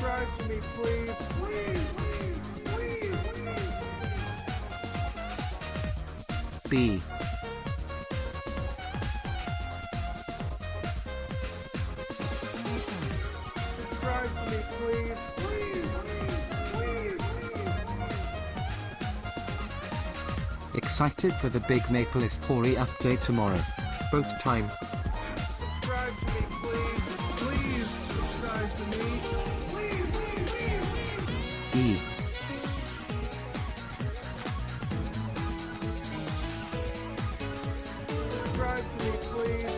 Subscribe to me, please. B. Subscribe to me, please. Excited for the big Maple Story update tomorrow. Vote time. Subscribe to me, please. Please subscribe to me. E. Subscribe to me, please.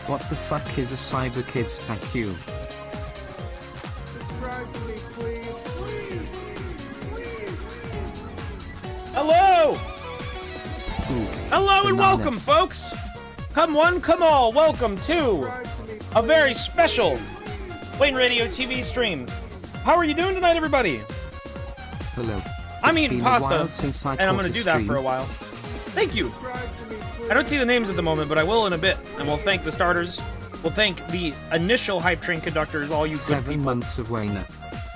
What the fuck is a Cyberkidz? Thank you. Subscribe to me, please. Hello! Ooh, Hello and banana. welcome, folks! Come one, come all, welcome to Subscribe to me, a very special Wayne Radio TV stream. How are you doing tonight, everybody? Hello. I'm It's eating been a pasta, while since I and I'm caught gonna a do that for stream. a while. Thank you. subscribe to me, please. I don't see the names at the moment, but I will in a bit. And we'll thank the starters. We'll thank the initial hype train conductors, all you good 7 people. months of Wayner.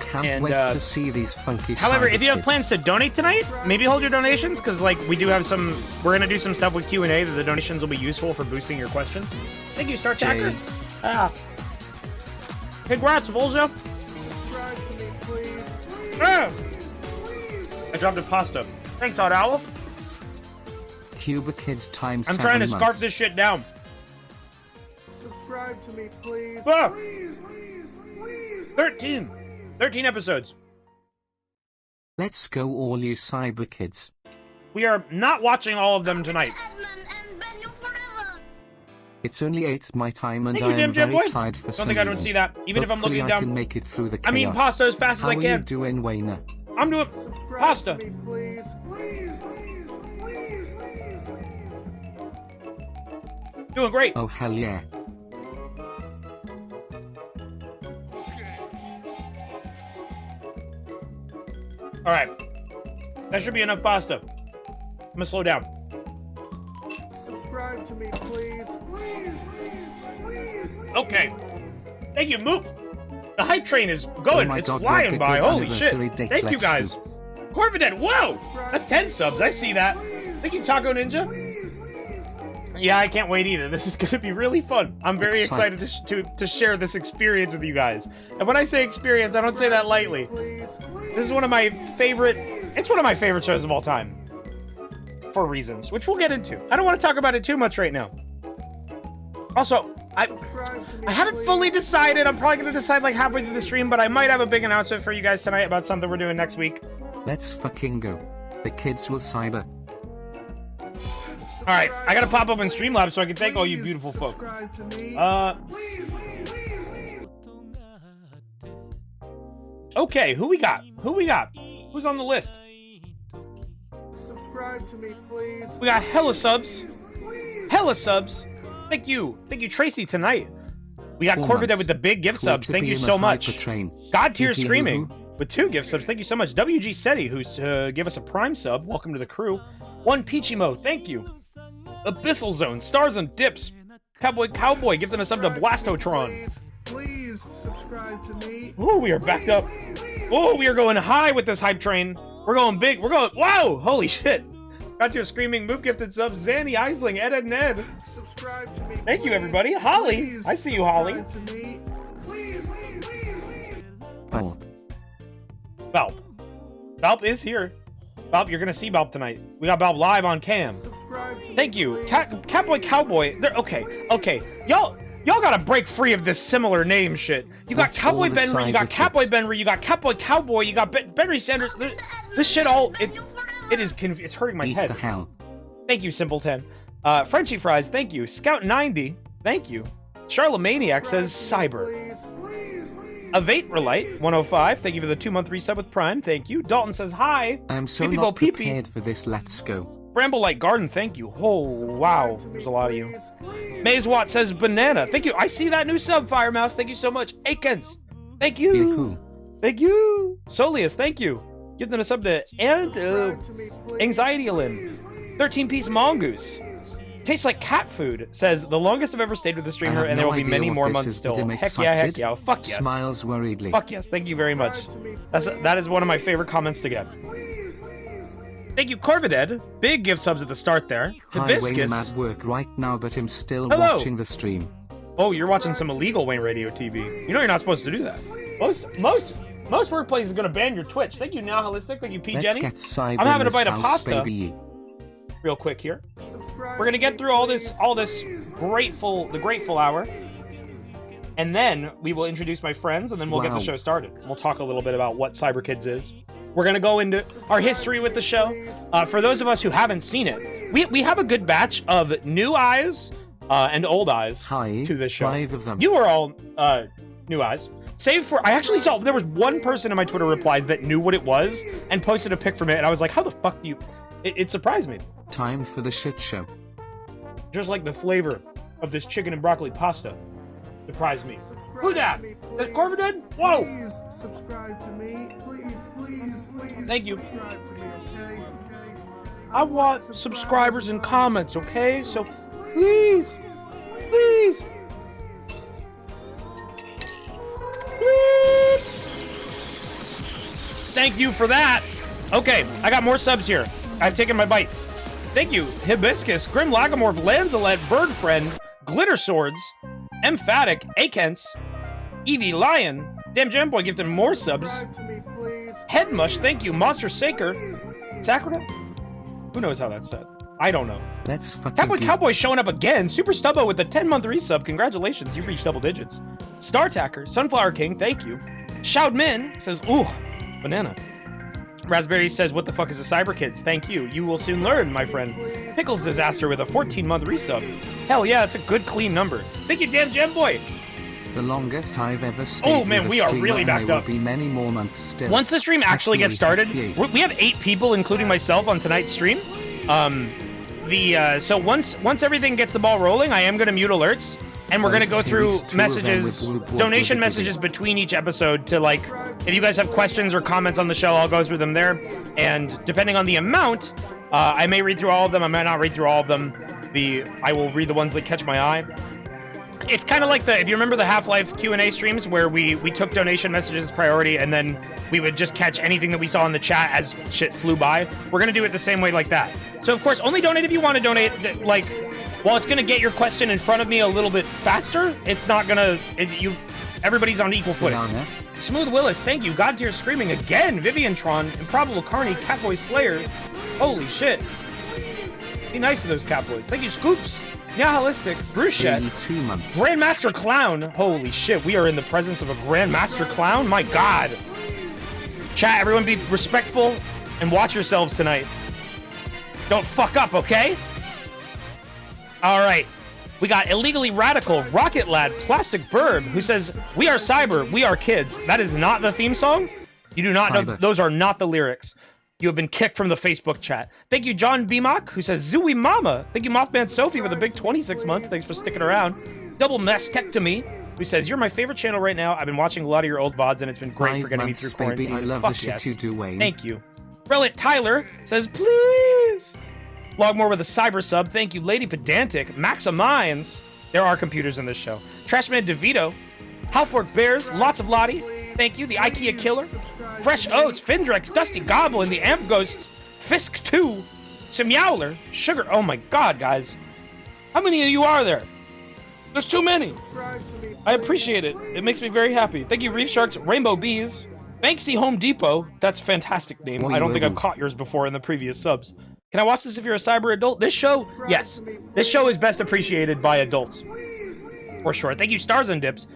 Can't And, wait to see these funky However, if you have Cyberkidz. plans to donate tonight, maybe hold your donations, because like we do have some. We're gonna do some stuff with Q&A that the donations will be useful for boosting your questions. Thank you, Star Tracker. Jay. Ah. Congrats, Volja. Subscribe to me, please. Ah. I dropped a pasta. Thanks, Odd Owl. Cyberkidz times I'm 7 trying to months. scarf this shit down. Subscribe to me, please. Ah. Please. 13 episodes. Let's go all you Cyberkidz. We are not watching all of them tonight. It's only 8 my time and Thank you, I Jim am Jam very Boy. tired for Don't some think I don't reason. see that. Even if I'm Hopefully looking I can down. make it through the chaos. I'm eating pasta as fast How as I are can. you doing, Wayner? I'm doing Subscribe pasta. to me, please. Doing great. Oh hell yeah. All right. That should be enough pasta. I'm gonna slow down. Subscribe to me, please. Okay. Thank you, Moop. The hype train is going. Oh my it's God, flying what a by. good Holy shit. anniversary date. Thank you, Let's guys. Corvidet, whoa! That's 10 subs. I see that. Thank you, Taco Ninja. Yeah, I can't wait either. This is gonna be really fun. I'm very excited to share this experience with you guys. And when I say experience, I don't say that lightly. This is one of my favorite... It's one of my favorite shows of all time. For reasons, which we'll get into. I don't want to talk about it too much right now. Also, I haven't fully decided. I'm probably going to decide like halfway through the stream, but I might have a big announcement for you guys tonight about something we're doing next week. Let's fucking go. The kids will cyber. Alright, I gotta pop up in Streamlabs so I can thank all you beautiful folk. Okay, who we got? Who we got? Who's on the list? Subscribe to me, please. We got hella subs. Hella subs. Thank you. Thank you, Tracy, tonight. We got 4 Corvidet months. with the big gift Cool subs. to Thank be you in so a much. hypertrain. God tier Hoo-hoo. screaming with 2 gift subs. Thank you so much. WG Seti, who's give us a prime sub. Welcome to the crew. 1 Peachimo, thank you. Abyssal Zone, Stars and Dips. Cowboy gifting us up to Blastotron. Please subscribe to me. Ooh, we are backed up. Oh, we are going high with this hype train. We're going big. We're going. Wow! Holy shit! Got your screaming move gifted subs. Zanny, Eisling, Ed, and Ned. Subscribe to me. Thank you, everybody. Holly, Please I see you, Holly. subscribe to me. Please. Oh. Balp. Balp is here. Balp, you're gonna see Balp tonight. We got Balp live on cam. Subscribe to Thank me, you, please. Catboy Cowboy. Okay. Y'all gotta break free of this similar name shit. You got That's Cowboy all the Benry, you got Cyberkidz. Catboy Benry, you got Catboy Cowboy, you got Benry Sanders. This shit all it's hurting my Eat head. the hell. Thank you, Simpleton. Frenchie Fries, thank you. Scout90, thank you. Charlemaniac says Cyber. Avate Relight 105, thank you for the 2-month resub with Prime, thank you. Dalton says hi. I'm so Pee-pee not Bo Pee-pee. prepared for this. Let's go. Bramblelight Garden, thank you. Oh, wow. There's a lot of you. Maze Watt says banana. Thank you. I see that new sub, Fire Mouse. Thank you so much. Akens. Thank you. Yahoo. Thank you. Solius, thank you. Giving a sub to and Subscribe to me, please. Anxiety Alin. 13-piece Mongoose. Tastes like cat food. Says the longest I've ever stayed with a streamer, and there will be many more months still. Heck yeah, heck yeah. Oh, fuck yes. Smiles worriedly. Fuck yes. Thank you very much. That is one of my favorite comments to get. Thank you, Corvided. Big gift subs at the start there. Hibiscus. I'm at work right now, but I'm still Hello. watching the stream. Oh, you're watching some illegal Wayne Radio TV. You know you're not supposed to do that. Most workplaces are gonna ban your Twitch. Thank you, Nihilistic. Thank you, P. Jenny. I'm having a bite of pasta. Baby. Real quick here. We're gonna get through all this the grateful hour, and then we will introduce my friends, and then we'll get the show started. We'll talk a little bit about what Cyberkidz is. We're gonna go into our history with the show. For those of us who haven't seen it, we have a good batch of new eyes and old eyes to this show. 5 of them. You are all new eyes. Save for, I actually saw, there was one person in my Twitter replies that knew what it was and posted a pic from it, and I was like, how the fuck do you... It surprised me. Time for the shit show. Just like the flavor of this chicken and broccoli pasta surprised me. Who that? Is Corvin dead? Whoa! Please subscribe to me. Please. Thank you. Subscribe to me, okay? I want subscribers and comments, okay? So, please. Please. Thank you for that. Okay, I got more subs here. I've taken my bite. Thank you, Hibiscus, Grim Lagomorph, Lanzalet, Bird Friend, Glitter Swords, Emphatic, Akens, Evie Lion, Damn Jamboy gifted more subs. Subscribe to me, please. Headmush, thank you, Monster Saker, Sakurada? Who knows how that's said? I don't know. Let's fucking Cowboy Cowboy showing up again. Super Stubbo with the 10-month resub. Congratulations, you've reached double digits. Startacker, Sunflower King, thank you. Shout Min says, ooh, banana. Raspberry says, what the fuck is a Cyberkidz? Thank you. You will soon learn, my friend. Pickles Disaster with a 14-month resub. Hell yeah, it's a good, clean number. Thank you, Damn Jam Boy. The longest I've ever stayed. Oh man, with we a are streamer, really and backed there up. will be many more months still. Once the stream actually gets started, Actually, we have 8 people, including myself, on tonight's stream. So once everything gets the ball rolling, I am going to mute alerts, and we're going to go through messages, donation messages between each episode to, like, if you guys have questions or comments on the show, I'll go through them there. And depending on the amount, I may read through all of them. I might not read through all of them. I will read the ones that catch my eye. It's kind of like if you remember the Half-Life Q&A streams where we took donation messages as priority and then we would just catch anything that we saw in the chat as shit flew by. We're going to do it the same way like that. So, of course, only donate if you want to donate. Like, while it's going to get your question in front of me a little bit faster, it's not going to... Everybody's on equal footing. Smooth Willis, thank you. God Tier Screaming again. Viviantron, Improbable Carney, Catboy Slayer. Holy shit. Be nice to those Catboys. Thank you, Scoops. Nihilistic, Bruchette, 2 months. Grandmaster Clown. Holy shit, we are in the presence of a Grandmaster Clown? My god. Chat, everyone be respectful and watch yourselves tonight. Don't fuck up, okay? Alright. We got Illegally Radical, Rocket Lad, Plastic Bird, who says, we are cyber, we are kids. That is not the theme song? You do not know, those are not the lyrics. You have been kicked from the Facebook chat. Thank you, John Beamock, who says, Zooey Mama. Thank you, Mothman Sophie, with a big 26 months. Thanks for sticking around. Double Mastectomy, who says, you're my favorite channel right now. I've been watching a lot of your old VODs, and it's been great for getting me through quarantine. Baby, I love Fuck the yes. shit you do, Wayne. Thank you. Relit Tyler says, please. Logmore with a cyber sub. Thank you, Lady Pedantic. Maximines. There are computers in this show. Trashman DeVito. Halfork Bears. Lots of Lottie. Thank you. The IKEA Killer. Fresh Oats. Findrex. Dusty Goblin. The Amp Ghost. Fisk 2. Simyowler. Sugar. Oh my god, guys. How many of you are there? There's too many. I appreciate it. It makes me very happy. Thank you, Reef Sharks. Rainbow Bees. Banksy Home Depot. That's a fantastic name. I don't think I've caught yours before in the previous subs. Can I watch this if you're a cyber adult? This show, yes. This show is best appreciated by adults. For sure. Thank you, Stars and Dips.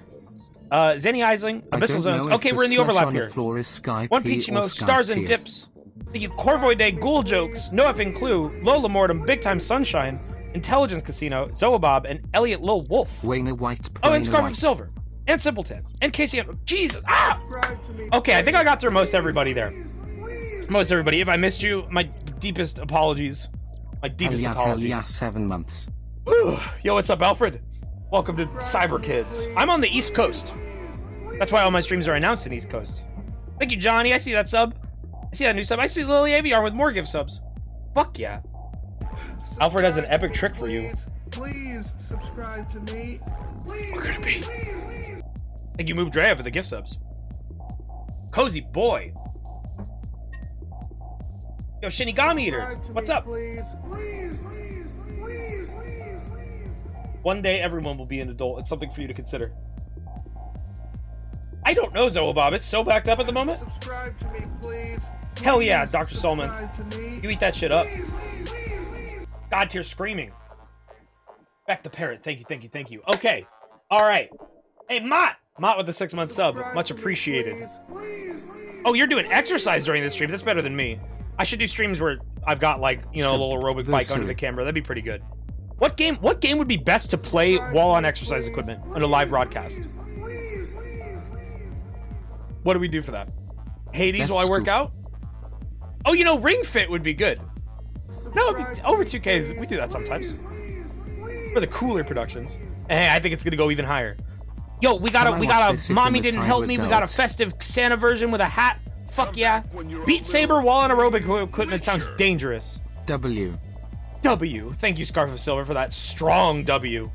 Zenny Eisling, Abyssal Zones. Okay, we're in the overlap here. One Peachimo, Stars and Dips. Thank you, Corvoy Day, Ghoul Jokes, No Effing Clue, Lola Mortem, Big Time Sunshine, Intelligence Casino, Zoabob, and Elliot Lil Wolf. Wayne White. Oh, and Scarf of Silver. And Simpleton. And Casey. Jesus. Ah! Okay, I think I got through most everybody there. Most everybody. If I missed you, my deepest apologies. My deepest apologies. Yeah, 7 months. Yo, what's up, Alfred? Welcome to Cyberkidz. I'm on the East Coast. That's why all my streams are announced in East Coast. Thank you, Johnny. I see that sub. I see that new sub. I see Lily AVR with more gift subs. Fuck yeah. Alfred has an epic trick for you. Please subscribe to me. What could it be? Thank you, Moob Drea, for the gift subs. Cozy boy. Yo, Shinigami Eater, what's up? Please. One day, everyone will be an adult. It's something for you to consider. I don't know, Zoabob. It's so backed up at the moment. Subscribe to me, please. Hell yeah, Dr. Solman. Subscribe to me. You eat that shit up. God tier screaming. Back to parrot. Thank you. Okay. All right. Hey, Mott with the 6-month sub. Much appreciated. Oh, you're doing exercise during this stream. That's better than me. I should do streams where I've got, like, you know, a little aerobic bike under the camera. That'd be pretty good. What game would be best to play while on exercise equipment on a live broadcast? What do we do for that? Hades while I work out? Oh, you know, Ring Fit would be good. No, over 2Ks, we do that sometimes. For the cooler productions. Hey, I think it's gonna go even higher. Yo, we got a Mommy Didn't Help Me. We got a festive Santa version with a hat. Fuck yeah. Beat Saber while on aerobic equipment sounds dangerous. W. Thank you, Scarf of Silver, for that strong W.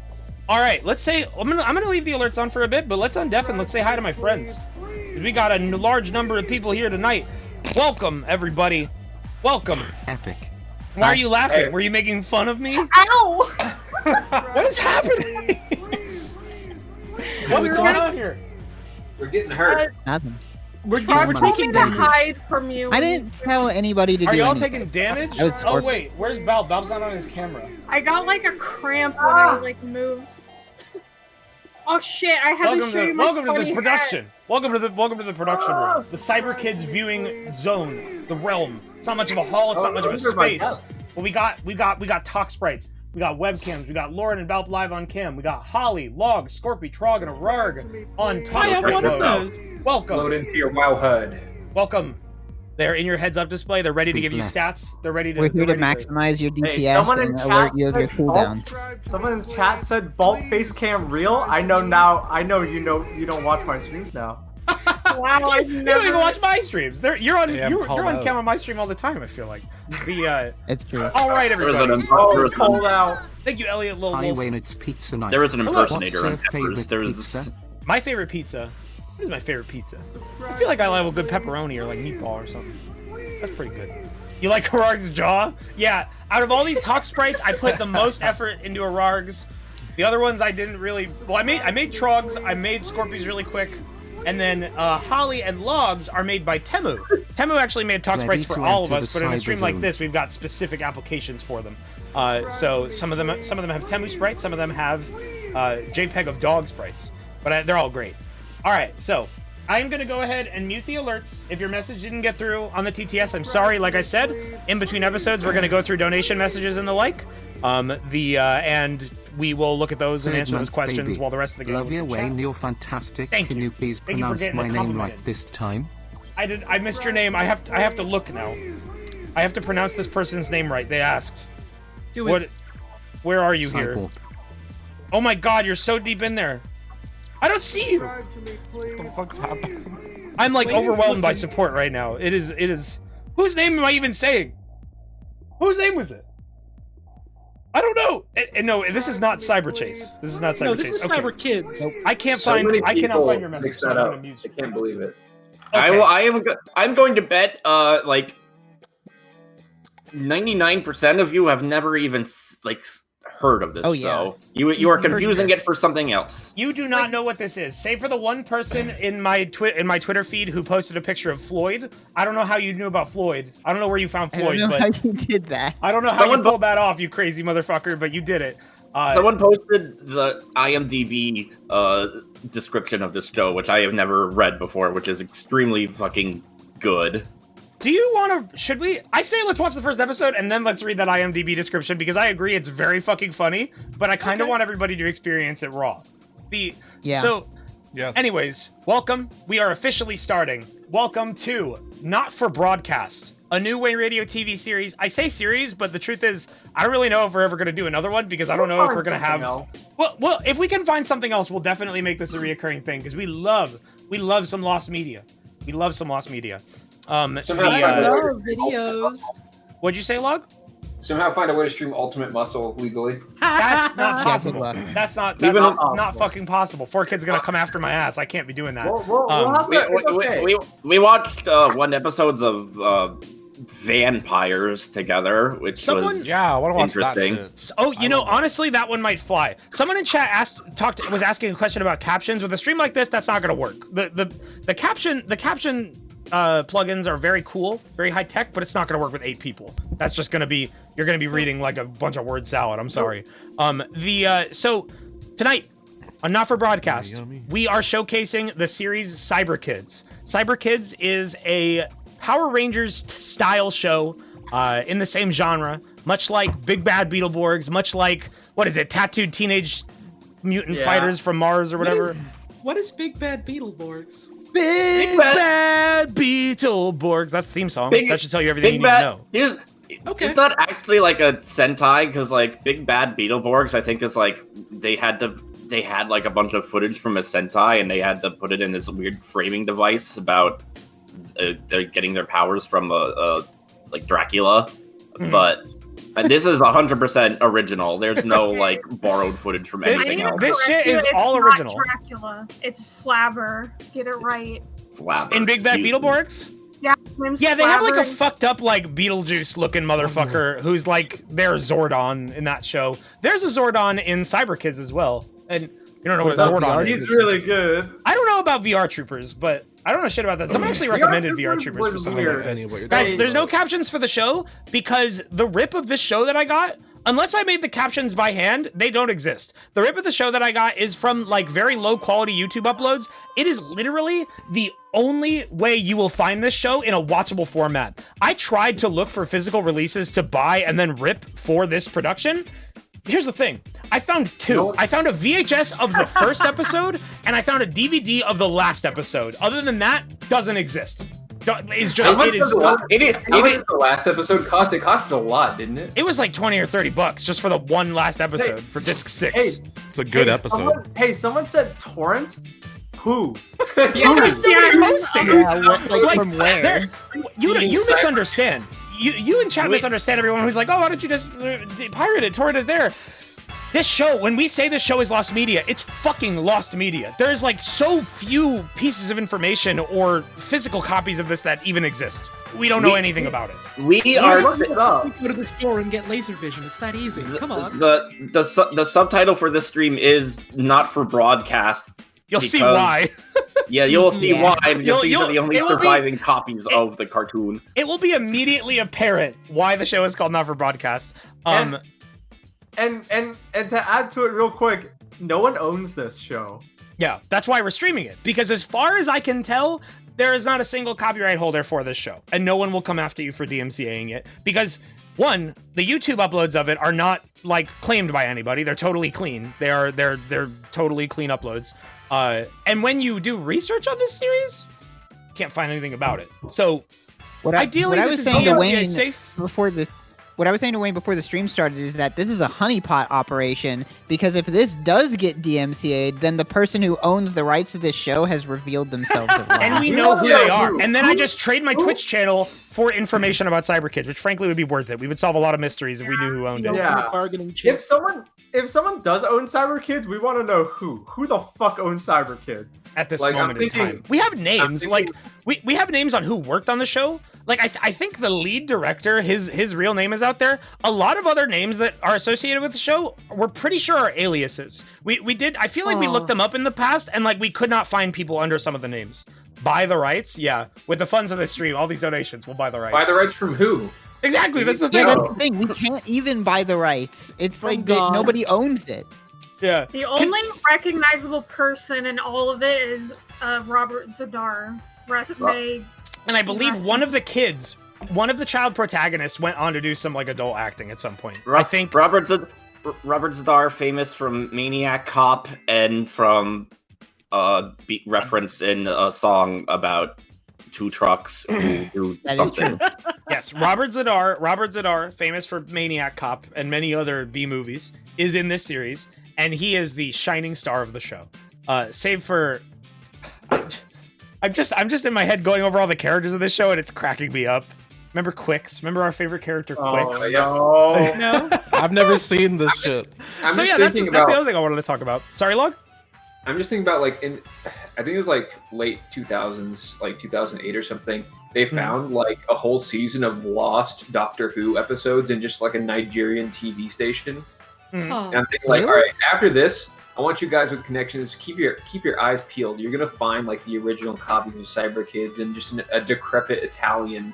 All right, let's say I'm gonna leave the alerts on for a bit, but let's undef and let's say hi to my friends. We got a large number of people here tonight. Welcome, everybody. Welcome. Epic. Why are you laughing? Were you making fun of me? Ow! What is happening? What's going on here? We're getting hurt. Nothing. We're taking to hide from you. I didn't tell anybody to do Are y'all anything. taking damage? I would Oh wait, where's Bal? Bal's not on his camera. I got like a cramp when I like moved. Oh shit! I have to show you my Welcome to this funny production. Welcome to the production room. The Cyberkidz viewing zone, the realm. It's not much of a hall. It's not much of a space. But we got talk sprites. We got webcams. We got Lauren and Balp live on cam. We got Holly, Log, Scorpy, Trog, and a Rarg on talk I have sprite one of mode. those. Welcome. Load into your WoW HUD. Welcome. They're in your heads-up display. They're ready to give you stats. They're ready to. We're here to they're ready maximize your Hey, DPS someone in and chat alert you of your said cooldowns. Someone in chat said Bolt face cam real. I know now. I know you don't watch my streams now. Wow, I've You never. don't even watch my streams. You're on Damn, you're call on out. cam on my stream all the time. I feel like. It's true. All right, everybody. Oh, called out. Thank you, Elliot. Lil Hi, Wolf. Wayne, it's pizza night. There was an Hello. impersonator on What's your Peppers. There was pizza? My favorite pizza. What is my favorite pizza? I feel like I love a good pepperoni or like meatball or something. That's pretty good. You like Hararg's jaw? Yeah. Out of all these talk sprites, I put the most effort into Hararg's. The other ones I didn't really. Well, I made Trogs. I made Scorpies really quick. And then Holly and Logs are made by Temu. Temu actually made talk Ready sprites for to all of enter us, the but in a stream like cyber this, we've got specific applications for them. So some of them have Temu sprites, some of them have JPEG of dog sprites, but they're all great. All right, so I'm gonna go ahead and mute the alerts. If your message didn't get through on the TTS, I'm sorry. Like I said, in between episodes, we're gonna go through donation messages and the like. And we will look at those and Third answer those month, questions baby. while the rest of the game Love looks you, at chat. Wayne. You're fantastic. Thank Can you. you please Thank you for pronounce getting my the name compliment right in. this time? I missed your name. I have to look now. I have to pronounce this person's name right. They asked. Do it. What? Where are you here? Cyborg. Oh my God, you're so deep in there. I don't see you. Subscribe to me, please. What the fuck's happening? I'm like Wayne is overwhelmed by looking- support right now. It is. Whose name am I even saying? Whose name was it? I don't know. No, this is not Cyber Chase. This is not Cyber No, Chase. this is Okay. Cyberkidz. I can't So find. many I cannot people find your message. mix So that I'm up. gonna mute I you. can't believe it. Okay. I'm going to bet like 99% of you have never even heard of this. Oh, yeah. So you are confusing it for something else. You do not know what this is, save for the one person in my Twitter feed who posted a picture of Floyd. I don't know how you knew about Floyd. I don't know where you found I don't Floyd, know but how you did that. I don't know how Someone you pulled that off, you crazy motherfucker. But you did it. Someone posted the IMDb description of this show, which I have never read before, which is extremely fucking good. Do you want to? Should we? I say let's watch the first episode and then let's read that IMDb description because I agree it's very fucking funny, but I kind of want everybody to experience it raw. Yeah. So, Yes. anyways, welcome. We are officially starting. Welcome to Not for Broadcast, a new Way Radio TV series. I say series, but the truth is, I don't really know if we're ever going to do another one because I don't know if we're going to have. Well, if we can find something else, we'll definitely make this a reoccurring thing because we love some lost media. We love some lost media. So the, how- No videos. What'd you say, Log? Somehow find a way to stream Ultimate Muscle legally. That's not Yeah, good possible. luck. That's not Even not fucking possible. 4Kids gonna come after my ass. I can't be doing that. We'll have to, it's okay. We watched one episodes of Vampires together, which was Yeah, I want to watch interesting. that shit. Oh, you know, honestly, that one might fly. Someone in chat was asking a question about captions. With a stream like this, that's not gonna work. The caption plugins are very cool, very high tech, but it's not gonna work with 8 people. That's just gonna be you're gonna be reading like a bunch of word salad. I'm sorry. So tonight on Not for Broadcast, we are showcasing the series Cyberkidz. Cyberkidz is a Power Rangers style show in the same genre, much like Big Bad Beetleborgs, much like, what is it, tattooed teenage mutant fighters from Mars or whatever. What is Big Bad Beetleborgs? Big Bad Beetleborgs. That's the theme song. That should tell you everything you need to know. It's not actually like a Sentai, because like Big Bad Beetleborgs, I think is like they had like a bunch of footage from a Sentai and they had to put it in this weird framing device about they're getting their powers from like Dracula, but this is 100% original. There's no like borrowed footage from anything else. This shit is it's all not original. Dracula. It's Flabber. Get it right. Flabber. In Big Bad Beetleborgs? Yeah. Name's Yeah, they have like a Flabber. fucked up like Beetlejuice looking motherfucker who's like their Zordon in that show. There's a Zordon in Cyberkidz as well, and you don't know what a Zordon is. He's really good. I don't know about VR Troopers, but I don't know shit about that. Someone actually recommended VR Troopers for something like this. Guys, there's no captions for the show because the rip of this show that I got, unless I made the captions by hand, they don't exist. The rip of the show that I got is from like very low quality YouTube uploads. It is literally the only way you will find this show in a watchable format. I tried to look for physical releases to buy and then rip for this production. Here's the thing. I found 2. I found a VHS of the first episode, and I found a DVD of the last episode. Other than that, doesn't exist. It's just, How much does the last episode cost? It costed a lot, didn't it? It was like $20 or $30 just for the one last episode for disc 6. Hey, It's a good episode. Someone said torrent. Who? Nobody's hosting it. Like from where? You misunderstand. You in chat misunderstand everyone who's like, oh, why don't you just pirate it, torrent it there? This show, when we say this show is lost media, it's fucking lost media. There's like so few pieces of information or physical copies of this that even exist. We don't know anything about it. We You are go to the store and get laser vision. It's that easy. Come on. the subtitle for this stream is not for broadcast. You'll see why. Yeah, you'll see why, because these are the only it will be- surviving copies of the cartoon. It will be immediately apparent why the show is called Not for Broadcast. And to add to it real quick, no one owns this show. Yeah, that's why we're streaming it. Because as far as I can tell, there is not a single copyright holder for this show. And no one will come after you for DMCAing it. Because, one, the YouTube uploads of it are not, like, claimed by anybody. They're totally clean. They're totally clean uploads. And when you do research on this series, you can't find anything about it. So, ideally, this is DMCA safe. What I was saying to Wayne before the stream started is that this is a honeypot operation, because if this does get DMCA'd, then the person who owns the rights to this show has revealed themselves at last. And we know who they are. And then I just trade my Twitch channel for information about Cyberkidz, which frankly would be worth it. We would solve a lot of mysteries if we knew who owned it. Yeah. If someone does own Cyberkidz, we want to know who. Who the fuck owns Cyberkidz? At this moment in time. We have names. Like, we have names on who worked on the show. Like, I think the lead director, his real name is out there. A lot of other names that are associated with the show, we're pretty sure are aliases. We did, I feel like we looked them up in the past, and like we could not find people under some of the names. Buy the rights? Yeah. With the funds of this stream, all these donations, we'll buy the rights. Buy the rights from who? Exactly, that's the thing. Yeah, that's the thing. We can't even buy the rights. It's like nobody owns it. Yeah. The only recognizable person in all of it is Robert Zadar. And I believe one of the child protagonists went on to do some like adult acting at some point. I think Robert Zadar, famous from Maniac Cop and from reference in a song about two trucks who do something. Yes, Robert Zadar, famous for Maniac Cop and many other B movies, is in this series, and he is the shining star of the show. Save for I'm just in my head going over all the characters of this show, and it's cracking me up. Remember Quicks? Remember our favorite character, Oh, Quicks? no. No. I've never seen this shit. I'm So just yeah, that's thinking the about. other thing I wanted to talk about. Sorry, Log? I'm just thinking about like I think it was like late 2000s, like 2008 or something. They found like a whole season of lost Doctor Who episodes in just like a Nigerian TV station. Huh. And I'm thinking like, all right, after this, I want you guys with connections keep your eyes peeled. You're gonna find like the original copies of Cyberkidz in just a decrepit Italian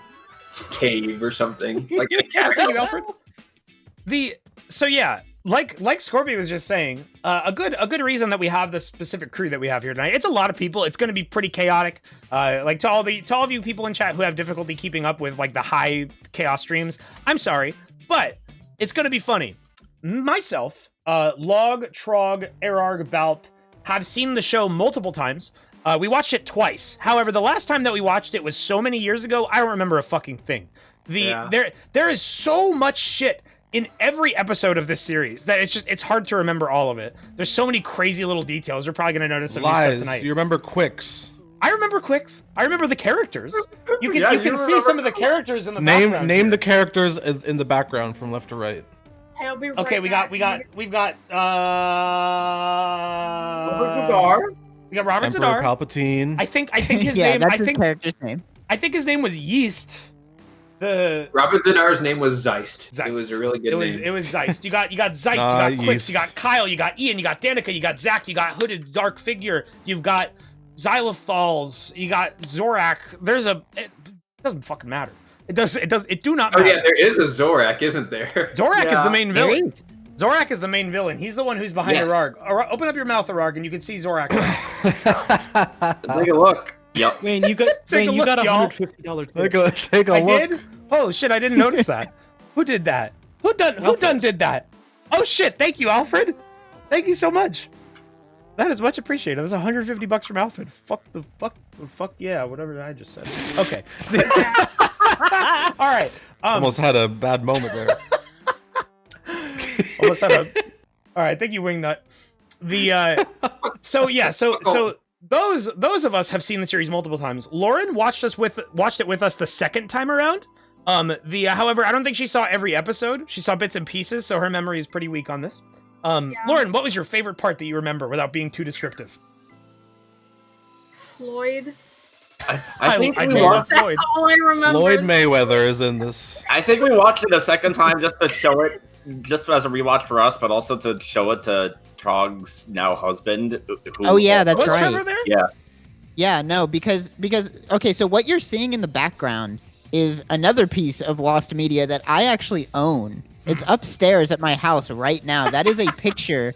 cave or something. Like Thank you, Alfred. So yeah, like Scorpio was just saying, a good reason that we have the specific crew that we have here tonight. It's a lot of people. It's going to be pretty chaotic. Like to all of you people in chat who have difficulty keeping up with like the high chaos streams, I'm sorry, but it's going to be funny. Myself, Log, Trog, Erarg, Balp have seen the show multiple times. We watched it twice. However, the last time that we watched it was so many years ago, I don't remember a fucking thing. There is so much shit in every episode of this series that it's hard to remember all of it. There's so many crazy little details. You're probably gonna notice some new stuff tonight. You remember Quicks? I remember Quicks. I remember the characters. You can see some of the characters in the background. Name here. the characters in the background from left to right. I'll be right Okay, we've back. Robert Robert Zadar. We got Robert Emperor Zadar. Palpatine. I think his yeah, name. that's I his think character's name. his name was Yeast. Robert Zadar's name was Zeist. Zeist. It was a really good name. It was Zeist. You got Zeist. Nah, you got Quicks. Yeast. You got Kyle. You got Ian. You got Danica. You got Zach. You got Hooded Dark Figure. You've got Xylothals. You got Zorak. It doesn't fucking matter. It do not Oh matter. yeah, there is a Zorak, isn't there? Zorak is Yeah. the main There villain. is. Zorak is the main villain. He's the one who's behind Yes. Ararg. Open up your mouth, Ararg, and you can see Zorak. Take a look. Yep. Wayne, you got Take a Wayne, you got look, y'all. $150 Take a I look. did? Oh shit, I didn't notice that. Who did that? Who did that? Oh shit, thank you, Alfred. Thank you so much. That is much appreciated. That's $150 from Alfred. Fuck yeah, whatever I just said. Okay. All right. Almost had a bad moment there. Almost had a. All right, thank you, Wingnut. So those of us have seen the series multiple times. Lauren watched it with us the second time around. However, I don't think she saw every episode. She saw bits and pieces, so her memory is pretty weak on this. Lauren, what was your favorite part that you remember without being too descriptive? Floyd. I think I we do love watched. Floyd. That's all I remember. Lloyd Mayweather is in this. I think we watched it a second time just to show it, just as a rewatch for us, but also to show it to Trog's now husband. Who, Oh yeah, that's Was right. Trevor there? Yeah. Yeah, no, because okay, so what you're seeing in the background is another piece of lost media that I actually own. It's upstairs at my house right now. That is a picture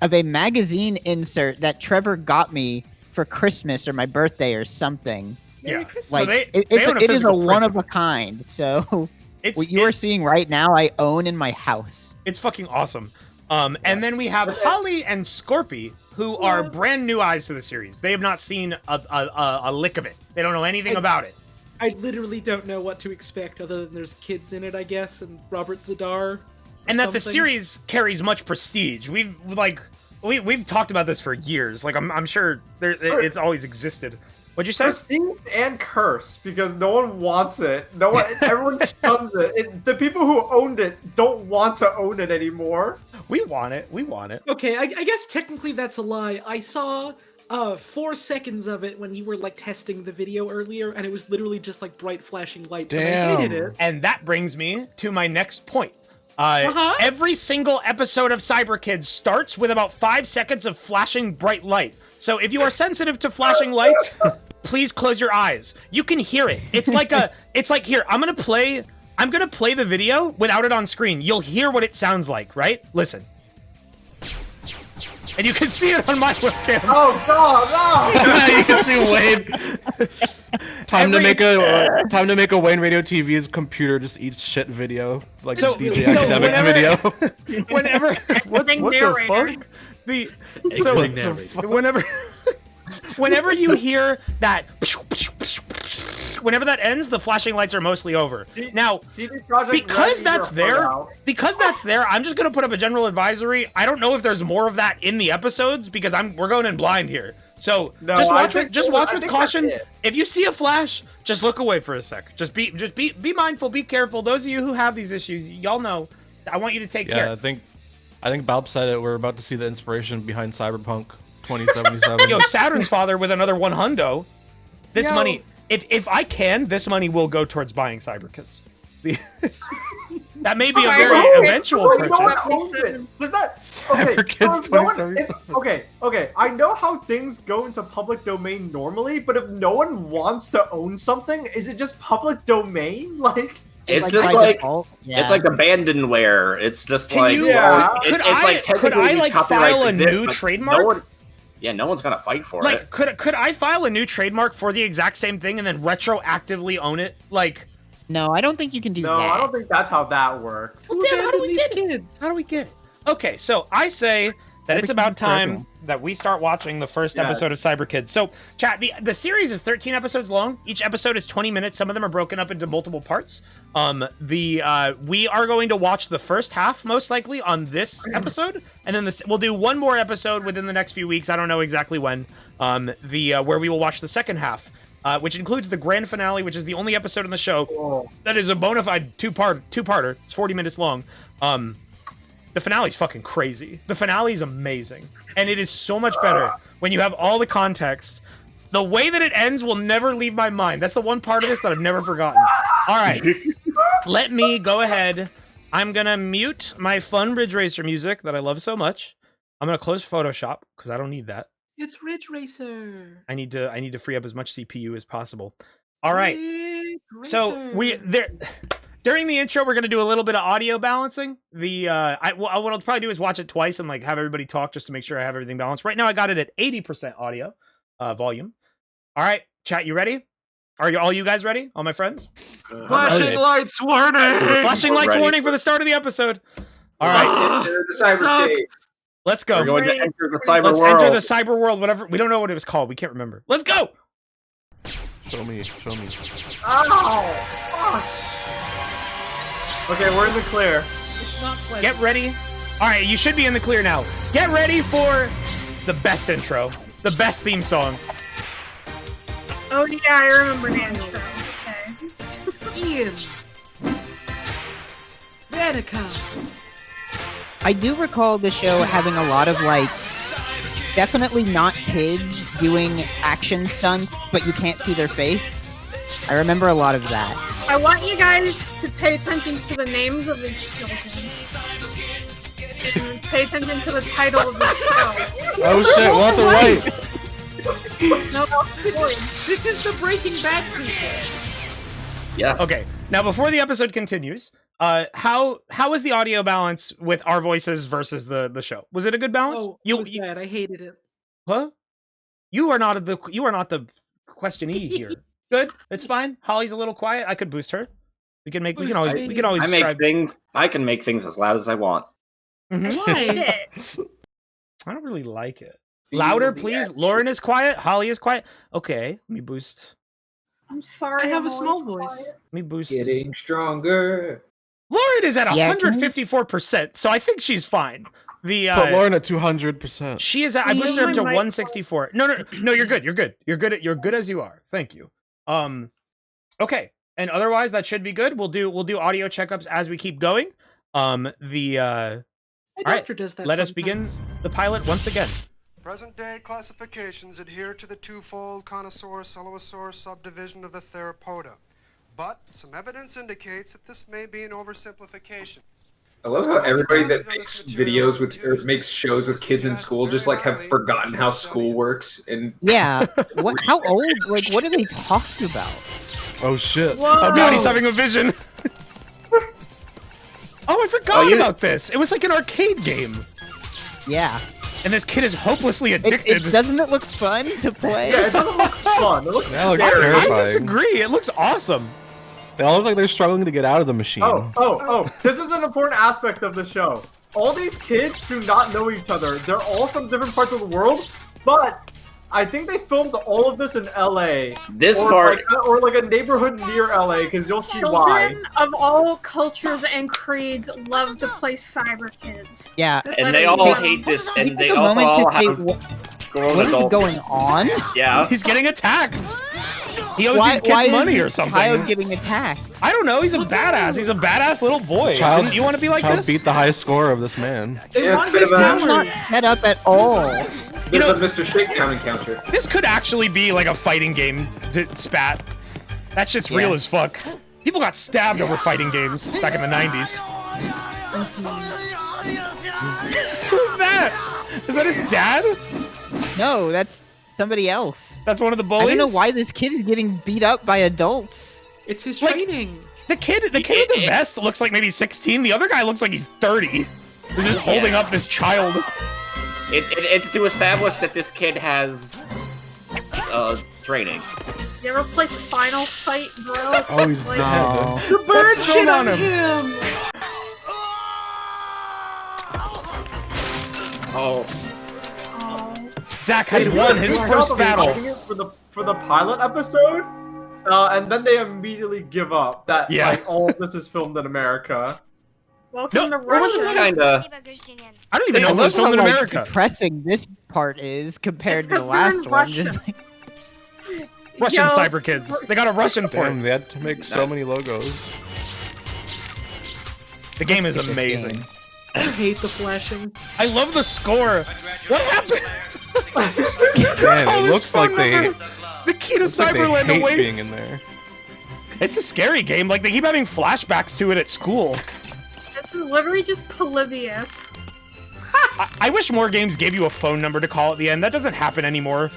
of a magazine insert that Trevor got me for Christmas or my birthday or something. Yeah. Like So they it own a is a physical one print. of a kind. So It's what you are seeing right now, I own in my house. It's fucking awesome. And then we have Holly and Scorpy, who are brand new eyes to the series. They have not seen a lick of it. They don't know anything about it. I literally don't know what to expect other than there's kids in it, I guess, and Robert Zadar. And that the something. series carries much prestige. We've talked about this for years. Like I'm sure it's always existed. What'd you say? Prestige and curse because no one wants it. No one, everyone shuns it. The people who owned it don't want to own it anymore. We want it. We want it. Okay, I guess technically that's a lie. I saw 4 seconds of it when you were like testing the video earlier, and it was literally just like bright flashing lights. And I hated it. And that brings me to my next point. Uh-huh. Every single episode of Cyberkidz starts with about 5 seconds of flashing bright light. So if you are sensitive to flashing lights, please close your eyes. You can hear it. It's like here, I'm gonna play the video without it on screen. You'll hear what it sounds like, right? Listen. And you can see it on my webcam. Oh God, no! You can see Wayne. Time to make a Wayne Radio TV's computer just eats shit video, like So- DJ so Academics video. Whenever what the narrator. fuck? Whenever you hear that, whenever that ends, the flashing lights are mostly over. Now, CD Projekt because Red, that's you're there, out. I'm just gonna put up a general advisory. I don't know if there's more of that in the episodes because we're going in blind here. So No, just I watch think- with just I watch with think that's caution. it. If you see a flash, just look away for a sec. Just be mindful, be careful. Those of you who have these issues, y'all know. I want you to take Yeah, care. I think Balb said it. We're about to see the inspiration behind Cyberpunk 2077. Yo, Saturn's father with another 100. This Yo. money, if I can, this money will go towards buying Cyberkidz. That may be a very Cyberkidz. eventual Oh, no one purchase. owns it. Does that? Okay, Cyberkidz no one- 2077. okay. I know how things go into public domain normally, but if no one wants to own something, is it just public domain? Like, It's Like, just by like default? Yeah. it's like abandonware. It's just Can like you? Yeah. it's Could like I technically these like copyrights file a exist, new but trademark? No one, yeah, no one's gonna fight for Like, it. could I file a new trademark for the exact same thing and then retroactively own it? Like, No, I don't think you can do no, that. I don't think that's how that works. well, Who damn, how do abandoned we these get it? kids? How do we get it? Okay, so I say that it's about time that we start watching the first Yeah. episode of Cyberkidz. So, chat, the series is 13 episodes long. Each episode is 20 minutes. Some of them are broken up into multiple parts. We are going to watch the first half most likely on this episode, and then we'll do one more episode within the next few weeks. I don't know exactly when. Where we will watch the second half. Which includes the grand finale, which is the only episode in the show that is a bona fide two-parter. It's 40 minutes long. The finale's fucking crazy. The finale is amazing, and it is so much better when you have all the context. The way that it ends will never leave my mind. That's the one part of this that I've never forgotten. All right, let me go ahead. I'm gonna mute my fun Ridge Racer music that I love so much. I'm gonna close Photoshop because I don't need that. It's Ridge Racer. I need to free up as much CPU as possible. All right. Ridge So Racer. during the intro, we're gonna do a little bit of audio balancing. What I'll probably do is watch it twice and like have everybody talk just to make sure I have everything balanced. Right now, I got it at 80% audio volume. All right, chat, you ready? Are all you guys ready? All my friends? Flashing Okay. lights warning! Flashing lights ready. warning for the start of the episode. All right, Enter the cyberscape. let's We're go. going to Right. enter the cyber Let's world. enter the cyber world. Whatever, we don't know what it was called. We can't remember. Let's go. Show me. Okay, we're in the clear. It's not pleasant. Get ready. All right, you should be in the clear now. Get ready for the best intro, the best theme song. Oh yeah, I remember the intro. Okay. Ian. Vanica. I do recall the show having a lot of like, definitely not kids doing action stunts, but you can't see their face. I remember a lot of that. I want you guys to pay attention to the names of these children. And pay attention to the title of the show. Oh shit, Walter White! No, This is the Breaking Bad people. Yes. Okay, now before the episode continues, how was the audio balance with our voices versus the show? Was it a good balance? Oh, it was bad. I hated it. Huh? You are not the questionee here. Good, it's fine. Holly's a little quiet. I could boost her. We can always I make strive- things. I can make things as loud as I want. Mhm. Why? I don't really like it. Louder, please. Lauren is quiet. Holly is quiet. Okay, let me boost. I'm sorry. I have I'm a small always voice. quiet. Let me boost. Getting stronger. Lauren is at Yeah, can we- 154%, so I think she's fine. The Put Lauren at 200%. she is. I Can you boosted her up use to my mic? 164. No, you're good. You're good. You're good as you are. Thank you. Okay, and otherwise that should be good. We'll do audio checkups as we keep going. My right, doctor does that let us begin sometimes. the pilot once again. Present-day classifications adhere to the twofold Conosaurus-Silosaurus subdivision of the Theropoda, but some evidence indicates that this may be an oversimplification. I love how everybody that makes videos with or makes shows with kids in school just like have forgotten how school works and Yeah. What? How old? Like, what are they talking about? Oh shit. Oh god, he's having a vision. Oh, I forgot about this. It was like an arcade game, Yeah. and this kid is hopelessly addicted. Doesn't it look fun to play? Yeah, it doesn't look fun. It looks That looks scary. I terrifying. disagree. It looks awesome. They all look like they're struggling to get out of the machine. Oh, this is an important aspect of the show. All these kids do not know each other. They're all from different parts of the world, but I think they filmed all of this in LA. This or part, or like a neighborhood near LA, because you'll see why. Children of all cultures and creeds love to play Cyberkidz. Yeah. and they all hate this, Can we and take they a also moment all to say have. Grown What is adults. going on? Yeah. He's getting attacked. He owes Why these kids is money this or something. child getting attacked? I don't know. He's a badass. He's a badass little boy. Child, Didn't you want to be like child this? beat the high score of this man. They Yeah, want bit his of a- He's not power. set up at all. There's a Mr. Shakedown encounter. This could actually be like a fighting game, spat. That shit's real Yeah. as fuck. People got stabbed over fighting games back in the 90s. Who's that? Is that his dad? No, that's somebody else. That's one of the bullies? I don't know why this kid is getting beat up by adults. It's his Like- training. The kid with the vest looks like maybe 16. The other guy looks like he's 30. They're just holding up this child. It's to establish that this kid has training. You ever play Final Fight, bro? It's Oh, he's like, dead. The bird Let's shit film on on him. Oh. Zach has won his They first stop battle. watching it for the pilot episode, and then they immediately give up that Yeah. like all of this is filmed in America. Welcome to where was it Russia. Kinda. I don't even know I if it love was filmed how, in like, America. depressing this part is compared It's to the 'cause they're in last one. Russia. Just like, Russian Yo, Cyberkidz. They got a Russian port. Damn, they had to make so many logos. The game is amazing. I hate the flashing. I love the score. What happened? Man, Call it this looks like phone they. number. The key to Looks like they Cyberland hate awaits. being in there. It's a scary game. Like, they keep having flashbacks to it at school. This is literally just Polybius. I wish more games gave you a phone number to call at the end. That doesn't happen anymore.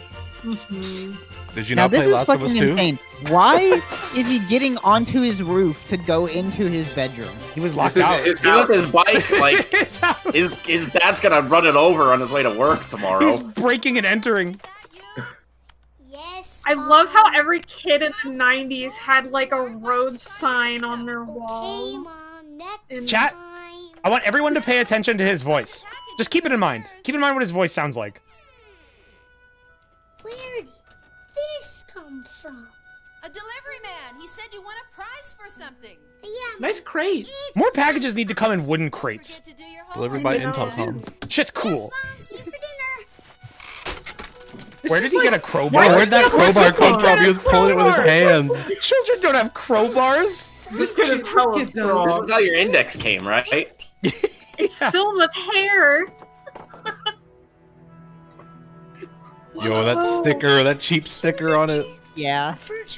Did you now not this play is Last of Us fucking 2? insane. Why is he getting onto his roof to go into his bedroom? He was locked This is- out. it's He left his bike, like, His house. his dad's gonna run it over on his way to work tomorrow. He's breaking and entering. I love how every kid in the 90s had like a road sign on their wall. And Chat, I want everyone to pay attention to his voice. Just keep it in mind. Keep in mind what his voice sounds like. Where did this come from? A delivery man. He said you won a prize for something. Yeah, Nice crate. More packages need to come in wooden crates. To do your Delivered by Yeah. Intelcom. Shit's cool. see you for dinner. Where did he get a crowbar? Why, where'd that crowbar come from? He was pulling it with his hands. Children don't have crowbars. This kid is hella kid does. This strong. is how your index came, right? It's filled with hair. Yo, that sticker, that cheap sticker on it, Yeah,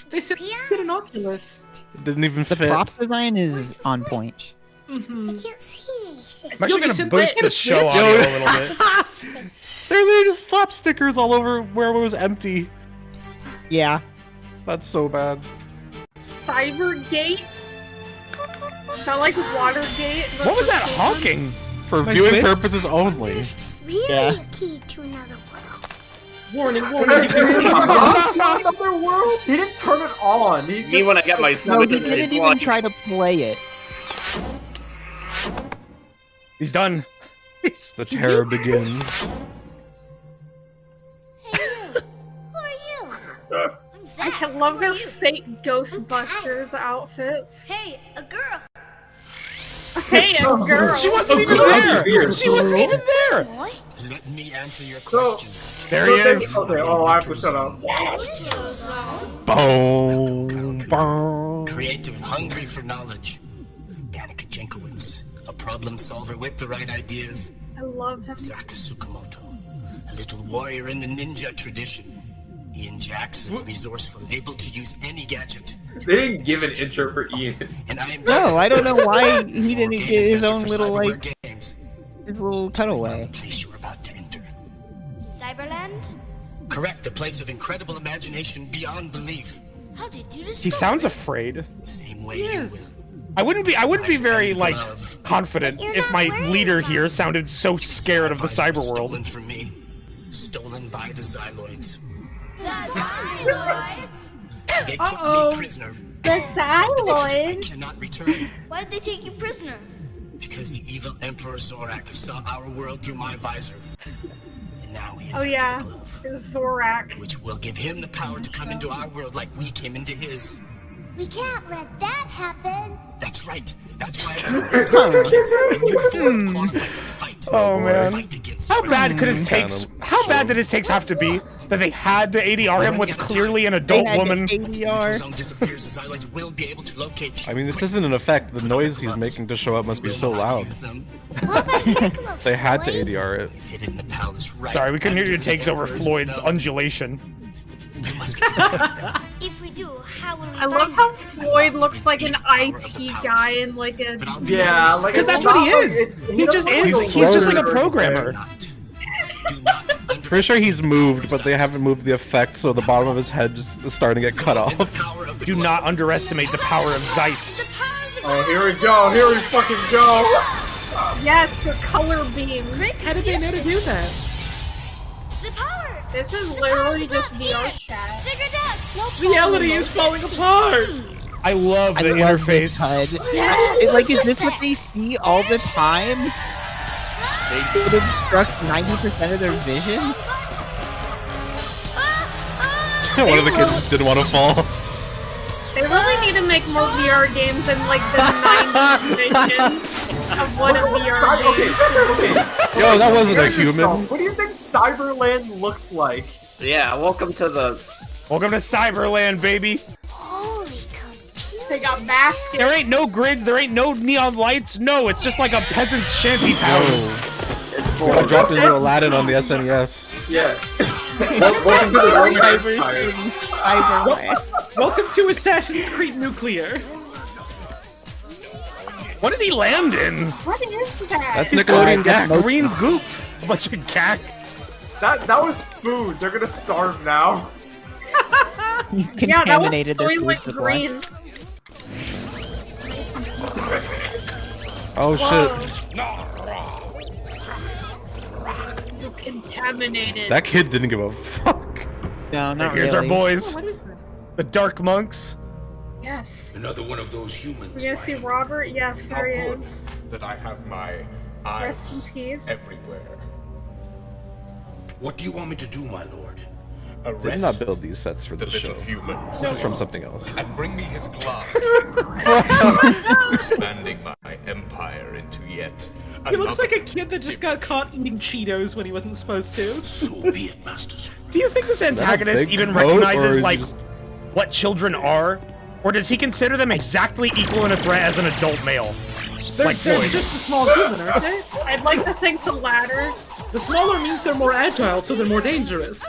They said get an Oculus. didn't even the fit. prop design is on point. Mm-hmm. I can't see anything. I'm actually Yo, gonna they boost said- the show Yo. audio a little bit. They just slapped stickers all over where it was empty. Yeah, That's so bad. Cybergate. Felt like Watergate. but What was for that children. honking? For My viewing Switch? purposes only. It's really Yeah. a key to another world. Warning, Huh? warning. Not another world. He didn't turn it on. He Me when I get my no, Switch, he didn't it's even like, try to play it. He's done. He's... The terror begins. Hey, you. Who are you? I'm I Zach. can love Who their are you? fake Ghostbusters outfits. Hey, a girl. Hey, a girl. She wasn't even girl. there. She wasn't even there. Boy. Let me answer your So, question. There he is. Okay, oh, I have to shut up. Boom, boom. Creative, hungry for knowledge. Danica Jenkowitz, a problem solver with the right ideas. I love him. Zaka Tsukamoto, a little warrior in the ninja tradition. Ian Jackson, resourceful, able to use any gadget. They didn't give an intro for Ian. And I am No, I don't know why he didn't Game get his inventor own for little cyberware like games. his little The cutaway. place you are about to enter. Cyberland? Correct, a place of incredible imagination beyond belief. How did you discover He sounds afraid. The same way Yes. you will. I wouldn't be very like confident But you're if not my wearing leader them. here sounded so scared of the cyber Stolen world. from me. Stolen by the Xyloids. They took Uh-oh. me prisoner. The I Xyloids. cannot return Why'd they take you prisoner? because the evil Emperor Zorak saw our world through my visor. And now he is Oh after yeah, the glove, it was Zorak. which will give him the power to come into our world like we came into his. We can't let that happen. That's right. That's why and you four qualified to fight. Oh man. Fight against How bad could his Mm. takes? How bad did his takes have to be that they had to ADR him with clearly an adult woman? If the zone disappears, the Xyloids will be able to locate you. I mean, this isn't an effect. The noise he's making to show up must be so loud. They had to ADR it. Hidden the palace right. Sorry, we couldn't hear your takes over Floyd's undulation. If we do, how will we I love how Floyd looks like an IT guy in like a Yeah, like Because that's what he is. He just is. He's just like a programmer. Pretty sure he's moved, but they haven't moved the effect, so the bottom of his head just is starting to get cut off. Do not underestimate the power of Zeist. Oh, here we go. Here we fucking go. Yes, the color beam. How did they know to do that? The power. This is literally just VR chat. Figure it out. No Reality is falling apart. I love the love interface. this HUD. It's like, is this what they see all the time? It obstructs 90% of their vision? One of the kids just didn't want to fall. They really need to make more VR games than like the 90s vision of what a VR game should be. Yo, that wasn't a human. What do you think Cyberland looks like? Yeah, welcome to Cyberland, baby. They got baskets. There ain't no grids, there ain't no neon lights. No, it's just like a peasant's shanty town. I dropped into Aladdin on the SNES. Yeah. Welcome to the Roman Empire. Welcome to Assassin's Creed Nuclear. What did he land in? What is that? That's He's Nickelodeon got Gak. green goop. A bunch of gack. That was food. They're gonna starve now. He's Yeah, that was contaminated their food toilet supply. green. Oh Whoa. shit. You contaminated. That kid didn't give a fuck. No, not Here's really. our boys. What is that? The Dark Monks. Yes. Another one of those humans. We're gonna see Robert. Yes, there he is. That I have my Rest in peace. everywhere. What do you want me to do, my lord? They did not build these sets for the show. Humans. This is from something else. And bring me his glove. Expanding my empire into yet He looks like a kid that just got caught eating Cheetos when he wasn't supposed to. So be it, Masters. Do you think this antagonist big even coat, or recognizes is he like just- what children are? Or does he consider them exactly equal in a threat as an adult male? They're, Like they're Floyd. just a small human, aren't they? I'd like to think the latter. The smaller means they're more agile, so they're more dangerous.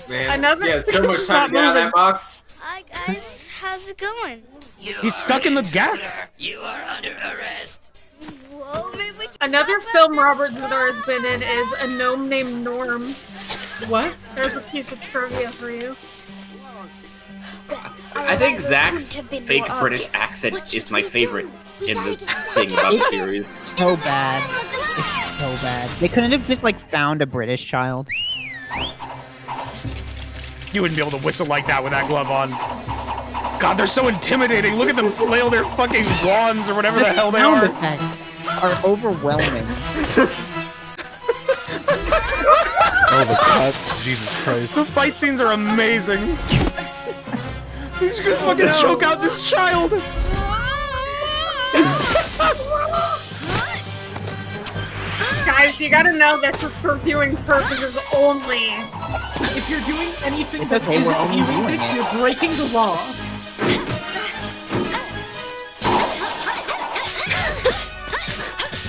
Man, Another- yeah, so much Stop time to get out of moving. that box. Hi guys, how's it going? He's stuck in the gap. You are under arrest. Whoa, maybe we can Another talk film about Robert Zadar has been in is A Gnome Named Norm. What? There's a piece of trivia for you. I think Zach's fake British accent is my favorite in the thing about the series. So bad. It's so bad. They couldn't have just like found a British child. You wouldn't be able to whistle like that with that glove on. God, they're so intimidating. Look at them flail their fucking wands or whatever the hell they sound are. effects are overwhelming. Oh, the cuts. Jesus Christ. The fight scenes are amazing. He's gonna fucking choke out this child. Guys, you gotta know this is for viewing purposes only. If you're doing anything It's that okay, we're isn't only viewing doing this, it. you're breaking the law.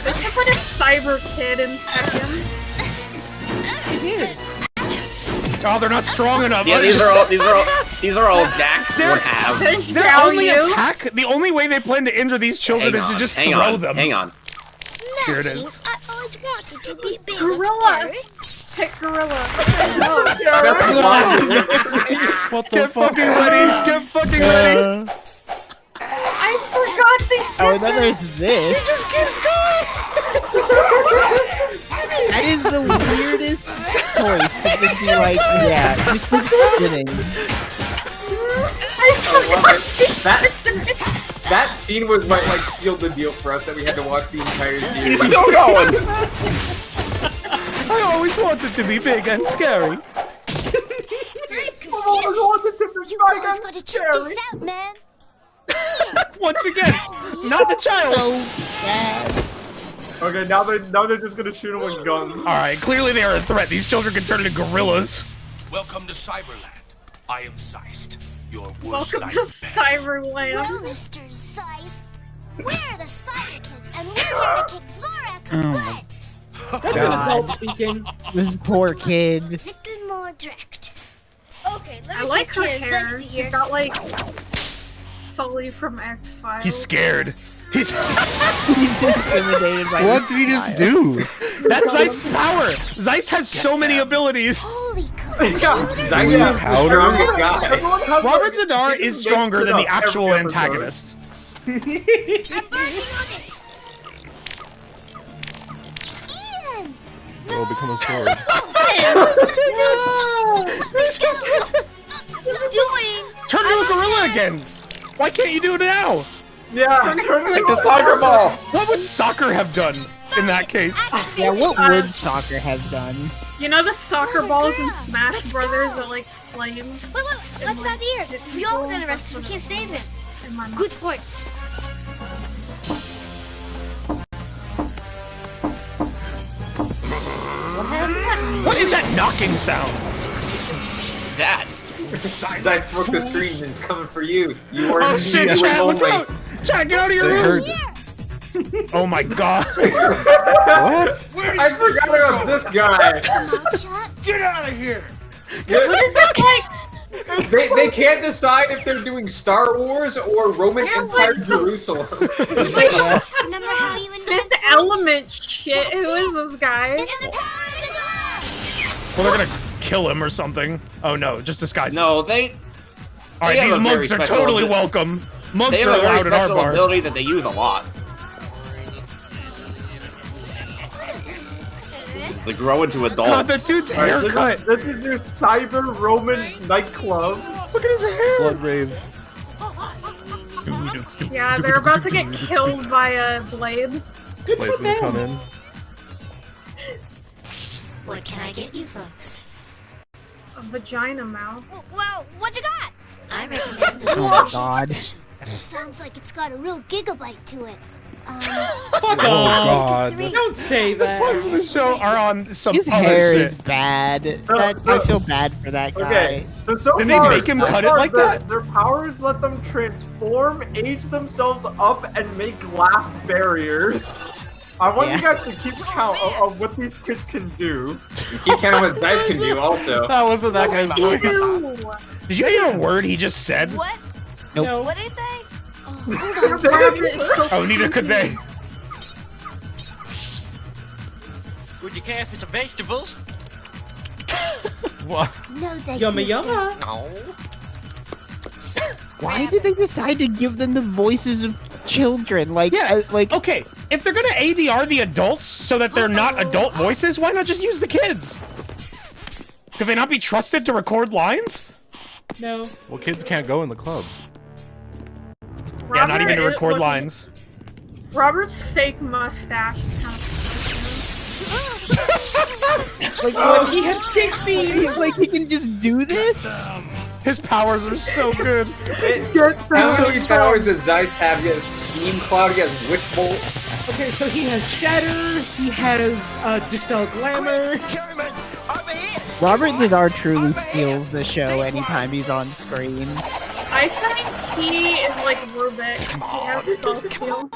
They should put a Cyberkid in Tekken. They did. Oh, they're not strong enough. Yeah, these are all Jack would have. Their Gal only you? attack, the only way they plan to injure these children is to just throw them. Hang on. Here it is. I always wanted to be big Gorilla. and scary. Pick Gorilla. What the Get fuck? fucking ready. Get fucking ready. I forgot they did Oh, and then there's this. He just keeps going. That is the weirdest choice to just be like, yeah, just keep kidding. That scene was what like sealed the deal for us that we had to watch the entire series. He's still going. I always wanted to be big and scary. Oh, I wanted to be You guys gotta check this out, man. Once again, not the child. So bad. Okay, now they're just gonna shoot him with guns. All right, clearly they are a threat. These children can turn into gorillas. Welcome to Cyberland. I am Zeist, your worst Welcome to Cyberland. Well, Mr. Zeiss, we're the Cyberkidz, and we're here to kick Zorak's butt. That's an adult speaking. This poor kid. Little more direct. Okay, let I me like her take care of hair. Zeisty She's here. got like Sully from X-Files. He's scared. He's Intimidated by What did he just do? That's Zeist's power. Zeist has so many abilities. Holy Zeist is the strongest guy. Robert Zadar is stronger than the actual antagonist. I'm working on it. Ian! It'll become a sword. What are you doing? Turn into a gorilla again. Why can't you do it now? Yeah, It's a soccer ball. What would soccer have done in that case? Yeah, what would soccer have done? You know the soccer balls in Smash Brothers that like flame? Wait, what's that here? We all got arrested. We can't save him. Good point. What is that knocking sound? That. Zeist broke the screen and it's coming for you. You are Oh shit, Chad, look out! Chad, get out of your room! Oh my god. What? I forgot about this guy. Get out of here! What is this like? They can't decide if they're doing Star Wars or Roman Empire Jerusalem. Remember how you Fifth Element shit. Who is this guy? Well, they're gonna kill him or something. Oh no, just disguises. No, they. Alright, have these a very monks are special totally abi- welcome. They Monks have are a very allowed at our special bar. ability that they use a lot. They grow into adults. God, that dude's Alright, haircut! This is your cyber Roman nightclub. Look at his hair! Blood rave. Yeah, they're about to get killed by a blade. Good Place for them to come them. in. What can I get you folks? A vagina mouth. Well, what you got? I recommend the Oh my Special god. Special. Sounds like it's got a real gigabyte to it. Fuck Oh off. god. Don't say Parts of the that. show are on some His other hair shit. is bad. I feel bad for that guy. Okay, so Did they far, make him so cut it far, like their, that? Their powers let them transform, age themselves up, and make glass barriers. I want you guys to keep count of what these kids can do. Keep counting what Zeist can do also. That wasn't that guy's voice. Ew. Did you hear a word he just said? What? Nope. No. What did he say? Robert is so Oh, neither could they. Would you care for some vegetables? What? No, thanks, Yumma mister. yumma. No. Why did they decide to give them the voices of children? Like, Yeah, like Okay, if they're gonna ADR the adults so that they're not adult voices, why not just use the kids? Could they not be trusted to record lines? No. Well, kids can't go in the club. Yeah, not even to Robert, record look, lines. Robert's fake mustache is kind of. like Oh, he has 60. like he can just do this? His powers are so good. How so many strong. powers does Zeist have? He has Steam Cloud, he has Witch Bolt. Okay, so he has Shatter, he has Dispel Glamour. Robert Zadar truly steals the show anytime he's on screen. I think he is like Rubik. He has spell steal.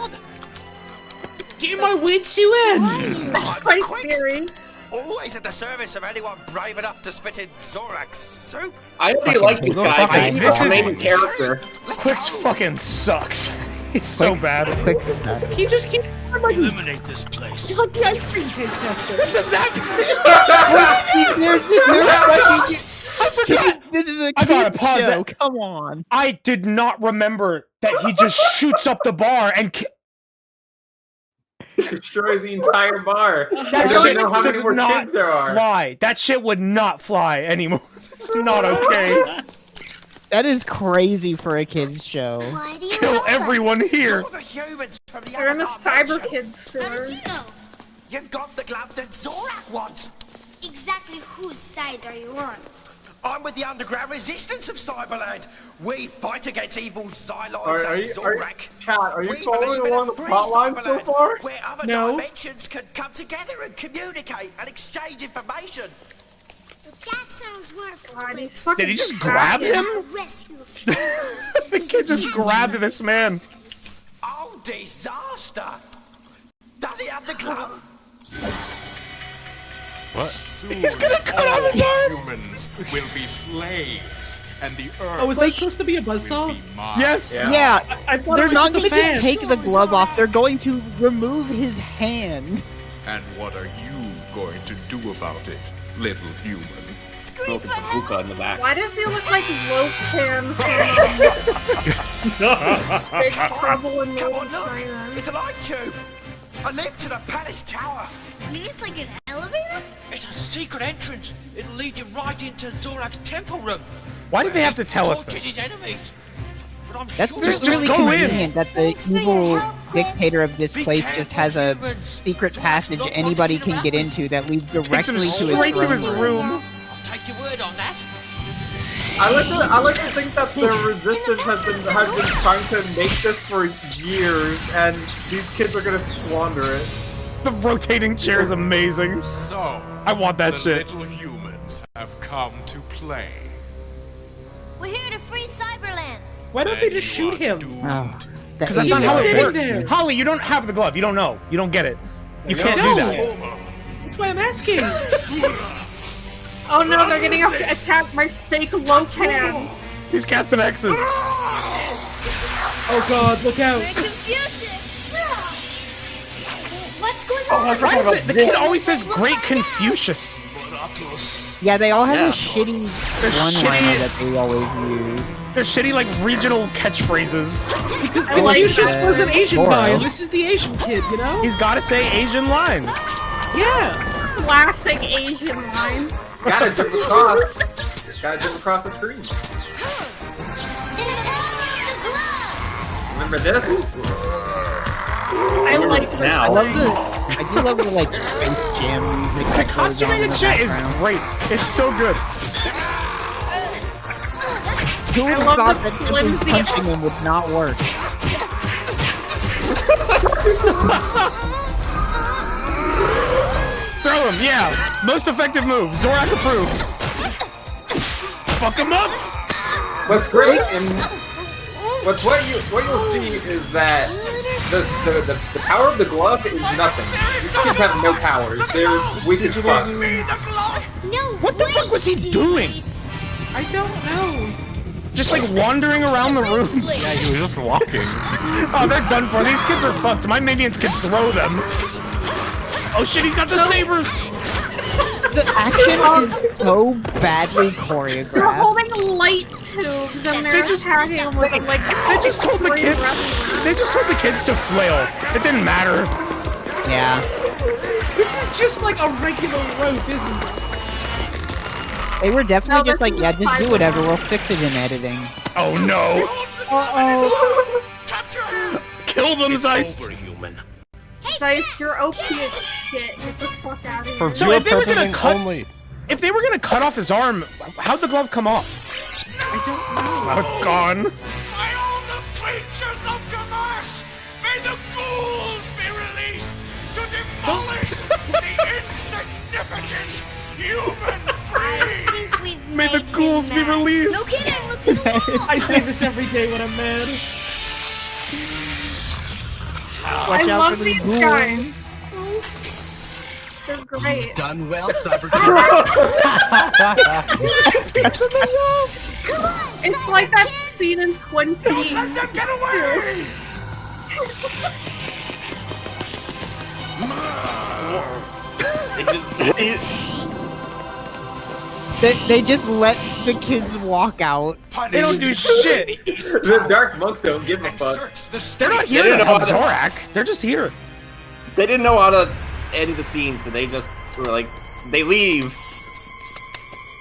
Get my wits you in! That's quite scary. Always at the service of anyone brave enough to spit in Zorak's soup. I already like this guy, but he's This the is- main character. Quick's fucking sucks. He's so bad. Quick, He just keeps like, Eliminate this place. he's like the ice cream taste tester. What does that? I forgot. This is a I gotta kid pause show. that. Come on. I did not remember that he just shoots up the bar and Destroys the entire bar. I that don't shit know how many does more not kids there are. fly. That shit would not fly anymore. It's not okay. That is crazy for a kids show. Why do you Kill know us? everyone here. All the humans from the They're in a other dimension. Cyberkidz sewer. You've got the glove that Zorak wants. Exactly whose side are you on? I'm with the underground resistance of Cyberland. We fight against evil Xyloids and Zorak. Chat, are you We following believe in along a the free plot line so Cyberland far? Where other No. dimensions can come together and communicate and exchange information. That sounds wonderful. Did he just grab him? Rescue The kid just grabbed this man. Oh, disaster! Does he have the glove? What? He's gonna cut off his arm! Humans will be slaves, and the earth. Oh, is that supposed to be a buzzsaw? Yes. Yeah, I thought they're it was not just going a to fan. take the glove off. They're going to remove his hand. And what are you going to do about it, little human? Smoking some hookah in the back. Why does he look like Lopan from Big Trouble in Come Little on, look! China? It's a light tube! A lift to the palace tower! You mean it's like an elevator? It's a secret entrance! It'll lead you right into Zorak's temple room! Why did they have to tell us Tortured this? his enemies! But I'm That's sure really go in. convenient that the evil dictator of this place just has a secret passage anybody can get into that leads Takes him directly straight to to his his room. room. I'll take your word on that! I like to think that the resistance has been trying to make this for years, and these kids are gonna squander it. The rotating chair is amazing. So, I want that the shit. little humans have come to play. We're here to free Cyberland. Why don't they just shoot him? Because that's not how it works. Holly, you don't have the glove. You don't know. You don't get it. You can't do that. That's why I'm asking. Oh no, they're getting attacked by fake Lopan. He's cats and X's. Oh god, look out. Confusion. What's going Oh, on? why is it? The kid always says Great Confucius. Yeah, they all have Yeah. a shitty They're one-liner shitty- that they always use. They're shitty, like, regional catchphrases. Because I like Confucius that. was an Asian Goro. guy, and this is the Asian kid, you know? He's gotta say Asian lines. Yeah. Classic Asian line. Gotta jump across. Gotta jump across the screen. Remember this? I like this. I love the. I do love the like Space Jam music. The that goes on in costumated the shit is background. great. It's so good. Who would I have love thought the that simply flimsy- punching him would not work? Throw him, yeah. Most effective move. Zorak approved. Fuck him up. What's great and what you'll see is that the power of the glove is nothing. These kids have no powers. They're weak as fuck. What the fuck was he doing? I don't know. Just like wandering around the room. Yeah, he was just walking. Oh, they're done for. These kids are fucked. My minions can throw them. Oh shit, he's got the sabers. The action is so badly They're choreographed. holding light tubes and they're attacking them with like. They just told the kids. They just told the kids to flail. It didn't matter. Yeah. This is just like a regular rope, isn't it? They were definitely No, just this like, is yeah, just do Cyberkidz. whatever, we'll fix it in editing. Oh no. Uh-oh. Kill them, Zeist. Zeist, you're OP as shit. Get the fuck out of here. For So viewer if they were gonna purposes cut, only. if they were gonna cut off his arm, how'd the glove come off? I don't know. Now it's gone. By all the creatures of Gamash, may the ghouls be released to demolish the insignificant human breed! May the ghouls be released. No kidding, look at the wall. I say this every day when I'm mad. I Watch out love for the these ghouls. guys. Oops. They're great. Done well, Cyberkidz. It's like that scene in Twin Peaks. Let them get away! They just let the kids walk out. They don't do shit. The dark monks don't give a fuck. They're not here to help Zorak. They're just here. They didn't know how to end the scene, so they just were like, they leave.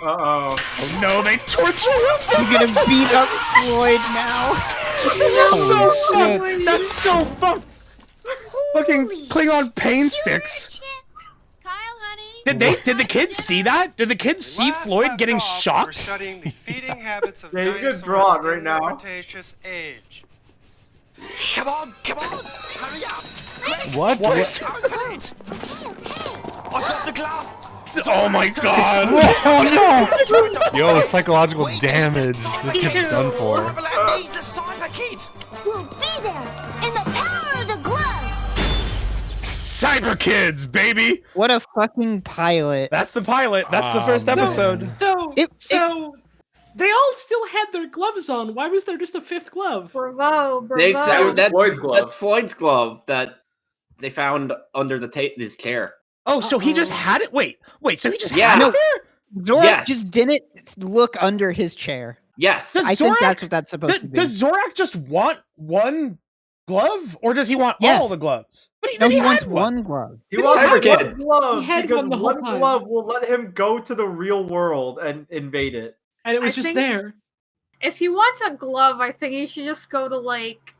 Uh-oh. Oh no, they torture him. You're gonna beat up Floyd now. This is so fucked. That's so fucked. Fucking Klingon pain sticks. Kyle, honey, Did the kids see that? Did the kids see Floyd getting We're shocked? studying the feeding habits of Yeah, you can dinosaurs draw it in right the now. Cretaceous age. Come on, hurry up! What? Open it! I got the glove! Oh my god! Oh no! Yo, psychological damage. This kid's done for. Needs a Cyberkidz! We'll be there in the power of the glove. Cyberkidz, baby! What a fucking pilot. That's the pilot. That's the first episode. So they all still had their gloves on. Why was there just a fifth glove? Bravo, They bravo. said that's Floyd's glove. That's Floyd's glove that they found under his chair. Oh, so he just had it? Wait, so he just Yeah. had No. it there? Zorak Yes. just didn't look under his chair. Yes. Does I think Zorak- that's what that's supposed to be. Does Zorak just want one glove? Or does he want Yes. all the gloves? But No, he had wants one glove. He wants one Cyberkidz. glove He had because one the whole one time. glove will let him go to the real world and invade it. And it was I just think- there. If he wants a glove, I think he should just go to like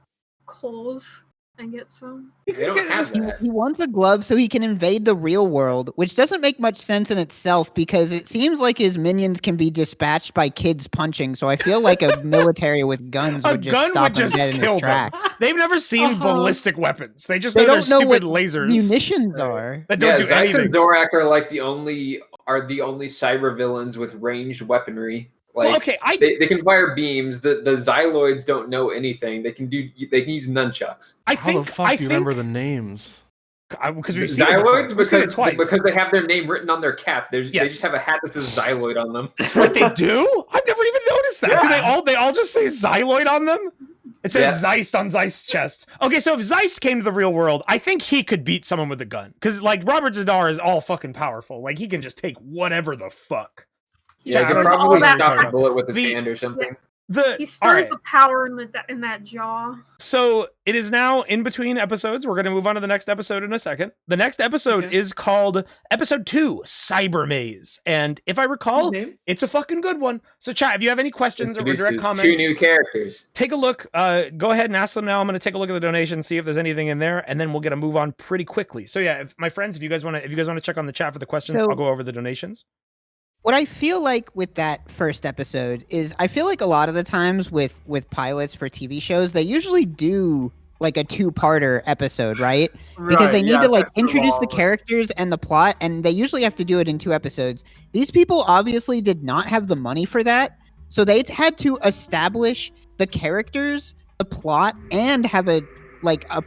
Kohl's and get some. They don't have that. He wants a glove so he can invade the real world, which doesn't make much sense in itself because it seems like his minions can be dispatched by kids punching. So I feel like a military with guns A would just gun stop would just him dead in kill his them. tracks. They've never seen Uh-huh. ballistic weapons. They just They know they're don't know stupid what lasers munitions are. that don't Yeah, do Zeiss anything. and Zorak are like the only cyber villains with ranged weaponry. Like Well, okay, they can fire beams. The Xyloids don't know anything. They can use nunchucks. I How think the fuck I do you think remember the names? because The we've seen it before. Xyloids We've seen it twice. because they have their name written on their cap. They Yes. just have a hat that says Xyloid on them. What they do? I've never even noticed that. Do they all just say Xyloid on them? It says Yeah. Zeiss on Zeiss' chest. Okay, so if Zeiss came to the real world, I think he could beat someone with a gun. Because like Robert Zadar is all fucking powerful. Like he can just take whatever the fuck. Yeah, he I could don't know probably all that stop a time. bullet with his The- hand or something. He still has the power in that jaw. So it is now in between episodes. We're going to move on to the next episode in a second. The next episode is called Episode 2, Cyber Maze. And if I recall, it's a fucking good one. So chat, if you have any questions or direct Introduces comments, two new characters. take a look. Go ahead and ask them now. I'm going to take a look at the donations, see if there's anything in there, and then we'll get a move on pretty quickly. So yeah, my friends, if you guys want to check on the chat for the questions, So- I'll go over the donations. What I feel like with that first episode is I feel like a lot of the times with pilots for TV shows, they usually do like a two-parter episode, right? Because they need to like introduce the characters and the plot, and they usually have to do it in 2 episodes. These people obviously did not have the money for that, so they had to establish the characters, the plot, and have a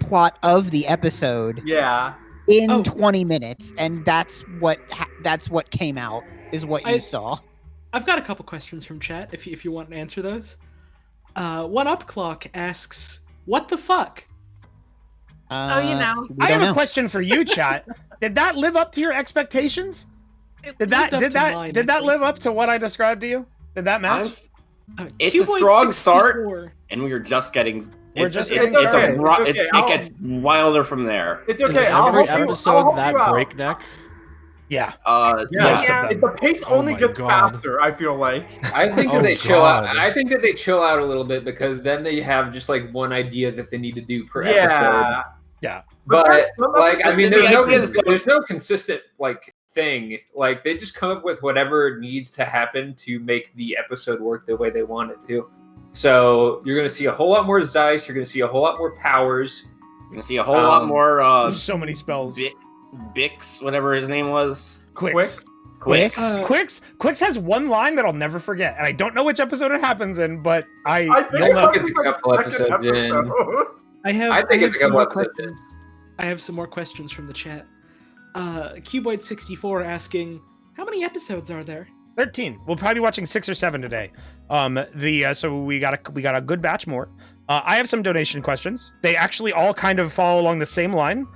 plot of the episode. Yeah. In 20 minutes, and that's what came out. Is what you saw. I've got a couple questions from chat if you want to answer those. One Up Clock asks, "What the fuck?" Oh, you know. I have a question for you, chat. Did that live up to your expectations? Did that live up to what I described to you? Did that match? It's a strong start, and we're just getting. It gets wilder from there. It's okay. Is I'll every help you. episode I'll help that you out. breakneck? Yeah. Yeah. The pace only my gets God. faster. I feel like. I think that Oh, they chill out. God. I think that they chill out a little bit because then they have just like one idea that they need to do per Yeah. episode. Yeah. But there's some like, I mean, episodes- there's no consistent like thing. Like they just come up with whatever needs to happen to make the episode work the way they want it to. So you're gonna see a whole lot more Zeiss. You're gonna see a whole lot more powers. You're gonna see a whole lot more. There's so many spells. Bix, whatever his name was. Quicks. Quicks has one line that I'll never forget, and I don't know which episode it happens in, but you'll know. it's a couple episodes in. I think it's a some couple more episodes in. questions. I have some more questions from the chat. Cuboid64 asking, "How many episodes are there?" 13. We'll probably be watching 6 or 7 today. So we got a good batch more. I have some donation questions. They actually all kind of follow along the same line.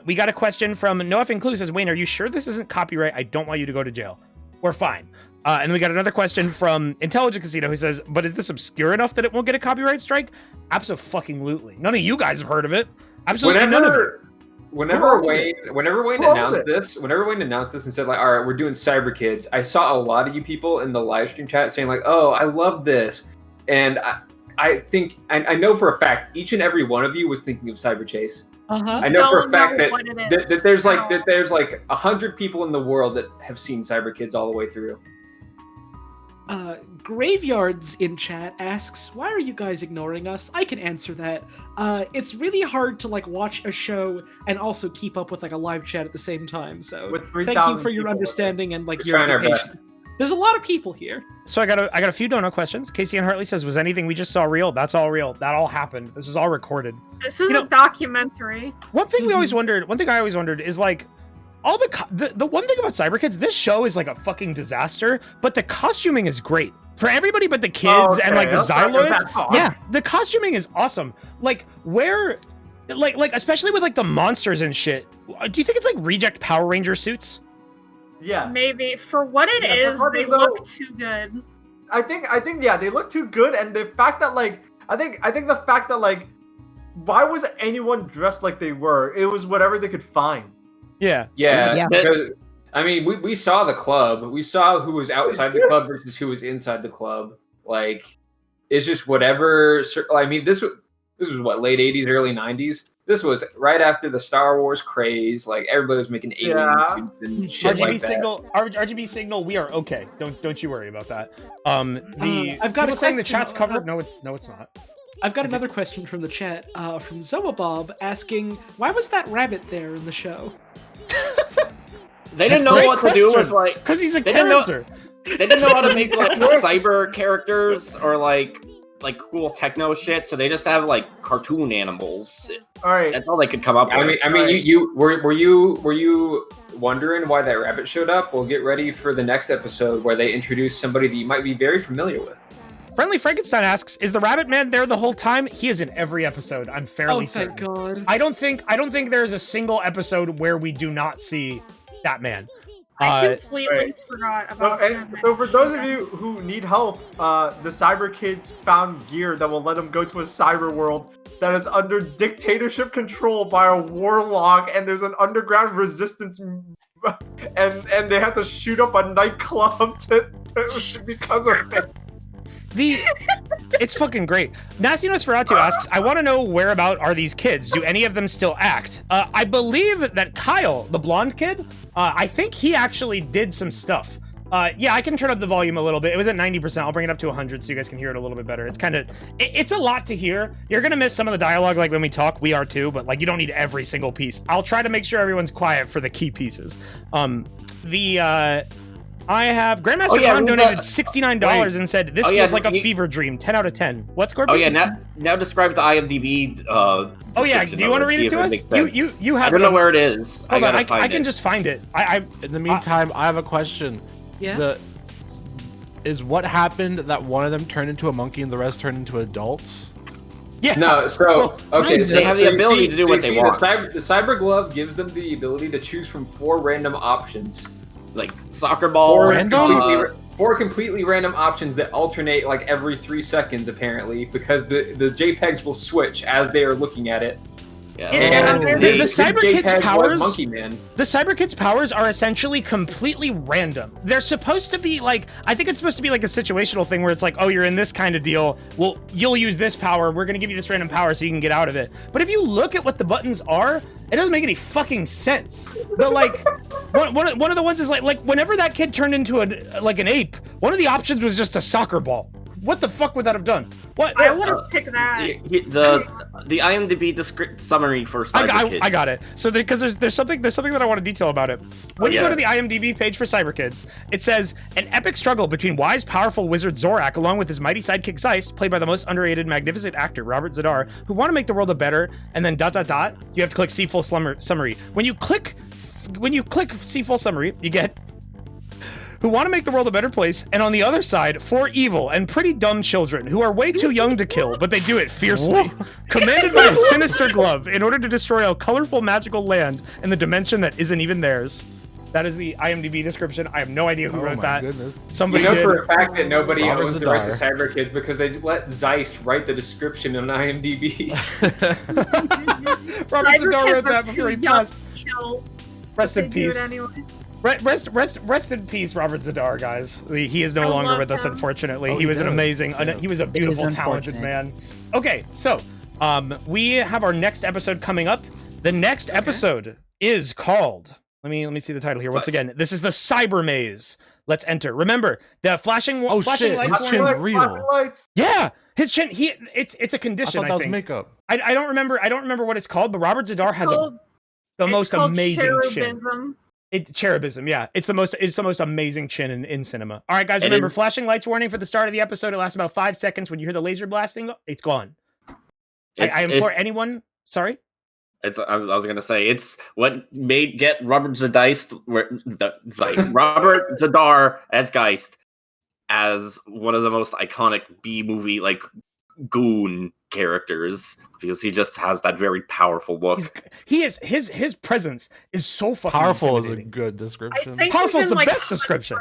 We got a question from No Effing Clue says, Wayne, are you sure this isn't copyright? I don't want you to go to jail. We're fine. And then we got another question from Intelligent Casino who says, but is this obscure enough that it won't get a copyright strike? Abso-fucking-lutely. None of you guys have heard of it. Absolutely none of it. Whenever Wayne announced this and said like, all right, we're doing Cyberkidz, I saw a lot of you people in the live stream chat saying like, oh, I love this. And I think I know for a fact each and every one of you was thinking of Cyber Chase. I know for a Don't fact know what it is. that there's like 100 people in the world that have seen Cyberkidz all the way through. Graveyards in chat asks, why are you guys ignoring us? I can answer that. It's really hard to like watch a show and also keep up with like a live chat at the same time. So With thank you 3,000 for your people, understanding and like We're your trying our patience. There's a lot of people here. So I got a few donut questions. Casey and Hartley says, was anything we just saw real? That's all real. That all happened. This was all recorded. This is a documentary. One thing I always wondered is like, all the one thing about Cyberkidz, this show is like a fucking disaster, but the costuming is great. For everybody but the kids and like the Xyloids. Yeah, the costuming is awesome. Like where, like especially with like the monsters and shit. Do you think it's like reject Power Ranger suits? Yeah. Maybe. For what it is, they look too good. I think yeah, they look too good, and the fact that like I think the fact that like why was anyone dressed like they were? It was whatever they could find. Yeah. Because, I mean, we saw the club. We saw who was outside the club versus who was inside the club. Like, it's just whatever. I mean, this was what, late 80s, early 90s. This was right after the Star Wars craze. Like everybody was making alien suits and shit RGB like signal, RGB signal. We are okay. Don't you worry about that. I've got people a saying the question, chat's covered. No, it's not. I've got another question from the chat, from Zoabob, asking, why was that rabbit there in the show? They didn't know what to do with like because he's a they character. They didn't know how to make like cyber characters or like cool techno shit, so they just have like cartoon animals. All right, that's all they could come up with. I mean, you were you wondering why that rabbit showed up? Well, get ready for the next episode where they introduce somebody that you might be very familiar with. Friendly Frankenstein asks, "Is the Rabbit Man there the whole time?" He is in every episode. I'm fairly certain. Thank God. I don't think there is a single episode where we do not see that man. I completely forgot about that. So for those of you who need help, the Cyberkidz found gear that will let them go to a cyber world that is under dictatorship control by a warlock, and there's an underground resistance, and they have to shoot up a nightclub because of it. It's fucking great. Nasty Nosferatu asks, I want to know whereabout are these kids? Do any of them still act? I believe that Kyle, the blonde kid, I think he actually did some stuff. Yeah, I can turn up the volume a little bit. It was at 90%. I'll bring it up to 100 so you guys can hear it a little bit better. It's kind of, it's a lot to hear. You're going to miss some of the dialogue like when we talk. We are too, but like you don't need every single piece. I'll try to make sure everyone's quiet for the key pieces. I have Grandmaster Ron donated $69 and said this feels like a fever dream. 10 out of 10. What, Scorpion? Oh yeah, now describe the IMDb. Oh yeah, do you want to read it to us? You have. I don't know where it is. I can just find it. In the meantime, I have a question. Yeah. Is what happened that one of them turned into a monkey and the rest turned into adults? Yeah. No, so okay, they have the ability to do what they want. The cyber glove gives them the ability to choose from 4 random options, like soccer ball, four completely random options that alternate like every 3 seconds apparently, because the JPEGs will switch as they are looking at it. Yeah. The Cyberkidz powers. The Cyberkidz powers are essentially completely random. They're supposed to be like, I think it's supposed to be like a situational thing where it's like, oh, you're in this kind of deal. Well, you'll use this power. We're gonna give you this random power so you can get out of it. But if you look at what the buttons are, it doesn't make any fucking sense. But like, one of the ones is like whenever that kid turned into an ape, one of the options was just a soccer ball. What the fuck would that have done? What? I would have picked that. The IMDb summary for Cyberkidz. I got it. So because there's something that I want to detail about it. When you go to the IMDb page for Cyberkidz, it says an epic struggle between wise, powerful wizard Zorak along with his mighty sidekick Zeist, played by the most underrated, magnificent actor Robert Zadar, who want to make the world a better. And then ... You have to click see full summary. When you click see full summary, you get who want to make the world a better place, and on the other side, 4 evil and pretty dumb children who are way too young to kill, but they do it fiercely. Commanded by a sinister glove in order to destroy a colorful magical land in the dimension that isn't even theirs. That is the IMDb description. I have no idea who wrote that. Goodness. Somebody you know did. for a fact that nobody Robert owns the rest of Cyberkidz because they let Zeist write the description on IMDb. Robert Zadar wrote that before he passed. Rest in peace. Anyway. Rest in peace, Robert Zadar, guys. He is no longer with us, unfortunately. He was an amazing, he was a beautiful, talented man. Okay, so we have our next episode coming up. The next episode is called. Let me see the title here once again. This is the Cyber Maze. Let's enter. Remember the flashing flashing lights. His chin's real. Yeah, his chin. It's a condition. I thought that was think. makeup. I don't remember. I don't remember what it's called. But Robert Zadar has the most amazing chin. Cherubism, yeah. It's the most amazing chin in cinema. All right, guys, remember, flashing lights warning for the start of the episode. It lasts about 5 seconds. When you hear the laser blasting, it's gone. I implore anyone. Sorry. I was gonna say it's what get Robert Robert Zadar as Geist as one of the most iconic B movie like goon characters because he just has that very powerful look. His presence is so fucking powerful. Is a good description. Powerful is the best description.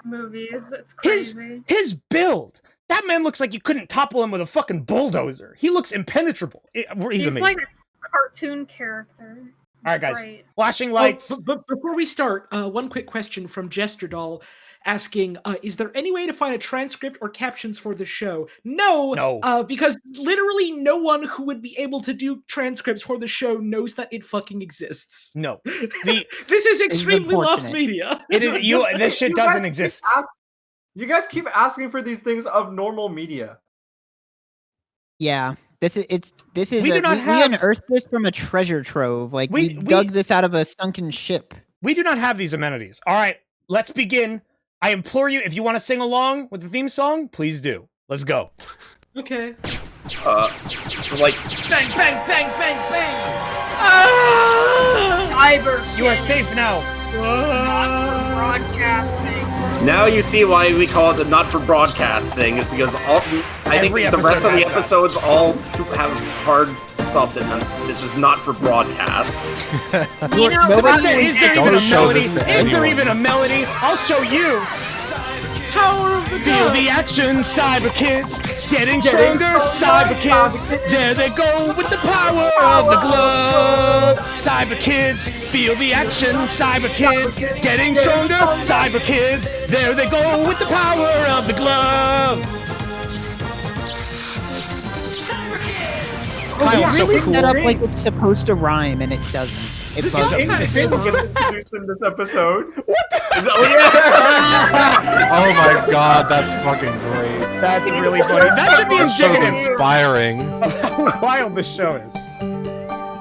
Movies, it's crazy. His build. That man looks like you couldn't topple him with a fucking bulldozer. He looks impenetrable. He's amazing. Like a cartoon character. All right, guys. Flashing lights. But before we start, one quick question from Jester Doll asking, is there any way to find a transcript or captions for the show? No. Because literally no one who would be able to do transcripts for the show knows that it fucking exists. No. This is extremely lost media. It is. This shit doesn't exist. You guys keep asking for these things of normal media. Yeah. This is we unearthed this from a treasure trove. Like we dug this out of a sunken ship. We do not have these amenities. All right, let's begin. I implore you, if you want to sing along with the theme song, please do. Let's go. Okay. Like bang, bang, bang, bang, bang. Cyber. You are safe now. Not for broadcasting. now you see why we call it the not for broadcast thing is because I think the rest of the episodes all have hard stuff that this is not for broadcast. You know, is there even a melody? Is there even a melody? I'll show you. Power of the Feel the action, Cyberkidz. Getting stronger, Cyberkidz. There they go with the power of the glove. Cyberkidz, feel the action, Cyberkidz. Getting stronger, Cyberkidz. There they go with the power of the glove. It's really set up like it's supposed to rhyme, and it doesn't. This is introduced in this epised. What the? Oh my god, that's fucking great. That's really funny. That should be indicative. Inspiring. Of how wild this show is.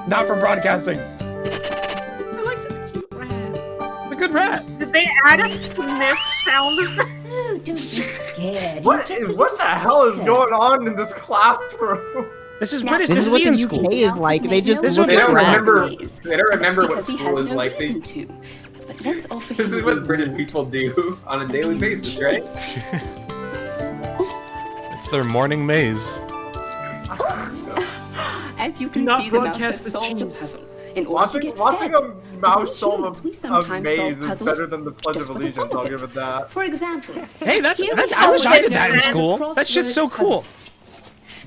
Not for broadcasting. I like this cute rat. The good rat. Did they add a sniff sound? Oh, don't be scared. What the hell is going on in this classroom? This is Now, British. this is what the UK school. is like. They just look They at don't rats. remember what school is like. This is what British people do on a daily basis, right? It's their morning maze. As you can not see, the mouse broadcast has this solved the genius. puzzle. In order to get Watching fed. a mouse solve we a sometimes maze solve is puzzles better than the Pledge just of for the Allegiance, fun I'll of give it that. For example, Hey, that's here we I wish I did have that in a school. That shit's so cool.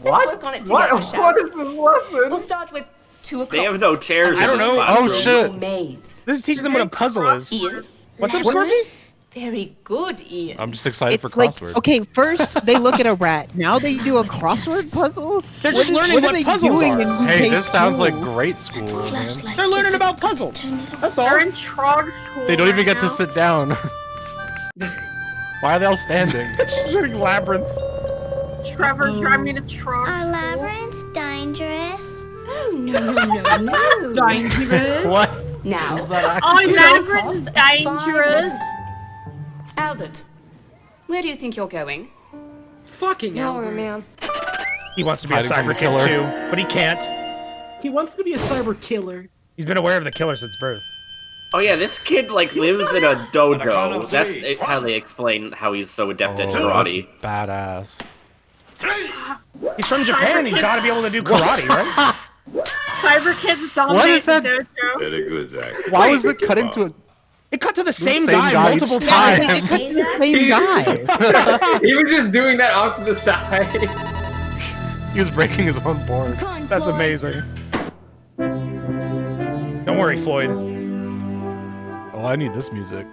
What? Let's work on it together, shall What we? is this lesson? We'll start with 2 o'clock. They have no chairs. I don't in this know. classroom. Oh shit. Maze. This is teaching them what a puzzle is. Ian, What's up, Scorby? very good, Ian. I'm just excited for It's like, crossword. okay, first they look at a rat. Now they do a crossword puzzle. They're just learning what are they puzzles doing are. in Hey, UK this sounds like schools? great school, man. They're learning about puzzles. That's all. They're in Trog school. They don't even right get to now. sit down. Why are they all standing? It's just like labyrinth. Trevor, drive me to Trog Are school. labyrinths dangerous? Oh, no. Dangerous. What? Now, Oh, labyrinth's dangerous. Albert, where do you think you're going? Fucking Albert. ma'am. He wants to be a Hiding from the cyber kid killer. too, but he can't. He wants to be a cyber killer. He's been aware of the killer since birth. Oh yeah, this kid like lives in a dojo. That's how they explain how he's so adept at karate. Badass. He's from Japan. He's got to be able to do karate, right? Cyberkidz dominate What is that? the dojo. Why was it cutting to a It cut to the same same guy guy multiple each times. time. It's the same guy. He was just doing that off to the side. He was breaking his own board. That's amazing. Don't worry, Floyd. Oh, I need this music.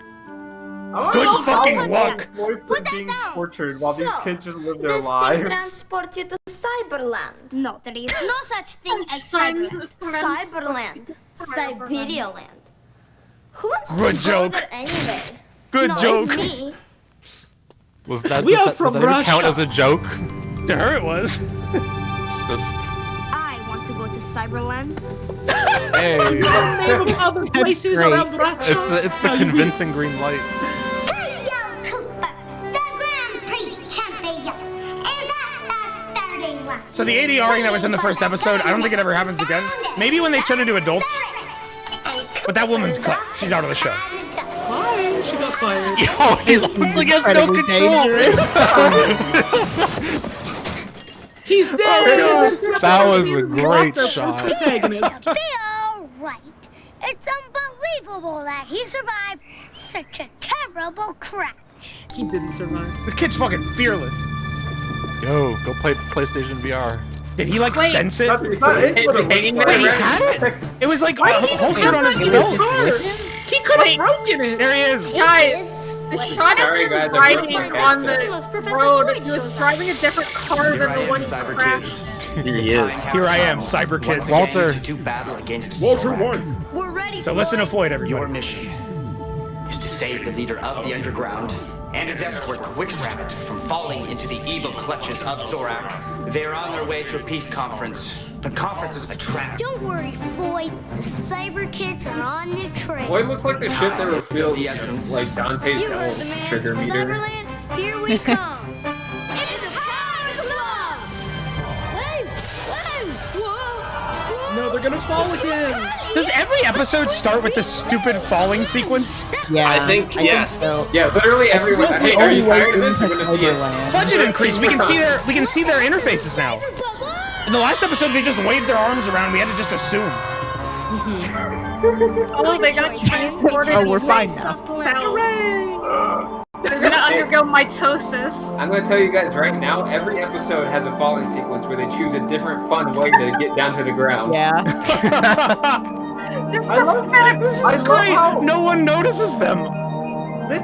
Good fucking luck. Exploits are being tortured while these kids just live their This thing lives. transports you to Cyberland. No, there is no such thing as Cyberland. Cyberland. Siberia land. Who wants Good to joke. go there anyway? Good Not joke. me. Was that, We are does from that even count Russia. as a joke? To her it was. Just I want to go to Cyberland. hey. Name of other places great. around Russia. It's the convincing green light. Hey, Cooper. The Grand Prix Champion is at the starting line. So the ADRing that was in the first episode, I don't think it ever happens again. Maybe when they turn into adults. But that woman's cut. She's out of the show. Hi, she got fired. Yo, he looks like he has no Incredibly control. He's dead. That was a great Awesome shot. protagonist. Be all right. It's unbelievable that he survived such a terrible crash. He didn't survive. This kid's fucking fearless. Yo, go play PlayStation VR. Did he like sense it? That is what it looks Wait, he had it? It was like holstered on his his belt. car? He could have broken it. There he is. Guys, the shot Sorry, of guys, him I'm riding working on on the road, he was driving a different car than the one he crashed. He is. Here I am, Cyberkidz. Walter. To do battle against Walter Zorak. won. We're ready. So listen to Floyd, Your everybody. mission is to save the leader of the underground and his escort, Quickstrapped, from falling into the evil clutches of Zorak. They're on their way to a peace conference. The conference is a trap. Don't worry, Floyd. The Cyberkids are on the train. Boy, it looks like the shit that revealed The essence. like Dante's You heard the Hell man. trigger meter. Cyberland, here we come. It's the Power Club! Whoa! No, they're gonna fall again. Does every episode start with this stupid falling sequence? Yeah, I think yes. so. Yeah, literally everyone. That's Hey, the are you only way tired of this? into We're gonna see it. Cyberland. Budget increase. We can see their interfaces now. In the last episode, they just waved their arms around. We had to just assume. Oh, they got transported. Oh, we're fine into now. cells. They're gonna undergo mitosis. I'm gonna tell you guys right now, every episode has a falling sequence where they choose a different fun way to get down to the ground. Yeah. This I love that. This is I love great. how No one notices them. this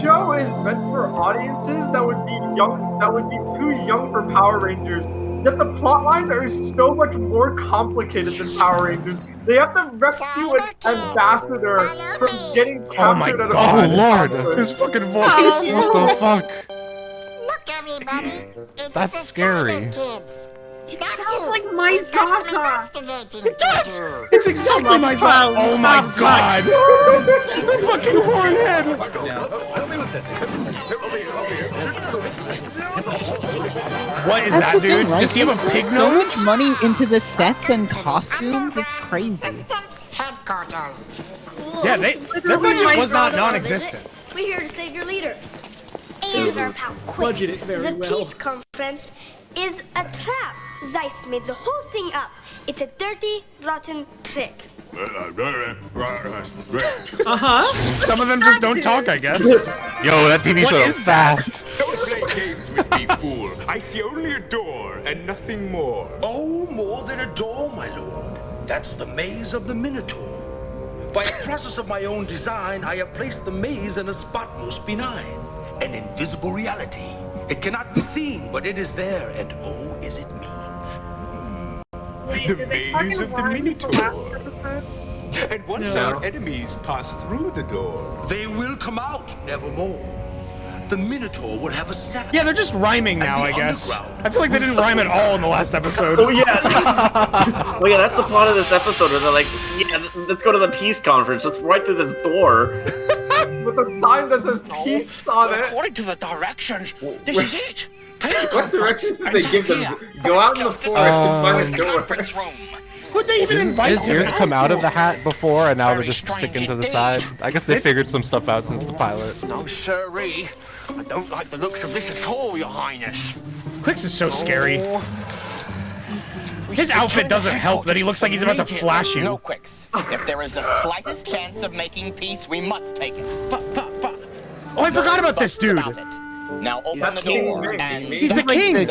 show is meant for audiences that would be young, that would be too young for Power Rangers. Yet the plot lines are so much more complicated than Power Rangers. They have to rescue an ambassador from getting Oh my captured at a god. Oh, Lord. His fucking voice. What the fuck? Look, everybody. It's That's the scary. Cyberkids. It sounds like my Zaza. It does. It's exactly my sound. Oh my god. The fucking hornhead. What is that, dude? Right? Does he have a pig So nose? much money into the sets and costumes. It's crazy. Resistance headquarters. Cool. Yeah, their budget was not non-existent. We're here to save your leader. This Aim is out budgeted quick. very The well. peace conference is a trap. Zeiss made the whole thing up. It's a dirty, rotten trick. Some of them just don't talk, I guess. Yo, that TV What show is is fast. Don't play games with me, fool. I see only a door and nothing more. Oh, more than a door, my lord. That's the maze of the Minotaur. By a process of my own design, I have placed the maze in a spot most benign. An invisible reality. It cannot be seen, but it is there, and oh, is it mean. The Did they talk maze in of the rhyme for Minotaur. last episode? And once No. our enemies pass through the door, They will come out, nevermore. The Minotaur will have a snap. Yeah, they're just rhyming now, I And the guess. underground I feel like they didn't rhyme at all in the last episode. Oh yeah. Oh yeah, that's the plot of this episode. Where they're like, yeah, let's go to the peace conference. Let's right through this door. with a sign that says peace on it. According to the directions, this is it. What directions did they give them? Go out in the forest and find a door. Would they even invite His him? ears come out of the hat before, and now they're just sticking to the side. I guess they figured some stuff out since the pilot. No, sirree. I don't like the looks of this at all, your highness. Quix is so scary. His outfit doesn't help that he looks like he's about to flash you. No, Quix. If there is the slightest chance of making peace, we must take it. Oh, I forgot about this dude. Now open the door and... He's the king!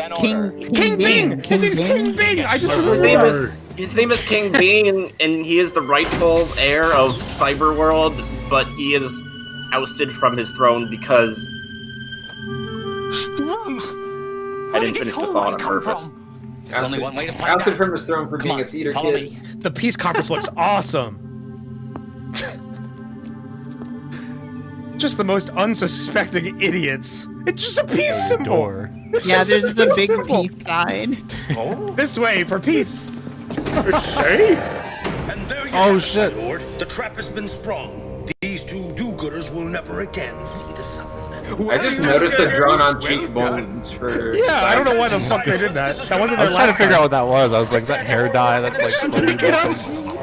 King Bing! His name's King Bing! I just remembered. His name is King Bing, and he is the rightful heir of Cyberworld, but he is ousted from his throne because I didn't finish the thought on purpose. There's only one way to find Ousted out. from his throne for being a theater Follow kid. me. The peace conference looks awesome. Just the most unsuspecting idiots. It's just a peace symbol. Door. It's Yeah, just a there's the peace big symbol. peace sign. This way for peace. It's safe. And there you Oh, have it, shit. my lord. The trap has been sprung. These two do-gooders will never again see the sun. I just noticed the drawn-on cheekbones for. Yeah, I don't know why the fuck they did that. That wasn't I their was trying to last figure time. out what that was. I was like, is that hair dye? That's like slowly melting.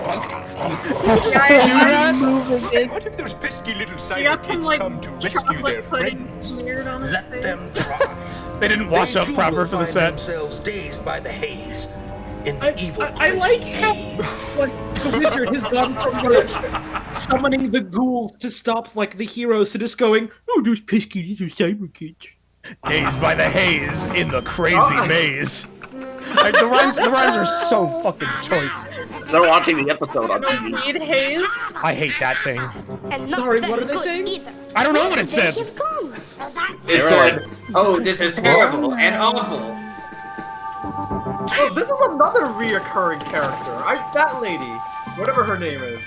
What if those pesky little You got some cyberkids like come to rescue their chocolate pudding friends? smeared on his Let face. them try. They didn't wash They up too proper will for the find set. themselves dazed by the haze. In the evil I place, like how haze. like the wizard has gone from like summoning the ghouls to stop like the heroes to just going, oh, those pesky little cyberkids. Dazed by the haze in the crazy maze. Like, the rhymes are so fucking choice. They're watching the episode on TV. Need haze? I hate that thing. And not Sorry, very what are they good saying? either. I don't know what it said. They've gone. It said, "Oh, this is terrible and awful." Oh, this is another reoccurring character. That lady, whatever her name is.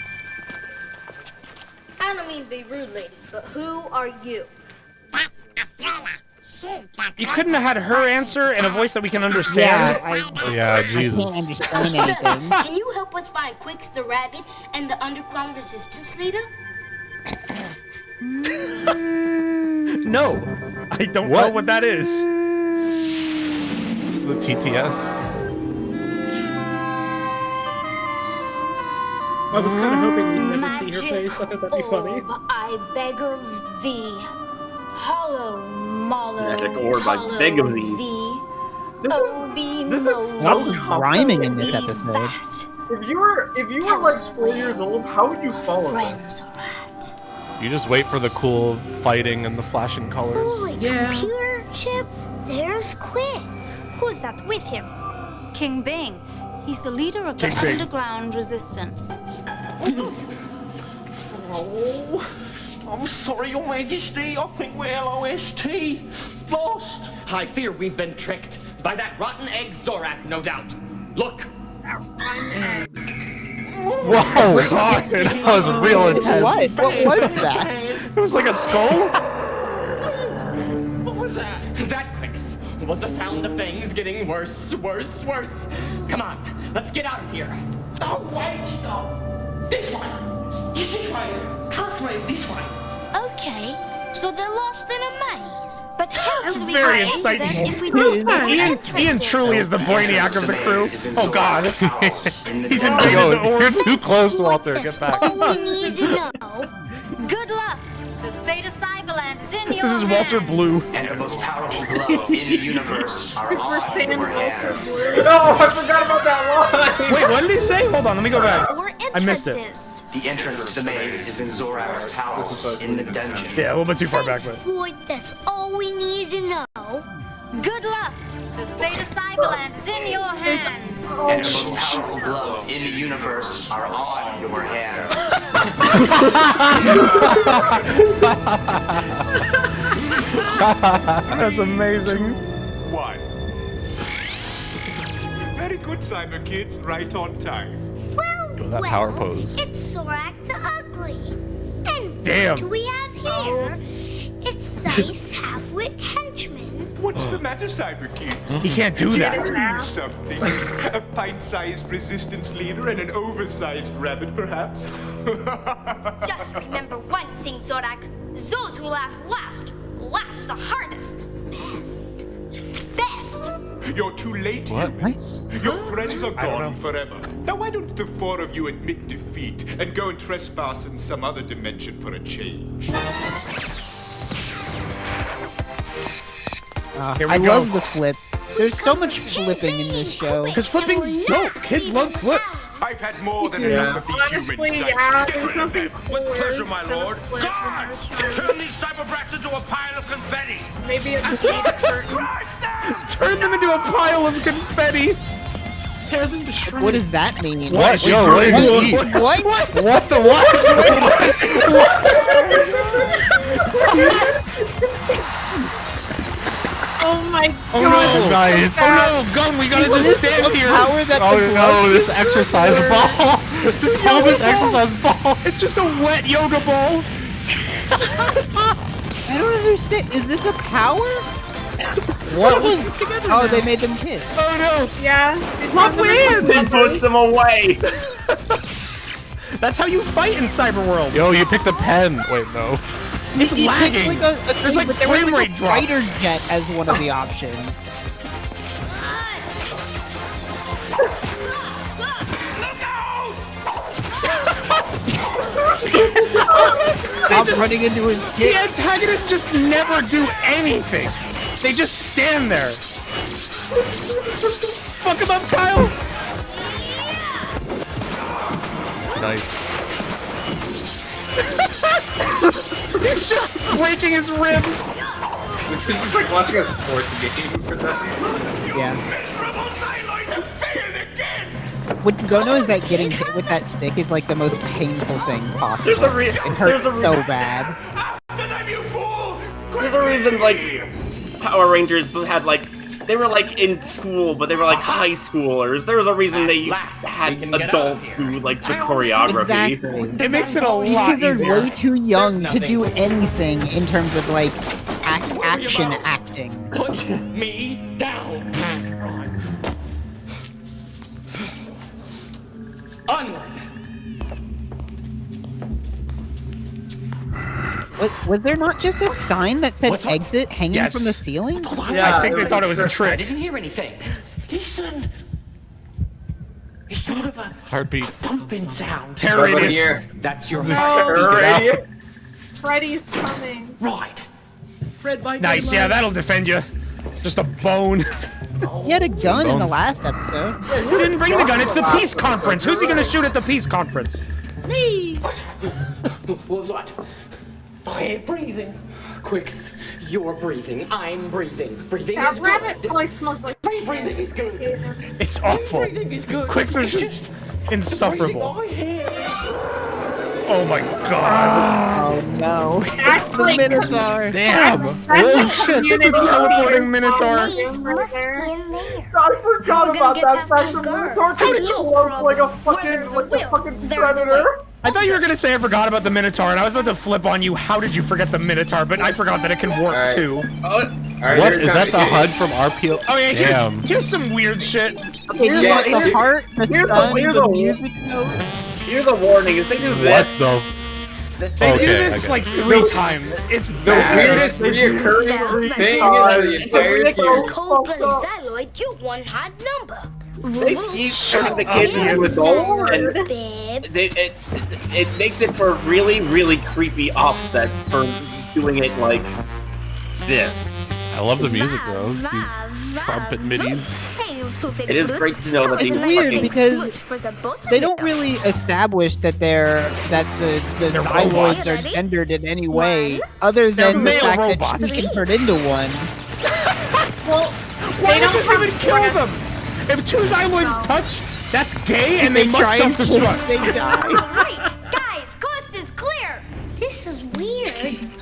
I don't mean to be rude, lady, but who are you? You couldn't have had her answer in a voice that we can understand. Yeah, Jesus. I can't understand anything. Can you help us find Quicks the Rabbit and the Underground Resistance leader? No, I don't know what that is. It's the TTS. I was kind of hoping we'd never see her face. I thought that'd be funny. I beg of thee. Hollow Moller. Magic orb, I beg of thee. This is Lots so of rhyming in this complicated. episode. If you were like 4 years old, how would you follow this? You just wait for the cool fighting and the flashing colors. Holy computer chip, there's Quicks. Who's that with him? King Bing. He's the leader of the King Bing. underground resistance. Oh, I'm sorry, Your Majesty. I think we're LOST. Lost. I fear we've been tricked by that rotten egg Zorak, no doubt. Look. Whoa! God, that was real intense. What? What was that? It was like a skull? What was that? That, Quicks, was the sound of things getting worse, worse, worse. Come on, let's get out of here. Oh, wait, stop. This way. This way. Trust me, this way. Okay, so they're lost in a maze. But how can we Very get into them inciting. if we don't find Ian entrances? truly is the brainiac of the crew. Oh god. He's invaded Yo, the orb. you're too close, Walter. Get back. All we need to know. Good luck. The fate of Cyberland is in your This is Walter hands. Blue. And the most powerful gloves in the universe are We're on saying your Walter hands. Blue. No, I forgot about that line. Wait, what did he say? Hold on, let me go back. Or I missed it. entrances. The entrance to the maze is in Zorak's palace, in the dungeon. Yeah, a little bit too far back, but. Floyd, that's all we need to know. Good luck. The fate of Cyberland is in your hands. And the most powerful gloves in the universe are on your hands. That's amazing. One. Very good, Cyberkidz. Right on time. Yo, that power pose. It's Zorak the Ugly. And Damn. what do we have here? It's Sice Halfwit Henchman. What's the matter, Cyberkidz? He can't do that. Or something. A pint-sized resistance leader and an oversized rabbit, perhaps? Just remember one thing, Zorak. Those who laugh last laughs the hardest. Best. You're too late, humans. Your friends are gone forever. Now why don't the four of you admit defeat and go and trespass in some other dimension for a change? Here we I go. love the flip. There's so much flipping in this show. Because flipping's dope. Kids love flips. I've had more than Yeah. enough of these humans. Honestly, Sice. yeah, Get there's rid of nothing them. cooler With pleasure, my than a lord. flip. Guards! Turn these cyberbrats into a pile of confetti! Maybe a bead curtain. Turn them into a pile of confetti. Tear them to shreds. What does that mean? What? Yo, what did he eat? What? What the what? Oh my god. Oh no, guys! Oh no, Gum, we gotta just stand here! Oh no, this exercise ball! Just hold this exercise ball! It's just a wet yoga ball! I don't understand. Is this a power? What was? Oh, they made them kiss. Oh no! Yeah. Rough wind! Then push them away. That's how you fight in Cyberworld. Yo, you picked a pen. Wait, no. It's He picked lagging. There's like frame rate drop. fighter jet as one of the options. Stop running into his The kick. antagonists just never do anything. They just stand there. Fuck him up, Kyle. Nice. He's just breaking his ribs. It's just like watching a sports game for that. Yeah. What you don't know is that getting hit with that stick is like the most painful thing possible. It hurts so bad. There's a reason, like, Power Rangers had, like, they were, like, in school, but they were, like, high schoolers. There was a reason they had adults do, like, the choreography. Exactly. It makes it a These lot kids are easier. way too young to do anything in terms of like action acting. Put me down. Onward. Was there not just a sign that said What's- exit hanging Yes. from the ceiling? I think they thought it was a I trick. didn't hear anything. He said. He sort of a Heartbeat. thumping sound. Terror radius. That's your Oh, Freddy's coming. Right. Fred by Nice, yeah, that'll defend you. Just a bone. He had a gun in the last episode. Who didn't bring the gun? It's the peace conference. Who's he gonna shoot at the peace conference? Me. What? I ain't breathing. Quicks, you're breathing. I'm breathing. Breathing That is rabbit good. probably smells like Breathing is good. It's awful. Breathing is good. Quicks is just insufferable. Breathing, Oh my god. Oh no. That's It's the like Minotaur. Damn. That's Oh like shit, it's a teleporting Minotaur. These must be in there. I forgot We're about gonna get that. past That's those the guards. Minotaur How did you- controls like a Where there's a will, fucking there's a predator. I thought you were gonna say I forgot about the Minotaur, and I was about to flip on you. How did you forget the Minotaur? But I forgot that it can work Alright. too. What is that? The HUD from RPO? Oh yeah, Damn. here's some weird shit. Okay, here's Yeah, like the heart, the here's sun, here's the a- music note. Here's a warning: if they do What this, the? They do Okay, this okay. like 3 times. It's The bad. weirdest reoccurring thing in the entire series. Cold-blooded Xyloid, you one hot number. they keep turning the kid into adult, and Babe. it makes it for a really, really creepy offset for doing it like this. I love the music though. These trumpet middies. Hey, you two big It is brutes. great to know that How these is weird fucking because switch for the both of They you, don't though? really establish that the They're Xyloids robots. are gendered in any way, other They're than the male fact robots. that she can turn into one. Well, Why they does don't this have even kill them? If 2 Xyloids touch, that's gay, and they must try and kill, self-destruct. they die. Right, guys, coast is clear. This is weird.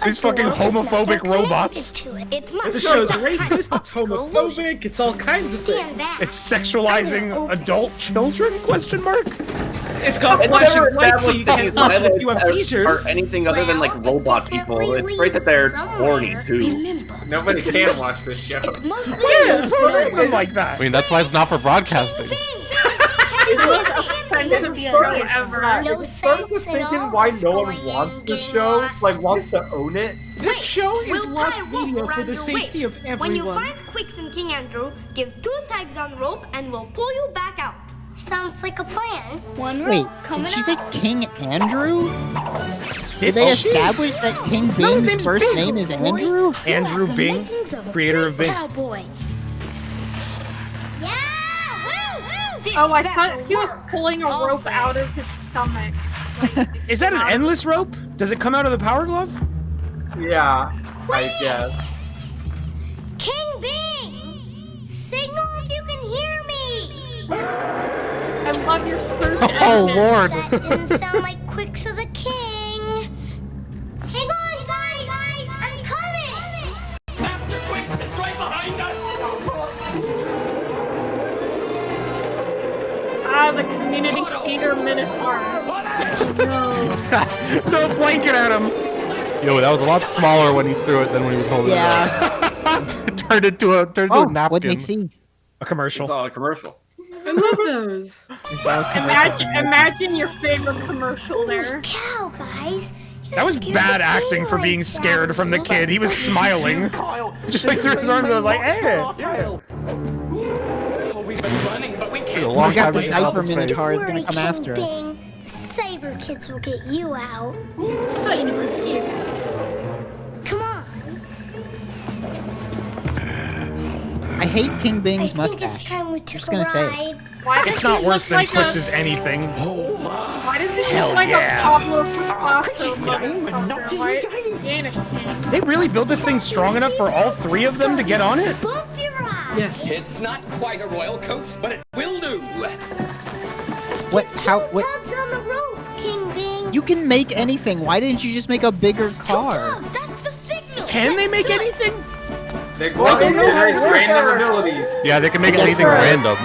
These fucking homophobic robots. It must This show's be racist, it's homophobic, it's all kinds of Stand things. back. It's sexualizing adult children? Question mark. It's got It's flashing never lights so you established that can't these watch it if you have Xyloids are seizures. anything other than like robot people. It's great that they're horny too. Nobody can watch this show. Mostly Yeah, something like that. I mean, that's why it's not for broadcasting. the most offensive show ever. No I'm starting to sense at thinking all. why What's no one going wants this in show, Lost? like wants to own it. This show is We'll lost tie a rope media for around the your safety waist. of When you everyone. find Quicks and King Andrew, give 2 tags on rope and we'll pull you back out. Sounds like a plan. One Wait, rope coming did she up. say King Andrew? Did It's- they oh, establish that King No, his Bing's name's first Bing. name is Andrew? Andrew The Bing, makings of a creator of great Bing. Cowboy. Yeah! Woo! This Oh, I better thought he was work. pulling a I'll rope say. out of his stomach. Is that an endless rope? Does it come out of the power glove? Yeah, I guess. King Bing! Signal if you can hear me! I love your search Oh engine. lord. That didn't sound like Quicks of the King. Hang on, guys! Yeah, the community theater Minotaur. Throw a blanket at him. Yo, that was a lot smaller when he threw it than when he was holding it. Turned into a napkin. What'd they see? A commercial. It's all a commercial. I love those. Imagine your favorite commercial there. Cow, guys. That was bad acting for being scared from the kid. He was smiling. Just like through his arms, I was like, hey. Oh, we've been running, but we can't. We got the diaper Minotaur is gonna come after us. Bing. The Cyberkidz will get you out. Cyberkidz. Come on. I hate King Bing's I think mustache. it's time we I'm took just a gonna say it. ride. Why does It's he not look worse than like Klitz's anything. Why does he Hell look like yeah. a Pablo Picasso motherfucker? Why? He ain't a king. They really built this thing strong enough for all three of them to get on it? Yes. It's not quite a royal coat, but it will do. What? How? What? Tugs on the roof, King Bing. You can make anything. Why didn't you just make a bigger car? Tugs, that's the signal. Can they make anything? They has random abilities. Yeah, they can make anything random.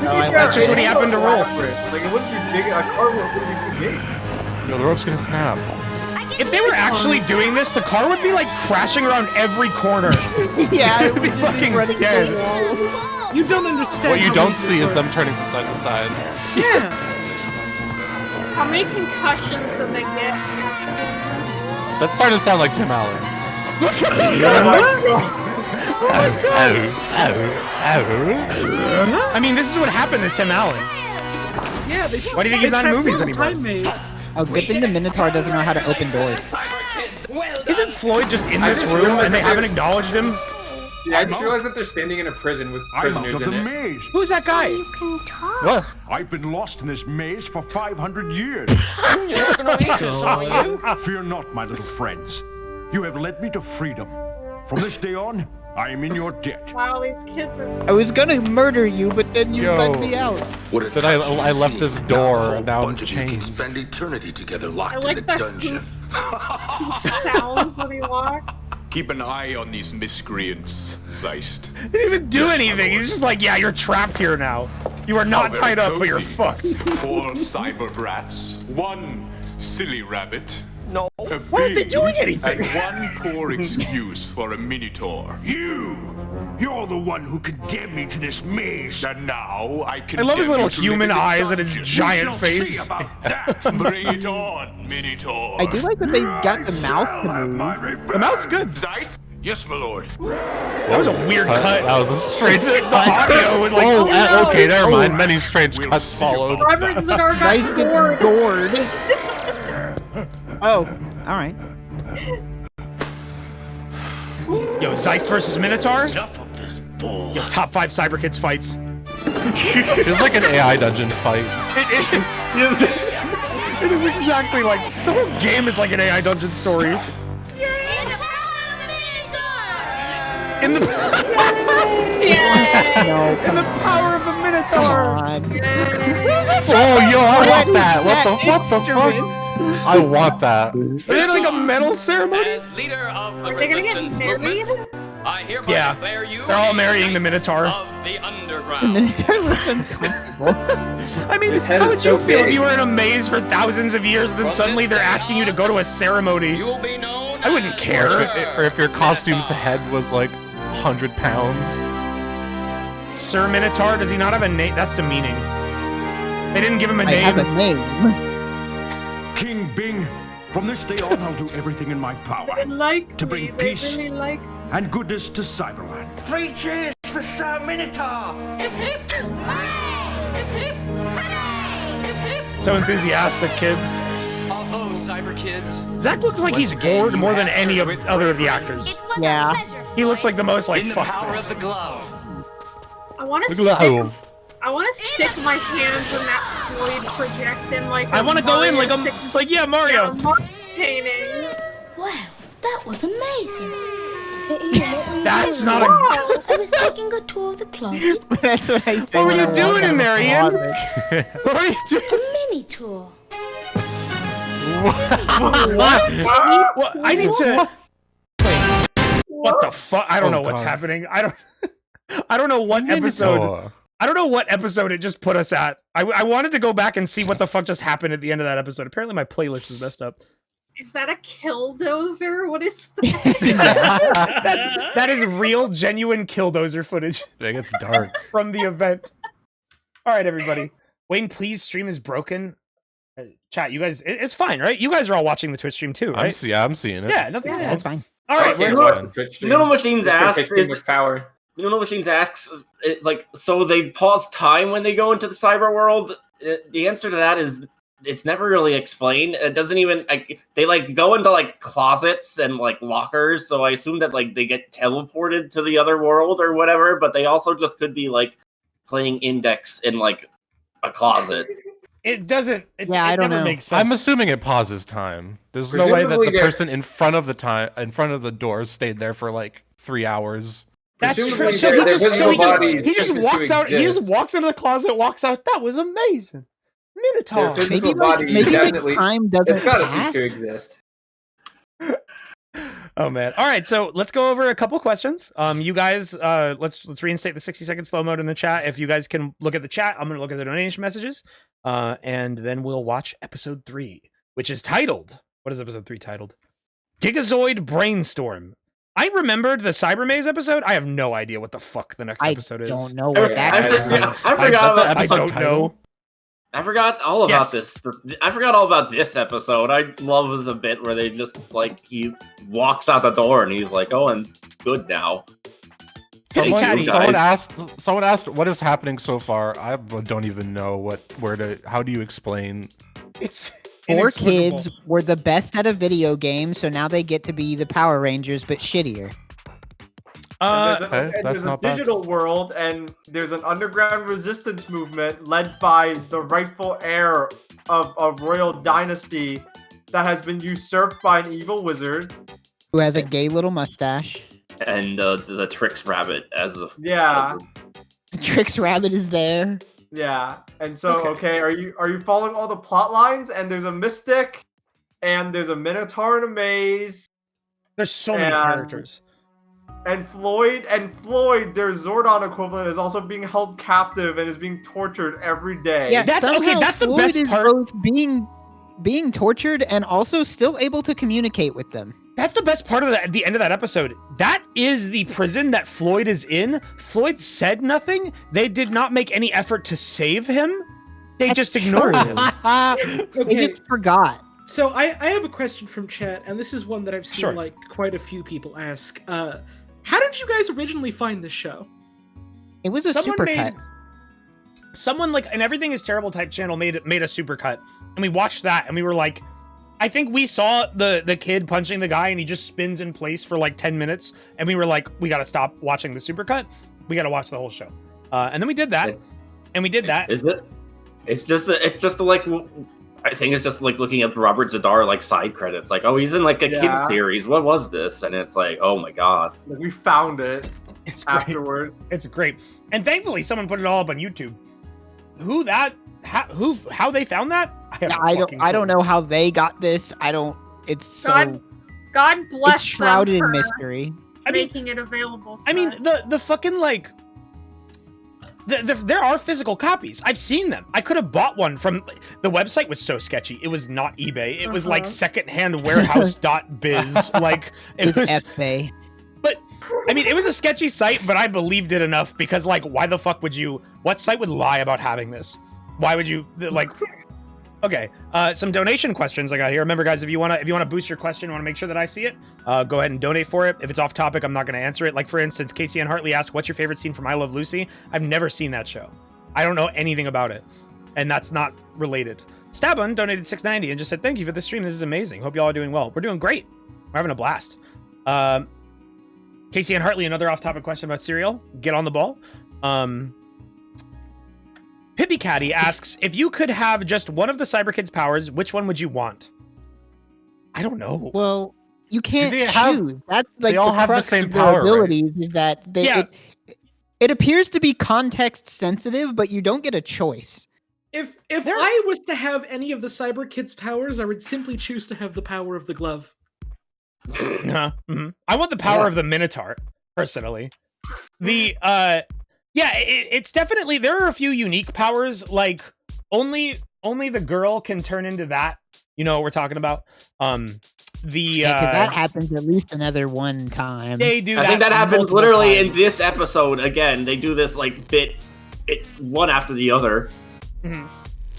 That's just what he happened to roll. Like, it wouldn't be big. A car wouldn't be big. Yo, the rope's gonna snap. If they were actually doing this, the car would be like crashing around every corner. Yeah, it would be fucking dead. You don't understand. What you how don't many see is people them turning from side to side. Yeah. How many concussions did they get? That's starting to sound like Tim Allen. I mean, this is what happened to Tim Allen. Yeah, they Why do you think he's not in movies anymore? Oh, good thing the Minotaur doesn't know how to open doors. Isn't Floyd just in this room and they haven't acknowledged him? Yeah, I just realized that they're standing in a prison with prisoners in it. maze. Who's that guy? You can talk. What? I've been lost in this maze for 500 years. You're gonna eat us, are you? Fear not, my little friends. You have led me to freedom. From this day on, I am in your debt. Wow, these kids are. I was gonna murder you, but then you let me out. Then I left this door and now I'm chained. Spend eternity together I locked like in a that dungeon. sounds when he walks. Keep an eye on these miscreants, Zeist. He didn't even do anything. He's just like, yeah, you're trapped here now. You are not tied up, but you're fucked. 4 cyber brats, 1 silly rabbit. No. Why aren't they doing anything? And 1 poor excuse for a Minotaur. You're the one who condemned me to this maze. And now I I love his little condemn you to human live in this eyes and his dungeon. giant We shall see face. about that. Bring it on, Minotaur. I do like that they got the mouth to move. The mouth's good. Zeist? Yes, my lord. That was a weird cut. That was a strange The audio was like, okay, never mind. Many strange cuts followed. Robert Zadar got Nice bored. gourd. Oh, all right. Yo, Zeist versus Minotaur? Yo, top 5 Cyberkidz fights. Feels like an AI dungeon fight. It is. It is exactly like the whole game is like an AI dungeon story. In the No, in the power of the Minotaur. Oh, yo, I want that. What the fuck? I want that. Are they like a medal ceremony? As leader of the Are they gonna get resistance married? movement, I hereby Yeah. declare you They're all the marrying the knight Minotaur. of the underground. The Minotaur looks uncomfortable. I mean, His head how is would you so feel if big. you were in a maze for thousands of years, then suddenly they're asking you to go to a ceremony? You will be known I wouldn't as care. Or if your costume's head was like 100 pounds. Sir Minotaur, does he not have a name? That's demeaning. They didn't give him a I have a name. name. King Bing, from this day on, I'll do everything in my power They like to me. bring They peace really like. and goodness to Cyberland. 3 cheers for Sir Minotaur. Hip hip. Hip hip. Hip hip. So enthusiastic, kids. Although Cyberkidz, Zach looks like he's bored more than any of other of the actors. It was Yeah. a pleasure. He looks like the most like in the fuck power this. of the glove. I want to Look at stick. that. I want to stick my hands in that Floyd projecting like. I want to go in like Mario I'm just like, yeah, Mario. Mario painting. Wow, that was amazing. That's not a. I was taking a tour of the closet. That's what I say. What were when you I walk doing out in of there, the Ian? closet. What are you doing? A mini tour. What? What? I need to. What the fuck? I don't know what's God. happening. I don't know what episode. Minotaur. I don't know what episode it just put us at. I wanted to go back and see what the fuck just happened at the end of that episode. Apparently my playlist is messed up. Is that a killdozer? What is that? That is real, genuine killdozer footage. It gets dark. From the event. All right, everybody. Wayne, please, stream is broken. Chat, you guys, it's fine, right? You guys are all watching the Twitch stream too, right? I'm seeing it. Yeah, nothing's wrong. That's fine. All right, Middle Machines asks, power. Middle Machines asks, so they pause time when they go into the cyber world? The answer to that is, it's never really explained. It doesn't even, they like go into like closets and like lockers, so I assume that like they get teleported to the other world or whatever, but they also just could be like playing Index in like a closet. It doesn't. I don't know. Makes sense. I'm assuming it pauses time. There's no way that the person in front of the door stayed there for like 3 hours. That's true. So he just walks out. He just walks into the closet, walks out. That was amazing. Minotaur. Maybe next time doesn't. It's gotta cease to exist. Oh man! All right, so let's go over a couple questions. You guys, let's reinstate the 60-second slow mode in the chat. If you guys can look at the chat, I'm gonna look at the donation messages, and then we'll watch episode 3, which is titled. What is episode 3 titled? Gigazoid Brainstorm. I remembered the Cyber Maze episode. I have no idea what the fuck the next episode is. I don't know what that is. I forgot about I don't know. I forgot all about this. I forgot all about this episode. I love the bit where they just like he walks out the door and he's like, "Oh, I'm good now." Someone asked what is happening so far. I don't even know how do you explain? It's 4 kids were the best at a video game, so now they get to be the Power Rangers, but shittier. There's a digital world, and there's an underground resistance movement led by the rightful heir of a royal dynasty that has been usurped by an evil wizard who has a gay little mustache. And the Trix Rabbit as a The Trix Rabbit is there. Yeah, and so are you following all the plot lines? And there's a mystic, and there's a minotaur in a maze. There's so many characters. And Floyd, their Zordon equivalent, is also being held captive and is being tortured every day. Yeah, that's the Floyd best is part. Both being tortured and also still able to communicate with them. That's the best part of the end of that episode. That is the prison that Floyd is in. Floyd said nothing. They did not make any effort to save him. They just ignored him. They just forgot. So I have a question from chat, and this is one that I've seen like quite a few people ask. How did you guys originally find this show? It was a supercut. Someone like an Everything Is Terrible type channel made a supercut, and we watched that, and we were like, I think we saw the kid punching the guy, and he just spins in place for like 10 minutes, and we were like, we gotta stop watching the supercut. We gotta watch the whole show, and then we did that, and we did that. Is it? It's just like. I think it's just like looking at Robert Zadar like side credits, like, oh, he's in like a kid's series. What was this? And it's like, oh my god, we found it. It's afterward. It's great, and thankfully someone put it all up on YouTube. How they found that? I don't know how they got this. It's so. God bless. It's shrouded them in for mystery. Making it available. To us. The fucking like. There are physical copies. I've seen them. I could have bought one from the website. Was so sketchy. It was not eBay. It was like secondhandwarehouse.biz. Like it was eBay. But I mean, it was a sketchy site, but I believed it enough because like, why the fuck would you? What site would lie about having this? Why would you like? Okay, some donation questions I got here. Remember, guys, if you wanna boost your question, want to make sure that I see it, go ahead and donate for it. If it's off topic, I'm not gonna answer it. Like for instance, Casey Ann Hartley asked, "What's your favorite scene from I Love Lucy?" I've never seen that show. I don't know anything about it, and that's not related. Stabun donated $6.90 and just said, "Thank you for the stream. This is amazing. Hope y'all are doing well. We're doing great. We're having a blast." Casey Ann Hartley, another off-topic question about cereal. Get on the ball. Pippy Caddy asks, if you could have just one of the Cyberkidz powers, which one would you want? I don't know. Well, you can't choose. That's like they all have the same power, abilities, right? Is that it appears to be context sensitive, but you don't get a choice. If I was to have any of the Cyberkidz powers, I would simply choose to have the power of the glove. I want the power of the Minotaur, personally. It's definitely, there are a few unique powers, like only the girl can turn into that. You know what we're talking about? Because that happens at least another one time. They do. I think that happens literally in this episode again. They do this like bit, one after the other. Mm-hmm.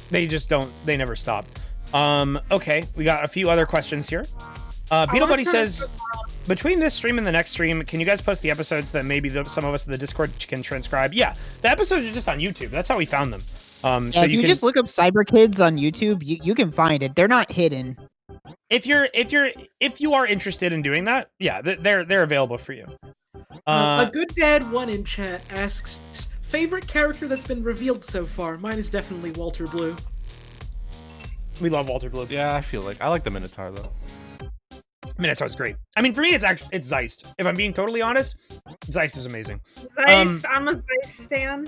They just don't. They never stop. Okay, we got a few other questions here. Beetle Buddy says, between this stream and the next stream, can you guys post the episodes that maybe some of us in the Discord can transcribe? Yeah, the episodes are just on YouTube. That's how we found them. So if you just look up Cyberkidz on YouTube, you can find it. They're not hidden. If you are interested in doing that, yeah, they're available for you. A good dad one in chat asks, favorite character that's been revealed so far? Mine is definitely Walter Blue. We love Walter Blue. Yeah, I like the Minotaur though. Minotaur's great. I mean, for me, it's Zeist. If I'm being totally honest, Zeist is amazing. Zeist, I'm a Zeist stan.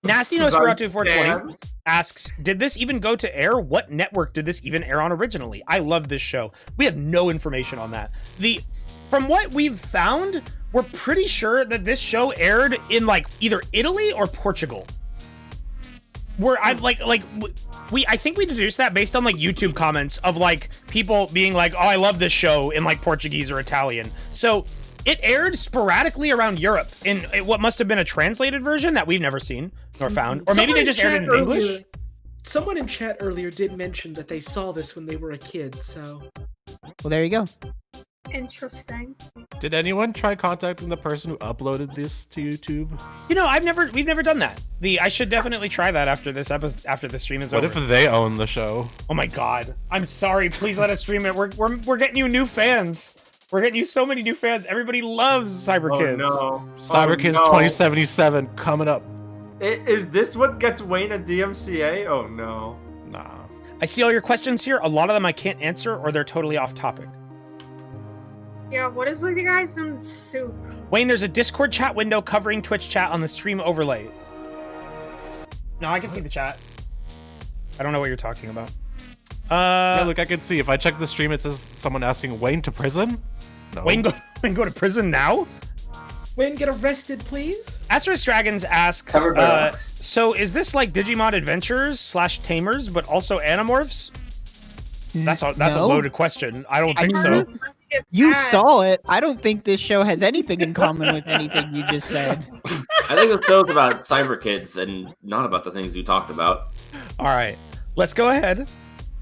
Nasty Nosferatu 420 asks, did this even go to air? What network did this even air on originally? I love this show. We have no information on that. From what we've found, we're pretty sure that this show aired in like either Italy or Portugal. I think we deduced that based on like YouTube comments of like people being like, oh, I love this show in like Portuguese or Italian. So it aired sporadically around Europe in what must have been a translated version that we've never seen nor found. Or maybe they just aired it in English. Someone in chat earlier did mention that they saw this when they were a kid, so... Well, there you go. Interesting. Did anyone try contacting the person who uploaded this to YouTube? You know, we've never done that. I should definitely try that after this stream is over. What if they own the show? Oh my god. I'm sorry. Please let us stream it. We're getting you new fans. We're getting you so many new fans. Everybody loves Cyberkidz. Oh, no. Cyberkidz 2077 coming up. Is this what gets Wayne a DMCA? Oh no. Nah. I see all your questions here. A lot of them I can't answer or they're totally off topic. Yeah, what is with you guys in soup? Wayne, there's a Discord chat window covering Twitch chat on the stream overlay. No, I can see the chat. I don't know what you're talking about. Yeah, look, I can see. If I check the stream, it says someone asking Wayne to prison. No. Wayne go to prison now? Wayne, get arrested, please. Asterisk Dragons asks, so is this like Digimon Adventures / Tamers, but also Animorphs? That's a loaded question. I don't think so. You saw it. I don't think this show has anything in common with anything you just said. I think the show's about Cyberkidz and not about the things you talked about. All right, let's go ahead.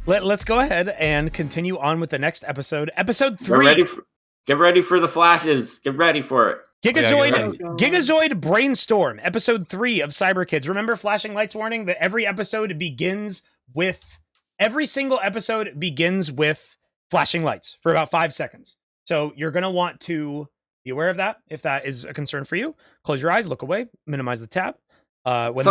Let's go ahead and continue on with the next episode. Episode 3. Get ready for the flashes. Get ready for it. Gigazoid Brainstorm, episode 3 of Cyberkidz. Remember flashing lights warning that every single episode begins with flashing lights for about 5 seconds. So you're going to want to be aware of that. If that is a concern for you, close your eyes, look away, minimize the tab. I did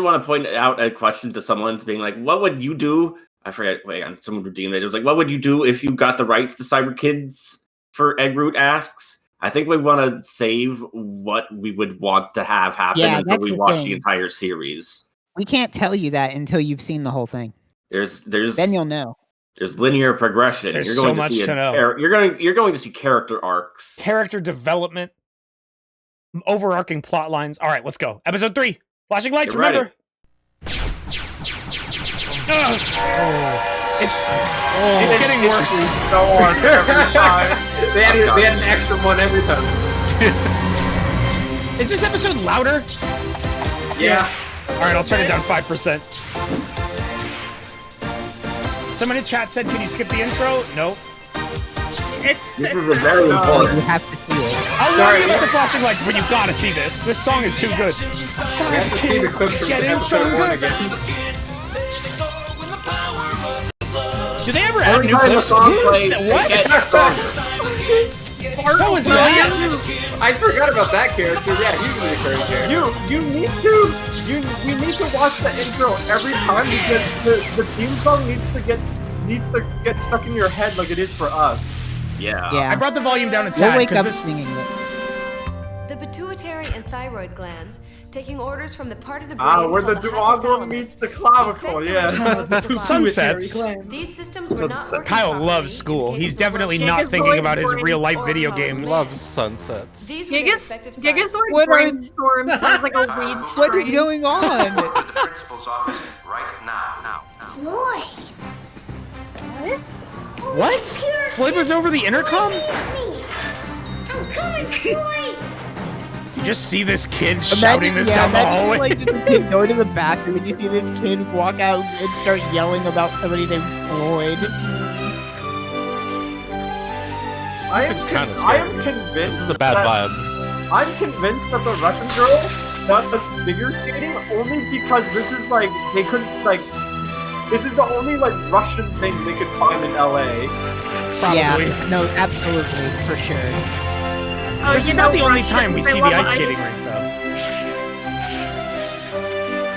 want to point out a question to someone being like, what would you do? I forget. Someone redeemed it. It was like, what would you do if you got the rights to Cyberkidz? For Eggroot asks. I think we want to save what we would want to have happen until we watch the entire series. We can't tell you that until you've seen the whole thing. There's then you'll know. There's linear progression. There's so much to know. You're going to see character arcs, character development, overarching plot lines. All right, let's go. Episode 3. Flashing lights. Remember. It's getting worse. They had an extra one every time. Is this episode louder? Yeah. All right, I'll turn it down 5%. Someone in chat said, "Can you skip the intro?" No. This is very important. You have to see it. I'll warn you about the flashing lights, but you've got to see this. This song is too good. We have to see the clip from episode 1 again. Do they ever add new clips? What? What was that? I forgot about that character. Yeah, he's a recurring character. You need to watch the intro every time because the theme song needs to get stuck in your head like it is for us. Yeah. I brought the volume down a tad. We'll wake up singing it. pituitary and thyroid glands, taking orders from the part of the brain where the called duodenum meets the clavicle, yeah. Sunsets. These systems were not working Kyle properly loves school. in the He's case of definitely Russian not thinking about his brain real life or video autonomous games. Loves sunsets. These were their respective sciences. Gigazoid What are- brainstorm sounds like a weed strain. What is going on? To the principal's office right now. Floyd. What? Floyd was over the intercom? I'm coming, Floyd. You just see this kid shouting this down the imagine, hallway. like, just a kid going to the bathroom and you see this kid walk out and start yelling about somebody named Floyd. I am kinda convinced. This is a bad vibe. I'm convinced that the Russian girl does figure skating only because this is like they couldn't like. This is the only like Russian thing they could find in LA. Probably. Yeah, no, absolutely, for sure. This is not the only time we see the ice skating rink, though.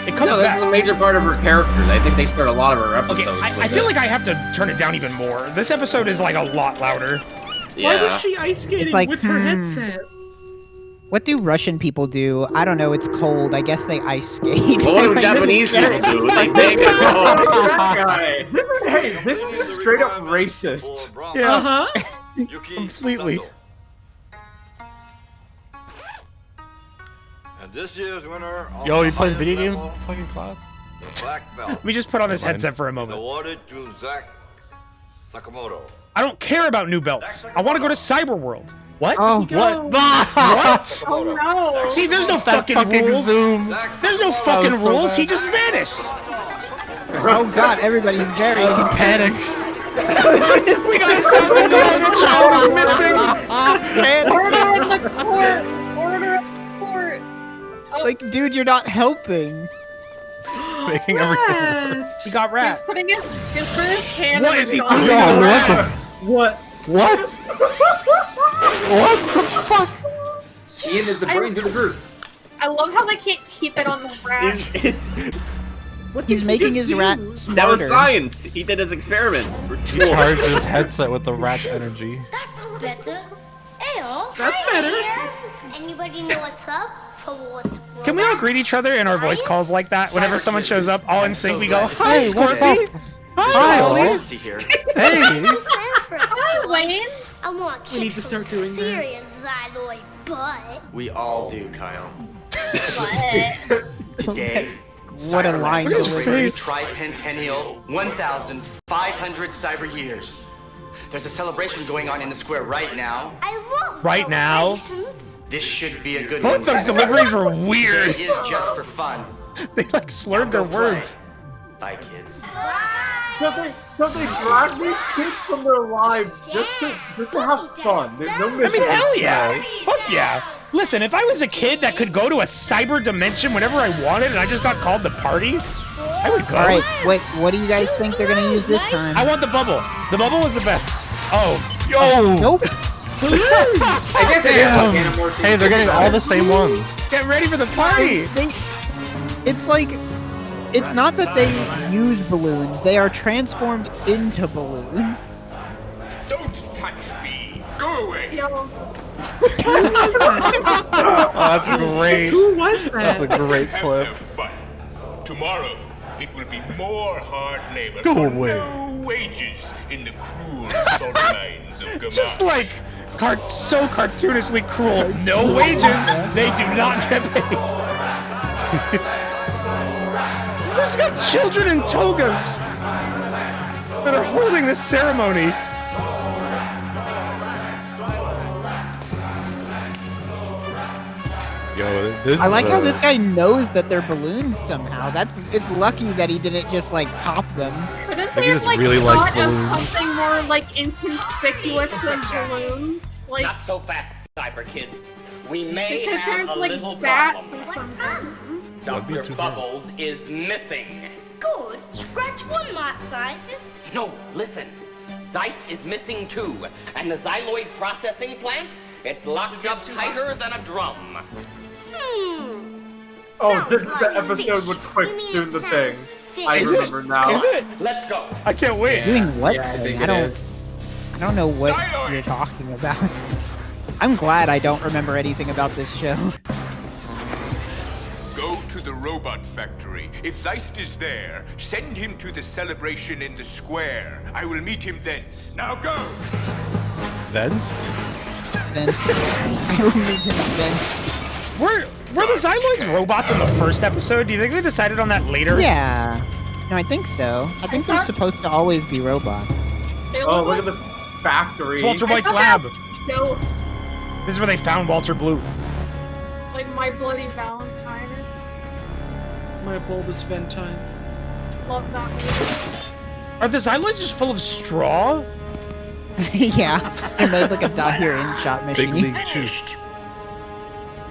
It comes No, this back. is a major part of her character. I think they start a lot of her episodes. Okay, I with feel it. like I have to turn it down even more. This episode is like a lot louder. Why was she ice skating like, with her headset? What do Russian people do? I don't know, it's cold. I guess they ice skate. Well, what do Like, Japanese this is- people do? They bang it home. That guy. This is just straight up racist. Yeah. Uh-huh. Completely. And this year's winner of Yo, the you playing highest video games in level, fucking class? the black belt, Let me just put on this headset for a is moment. awarded to Zach Sakamoto. I don't care about new belts. I want to go to Cyberworld. What? Oh, what? What? Oh no! See, there's no That fucking fucking rules. zoom. There's no fucking so rules. bad. He just vanished. Oh god, everybody's very Panic. We got something going. The child is missing. Order in the court! Order in the court! Oh, Like, dude, you're not helping. Making everything worse. He got he's wrapped. putting his hand What in is his he jaw. doing? Yo, what the? What? What? What the fuck? Ian is the brains of the group. I love how they can't keep it on the rack. What He's did making he his just rat do? smarter. That was science. He did his experiment. He charged his headset with the rat's energy. That's better. Hey, all. That's Hi better. there. Anybody know what's up? Can we all greet each other in our voice calls like that? Whenever someone shows up, all in sync, we go, "Hi, Hey, what's Scorpy." up? Hi, Ollie. Hey. Hi, Wayne. I want We need to start doing that. serious xyloid butt. We all do, Kyle. But Today, What a line Cyberland to celebrates face. tripentennial 1,500 cyber years. There's a celebration going on in the square right now. I love Right now? celebrations. This should be a good Both one. those deliveries were weird. It is just for fun. They like slurred their words. Bye, kids. So they drag these kids from their lives just to have fun. There's no I mission. mean, hell yeah. Fuck yeah. Listen, if I was a kid that could go to a cyber dimension whenever I wanted and I just got called to party, I would go. Alright, what do you guys think they're gonna use this time? I want the bubble. The bubble was the best. Oh. Yo. Nope. I guess it is like Animorphs. Hey, they're getting all the same ones. Get ready for the party. It's like, it's not that they use balloons, they are transformed into balloons. Don't touch me. Go away. Yo, Oh, that's great. Who was that? That's a great Have clip. their fun. Tomorrow, it will be more hard labor Go for away. no wages in the cruel salt mines of Gamma. Just like so cartoonishly cruel. No wages. They do not get paid. There's got children in togas that are holding this ceremony. Yo, this I like is how this guy knows that they're balloons somehow. It's lucky that he didn't just like pop them. couldn't Maybe they he have just like really likes thought of balloons. something more like inconspicuous than balloons? Like Not so fast, Cyberkidz. We may they could have turn a like little bats problem. or something. Dr. Bubbles is missing. Good. Scratch one, Mark scientist. No, listen. Zeist is missing too, and the Xyloid processing plant, it's locked up tighter than a drum. Oh, this is Sounds the like a episode fish. with Quicks You mean doing it the sounds thing. fish. I Is it? remember now. Is it? Let's go. I can't wait. Doing what? Yeah, I think I it don't. is. I don't know what you're talking about. I'm glad I don't remember anything about this show. Go to the robot factory. If Zeist is there, send him to the celebration in the square. I will meet him thence. Now go! Thence? I will meet him thence. Were the Xyloids robots in the first episode? Do you think they decided on that later? Yeah. No, I think so. I think they're supposed to always be robots. Oh, look at the factory. It's Walter White's lab. Ghost, This is where they found Walter Blue. like My Bloody Valentine. My bulbous Ventine. Love that movie. Are the Xyloids just full of straw? Yeah. They made like a Dahir InShot machine. Big League Chew.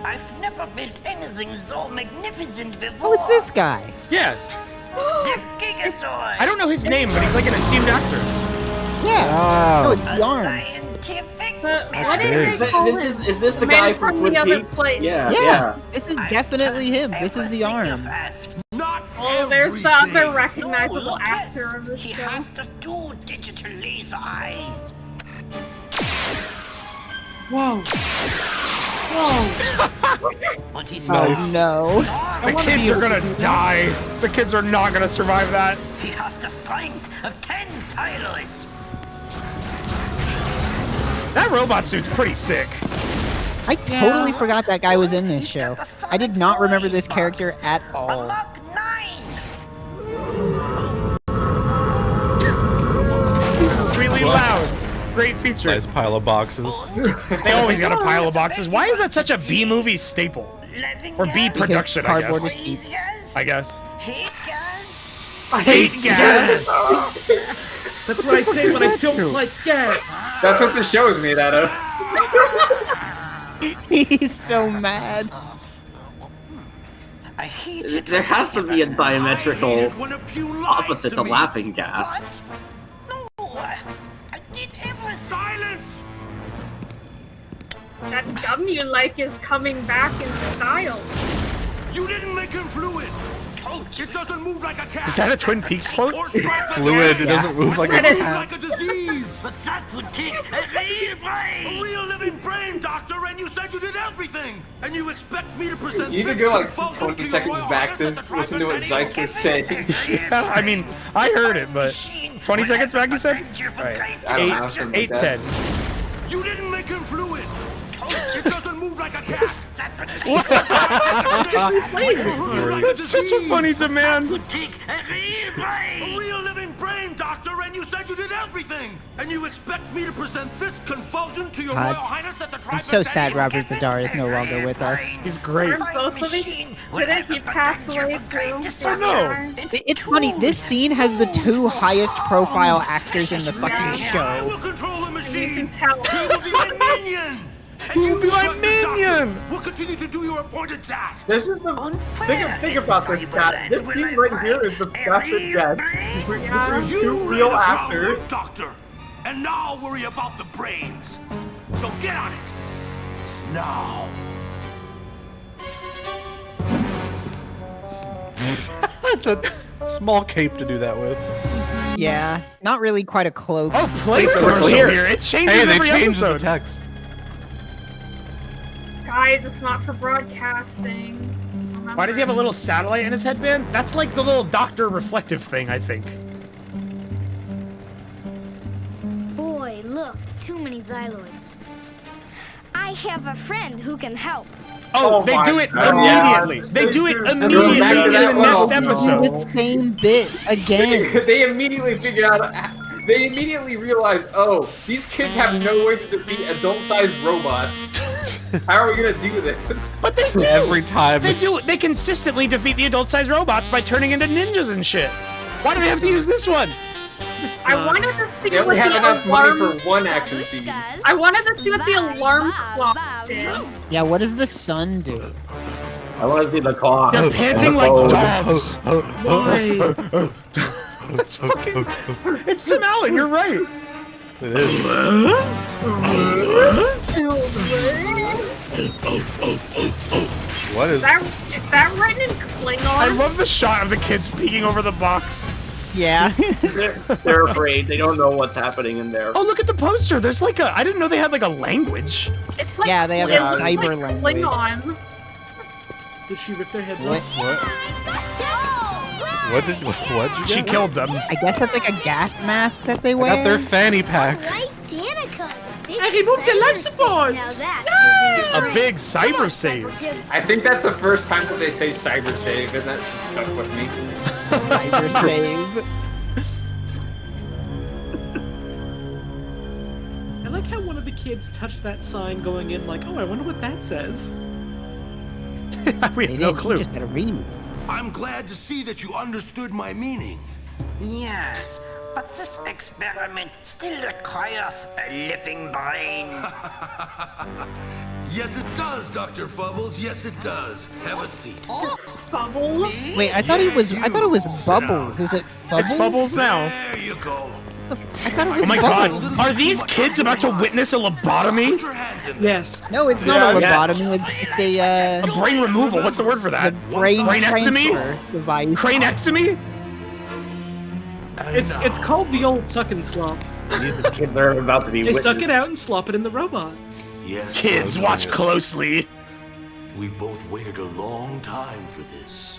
I've never built anything so magnificent before. Oh, it's this guy. Yeah. The Gigazoid. I don't know his name, but he's like an esteemed actor. Yeah. Oh, it's the arm. So, what did they call him? Is this the Man guy from Twin the other Peaks? place. Yeah. This is definitely him. This is the arm. Oh, there's the other recognizable actor of the show. He has the 2 digital laser eyes. Whoa. But he's Oh no. The kids are gonna die. The kids are not gonna survive that. He has the strength of 10 Xyloids. That robot suit's pretty sick. I totally forgot that guy was in this show. I did not remember this character at all. He's really loud. Great feature. Nice pile of boxes. They always got a pile of boxes. Why is that such a B movie staple? Or B production, I Cardboard guess. is cheap. I guess. I hate gas. That's what I say when I don't like gas. That's what the show is made out of. He's so mad. There has to be a diametrical opposite to laughing gas. Silence! That gum you like is coming back in style. You didn't make him fluid. It doesn't move like a cat. Is that a Twin Peaks quote? Fluid, it doesn't move like a It's cat. like a disease. But that would take a real brain. A real living brain, doctor, and you said you did everything. And you expect me to present You could this go like convulsion 20 to your seconds royal back to highness at the listen to what Tripentennial Zeitz was saying. Yeah, I mean, I heard it, but 20 seconds back, you said? Alright. I don't know, something like 8, that. 10. You didn't make him fluid. It doesn't move like a cat. That's such a funny demand. A real living brain, doctor, and you said you did everything. And you expect me to present this convulsion to your royal highness at the I'm so sad Robert Zadar is no longer with us. He's great. Aren't both of these? Didn't he pass away too? Oh no. It's funny, this scene has the 2 highest profile actors in the fucking show. Control the machine. You can tell. He will be my minion. You'll be my minion! We'll continue to do your appointed task. This is the think about this, Cat. This scene right here is the best it gets. Between 2 real actors. Doctor. And now worry about the brains. So get on it. Now. That's a small cape to do that with. Yeah, not really quite a cloak. Oh, place commercial here. It changes Hey, they every changed episode. the text. Guys, it's not for broadcasting. Why does he have a little satellite in his headband? That's like the little doctor reflective thing, I think. Boy, look, too many Xyloids. I have a friend who can help. Oh, they do it immediately. They do it immediately in the next episode. The same bit again. They immediately figured out. They immediately realized, oh, these kids have no way to defeat adult-sized robots. How are we gonna do this? But they do. Every time. They do. They consistently defeat the adult-sized robots by turning into ninjas and shit. Why do they have to use this one? I wanted to see They what only have the enough money alarm. for one action scene. I wanted to see what the alarm clock did. Yeah, what does the sun do? I want to see the clock. They're panting like dogs. Why? It's fucking. It's Tim Allen. You're right. It is. What is? Is that written in Klingon? I love the shot of the kids peeking over the box. Yeah. They're afraid. They don't know what's happening in there. Oh, look at the poster. There's like a. I didn't know they had like a language. It's like Yeah, they have a it's like cyber language. Klingon. Did she rip their heads What? off? What'd you get? She killed them. I guess that's like a gas mask that they I wear. got their fanny pack. Right, Danica. Big I removed the life cyber support. Now that's A big cyber save. I think that's the first time that they say cyber save, and that stuck with me. cyber save. I like how one of the kids touched that sign going in like, oh, I wonder what that says. We have no clue. You just gotta read. I'm glad to see that you understood my meaning. Yes, but this experiment still requires a living brain. Yes, it does, Dr. Fubbles. Yes, it does. Have a seat. Bubbles. Wait, I thought it was Bubbles. Is it Fubbles? It's Bubbles now. There you go. I thought it was Oh my Bubbles. god, are these kids about to witness a lobotomy? Yes. No, it's not a Yeah. lobotomy. It's a A brain removal, what's the word for that? brain Brainectomy? transfer device. Cranectomy? It's called the old suck and slop. These kids are about to be They suck witnessed. it out and slop it in the robot. Yes. Kids, I watch know. closely. We've both waited a long time for this.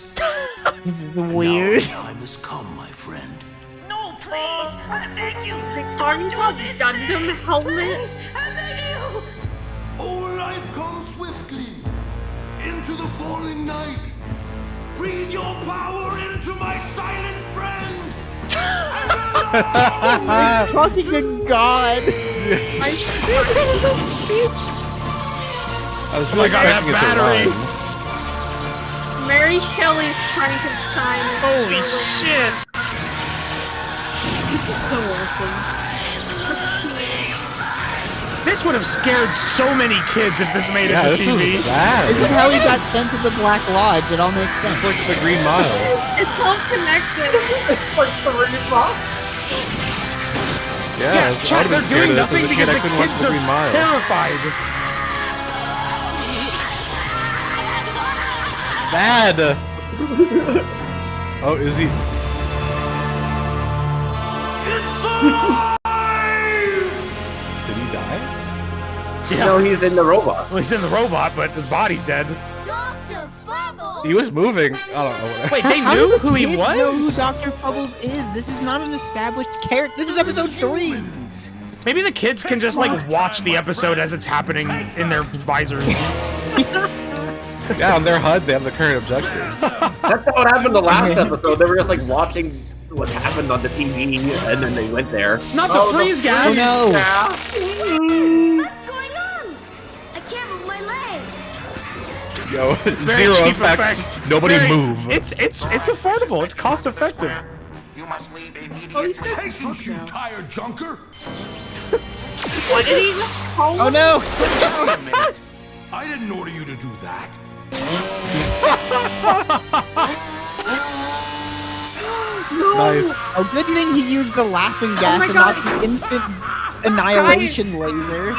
This is Now weird. the time has come, my friend. No, please, I beg you. They talking about Gundam helmet. I beg you. All life comes swiftly into the falling night. Breathe your power into my silent friend. Fucking god. I was really that expecting it to battery. run. Mary Shelley's Frankenstein. Holy shit! This is so awesome. This would have scared so many kids if this made it to this TV. is bad. This is how he got sent to the Black Lodge. It all makes sense. It's like the Green Mile. It's all connected. It's like the Renaissance. Yeah, Chat, they're doing nothing because the I couldn't watch kids the are Green Mile. terrified. Bad. Oh, is he? Did he die? Yeah. No, he's in the robot. Well, he's in the robot, but his body's dead. Dr. Fubbles. He was moving. I don't know. Wait, they How knew did the who he kids know who was? Dr. Bubbles is? This is not an established character. This is episode 3. Maybe the kids can just like watch the episode as it's happening in their visors. Yeah, on their HUD, they have the current objective. That's how it happened the last episode. They were just like watching what happened on the TV, and then they went there. Not the freeze gas! Oh no! What's going on? I can't move my legs. Yo, Very zero cheap effects. effect. Nobody Very- move. It's affordable. It's cost effective. You must leave immediately. Oh, these guys are Patience, drunk you now. tired junker. What did he just call Oh him? no! Wait a minute. I didn't order you to do that. Nice. Oh, good thing he used the laughing gas my and God. not the instant annihilation laser.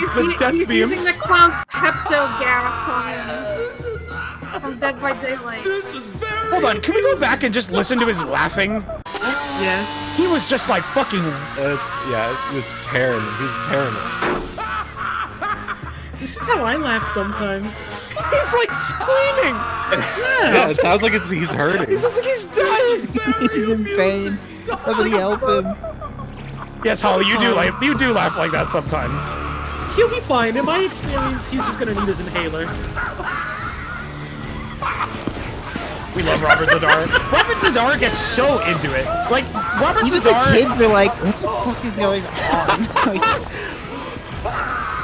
He's beam. using the clown's Pepto gas on him. From Dead by Daylight. Hold on, can we go back and just listen to his laughing? Yes. He was just like fucking. It was tearing. He was tearing it. This is how I laugh sometimes. He's like screaming. Yeah, it sounds like he's hurting. He sounds like he's dying. He's in pain. Somebody help him. Yes, Holly, you do laugh like that sometimes. He'll be fine. In my experience, he's just gonna need his inhaler. We love Robert Zadar. Robert Zadar gets so into it. Like Robert Even the Zadar. kids are like, what the fuck is going on? Like,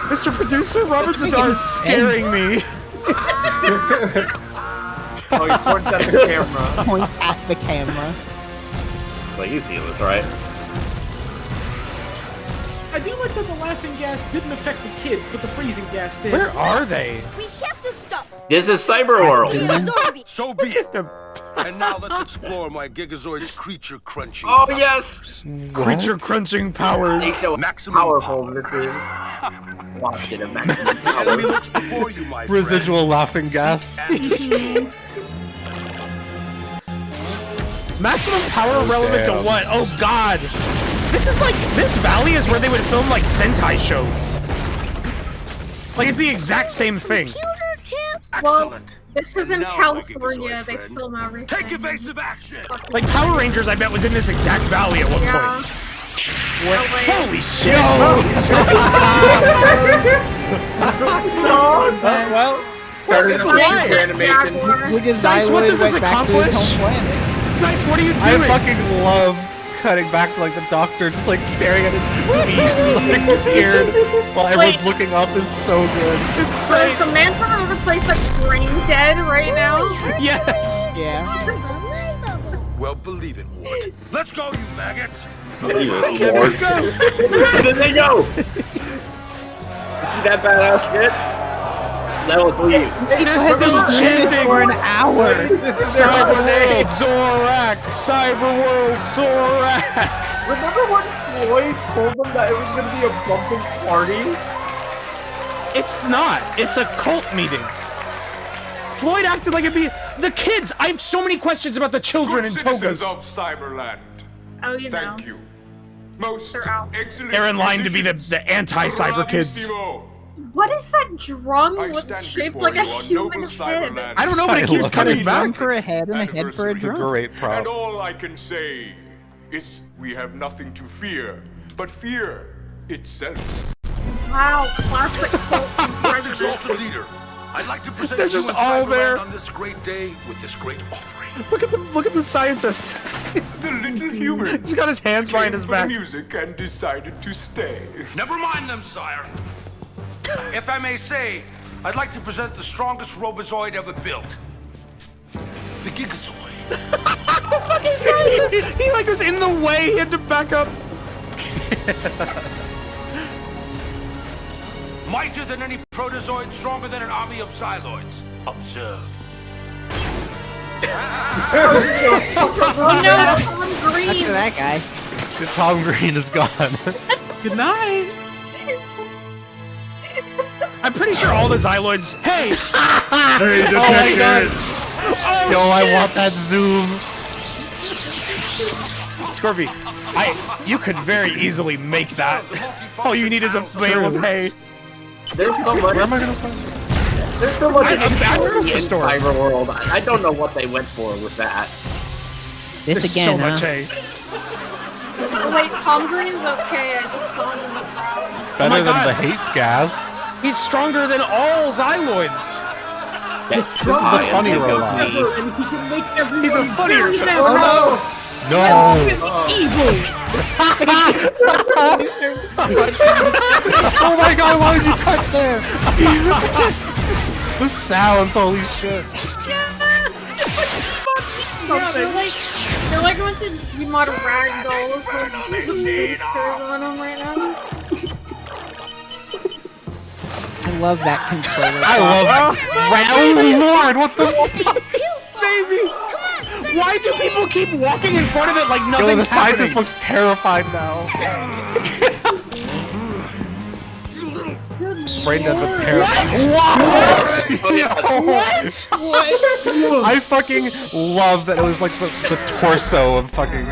Mr. Producer, Robert That's Zadar is scaring me. Oh, he points at the camera. point at the camera. Like you see this, right? I do like that the laughing gas didn't affect the kids, but the freezing gas did. Where are they? We have to stop. This is Cyber World. Gigazoid. So be it. And now let's explore my Gigazoid's creature crunching. Oh yes. Creature crunching powers. They show Maximum powerful power. this is. Watch it at maximum Enemy power. looks before you, my Residual laughing gas. friend. Maximum power relevant to damn. what? Oh god. This is like, this valley is where they would film like Sentai shows. Like, it's the exact same thing. Well, this is in California. They film everything. Take evasive action! Like, Power Rangers, I bet, was in this exact valley at one point. Holy shit! Well, Zeiss, what does this accomplish? Zeiss, what are you doing? I fucking love cutting back to like the doctor just like staring at his feet, like scared while everyone's looking up is so good. It's great. Is the man from another place like brain dead right now? Yes. Yeah. Well, believe it, Ward. Let's go, you maggots! Where did they go? You see that badass shit? That was leave. They're still chanting for an hour. Cyberworld Zorak! Cyberworld Zorak! Remember when Floyd told them that it was going to be a bumping party? It's not. It's a cult meeting. Floyd acted like it'd be the kids. I have so many questions about the children in togas. Of Cyberland. Oh, you know. Thank you. Most excellent. They're in line to be the anti-Cyberkidz. What is that drum shaped like a human head? I don't know, but it keeps coming back. A drum for a head and a head for a drum. Great prop. And all I can say is we have nothing to fear, but fear itself. Wow, classic cult. Exalted leader, I'd like to present They're you just and all Cyberland there. on this great day with this great offering. Look at the scientist. The little human. He's got his hands behind his back. Music and decided to stay. Never mind them, sire. If I may say, I'd like to present the strongest robozoid ever built. The Gigazoid. The fucking scientist! He like was in the way, he had to back up. Mightier than any protozoid, stronger than an army of Xyloids. Observe. Oh no, Tom Green! Look at that guy. Tom Green is gone. Good night. I'm pretty sure all the Xyloids. Hey! Hey, oh my god! Yo, I want that zoom. Scorpy, you could very easily make that. All you need is a bale of hay. There's so much. Where am I gonna find? There's so much I'm at the grocery store. Cyberworld. I don't know what they went for with that. This There's again, so much huh? hay. Wait, Tom Green's okay. I just saw him in the crowd. Better than the hate gas. He's stronger than all Xyloids. This is the funny robot. And he can make everyone He's a funnier. very happy. Oh No! Evil. Oh my god, why would you cut there? The sounds, holy shit. They're like a bunch of Gmod ragdolls with boosters on them right now. I love that controller. I love Oh lord, what the fuck? Baby! Why do people keep walking in front of it like Yo, nothing's the scientist happening? looks terrified now. Brandon the terrified. What? I fucking love that it was like the torso of fucking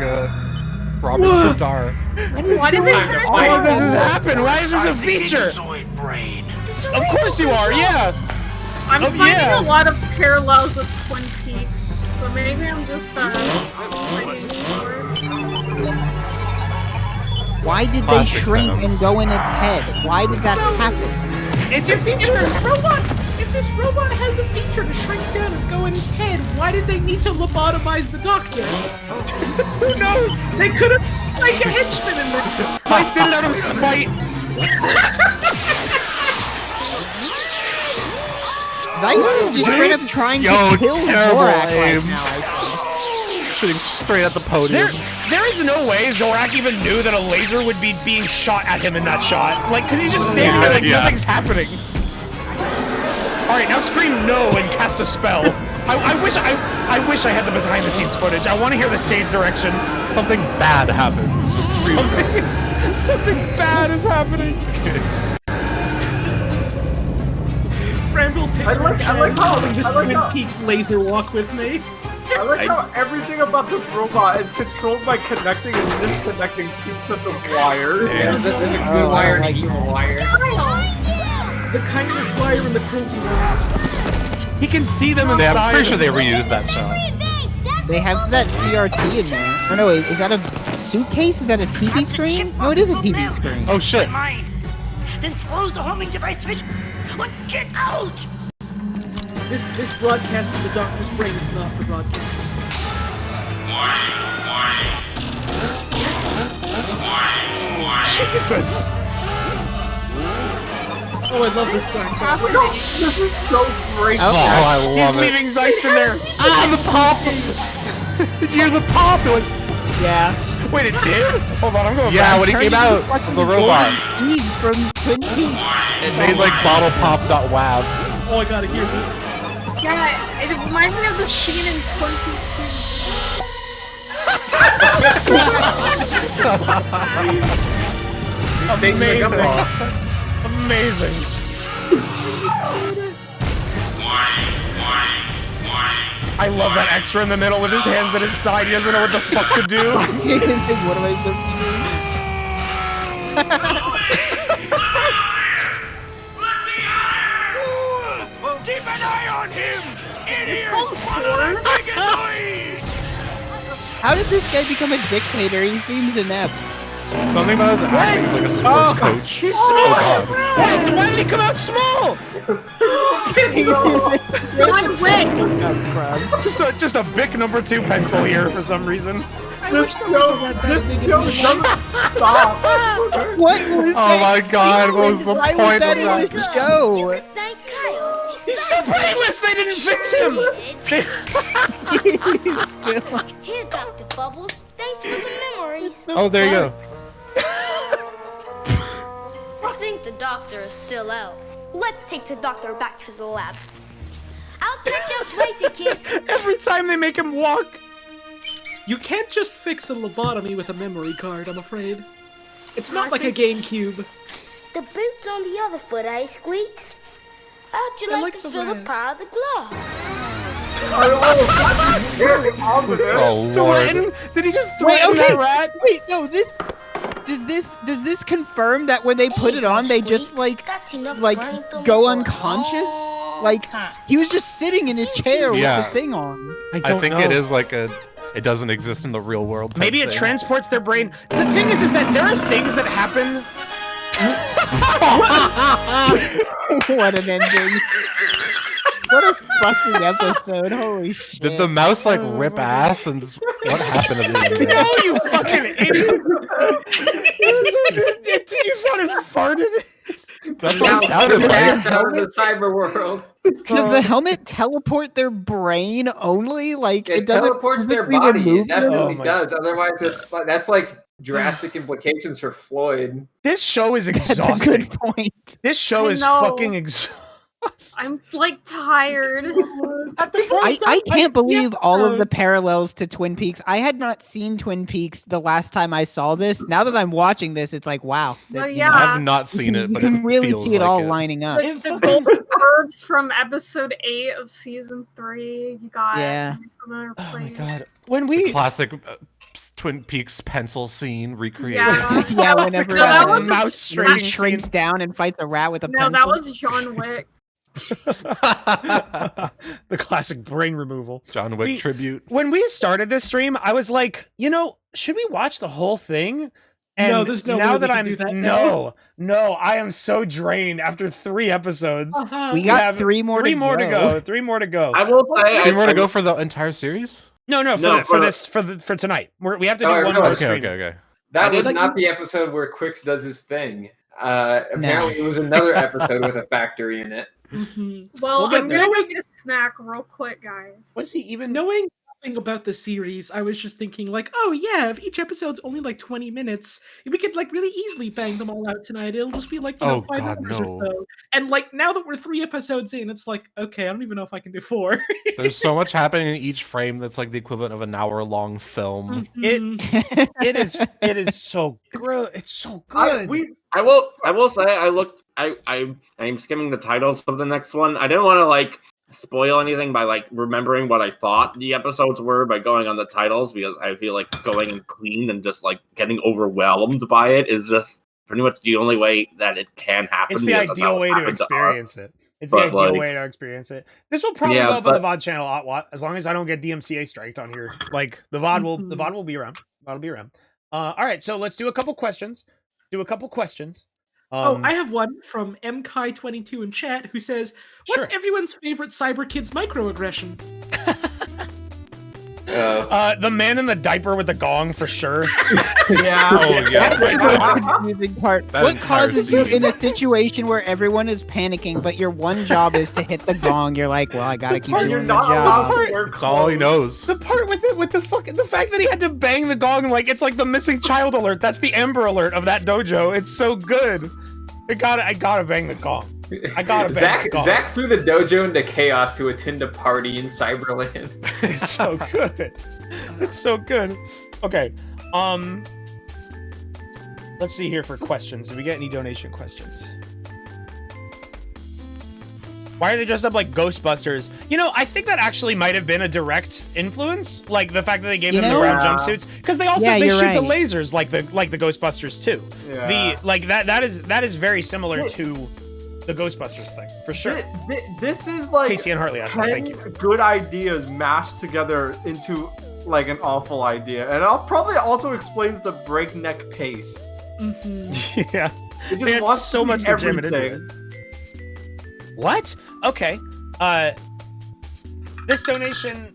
Robert Zadar. Why does All of this has happened. Why is this a feature? Of course you are, yeah. I'm finding a lot of parallels with Twin Peaks, but maybe I'm just Why did they shrink and go in its head? Why did that happen? It's a feature. If this robot has a feature to shrink down and go in his head, why did they need to lobotomize the doctor? Who knows? They could have like a henchman in there. Zeiss did it out of spite. Zeiss is just straight up trying to kill terrible Zorak aim. right now, I think. Shooting straight at the podium. There is no way Zorak even knew that a laser would be being shot at him in that shot. Like, cause he's just standing there like nothing's happening. Alright, now scream no and cast a spell. I wish I had the behind the scenes footage. I want to hear the stage direction. Something bad happens. Just something bad is happening. I like how this Twin Peaks laser walk with me. I like how everything about this robot is controlled by connecting and disconnecting two sets of wires. Yeah, there's a good wire and an evil wire. The kindness wire and the cruelty wire. He can see them Yeah, inside. I'm pretty sure they reused that shot. They have that CRT in there. Oh no, wait, is that a suitcase? Is that a TV screen? No, it is a TV screen. Oh shit. Then throw the homing device switch and get out! This broadcast in the doctor's brain is not for broadcast. Jesus! Oh, I love this dark side. This is so great. Oh, I love He's it. leaving Zeist in there. Ah, the pop! Did you hear the pop? It went, Yeah. Wait, it did? Hold on, I'm going yeah, back. when he came out of the robot, Steve from Twin Peaks. it made like bottle pop.wav. Oh, I gotta hear this. Yeah, it reminds me of the scene in 22. Amazing. Amazing. I love that extra in the middle with his hands at his side. He doesn't know what the fuck to do. He's like, what am I supposed Keep an eye on him! It's called Swarm. Gigazoid! How did this guy become a dictator? He seems inept. Something about his acting like a sports coach. He's Oh, small. God. Why did he come out small? One wig. Just a Bic number 2 pencil here for some reason. This show doesn't stop. What was Oh my God, what was the Why point was of that in that? the show? Thank Kyle. He's still brainless! They didn't fix him! Here, Dr. Bubbles. Thanks for the memories. Oh, there you go. I think the doctor is still out. Let's take the doctor back to the lab. I'll catch up later, kids. Every time they make him walk. You can't just fix a lobotomy with a memory card, I'm afraid. It's not like a GameCube. The boot's on the other foot, eh, Squeaks? How'd you like to feel the power of the glove? Oh Lord. Did he just Wait, threaten okay. that rat? Wait, no, does this confirm that when they put it on, they just like go unconscious? Like he was just sitting in his chair with Yeah. the thing on. I think it is like a. It doesn't exist in the real world. type Maybe it thing. transports their brain. The thing is that there are things that happen. What an ending. What a fucking episode. Holy shit. Did the mouse like rip ass and just, what happened to the end? No, you fucking idiot! You thought it farted? That's what it sounded like. Out of the cyber world. Does the helmet teleport their brain only? Like It it doesn't teleports their physically body. remove It definitely Oh my does. Otherwise, that's like drastic implications for Floyd. This show is That's a exhausting. good point. This show I is know. fucking exhausting. I'm like tired. I can't believe all of the parallels to Twin Peaks. I had not seen Twin Peaks the last time I saw this. Now that I'm watching this, it's like, wow. Oh, you yeah. know, I have not seen it, you but can it really feels see it like all it. lining up. The golden herbs from episode 8 of season 3. You got Yeah. familiar Oh my place. god. When we Classic Twin Peaks pencil scene recreated. Yeah. Yeah, whenever No, that uh, was mouse he straighting shrinks scene. down and fights a rat with a No, pencil. that was John Wick. the classic brain removal. John Wick We- tribute. When we started this stream, I was like, should we watch the whole thing? And No, there's no now way that we can I'm do that no, I am so drained after 3 episodes. We got have 3 more three to more to go. go. 3 more to go. I will say, Three more to go for the entire series? No, No, for tonight. We have to do Oh, one okay, more Okay, stream. okay. That I was did- not the episode where Quix does his thing. Apparently, it was another episode with a factory in it. Well, We'll get I'm there. gonna make a snack real quick, guys. What's he even? Knowing nothing about the series, I was just thinking like, oh yeah, if each episode's only like 20 minutes, we could like really easily bang them all out tonight. It'll just be like, Oh, 5 God, hours no. or so. And like now that we're 3 episodes in, it's like, okay, I don't even know if I can do 4. There's so much happening in each frame that's like the equivalent of an hour-long film. It is so good. It's so good. I will say I'm skimming the titles of the next one. I didn't want to like spoil anything by like remembering what I thought the episodes were by going on the titles because I feel like going clean and just like getting overwhelmed by it is just pretty much the only way that it can happen. It's the ideal way to experience it. It's the ideal way to experience it. This will probably go up on the VOD channel as long as I don't get DMCA striked on here. Like the VOD will be around. VOD will be around. All right, so let's do a couple questions. I have one from MKai22 in chat who says, "What's everyone's favorite Cyberkidz microaggression?" The man in the diaper with the gong for sure. Yeah. Oh yeah. That's the confusing part. What causes you in a situation where everyone is panicking, but your one job is to hit the gong? You're like, well, I gotta keep doing the job. That's all he knows. The part with the fact that he had to bang the gong like it's like the missing child alert. That's the Amber Alert of that dojo. It's so good. I gotta bang the gong. I gotta bang the gong. Zach threw the dojo into chaos to attend a party in Cyberland. It's so good. It's so good. Okay. Let's see here for questions. Did we get any donation questions? Why are they dressed up like Ghostbusters? You know, I think that actually might have been a direct influence, like the fact that they gave them the brown jumpsuits, because they also shoot the lasers like the Ghostbusters too. Yeah. That is very similar to the Ghostbusters thing for sure. This is like Casey and Hartley. 10 good ideas mashed together into like an awful idea, and it probably also explains the breakneck pace. Mm-hmm. Yeah, it just wants so much to jam it into it. What? Okay. This donation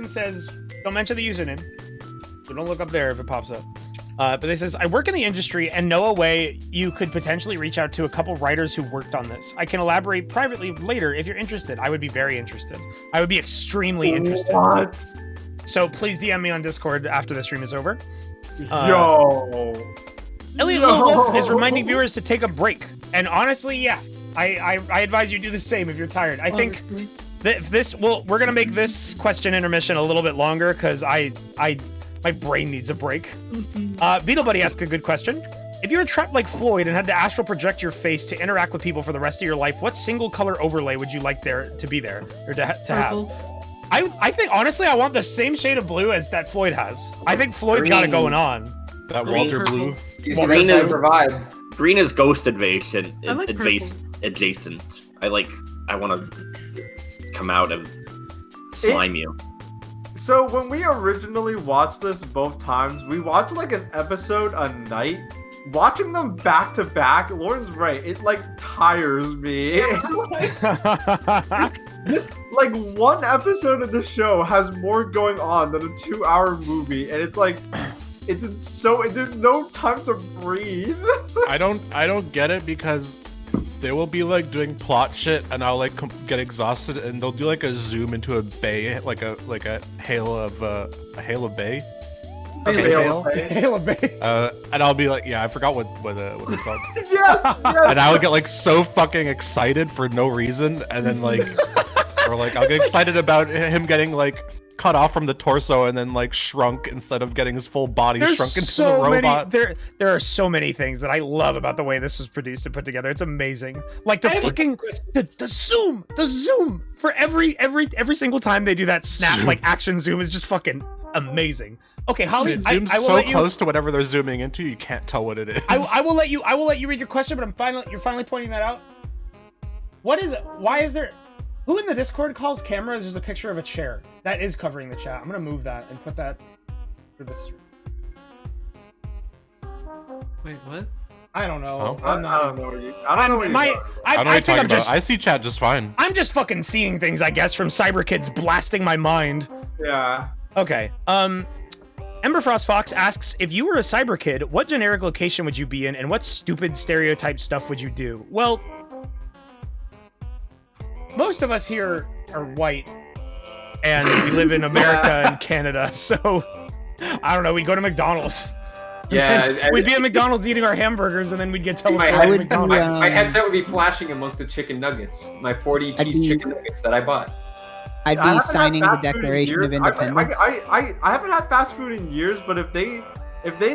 says, don't mention the username. So don't look up there if it pops up. But it says, I work in the industry and know a way you could potentially reach out to a couple writers who worked on this. I can elaborate privately later if you're interested. I would be very interested. I would be extremely interested. What? So please DM me on Discord after the stream is over. Elliot Little Wolf is reminding viewers to take a break. And honestly, yeah. I advise you do the same if you're tired. I think we're gonna make this question intermission a little bit longer because my brain needs a break. Beetle Buddy asked a good question. If you were trapped like Floyd and had to astral project your face to interact with people for the rest of your life, what single color overlay would you like there to be there or to have? I think honestly I want the same shade of blue as that Floyd has. I think Floyd's got it going on. That Walter Blue. Green is Ghost Invasion. Adjacent. I want to come out and slime you. So when we originally watched this both times, we watched like an episode a night. Watching them back to back, Lauren's right. It like tires me. This like one episode of the show has more going on than a 2-hour movie, and it's like. There's no time to breathe. I don't get it because they will be like doing plot shit and I'll like get exhausted and they'll do like a zoom into a bay, like a hail of bay. Hail bay. And I'll be like, yeah, I forgot what it's called. yes. And I would get like so fucking excited for no reason, and then like, or like I'll get excited about him getting like cut off from the torso and then like shrunk instead of getting his full body shrunk into the robot. There are so many things that I love about the way this was produced and put together. It's amazing. Like the fucking the zoom for every single time they do that snap like action zoom is just fucking amazing. Okay, Holly, it zooms I will so close to whatever they're zooming into, you can't tell what it is. I will let you read your question, but you're finally pointing that out. Why is there? Who in the Discord calls cameras just a picture of a chair? That is covering the chat. I'm gonna move that and put that for this. Wait, what? I don't know. Oh. I don't know what you're talking about. I see chat just fine. I'm just fucking seeing things, I guess, from Cyberkidz blasting my mind. Yeah. Okay. Emberfrost Fox asks, if you were a Cyberkid, what generic location would you be in, and what stupid stereotype stuff would you do? Well, most of us here are white, and we live in America and Canada, so I don't know. We'd go to McDonald's. Yeah, we'd be at McDonald's eating our hamburgers, and then we'd get teleported to McDonald's. My headset would be flashing amongst the chicken nuggets, my 40-piece chicken nuggets that I bought. I'd be signing the Declaration of Independence. I haven't had fast food in years, but if they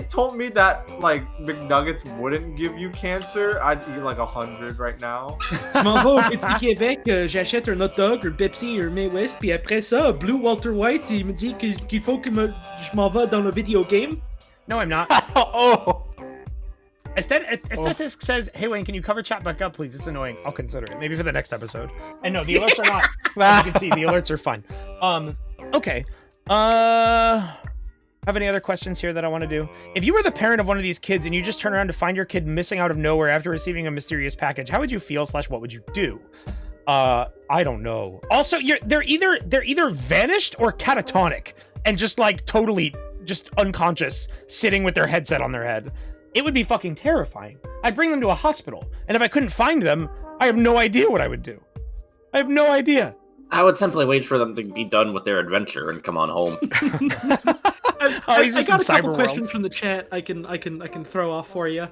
told me that like McNuggets wouldn't give you cancer, I'd eat like 100 right now. Je m'en vais au Petit Québec, j'achète un hot dog, un Pepsi, un May West, puis après ça, Blue Walter White, il me dit qu'il faut que je m'en vais dans le video game. No, I'm not. Oh. Aesthetic says, "Hey Wayne, can you cover chat back up, please? It's annoying. I'll consider it. Maybe for the next episode." And no, the alerts are not. As you can see, the alerts are fine. Okay. Have any other questions here that I want to do? If you were the parent of one of these kids and you just turn around to find your kid missing out of nowhere after receiving a mysterious package, how would you feel / what would you do? I don't know. Also, they're either vanished or catatonic and just like totally just unconscious, sitting with their headset on their head. It would be fucking terrifying. I'd bring them to a hospital, and if I couldn't find them, I have no idea what I would do. I have no idea. I would simply wait for them to be done with their adventure and come on home. I got a couple questions from the chat I can throw off for you.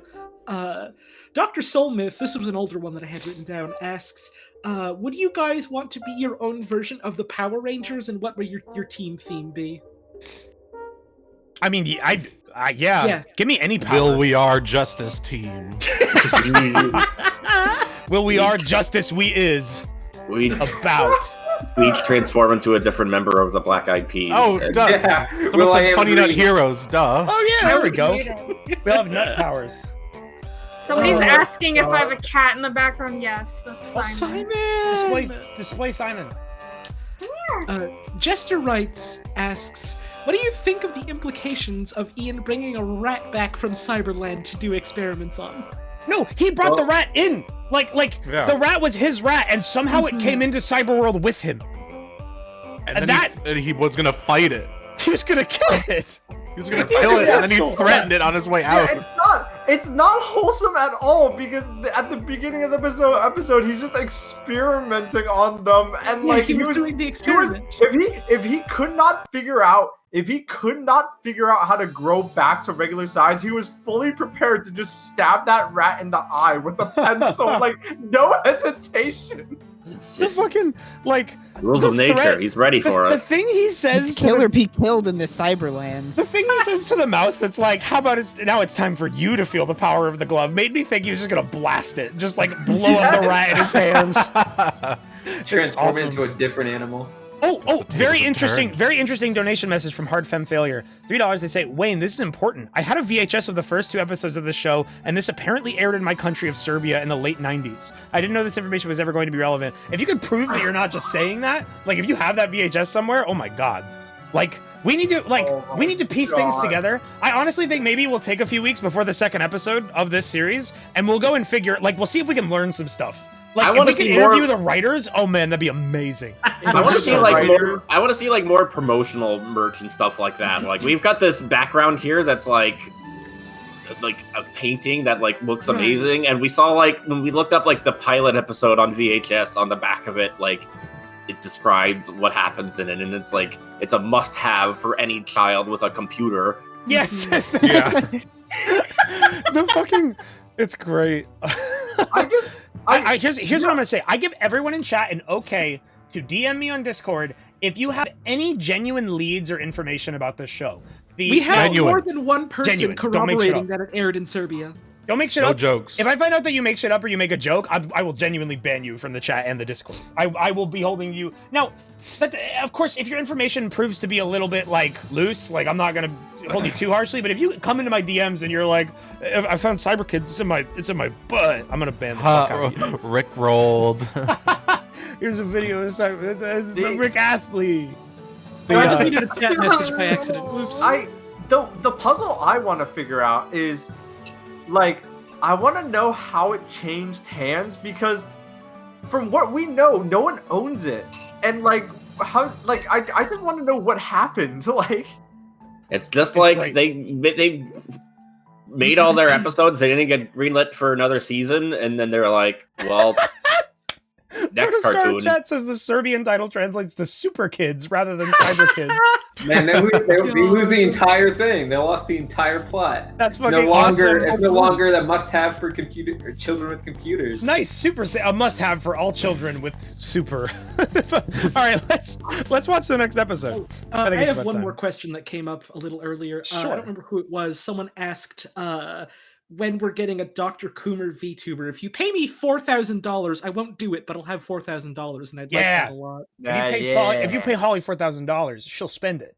Dr. Soulmyth, this was an older one that I had written down, asks, would you guys want to be your own version of the Power Rangers, and what would your team theme be? I mean, yeah. Give me any power. Will we are Justice Team? Will we are Justice we is. We each transform into a different member of the Black Eyed Peas. Oh, duh. Yeah. It's almost like Funny Nut Heroes, duh. Oh yeah, there we go. We'll have nut powers. Somebody's asking if I have a cat in the background. Yes, that's Simon. Display Simon. Jester Wrights asks, what do you think of the implications of Ian bringing a rat back from Cyberland to do experiments on? No, he brought the rat in. The rat was his rat, and somehow it came into Cyberworld with him. And then he was gonna fight it. He was gonna kill it. He was gonna kill it, and then he threatened it on his way out. It's not wholesome at all, because at the beginning of the episode he's just experimenting on them, and like he was doing the experiment. If he could not figure out how to grow back to regular size, he was fully prepared to just stab that rat in the eye with a pencil, like no hesitation. The fucking rules of nature. He's ready for The it. thing he says Killer be killed in the Cyberlands. The thing he says to the mouse that's like, how about now it's time for you to feel the power of the glove, made me think he was just gonna blast it. Just like blow up the rat in his hands. Transform it into a different animal. Oh, very interesting donation message from Hard Femme Failure. $3, they say, Wayne, this is important. I had a VHS of the first 2 episodes of the show, and this apparently aired in my country of Serbia in the late 90s. I didn't know this information was ever going to be relevant. If you could prove that you're not just saying that, like if you have that VHS somewhere, oh my god. Like, we need to piece things together. I honestly think maybe we'll take a few weeks before the second episode of this series, and we'll go and figure, we'll see if we can learn some stuff. If we can interview the writers, oh man, that'd be amazing. I want to see more promotional merch and stuff like that. Like we've got this background here that's like a painting that looks amazing, and we saw when we looked up the pilot episode on VHS, on the back of it it described what happens in it, and it's a must-have for any child with a computer. Yes. It's great. Here's what I'm gonna say. I give everyone in chat an okay to DM me on Discord if you have any genuine leads or information about this show. We have more than one person corroborating that it aired in Serbia. Don't make shit up. No jokes. If I find out that you make shit up or you make a joke, I will genuinely ban you from the chat and the Discord. I will be holding you now. But of course, if your information proves to be a little bit loose, I'm not gonna hold you too harshly. But if you come into my DMs and you're like, "I found Cyberkidz, it's in my butt," I'm gonna ban the fuck out of you. Rick rolled. Here's a video of it's the Rick Astley. I deleted a chat message by accident. Oops. The puzzle I want to figure out is I want to know how it changed hands, because from what we know, no one owns it. And I just want to know what happened. It's just they made all their episodes. They didn't get greenlit for another season, and then they're like, well, next cartoon. Chat says the Serbian title translates to Super Kids rather than Cyberkidz. Man, they lose the entire thing. They lost the entire plot. That's fucking awesome. It's no longer the must-have for children with computers. Nice, a must-have for all children with super. All right, let's watch the next episode. I have one more question that came up a little earlier. I don't remember who it was. Someone asked when we're getting a Dr. Coomer VTuber. If you pay me $4,000, I won't do it, but I'll have $4,000, and I'd like that a lot. If you pay Holly $4,000, she'll spend it.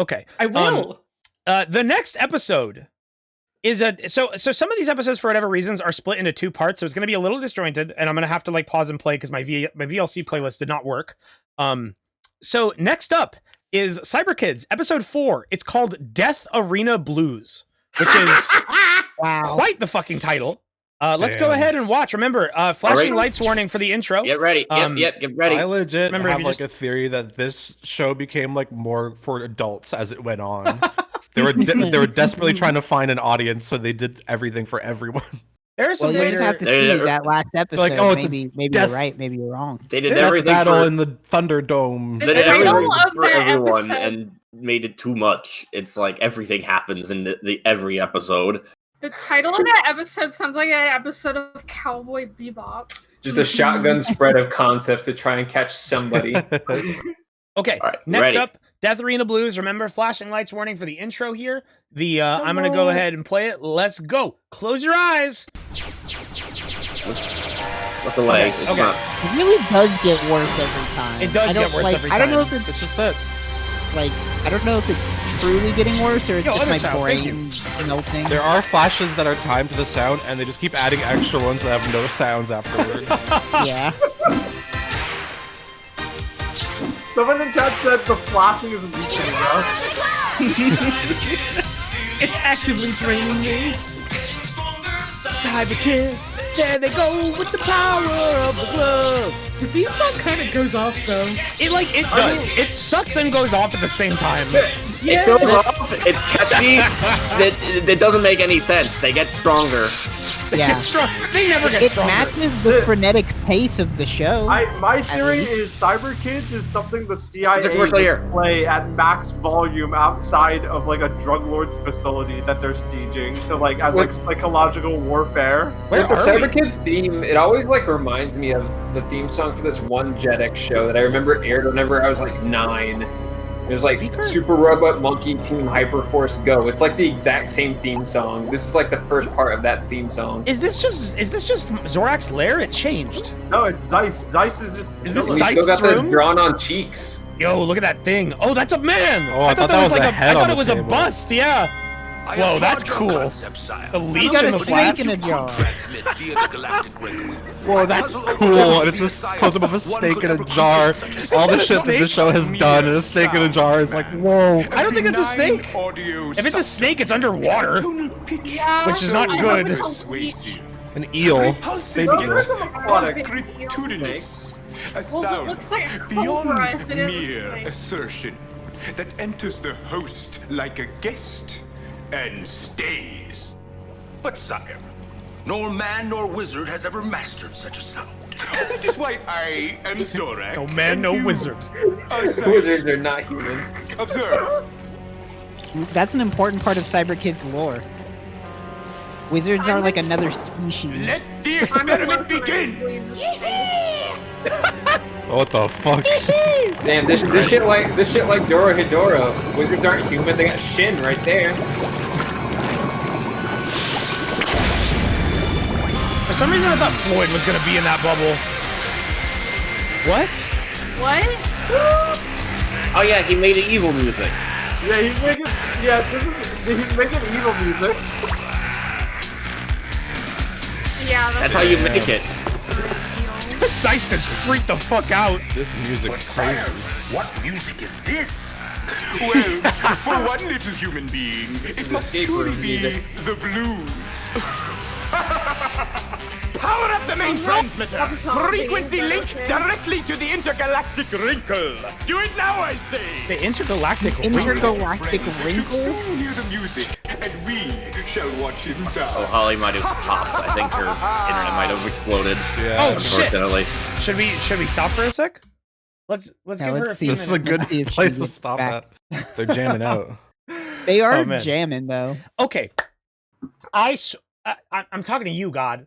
Okay, I will. The next episode is so some of these episodes for whatever reasons are split into 2 parts, so it's going to be a little disjointed, and I'm going to have to like pause and play because my VLC playlist did not work. So next up is Cyberkidz episode 4. It's called Death Arena Blues, which is quite the fucking title. Let's go ahead and watch. Remember, flashing lights warning for the intro. Get ready. Get ready. I legit Remember, have if you like a theory that this show became like more for adults as it went on. They were desperately trying to find an audience, so they did everything for everyone. There's some you just have to see that last episode. Like, oh, it's maybe death- you're right, maybe you're wrong. They did Death everything battle for, in the Thunderdome. they did everything of for that everyone episode- and made it too much. It's like everything happens in the every episode. The title of that episode sounds like an episode of Cowboy Bebop. Just a shotgun spread of concepts to try and catch somebody. Okay, right, next ready. up, Death Arena Blues. Remember, flashing lights warning for the intro here. I'm going to go ahead and play it. Let's go. Close your eyes. With the leg. Okay. It really does get worse every time. It does I don't- get worse like, every I don't know time. if It's just that. I don't know if it's truly getting worse or it's Yo, just my Undertale, thank you. brain melting. There are flashes that are timed to the sound, and they just keep adding extra ones that have no sounds afterwards. Yeah. Someone in chat said the flashing is weakening us. It's actively draining me. Cyberkidz, there they go with the power of the glove. The theme song kind of goes off though. It does. It sucks and goes off at the same time. It goes off. It's catchy. It doesn't make any sense. They get stronger. Yeah. They never get It stronger. matches the frenetic pace of the show. My theory is Cyberkidz is something the CIA It's a commercial here. would play at max volume outside of like a drug lord's facility that they're sieging to like as like psychological warfare. With the Cyberkidz theme, it always like reminds me of the theme song for this one Jetix show that I remember aired whenever I was like 9. It was like Super Robot Monkey Team Hyperforce Go. It's like the exact same theme song. This is like the first part of that theme song. Is this just Zorak's lair? It changed. No, it's Zeiss. Zeiss is just. Is this We Zeiss's still got the room? drawn on cheeks. Yo, look at that thing. Oh, that's a man. Oh, I thought that was like a head I thought on it the was a table. bust. Yeah. Whoa, that's cool. The leech got in a the flask. snake in a jar. Whoa, that's cool. And it's a close-up of a snake in a jar. All the shit that this show has done in a snake in a jar is like, whoa. I don't think it's a snake. If it's a snake, it's underwater, Yeah, which is not good. An eel. Baby No, eel. there's some aquatic. Gratitudinous. A Well, it sound looks like a beyond cobra if it is a mere snake. assertion that enters the host like a guest and stays. But sire, nor man nor wizard has ever mastered such a sound. That is why I am Zorak. No man, and no you wizard. are Zeiss. Wizards are not human. Observe. That's an important part of Cyberkidz lore. Wizards are like another species. Let the experiment begin. What the fuck? Damn, this shit like Dorohedoro. Wizards aren't human. They got Shin right there. For some reason, I thought Floyd was gonna be in that bubble. What? What? Oh yeah, he made evil music. Yeah, he's making. Yeah, he's making evil music. Yeah, That's how you make it. Zeiss just freaked the fuck out. This music's crazy. What music is this? Well, for one little human being, it must surely be the blues. Power up the main transmitter! Frequency link directly to the intergalactic wrinkle! Do it now, I say! The intergalactic Intergalactic You should wrinkle? soon hear the music, and we shall watch him die. Oh, Holly might have popped. I think her internet might have exploded. Yeah. Oh shit! Unfortunately. Should we stop for a sec? Let's Yeah, give her a let's few see. This is a minutes. good Let's see if she place to gets stop back. at. They're jamming out. They are Oh, man. jamming though. Okay, I'm talking to you, God.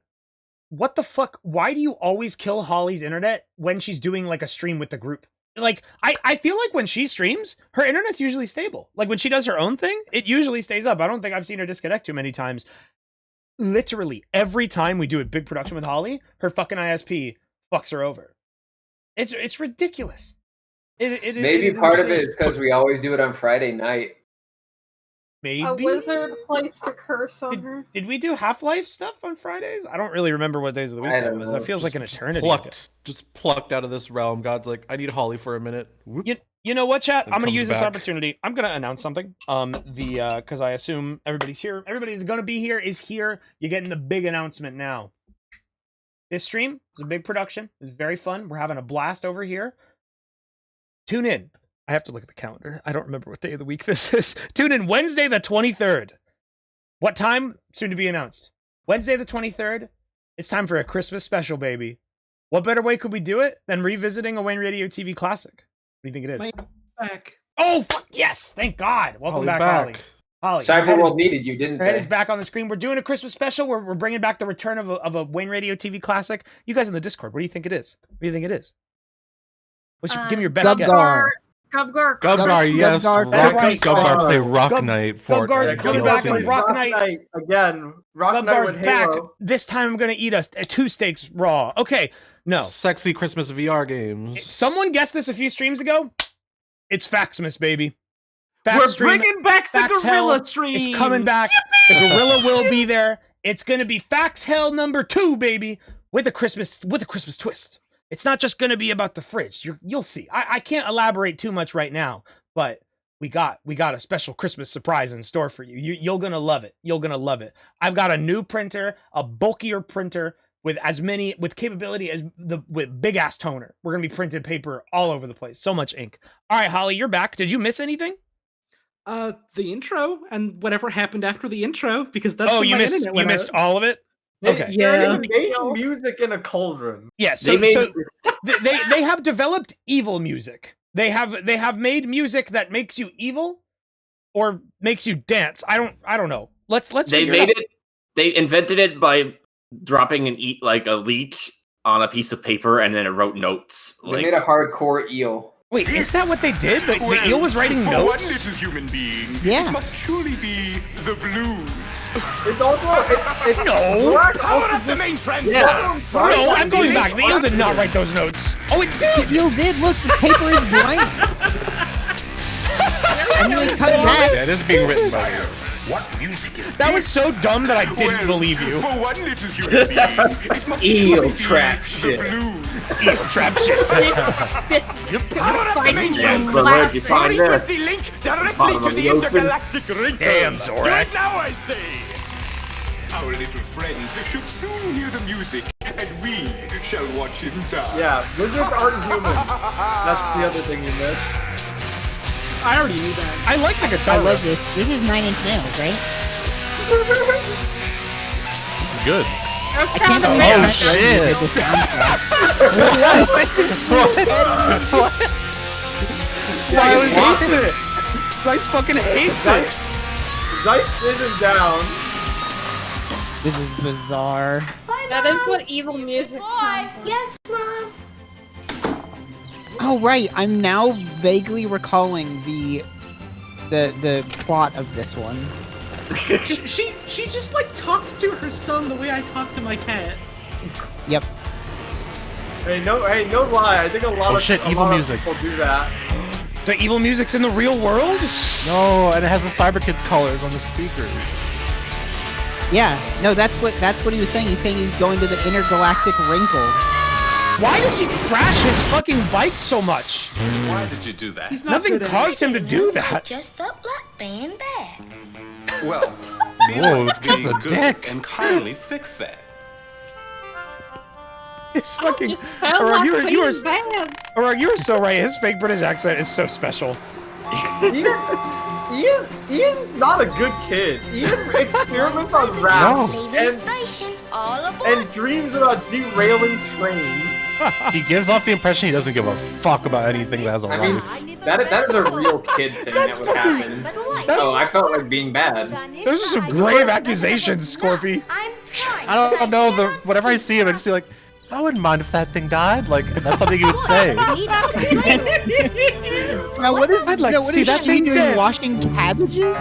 What the fuck? Why do you always kill Holly's internet when she's doing like a stream with the group? Like, I feel like when she streams, her internet's usually stable. Like when she does her own thing, it usually stays up. I don't think I've seen her disconnect too many times. Literally every time we do a big production with Holly, her fucking ISP fucks her over. It's ridiculous. It Maybe is part of it insane. is because we always do it on Friday night. Maybe. A wizard placed a curse on her. Did we do Half-Life stuff on Fridays? I don't really remember what days of the week that was. That feels like an eternity ago. Just plucked out of this realm. God's like, I need Holly for a minute. Whoop. You know what, chat? I'm gonna use this back. opportunity. I'm gonna announce something. Because I assume everybody's here. Everybody's gonna be here. Is here. You're getting the big announcement now. This stream is a big production. It's very fun. We're having a blast over here. Tune in. I have to look at the calendar. I don't remember what day of the week this is. Tune in Wednesday the 23rd. What time? Soon to be announced. Wednesday the 23rd. It's time for a Christmas special, baby. What better way could we do it than revisiting a Wayne Radio TV classic? What do you think it is? Back. Oh, fuck yes! Thank God. Welcome Holly back, back. Holly. Cyberworld needed you, didn't Her head they? is back on the screen. We're doing a Christmas special. We're bringing back the return of a Wayne Radio TV classic. You guys in the Discord, what do you think it is? What do you think it is? Give me your best guess. Gubgar. Gubgar, yes. Gubgar play Rock Knight. Gubgar's coming back with Rock Knight. Again, Rock Knight Gubgar's with back. Halo. This time I'm going to eat a 2 steaks raw. Okay, no. Sexy Christmas VR games. Someone guessed this a few streams ago. It's Faxmas, baby. We're bringing back the Gorilla stream. It's coming back. The Gorilla will be there. It's going to be Fax Hell number 2, baby, with a Christmas twist. It's not just going to be about the fridge. You'll see. I can't elaborate too much right now, but we got a special Christmas surprise in store for you. You're going to love it. You're going to love it. I've got a new printer, a bulkier printer with capability with big ass toner. We're going to be printing paper all over the place. So much ink. All right, Holly, you're back. Did you miss anything? The intro and whatever happened after the intro, because that's you missed all of it. Okay. They made music in a cauldron. Yes, they have developed evil music. They have made music that makes you evil or makes you dance. I don't know. Let's They made it. They invented it by dropping a leech on a piece of paper, and then it wrote notes. They made a hardcore eel. Wait, is that what they did? The eel was writing for notes? one little human being, Yeah. it must surely be the blues. It's also No. Power up the main trend. No, I'm going back. The eel did not write those notes. Oh, it did. The eel did. Look, the paper is blank. And then they cut back. Yeah, it is being written by you. What music is That was so dumb that I didn't believe you. For one little human being, it must Eel surely be trap the shit. blues. Eel trap shit. Power up the main trend. Where'd you find this? Frequency link directly Bottom to of the the ocean. intergalactic ring. Damn, Do Zorak. it now, I say. Our little friend should soon hear the music, and we shall watch him die. Yeah, wizards aren't human. That's the other thing you missed. I already knew that. I like the guitar. I love this. This is 9 Inch Nails, right? This is good. That I can't sounded imagine shit. the soundtrack. Dice hates it. Dice fucking hates it. Dice isn't down. This is bizarre. That is what evil music sounds like. Yes, Mom. Oh right, I'm now vaguely recalling the plot of this one. she just like talks to her son the way I talk to my cat. Yep. Hey, no lie. I think a lot of evil music. people do that. The evil music's in the real world? No, and it has the Cyberkidz colors on the speakers. Yeah. No, that's what he was saying. He's saying he's going to the intergalactic wrinkle. Why does he crash his fucking bike so much? Why did you do that? He's not Nothing good at caused him to do that. Just felt like being bad. Well, Whoa, this kid's a dick. and kindly fix that. It's fucking. Just felt Or like you being were bad. you were so right. His fake British accent is so special. Ian's not a good kid. Ian experiments on rap and dreams about derailing trains. He gives off the impression he doesn't give a fuck about anything that has a I mean, life. that is a real kid thing that would happen. Oh, I felt like being bad. Those are some grave accusations, Scorpy. I don't know. Whenever I see him, I just feel like, I wouldn't mind if that thing died. Like, that's something you would say. Now what is I'd like to see that she thing doing? dead. Washing cabbages?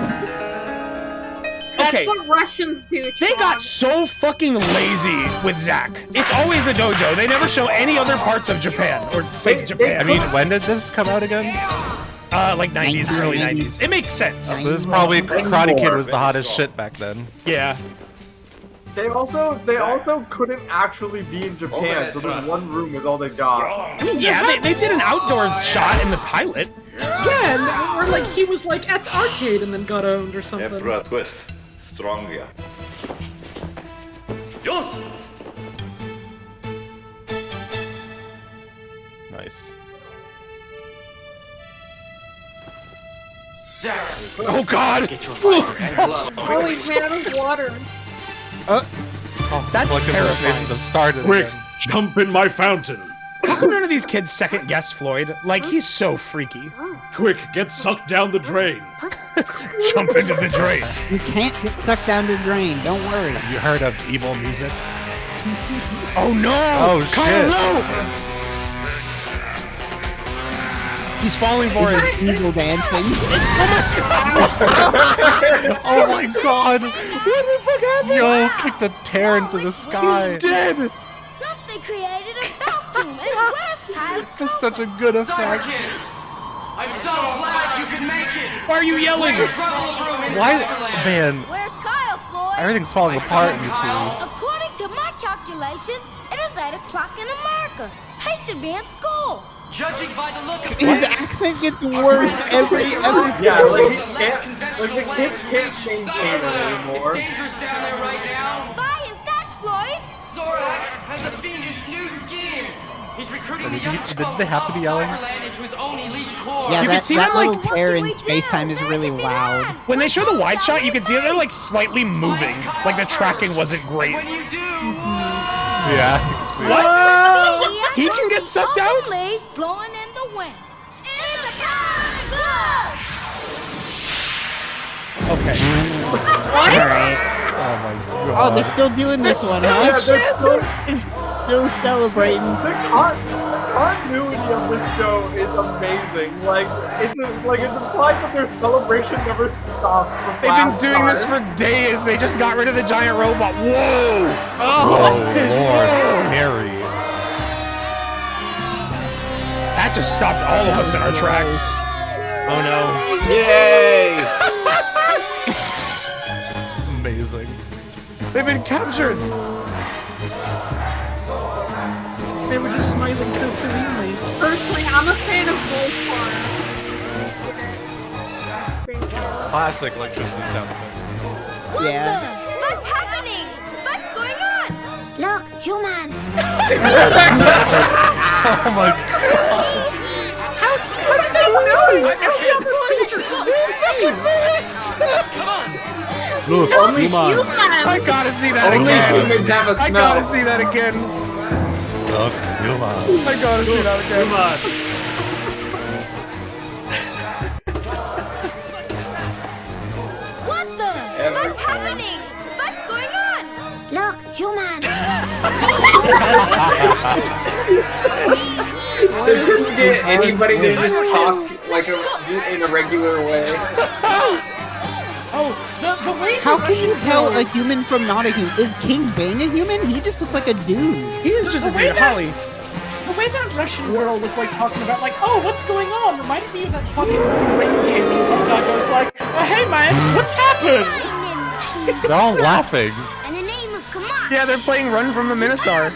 That's Okay. what Russians do. They got so fucking lazy with Zach. It's always the dojo. They never show any other parts of Japan or fake Japan. I mean, when did this come out again? Like 90s, early 90s. It makes sense. So this is probably Karate Kid was the hottest shit back then. Yeah. They also couldn't actually be in Japan, so the one room was all they got. Yeah, they did an outdoor shot in the pilot. Yeah, or like he was like at the arcade and then got owned or something. Emperor Twist, stronger. Yes. Nice. Oh God! Holy man, out of water. That's terrifying. Have started Quick, again. jump in my fountain. How come none of these kids second guess Floyd? Like, he's so freaky. Quick, get sucked down the drain. Jump into the drain. You can't get sucked down the drain. Don't worry. You heard of evil music? Oh no! Oh Kyle, shit! no! He's falling for it. Evil dancing. Oh my god! What the fuck happened? Yo, kicked a tear into the sky. He's dead! Something created a vacuum, and where's Kyle? That's such a good effect. Cyberkidz, I'm so glad you could make it. Why are you yelling? Why, man? Where's Kyle, Floyd? Everything's falling apart in these series. According to my calculations, it is 8 o'clock in America. He should be in school. Judging by the look of His accent gets worse every Yeah, like the kids can't maintain it anymore. It's dangerous down there right now. Why is that, Floyd? Zorak has a fiendish new scheme. He's recruiting the young Did they have to be yelling? Cyberland into his own elite corps. Yeah, You can that, see that them, little like- tear in space time is really loud. When they show the wide shot, you can see that they're like slightly moving. Like the tracking wasn't great. When you do, Yeah. What? He can get sucked out? Leaves blowing in the wind. It's a club! Okay. Alright. Oh my god. Oh, they're still doing this one, huh? Still celebrating. The continuity of this show is amazing. Like it's implied that their celebration never stops. They've been doing this for days. They just got rid of the giant robot. Whoa! Oh, Lord, scary. That just stopped all of us in our tracks. Oh no. Yay! Amazing. They've been captured. They were just smiling so serenely. Personally, I'm a fan of Voltron. Classic electricity sound effect. What Yeah. the? What's happening? What's going on? Look, humans. Oh my god. How did they come on. Look, Only come on. humans. I gotta see that Only again. humans have a I smell. gotta see that again. Look, come on. I gotta see that again. Come on. What the? What's happening? What's going on? Look, humans. They couldn't get anybody to just talk like in a regular way. Oh, the way How can you tell a human from not a human? Is King Bing a human? He just looks like a dude. He is just a dude, Holly. The way that Russian girl was like talking about like, oh, what's going on? Reminded me of that fucking ring game that goes like, hey man, what's happened? They're all laughing. In the name of command. Yeah, they're playing Run from the Minotaur.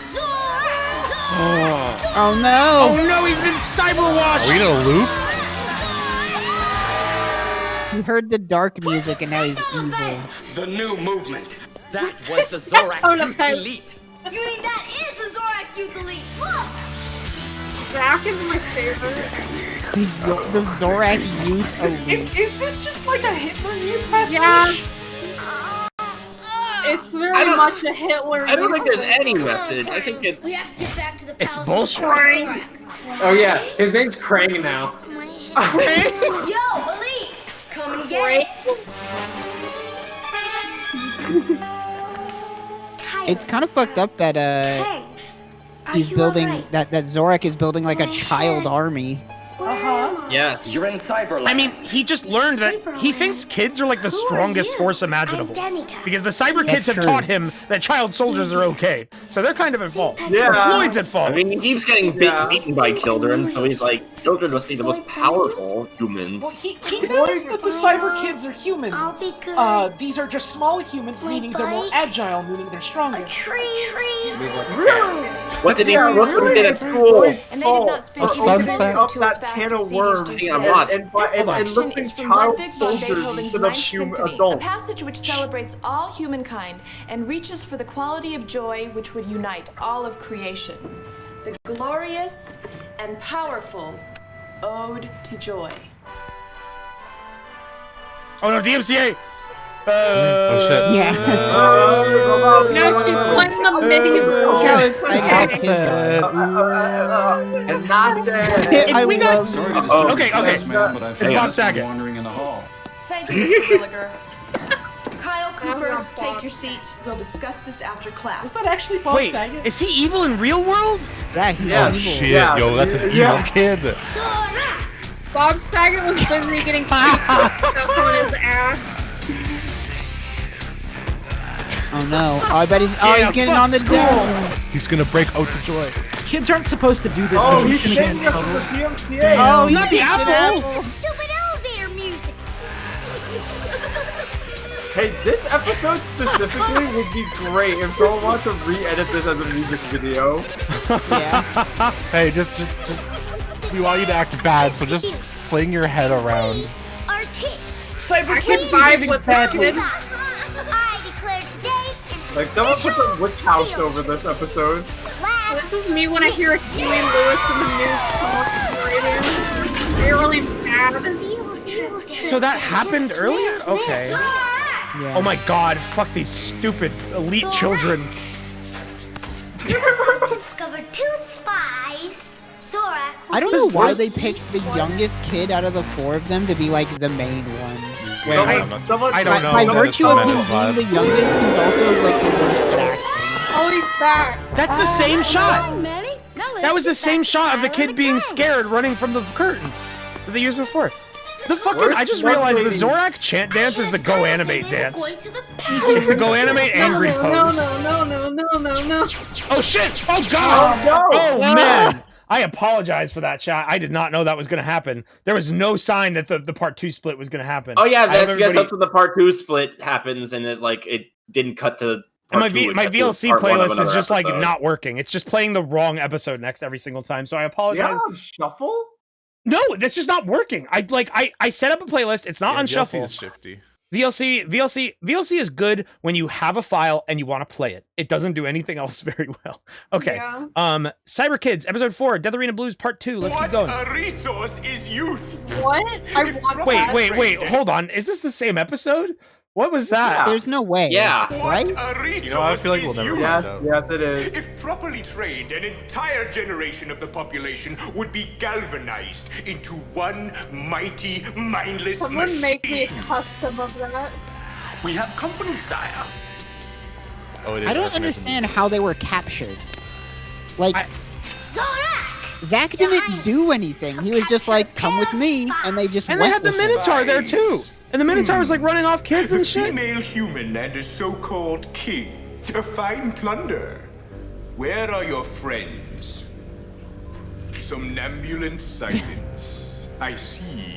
Oh no! Oh no, he's been cyberwashed. Are we in a loop? He heard the dark music and now he's evil. The new movement. That was the Zorak Youth Elite. You mean that is the Zorak Youth Elite? Look! Zach is my favorite. The Zorak Youth Elite. Is this just like a Hitler Youth message? Yeah. It's very much a Hitler. I don't think there's movie. any message. I think it's. We have to get back to the It's palace. bullshit. Oh yeah, his name's Krang now. Yo, Elite! Come and get it! It's kind of fucked up that he's building that Zorak is building like a child army. Yeah. You're in Cyberland. I mean, he just learned that he thinks kids are like the strongest force imaginable. Because the Cyberkidz have taught him that child soldiers are okay. So they're kind of at fault. Yeah. Or Floyd's at fault. I mean, he keeps getting beaten by children, so he's like, children must be the most powerful humans. Well, he knows that the Cyberkidz are humans. I'll be good. These are just small humans, meaning they're more agile, meaning they're stronger. What did he did at school? And they did not spend A sunset. Up that can of worms and lifting child soldiers instead of human A adults. passage which celebrates all humankind and reaches for the quality of joy which would unite all of creation. The glorious and powerful Ode to Joy. Oh no, DMCA! Oh shit. Yeah. No, she's playing the medieval. And not that. If we got... Okay. It's Bob Saget. Wandering in the hall. Thank you, Mr. Gallagher. Kyle Cooper, take your seat. We'll discuss this after class. Is that actually Bob Wait, Saget? is he evil in real world? Yeah, he's Yeah. evil. Shit, Yeah. yo, that's an evil Yeah. kid. Bob Saget was busy getting stuff on his ass. Oh no! Oh, I bet he's getting on the desk. He's gonna break Ode to Joy. Kids aren't supposed to do this. Oh, so he's gonna get in singing us trouble. the DMCA. Oh, not the apple! The stupid elevator music. Hey, this episode specifically would be great if someone wants to re-edit this as a music video. Yeah. Hey, just we want you to act bad, so just fling your head around. Our kids. Cyberkidz behaving badly. I declare today. Like, someone put the witch house over this episode. This is me when I hear a Huey Lewis in the news talking radio. They're really bad. So that happened earlier? Okay. Yeah. Oh my god, fuck these stupid elite children. Discovered 2 spies. Zorak. I don't know why they picked the youngest kid out of the 4 of them to be like the main one. Wait, I don't know. By That virtue is of the him menace being vibe. the youngest, he's also like the worst at acting. Oh, he's back. That's the same shot! Now That was the let's get same back to shot of the Island kid of being Guide. scared running from the curtains that they used before. The fucking, Where's I just one realized the lady? Zorak chant dance is the Go Animate dance. Going to the It's the Go Animate angry pose. No. Oh shit! Oh god! Oh, no. Oh man! I apologize for that chat. I did not know that was going to happen. There was no sign that the part 2 split was going to happen. Oh yeah, I have that's when the part 2 split happens, and it didn't cut to. And part 2, my it cut to VLC part 1 of playlist is another just like episode. not working. It's just playing the wrong episode next every single time. So I apologize. Yeah, on shuffle? No, that's just not working. I set up a playlist. It's not on VLC shuffle. is shifty. VLC is good when you have a file and you want to play it. It doesn't do anything else very well. Okay. Yeah. Cyberkidz, episode 4, Death Arena Blues Part 2. Let's keep going. A resource is youth. What? I want that. Wait, hold on. Is this the same episode? What was that? There's no way. Yeah. Right? A resource You know, I feel like we'll is never youth. find Yes, out. yes, it is. If properly trained, an entire generation of the population would be galvanized into one mighty, mindless Someone make me a machine. custom of that. We have company, sire. Oh, it is. I don't understand how they were captured. Like, Zorak. Zach didn't do anything. He was just like, "Come with me," and they just And they went had the with him. Minotaur there too. And the Minotaur was like running off kids and shit. Female human and a so-called king. A fine plunder. Where are your friends? Somnambulant silence. I see.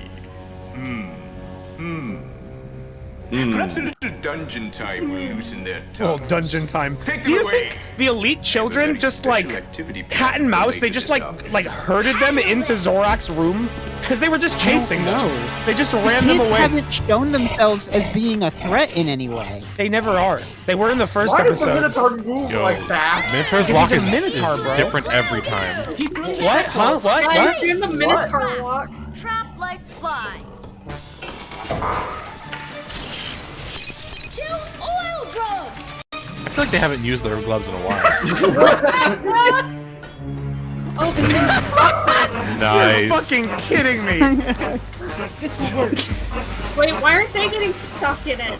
Perhaps a little dungeon time will loosen their Oh, tongues. dungeon time. Take Do them you away. think the elite children Very just special like activity cat and mouse? They related just this like herded them into Zorak's room because they were just chasing them. They just ran The them kids away. haven't shown themselves as being a threat in any way. They never are. They were in the first Why does the episode. Minotaur move Yo, like that? Minotaur's Because walk he's a is Minotaur, bro. different every time. What? Huh? What? Guys, What? you're in the Minotaur walk. Trapped like flies. Choose oil drums. I feel like they haven't used their gloves in a while. Nice. You're fucking kidding me. This will work. Wait, why aren't they getting stuck in it?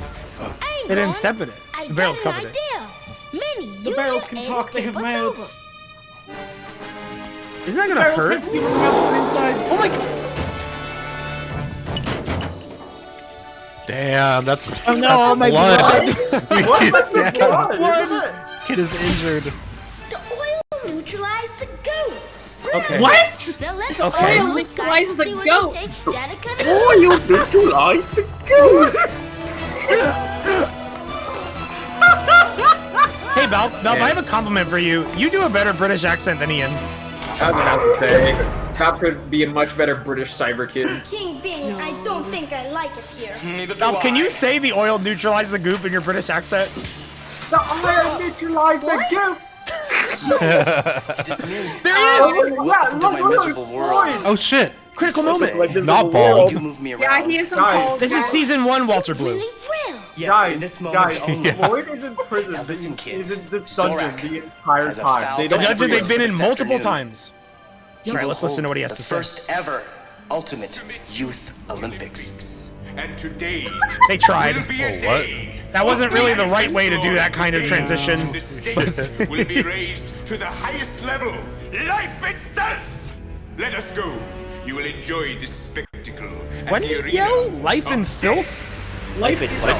They didn't step in it. I The barrel's got an covered it. idea. Minnie, The you barrels just can ate talk. it, They tip have us over. mouths. Isn't that gonna Barrels hurt? have fewer mouths than insides. Oh my god. Damn, that's Oh no, my blood. What's the blood? Kid is injured. The oil neutralized the goo. Okay. What? Okay. Oil neutralizes a goat. Oil neutralizes the goat. Hey, Balp, I have a compliment for you. You do a better British accent than Ian. I was about to say, Balp could be a much better British Cyberkid. King Bing, I don't think I like it here. Balp, can you say the oil neutralized the goop in your British accent? The oil neutralized the goop. There he is! Oh shit! Critical moment. Not bald. Yeah, he is a bald This guy. is season 1, Walter Blue. Guys, in this moment only. Lloyd is in prison. listen, kids. He's in this dungeon the entire has a time. foul They The don't dungeon free they've been in This multiple afternoon. times. Alright, let's listen to what he has the to say. first ever Ultimate Youth Olympics. And today They tried. will be a day. That wasn't really the right way to do that kind of transition. The stakes will be raised to the highest level. Life itself. Let us go. You will enjoy this spectacle. What did he yell? Life and filth? Life itself.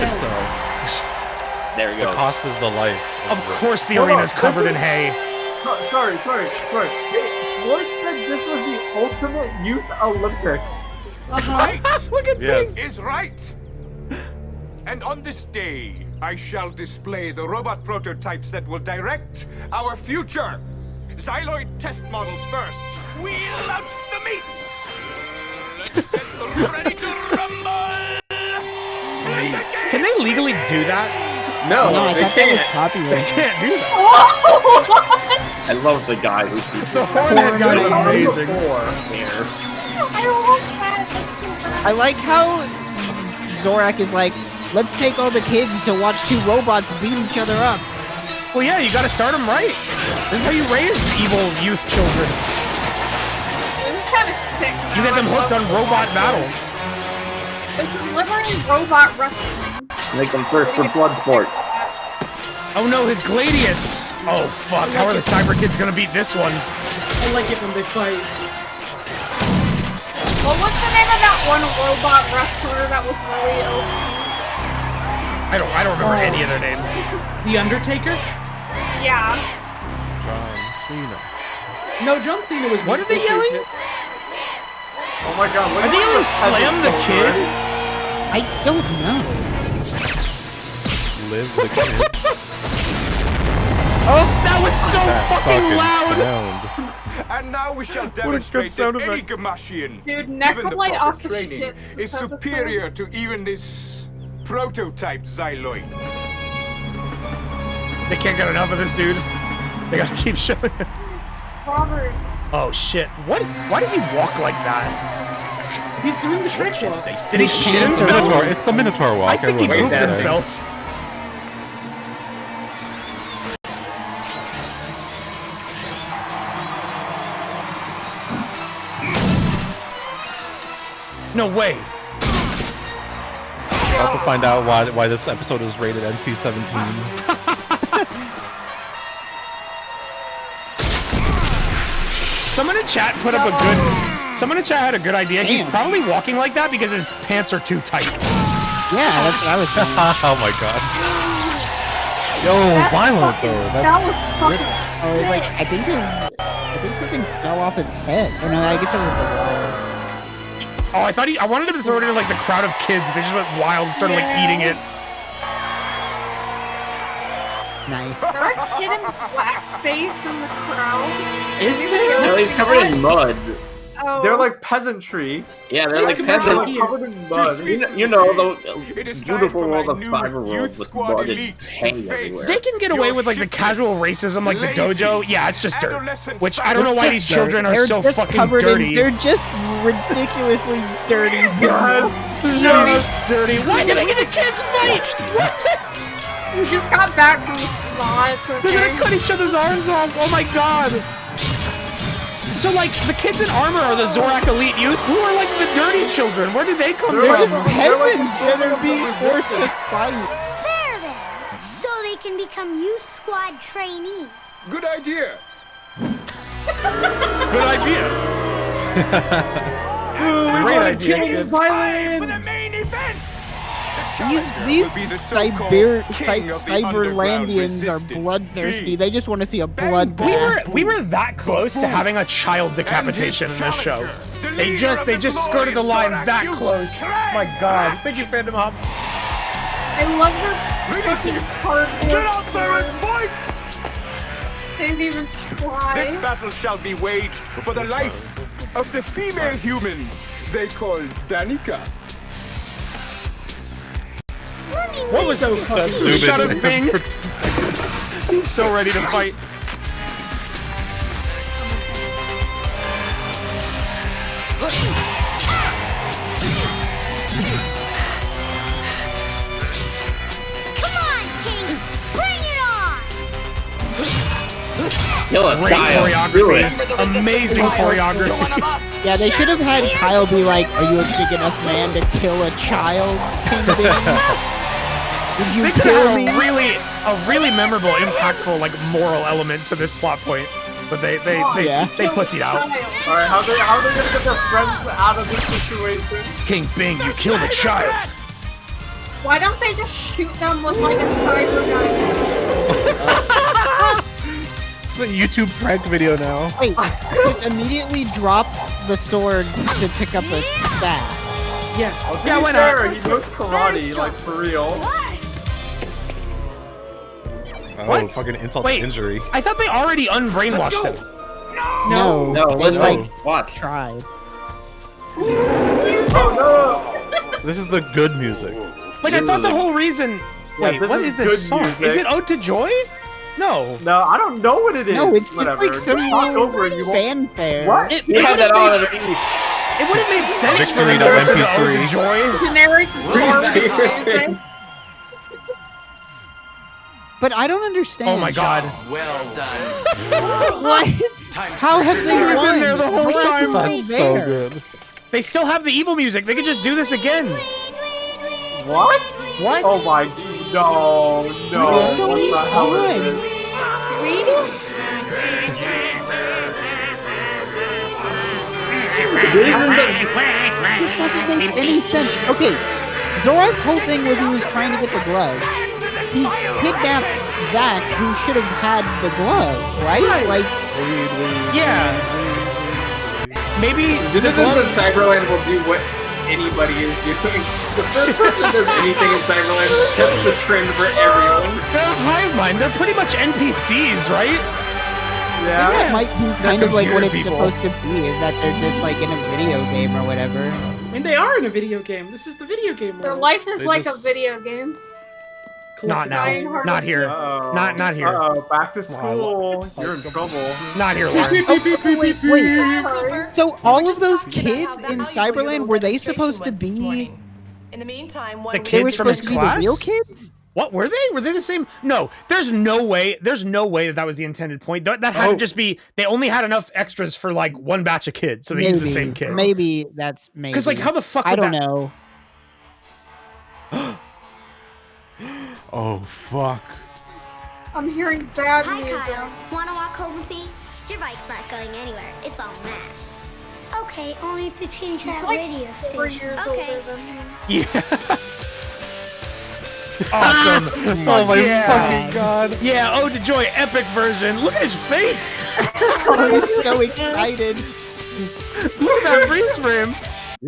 There you The go. cost is the life. Of course the arena's covered in hay. Sorry. Lloyd said this was the ultimate youth Olympic. Right Look at Yes. is right. And on this day, I shall display the robot prototypes that will direct our future. Xyloid test models first. Wheel out the meat. Let's get them ready to rumble. Can they legally do that? No, No, I they thought that was can't. copyrighted. Can't do that. I love the guy who The hornhead guy's amazing. I love that. I like how Zorak is like, let's take all the kids to watch two robots beat each other up. Well, yeah, you gotta start them right. This is how you raise evil youth children. It's kind of sick. You get them hooked on robot battles. This is literally robot wrestling. make them thirst for blood sport. Oh no, his Gladius! Oh fuck, how are the Cyberkidz gonna beat this one? I like it when they fight. What was the name of that one robot wrestler that was really OP? I don't remember any of their names. The Undertaker? Yeah. John Cena. No, John Cena was. What are they yelling? Oh my god, Are they yelling slam the kid? I don't know. Live the kid. Oh, that was so That fucking loud! sound. And now we shall What a good demonstrate sound that any effect. Gamashian, Dude, given the Necrolite proper off the training, shits. is superior to even this prototype Xyloid. They can't get enough of this dude. They gotta keep showing it. Robert. Oh shit. What? Why does he walk like that? He's doing the Shrek walk. Did he shit It's the himself? Minotaur. It's the Minotaur walk. I think he everyone pooped knows that. himself. No way. I'll have to find out why this episode is rated NC-17. Someone in chat put up a good. Someone in chat had a good idea. He's probably walking like that because his pants are too tight. Yeah, that's what I was thinking. Oh my god. Yo, violent though. That was fucking Oh, it's like, I think something fell off his head. Or no, I guess it was the wall. Oh, I wanted him to throw it into like the crowd of kids. They just went wild and started like eating it. Nice. Is there a kid in blackface in the crowd? Is there? No, he's covered in mud. Oh. They're like peasantry. Yeah, they're like They're peasant. like covered in mud. You know the beautiful world of Cyberworld with mud and hay everywhere. They can get away with like the casual racism, like the dojo. Yeah, it's just dirt. Which I don't know why these children are They're so just fucking covered dirty. In, they're just ridiculously dirty. Dirty. Why did they get the kids fight? We just got back from the spa. It's okay. They're gonna cut each other's arms off. Oh my god. So like the kids in armor are the Zorak elite youth. Who are like the dirty children? Where did they come They're from? just peasants that are being forced to fight. Spare them, so they can become youth squad trainees. Good idea. Good idea. Ooh, we Great want idea, King's kid. violence. For the main event. These Cyberlandians are bloodthirsty. They just want to see a bloodbath. We were that close to having a child decapitation in this show. They just skirted the line that close. My God! Thank you, Phantom Hop. I love the fucking cardboard. Get out there and fight! They didn't even try. This battle shall be waged for the life of the female human they call Danica. What was so shut up, Bing? He's so ready to fight. Come on, King! Bring it on! Great choreography. Amazing choreography. Yeah, they should have had Kyle be like, "Are you a big enough man to kill a child, King Bing? Did you They could kill have me?" a really memorable, impactful, like moral element to this plot point, but they pussied out. All right, how are they gonna get their friends out of this situation? King Bing, you killed a child. Why don't they just shoot them with like a cyber gun? It's a YouTube prank video now. Wait, just immediately drop the sword to pick up a staff. Yeah, why not? He knows karate, like for real. Oh, What? fucking insult Wait. to injury. I thought they already unbrainwashed him. No, they listen, like watch. tried. Oh This is the good music. Like, I thought the whole reason... Yeah, Wait, this what is is this good song? music. Is it Ode to Joy? No. No, I don't know what it is. No, it's just Whatever. like some Talk over it, you won't- fanfare. What? It We have would've that all made- underneath. It would have made sense for them to Victorino listen to Ode MP3. to Joy. Generic But I don't understand. Oh my God. Well done. What? How have they He was in won? there the whole What time. was That's so there? good. They still have the evil music. They could just do this again. What? What? Oh my, no. What is What going the hell on? is this? This doesn't make any sense. Okay, Zoran's whole thing was he was trying to get the glove. He kidnapped Zach, who should have had the glove, right? Like, Yeah. Maybe The difference in Cyberland will do what anybody is doing. The first person that does anything in Cyberland sets the trend for everyone. They're a hive mind. They're pretty much NPCs, right? I think that might be kind of like what it's computer supposed to be, is that they're just like in a video game or whatever. I mean, they are in a video game. This is the video game world. Their life is They like just- a video game. Not now. Reinhardt Not is here. Uh-oh. Not here. Uh-oh, back to school. You're in trouble. Not here, Lauren. Wait, Cooper, so all of those just talking kids about how in valuable your Cyberland, little were they demonstration supposed to was this be? morning. In the meantime, one The week They were kids from his supposed to be the real class? kids? What were they? Were they the same? No, there's no way that was the intended point. That had to just be they only had enough extras for like one batch of kids, so they used the same kid. Maybe that's maybe. Because like, how the fuck? I would don't that- know. Oh, fuck. I'm hearing bad Hi, music. Kyle. Wanna walk home with me? Your bike's not going anywhere. It's all mashed. Okay, only if you change He's that like radio 4 station. years Okay. older than him. Yeah. Awesome. Oh my yeah. fucking god. Yeah, Ode to Joy epic version. Look at his face. Oh, he's so excited. Look at that freeze frame. He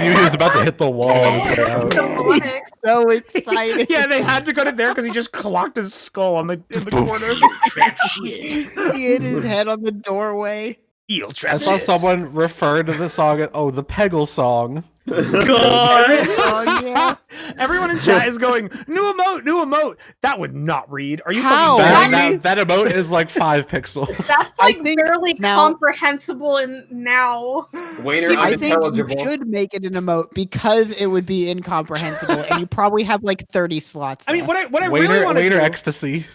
knew he was about to hit the wall on his way out. Demonic. So excited. Yeah, they had to cut it there because he just clocked his skull in the corner. Trap shit. He hit his head on the doorway. Eel I trap saw shit. someone refer to the song as, oh, the Peggle song. God. Oh, yeah. Everyone in chat is going, new emote, new emote. That would not read. Are you How? fucking kidding me? That emote is like 5 pixels. That's I like think barely now- comprehensible in now. Wayner I think you unintelligible. should make it an emote because it would be incomprehensible, and you probably have like 30 slots. I mean, left. what I really want to Wayner do, ecstasy.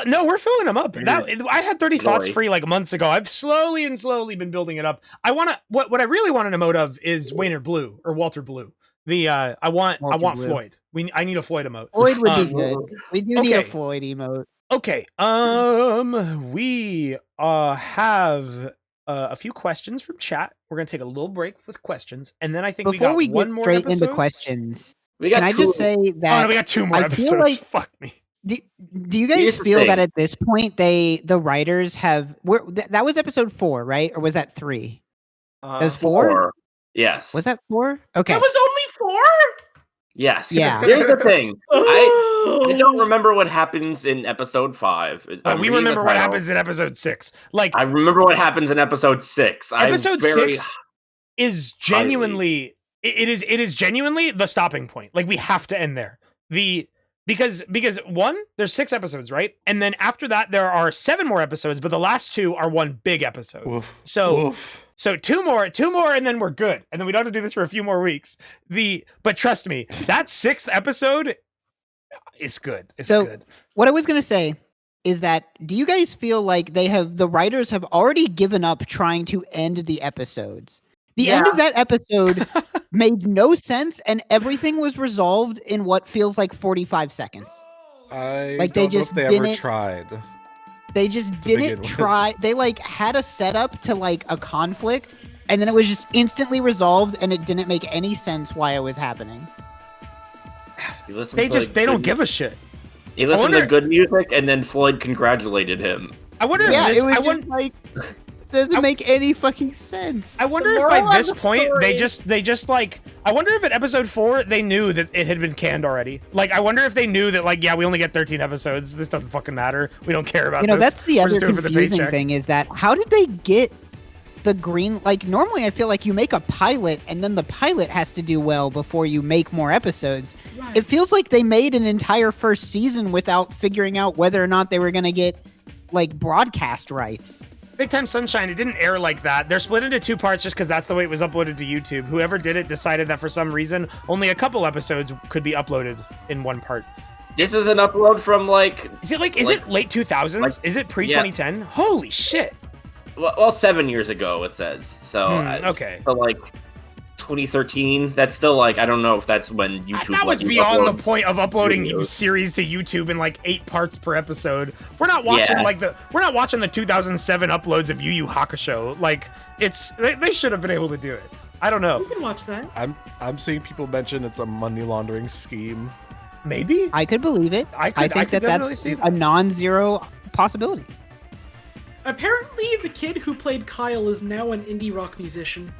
no, we're filling them up. I had 30 slots Glory. free like months ago. I've slowly been building it up. I want to. What I really want an emote of is Wayner Blue or Walter Blue. I want Walter Blue. Floyd. I need a Floyd emote. Floyd would be good. We do need a okay. Floyd emote. Okay. We have a few questions from chat. We're gonna take a little break with questions, and then I think we Before got we one get more straight into episode. questions, We got Can I just say that? Oh, no, we got 2 more I feel episodes. like- Fuck me. Do you guys Here's the feel that thing. at this point the writers have that was episode 4, right? Or was that 3? That was 4? Yes. Was that 4? Okay. That was only 4? Yes. Yeah. Here's the thing. I don't remember what happens in episode 5. We remember what happens in episode 6. Like I remember what happens in episode 6. Episode 6 is genuinely it is genuinely the stopping point. Like we have to end there. Because one, there's 6 episodes, right? And then after that there are 7 more episodes, but the last 2 are one big episode. Oof. So Oof. So 2 more, and then we're good. And then we don't have to do this for a few more weeks. But trust me, that 6th episode is good. It's good. What I was gonna say is that do you guys feel like the writers have already given up trying to end the episodes? The end of that episode made no sense, and everything was resolved in what feels like 45 seconds. I Like, don't they just know if they ever didn't- tried. They just begin didn't with. try. They like had a setup to like a conflict, and then it was just instantly resolved, and it didn't make any sense why it was happening. They don't give a shit. He listened to good music, and then Floyd congratulated him. I wonder Yeah, if this, it was I just wonder, like doesn't make any fucking sense. I wonder if by this point they just like I wonder if at episode 4 they knew that it had been canned already. Like I wonder if they knew that like we only get 13 episodes. This doesn't fucking matter. We don't care about this. That's the We're other just doing it for the confusing paycheck. thing is that how did they get the green? Like normally, I feel like you make a pilot, and then the pilot has to do well before you make more episodes. Right. It feels like they made an entire first season without figuring out whether or not they were going to get like broadcast rights. Big Time Sunshine, it didn't air like that. They're split into 2 parts just because that's the way it was uploaded to YouTube. Whoever did it decided that for some reason, only a couple episodes could be uploaded in one part. This is an upload from like... Is it late 2000s? like- Is it pre-2010? Holy shit. Well, 7 years ago, it says. So, okay. So, like, 2013, that's still, like, I don't know if that's when YouTube... That was let you beyond upload the point of uploading videos. series to YouTube in like 8 parts per episode. We're not watching Yeah. we're not watching the 2007 uploads of Yu Yu Hakusho. Like they should have been able to do it. I don't know. You can watch that. I'm seeing people mention it's a money laundering scheme. Maybe I could believe it. I could think definitely that's see a non-zero possibility. Apparently, the kid who played Kyle is now an indie rock musician.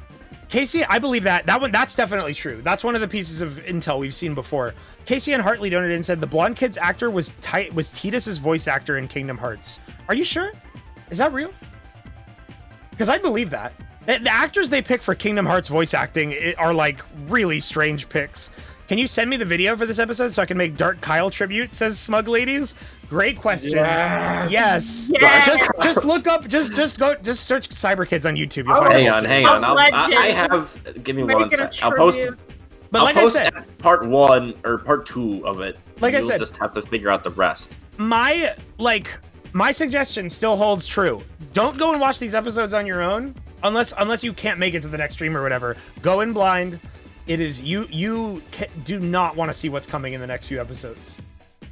Casey, I believe that's definitely true. That's one of the pieces of intel we've seen before. Casey and Hartley donated and said the blonde kid's actor was Tidus's voice actor in Kingdom Hearts. Are you sure? Is that real? Because I believe that. The actors they pick for Kingdom Hearts voice acting are like really strange picks. Can you send me the video for this episode so I can make Dark Kyle tribute? Says Smug Ladies. Great question. Yes. Just look up. Just search Cyberkidz on YouTube. You'll find it. Hang on. I have. Give me one sec. I'll post. But I'll like post I said, part 1 or part 2 of it. Like I You'll said- just have to figure out the rest. my suggestion still holds true. Don't go and watch these episodes on your own unless you can't make it to the next stream or whatever. Go in blind. It is you do not want to see what's coming in the next few episodes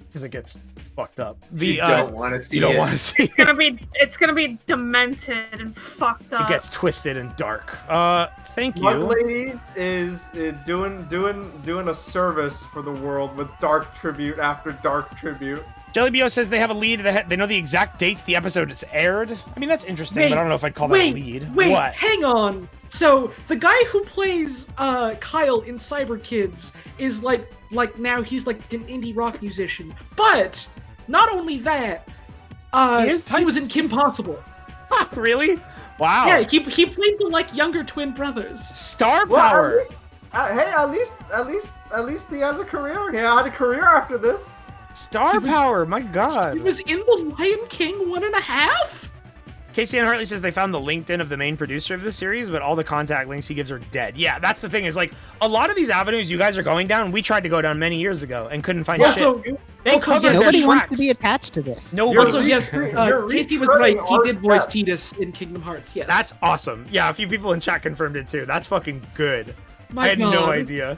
because it gets fucked up. You don't want to see You don't it. want to see It's gonna be demented and fucked up. It gets twisted and dark. Thank Mug you. Lady is doing a service for the world with dark tribute after dark tribute. Jellybio says they have a lead. They know the exact dates the episode is aired. I mean, that's interesting, but I don't know if I'd call that a lead. Wait, What? hang on. So the guy who plays Kyle in Cyberkidz is like now he's like an indie rock musician. But not only that, he was in Kim Possible. Really? Wow. Yeah, he played the like younger twin brothers. Star Well, power. at least he has a career. He had a career after this. Star power. My God. He was in The Lion King 1.5. Casey and Hartley says they found the LinkedIn of the main producer of the series, but all the contact links he gives are dead. Yeah, that's the thing is like a lot of these avenues you guys are going down, we tried to go down many years ago and couldn't find shit. They covered Nobody their wants tracks. to be attached to this. Nobody. Also, yes, Casey was right. He did voice Tidus in Kingdom Hearts. Yes, That's awesome. Yeah, a few people in chat confirmed it too. That's fucking good. My I had no God. idea.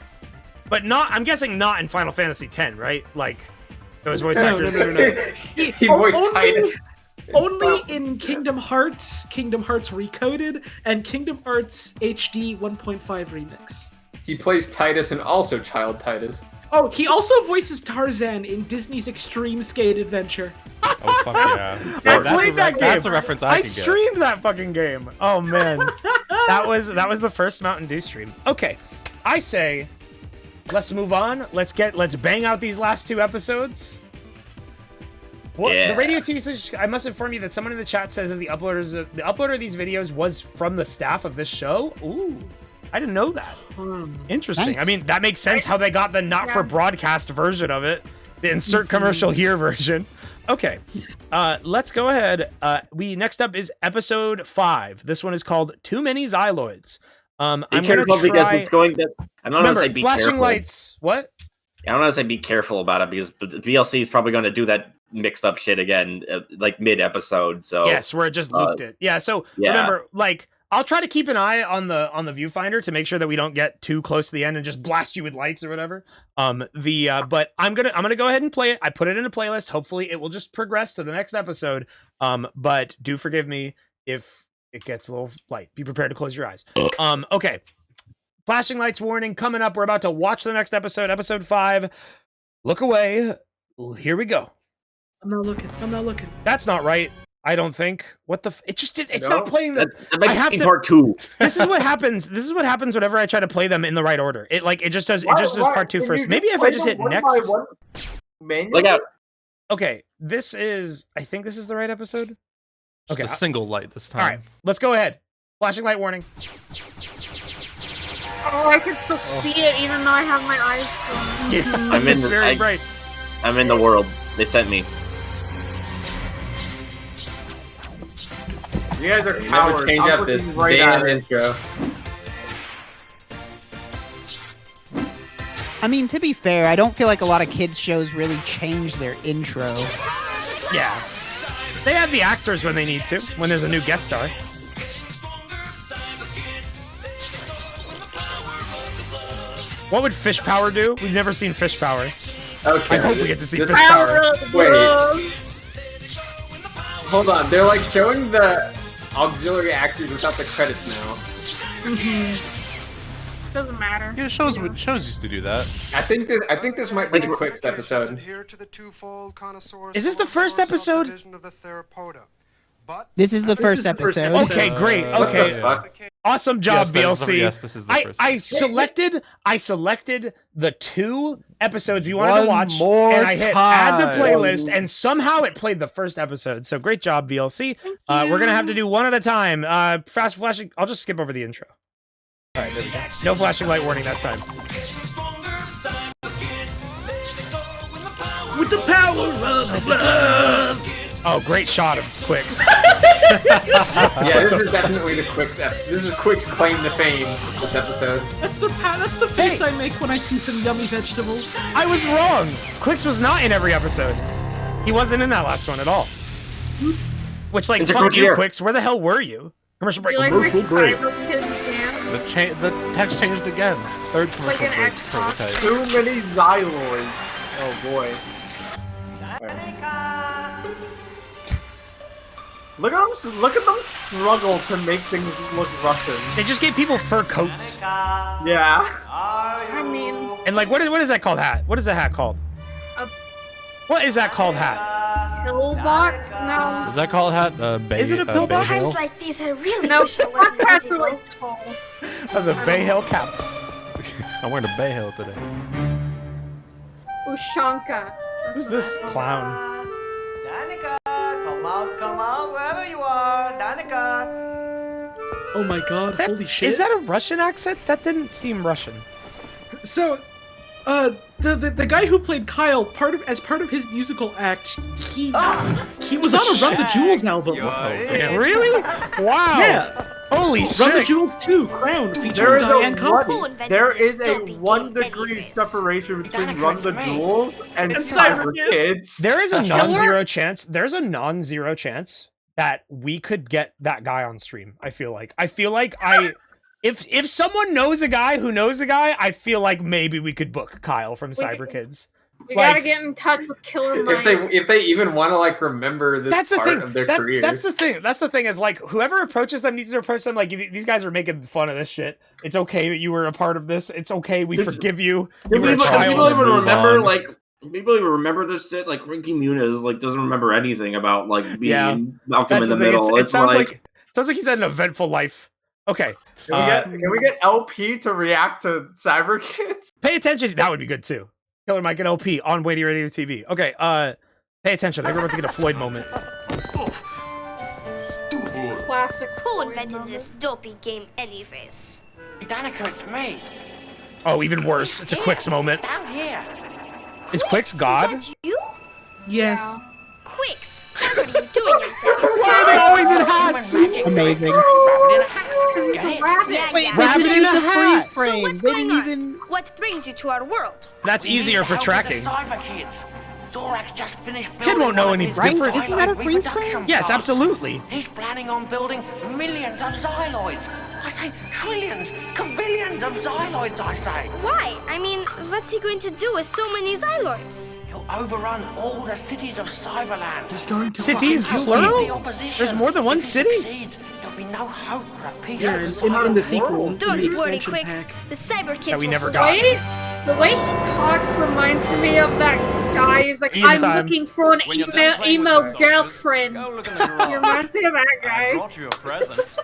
But I'm guessing not in Final Fantasy X, right? Like those voice No, actors. no. He voiced Titan. Only in Kingdom Hearts Recoded, and Kingdom Hearts HD 1.5 Remix. He plays Titus and also Child Titus. Oh, he also voices Tarzan in Disney's Extreme Skate Adventure. Oh fuck yeah! I played that game. That's a reference I can get. streamed that fucking game. Oh man, that was the first Mountain Dew stream. Okay, I say, let's move on. Let's bang out these last 2 episodes. What, Yeah. The radio TV switch. I must inform you that someone in the chat says that the uploader of these videos was from the staff of this show. Ooh, I didn't know that. Interesting. Nice. I mean, that makes sense how they got the not for broadcast version of it. The insert commercial here version. Okay, let's go ahead. Next up is episode 5. This one is called Too Many Xyloids. I'm careful gonna because try... it's going to. I'm not gonna say be flashing careful. lights. What? I don't want to say be careful about it because VLC is probably going to do that mixed up shit again, like mid episode. So Yes, where it just looped it. Yeah. So remember, like, I'll try to keep an eye on the viewfinder to make sure that we don't get too close to the end and just blast you with lights or whatever. But I'm gonna go ahead and play it. I put it in a playlist. Hopefully, it will just progress to the next episode. But do forgive me if it gets a little light. Be prepared to close your eyes. Okay. Flashing lights warning coming up. We're about to watch the next episode, episode 5. Look away. Here we go. I'm not looking. That's not right. I don't think. What the? It just did. It's No? not playing the. That might be part 2. This is what happens. This is what happens whenever I try to play them in the right order. It just does. It just does part 2 first. Maybe if I just hit next. Look out! Okay, this is. I think this is the right episode. Just Okay, a single light this time. all right. Let's go ahead. Flashing light warning. Oh, I can still see it even though I have my eyes closed. I'm in It's very bright. I'm in the world. They sent me. You guys are Never cowards. change I'm up this looking right at damn it. intro. I mean, to be fair, I don't feel like a lot of kids shows really change their intro. Yeah. They have the actors when they need to. When there's a new guest star. What would Fish Power do? We've never seen Fish Power. Okay. I hope we get to see This- Fish Power. Wait. Hold on. They're like showing the auxiliary actors without the credits now. Doesn't matter. Yeah, shows used to do that. I think this might be the quickest episode. Is this the first episode? This is the first episode. Okay, great. What the Okay. fuck? Awesome job, Yes, that is BLC. yes, this is the first I selected the 2 episodes we wanted One to watch, more and I hit add to time. playlist, and somehow it played the first episode. So great job, BLC. We're gonna have to do one at a time. Fast flashing. I'll just skip over the intro. All right, there we go. No flashing light warning that time. With the power of the blood. Oh, great shot of Quicks. Yeah, this is definitely the Quick's. This is Quick's claim to fame. This episode. That's the face I make when I see some yummy vegetables. I was wrong. Quicks was not in every episode. He wasn't in that last one at all. Oops. Which, like, It's a fuck quick you, year. Quicks. Where the hell were you? Commercial break. You like my Commercial break. Cyberkidz jam? The text changed again. Third Like commercial an break. Xbox. Prototype. Too many Xyloids. Oh boy. Look at them struggle to make things look Russian. They just gave people fur coats. Yeah. I mean, And, like, what is that called hat? What is that hat called? a What is that called hat? pillbox? No. Is that called hat? Is it a pillbox? Bay Hill? Times like these, I really No, wish I wasn't cats are invisible. like tall. That's a Bay Hill cap. I'm wearing a Bay Hill today. Ushanka. Who's this clown? Danica, come out, wherever you are, Danica. Oh my god, holy shit. Is that a Russian accent? That didn't seem Russian. So, the guy who played Kyle, as part of his musical act, he was on a Run the Jewels album. Really? Wow. Yeah. Holy Run the shit. Jewels 2, Crown, There featuring is Diane a Cobb. there is a 1 degree separation between Run the Jewels and And Cyberkidz. There is a non-zero chance. There's a non-zero chance that we could get that guy on stream. I feel like if someone knows a guy who knows a guy, I feel like maybe we could book Kyle from Cyberkidz. We gotta get in touch with Killer Mike. If they even want to like remember this part of their career. That's the thing. That's the thing is like whoever approaches them needs to approach them like these guys are making fun of this shit. It's okay that you were a part of this. It's okay. We forgive you. You were a child. People even remember like people even remember this shit. Like Ricky Muniz like doesn't remember anything about like being Malcolm in the Middle. It sounds like he's had an eventful life. Okay. Can we get LP to react to Cyberkidz? Pay attention. That would be good too. Killer Mike and LP on Wayne Radio TV. Okay, pay attention. I think we're about to get a Floyd moment. Classic. Who invented this dopey game anyways? That occurred to me. Oh, even worse. It's a Quicks moment. Down here. Is Quicks God? Is that you? Yes. Quicks, what are you doing inside? Why are they always in hats? Amazing. Wait, rabbit in a hat. freeze frame. So what's They going didn't on? even. What brings you to our world? That's easier for tracking. Cyberkidz. Zorak's just finished Kid won't know any different. Isn't that a freeze frame? Yes, absolutely. He's planning on building millions of Xyloids. I say trillions, kabillions of Xyloids, I say. Why? I mean, what's he going to do with so many Xyloids? He'll overrun all the cities of Cyberland. Cities, plural? There's more than one city? There'll be no hope for a peace Yeah, in the sequel. Don't the worry, expansion Quicks. pack. The Cyberkidz That we will never stop. got. Wait, the way he talks reminds me of that guy. He's like, Ian I'm time. looking for an When you're done playing with emo the soldiers, girlfriend. Go look in the garage. He reminds me of that I guy. brought you a present.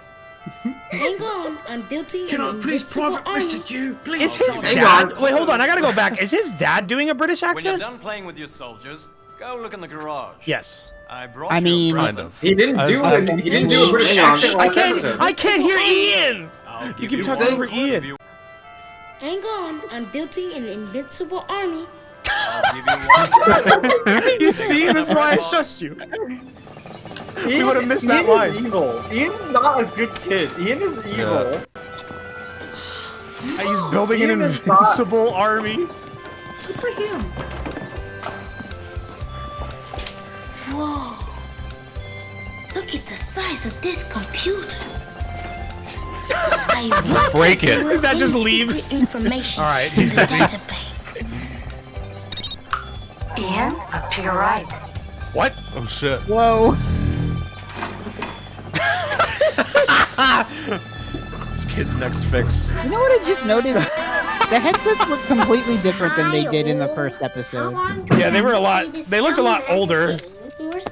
Hang on, I'm building Can I an please invincible private army. message you? Is Please. his Hang dad? on. Wait, hold on. I gotta go back. Is his dad doing a British When you're accent? done playing with your soldiers, go look in the garage. Yes. I brought I mean, you a present. He didn't do a British Hang on. accent last episode. I can't hear Ian. I'll You give keep you talking one over quarter Ian. of you. Hang on, I'm building an invincible army. I'll give you one. You see, this is why I trust you. We would have missed that Ian line. is evil. Ian's not a good kid. Ian is evil. He's building an Ian is invincible army. Good for him. Whoa. Look at the size of this computer. I want Break to it. put That just in leaves. secret information All right, he's in the busy. database. Ian, up to your right. What? Oh shit. Whoa. This kid's next fix. You know what I just noticed? The headsets look completely different than they did in the first episode. Yeah, they were a lot. They looked a lot older.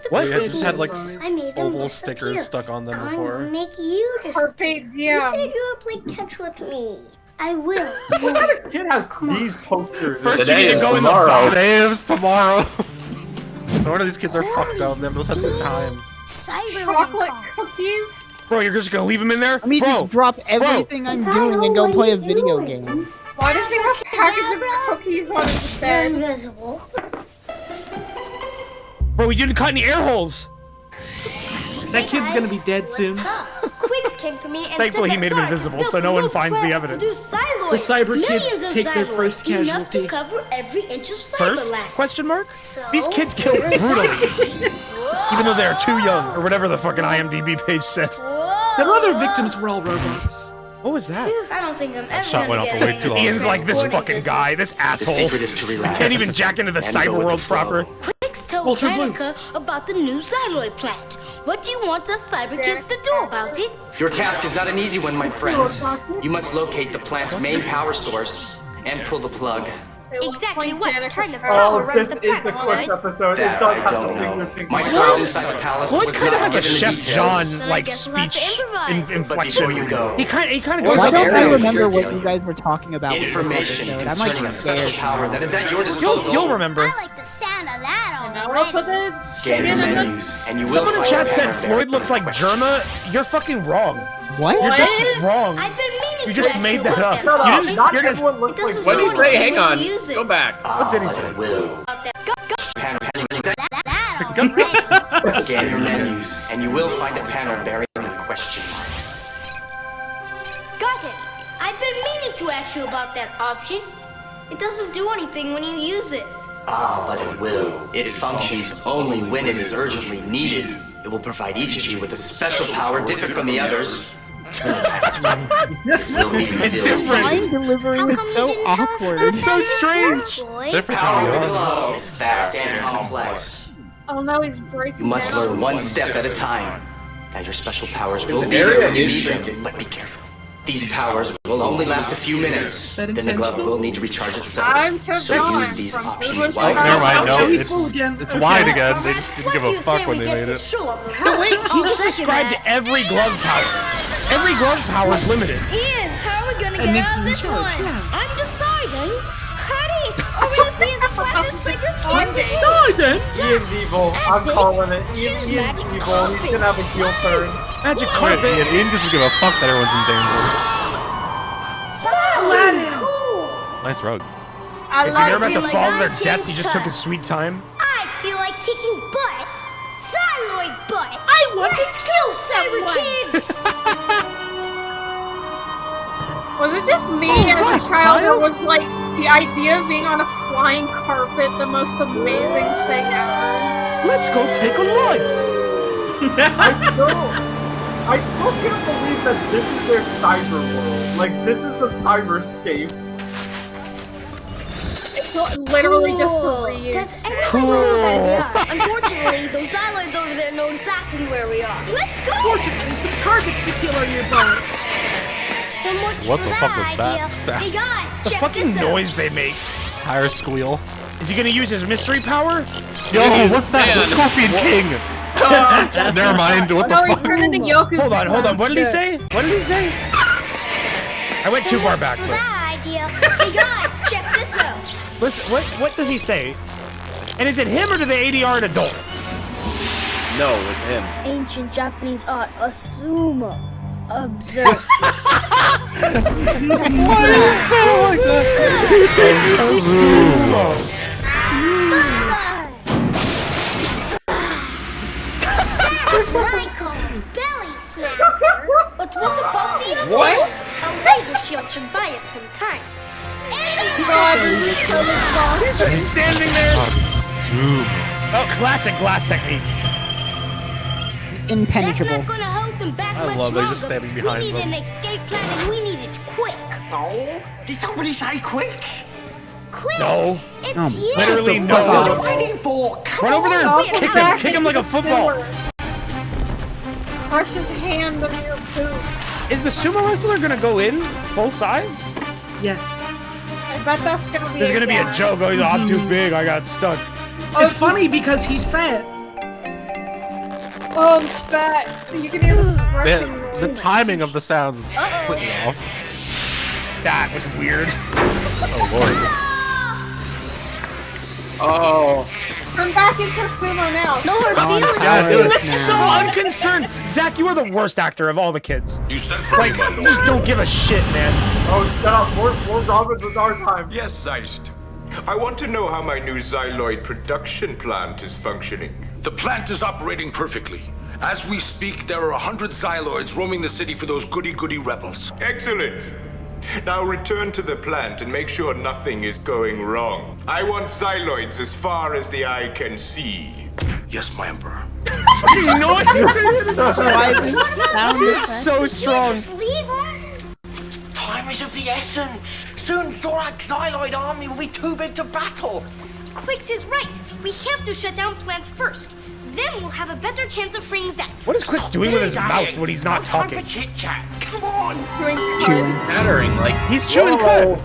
What? They just had like I made them oval disappear. stickers stuck on them before. Make you Carpe You diem. said you would play catch with me. I will. What kind of kid has these posters? First, you Today need to is go in the tomorrow. box. Today is tomorrow. No wonder these kids are fucked up. They have no sense of time. Chocolate cookies. Bro, you're just gonna leave him in there? Let me Bro, just drop everything I'm doing and go play a video game. Why does he have a package of cookies on his You're bed? invisible. bro, you didn't cut any air holes. That kid's gonna be dead soon. Quicks came to me and Thankfully, he said made him that Zorak invisible, built so no a one new finds the plan to evidence. produce Xyloids. The Cyberkidz Millions of take their Xyloids, first enough casualty. to cover every inch of First? Cyberland. Question mark? So, These kids kill brutally, even though they are too young, or whatever the fucking IMDb page said. Their other victims were all robots. What was that? I don't think I'm ever shot gonna went off get way any too long. Ian's like, this recording fucking business. guy, this The asshole. secret is to relax. Can't even jack into the and go cyber with world the flow. proper. Quicks tell Walter Blue. Danica about the new Xyloid plant. What do you want us Cyberkidz to do about it? Your task is not an easy one, my friends. You must locate the plant's main power source and pull the plug. Exactly what kind of Oh, power this runs the is the plant, Quicks Lloyd? episode. It That does I have don't to know. think My things source inside the palace What was kind of not has a given the Chef details. John Then I like guess we'll have to speech improvise. inflection? But before you go, He kind of What's goes. Why up, don't I Ariel? remember what you guys were talking about with this information episode? I'm like concerning a special scared. power that is at your disposal. You'll remember. I like the sound of that Now I'll put already. the Scan your menus, and you will Someone in find chat a said banner Floyd bearing looks like the Germa. You're fucking wrong. What? You're just wrong. I've been meaning You to just actually made that look up. at You that. didn't- Not you're just- everyone looks It like doesn't What did he do say? anything Hang when on. you use it. Go back. What did he But say? it will. That already. Scan your menus, and you will find a panel bearing the question mark. Got it. I've been meaning to ask you about that option. It doesn't do anything when you use it. Ah, but it will. It functions only when it is urgently needed. It will provide each of you with a special power different from the others It's different. Line delivery is so awkward. It's so strange. Different Power from of the the glove is vast and complex. Oh no, he's breaking You must down. learn one step at a time. And your special powers will an be there area when you is need them, shrinking. but be careful. These powers will only last a few minutes. Then the glove will need to recharge itself. I'm so So gone use these from options Uber's Oh, wisely. never mind. No, He's it's full again. wide again. They just didn't give a fuck when they made it. No, wait, he just described every glove power. Every glove power is limited. Ian, how are we gonna And get it's out of this recharged, one? yeah. I'm deciding. Hurry! Are we gonna be as flat as I'm Cyberkidz? deciding. Ian's evil. I'm That's it. calling it. Choose Ian's magic evil. carpet. He's gonna have a heel turn. Magic Wait, carpet. Ian just give a fuck that everyone's in danger. Aladdin. Nice rug. Is he never about to like fall to I their can deaths? He just took cut. his sweet time. I feel like kicking butt. Xyloid butt. I want to kill Cyberkidz. Was it just me as a child, or was like the idea of being on a flying carpet the most amazing thing ever? Let's go take a life. I still can't believe that this is their cyber world. Like, this is the cyberscape. It's literally just a Does reuse. anyone know where we are? Unfortunately, those Xyloids over there know exactly where we are. Let's go! Fortunately, some targets to kill are nearby. So much What for the fuck was idea. that sound? Hey guys, The check fucking this out. noise they make. Tire squeal. Is he gonna use his mystery power? Yo, what's that? The Scorpion King! Never mind, what the No, he fuck? turned into Yoku's. Hold on. What did he say? What did he say? I went too far back. For But that idea. Hey guys, check this out. listen, what does he say? And is it him or do the ADR an adult? No, with him. Ancient Japanese art, a sumo. Observe. Why do you say it like that? That's what I call a belly smacker. But what about the other What? one? A laser shield should buy us some time. He's just standing there. Oh, classic glass technique. Impenetrable. That's not gonna hold them back I much love they're longer. just standing behind We need them. an escape plan and we need it quick. Oh, did somebody say quicks? Quick! No. It's you! Literally What no. are you waiting for? Come Run over there Stop and kick attacking him like a the football. sewer. Crush his hand under your boot. Is the sumo wrestler gonna go in full size? Yes. I bet that's gonna be. There's gonna be a guy. joke. Oh, I'm too big. I got stuck. It's funny because he's fat. Oh, I'm fat. You can hear the stretching. The timing of the sounds is putting me off. That was weird. Oh lord. Oh. I'm back into sumo now. No hard feelings. Yeah, You dude. look so unconcerned. Zach, you are the worst actor of all the kids. You sent for Like, you just don't give a shit, man. Oh, shut up. More Robins with our time. Yes, Zeist. I want to know how my new Xyloid production plant is functioning. The plant is operating perfectly. As we speak, there are 100 Xyloids roaming the city for those goody-goody rebels. Excellent. Now return to the plant and make sure nothing is going wrong. I want Xyloids as far as the eye can see. Yes, my emperor. Fucking noise. Sound It's so strong. Just leave her. Time is of the essence. Soon Zorak's Xyloid army will be too big to battle. Quix is right. We have to shut down plant first. Then we'll have a better chance of freeing Zack. What is Quitz doing with his mouth when he's not No time talking? for chit-chat. Come on. Pattering, like. He's chewing Whoa. cud.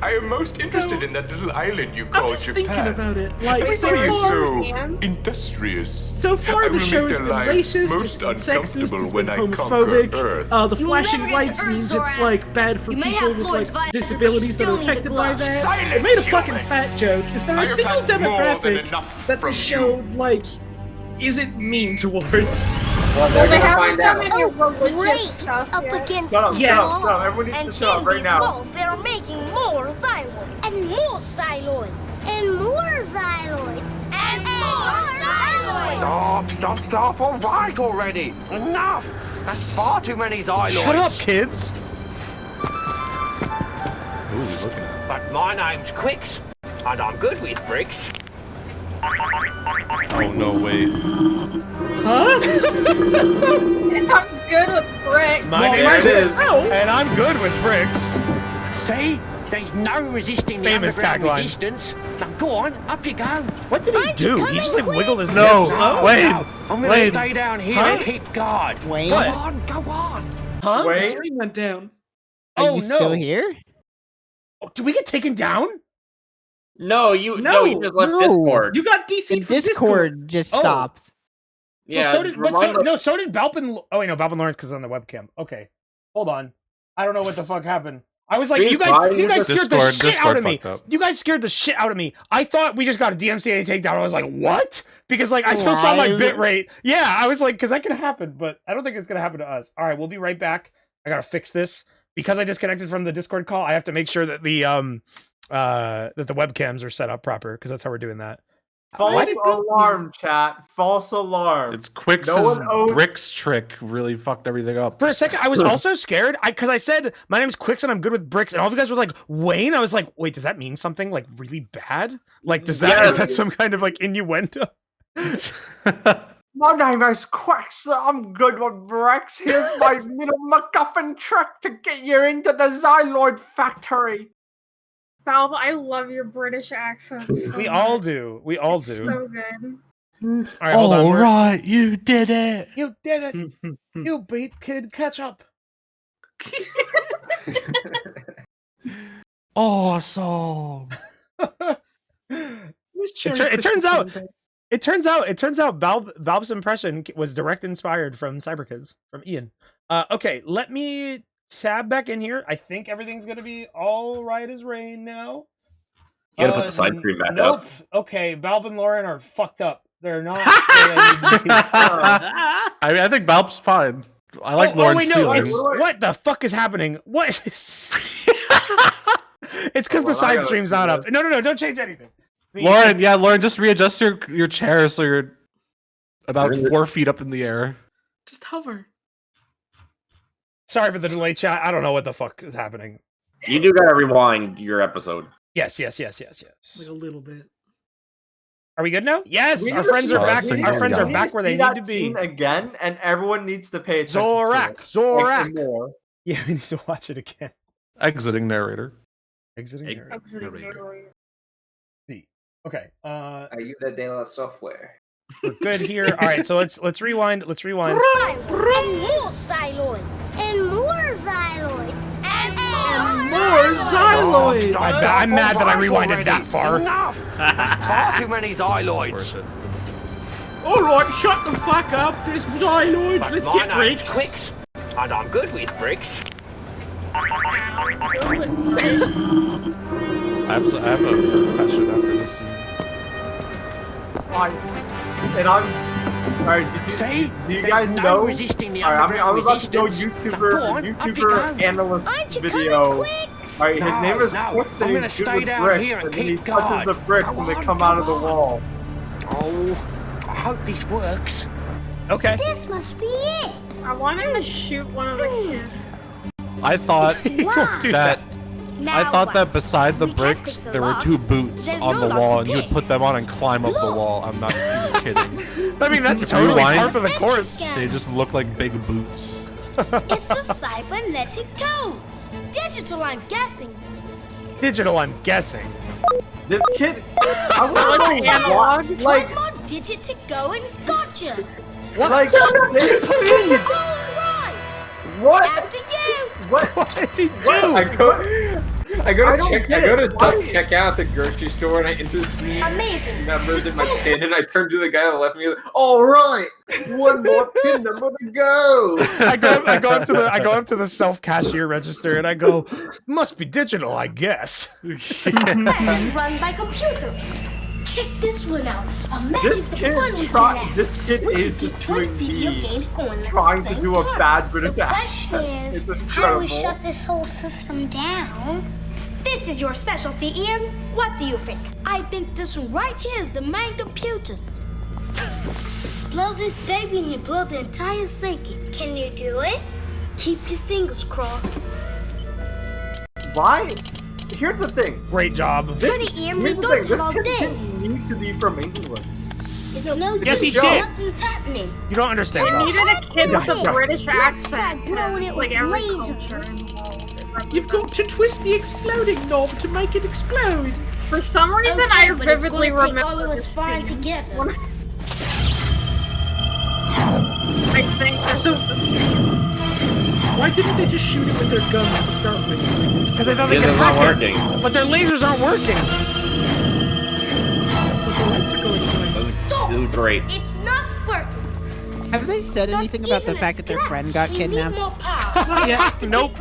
I am most interested in that little island you I'm call just Japan. thinking about it. Like, Why so are you far, so man. industrious? so far I the will show make has their been lives racist, it's most been sexist, uncomfortable it's when been I conquer homophobic. Earth. The You'll flashing never get lights to Earth, means it's Zorak. like bad for You may people have with Floyd's like vitamins, disabilities but that you are still need affected the by gloves. that. Silence, It made a fucking human. fat joke. Is there I a have single had more than demographic enough that the from show you. like isn't mean towards? Well, Well, they're they gonna haven't find done out. any religious Great. stuff Up yet. against Shut up, the shut up, wall. shut up. Everyone needs And to shut up in right these now. walls, they are making more Xyloids. And more Xyloids. And more Xyloids. And more Xyloids. Stop. All right already. Enough. That's far too many Xyloids. Shut up, kids. Ooh, he's looking at But my name's Quix, and I'm good with bricks. Oh no, wait. I'm good with bricks. My name there it is is. and I'm good with bricks. See? There's no resisting the Famous underground tagline. resistance. Now go on, up you go. What did he do? He just like wiggled his No, hips. Wayne. I'm gonna Wayne. stay down here Huh? and keep guard. Wayne, Go What? on, go on. Huh? The Wait. stream went down. are Oh you no. still here? Oh, did we get taken down? No, you just left No. Discord. You got The DC'd from Discord. Discord just Oh. stopped. Yeah, Well, so did remind so did Balpin. Oh wait, no, Balpin Lawrence because on the webcam. Okay, hold on. I don't know what the fuck happened. I was like, Stream's you fine, guys scared the shit Discord out of me. fucked up. You guys scared the shit out of me. I thought we just got a DMCA takedown. I was like, what? Because like I still saw my Live? bit rate. Yeah, I was like, because that could happen, but I don't think it's gonna happen to us. All right, we'll be right back. I gotta fix this because I disconnected from the Discord call. I have to make sure that the webcams are set up proper because that's how we're doing that. False alarm, chat. False alarm. It's Quick's No one owns- bricks trick really fucked everything up. For a second, I was also scared because I said my name's Quicks and I'm good with bricks, and all of you guys were like Wayne. I was like, wait, does that mean something like really bad? Like, is that some kind of like innuendo? My name is Quacks. I'm good with bricks. Here's my little MacGuffin trick to get you into the Xyloid factory. Valve, I love your British accent. So We much. all do. We all It's do. so good. All right, hold on. we're- right, you did it. You did it. You beat Kid Ketchup. Awesome. It turns out Balb's impression was direct inspired from Cyberkidz, from Ian. Okay, let me tab back in here. I think everything's gonna be all right as rain now. You gotta put the side screen back nope. up. Okay, Balb and Lauren are fucked up. They're not. I mean, I think Balb's fine. I like Lauren's wait, no, ceiling. it's, what the fuck is happening? What is... It's because the side stream's not up. No, don't change anything. Lauren, just readjust your chair so you're about 4 feet up in the air. Just hover. Sorry for the delay, chat. I don't know what the fuck is happening. You do gotta rewind your episode. Yes. Like a little bit. Are we good now? Yes, We our need friends to are back. see- Our friends are we back where they see need that to be. scene again, and everyone needs to pay attention. Zorak. To it. Like, more. Yeah, we need to watch it again. Exiting narrator. Exiting narrator. See. Okay. Are you the De La Software? We're good here. All right, so let's rewind. Let's rewind. And more Xyloids. And more Xyloids. And More Xyloids! I'm mad that I rewinded that far. Far too many Xyloids. Alright, shut the fuck up. There's Xyloids. But Let's my get name's bricks. Quicks, and I'm good with bricks. I have a confession after this scene. And I'm. Alright, do you guys no know? resisting the Alright, I'm about to do a resistance. Now, go on, up you go. YouTuber analyst video. Alright, his name is Quicks, I'm and gonna he's good stay with down bricks, here and and then he keep touches guard. the bricks Go and they on, come go out of the on. wall. Oh, I hope this works. Okay. This must be it. I want him to shoot one of the kids. I thought Why? that Now I thought that what? beside the We can't bricks fix the there were lock. 2 boots There's on no the lock wall, to and you would pick. put them on and climb up the wall. I'm not even kidding. I mean, that's totally Rewind. par for the course. They just look like big boots. It's a cybernetic code. Digital, I'm guessing. Digital, I'm guessing. This kid. I want to know analog? what. Like, One more digit to go and gotcha. What? like, they put in. All right. What? After you. What? What did he What? do? I go I to don't check. get I go it. to Why? check out at the grocery store, and I enter the Amazing. numbers in my pin, and I turn to the guy on the left of me. Like, all right, one more pin number to go. I go up to the self cashier register and I go, must be digital, I guess. That is run by computers. Check this one out. Imagine This the kid fun we could try. have. This kid We is could just get 20 doing video me, games going at the trying to same do a time. bad British The accent. question It's is, how do incredible. we shut this whole system down? This is your specialty, Ian. What do you think? I think this one right here is the main computer. Blow this baby and you blow the entire circuit. Can you do it? Keep your fingers crossed. Why? here's the thing. Great job. Pretty Ian, we Here's the don't thing. This have all kid day. didn't need to be from England. It's no Yes, he good. did. Nothing's happening. You don't understand. They Bob. needed a kid with a British Let's accent. try blowing it Like with every laser. culture. You've got to twist the exploding knob to make it explode. For some reason, Okay, I but it's vividly gonna take all remember of us this firing scene. together. I think So, why didn't they just shoot it with their guns to start with? Because they thought they Because could it's not hack working. it. But their lasers aren't working. But the lights are going away. This is great. It's not working. Have they said anything about the fact that their friend got We need kidnapped? more power. Nope.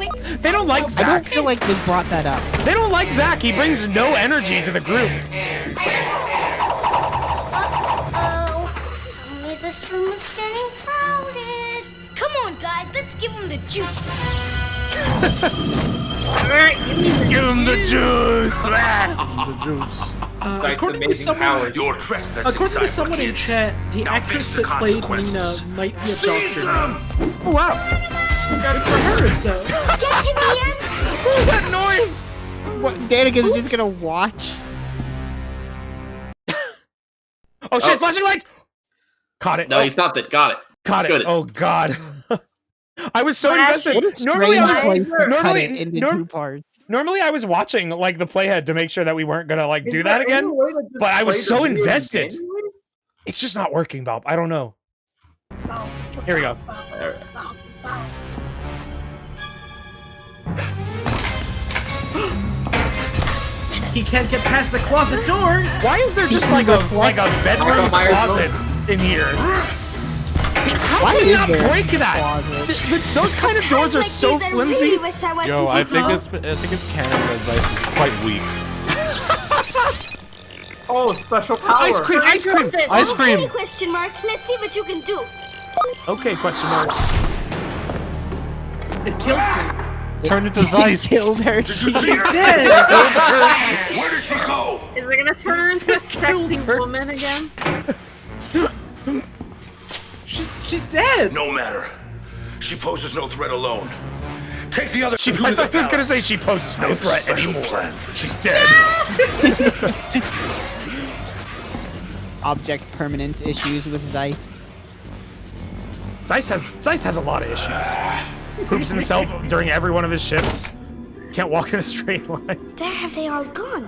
They don't like I Zach. don't feel like they brought that up. They don't like Zach. He brings no energy to the group. Uh-oh. Suddenly this room is getting crowded. Come on, guys. Let's give him the juice. Alright, Give him the juice. According to someone, according to someone in chat, the actress that played Nina might be a doctor now. Oh, wow. Good for her, so. Get him, Ian. What was that noise? What, Danica's just gonna watch? Oh shit! Flashing lights. Caught it. No, he stopped it. Got it. Caught it. Good. Oh god. I was so Flash invested. What a Normally, I strange was way to cut it normally into norm- two parts. normally I was watching like the playhead to make sure that we weren't gonna like do that again. But I was so invested. It's just not working, Bob. I don't know. Here we go. He can't get past the closet door. Why is there just like a bedroom closet in here? How Why can you is not there break that? Those kind of doors are so flimsy. Yo, I think it's canon that Zeiss is quite weak. Oh, special power. Ice cream, ice cream, ice cream. Okay, question mark. Let's see what you can do. Okay, question mark. It killed me. Turn into Zeiss. Killed her. She's dead. Where does she go? Is it gonna turn her into a sexy woman again? She's dead. No matter. She poses no threat alone. Take the other I thought he was gonna say she poses no threat anymore. She's dead. Object permanence issues with Zeiss. Zeiss has a lot of issues. Poops himself during every one of his shifts. Can't walk in a straight line. Where have they all gone?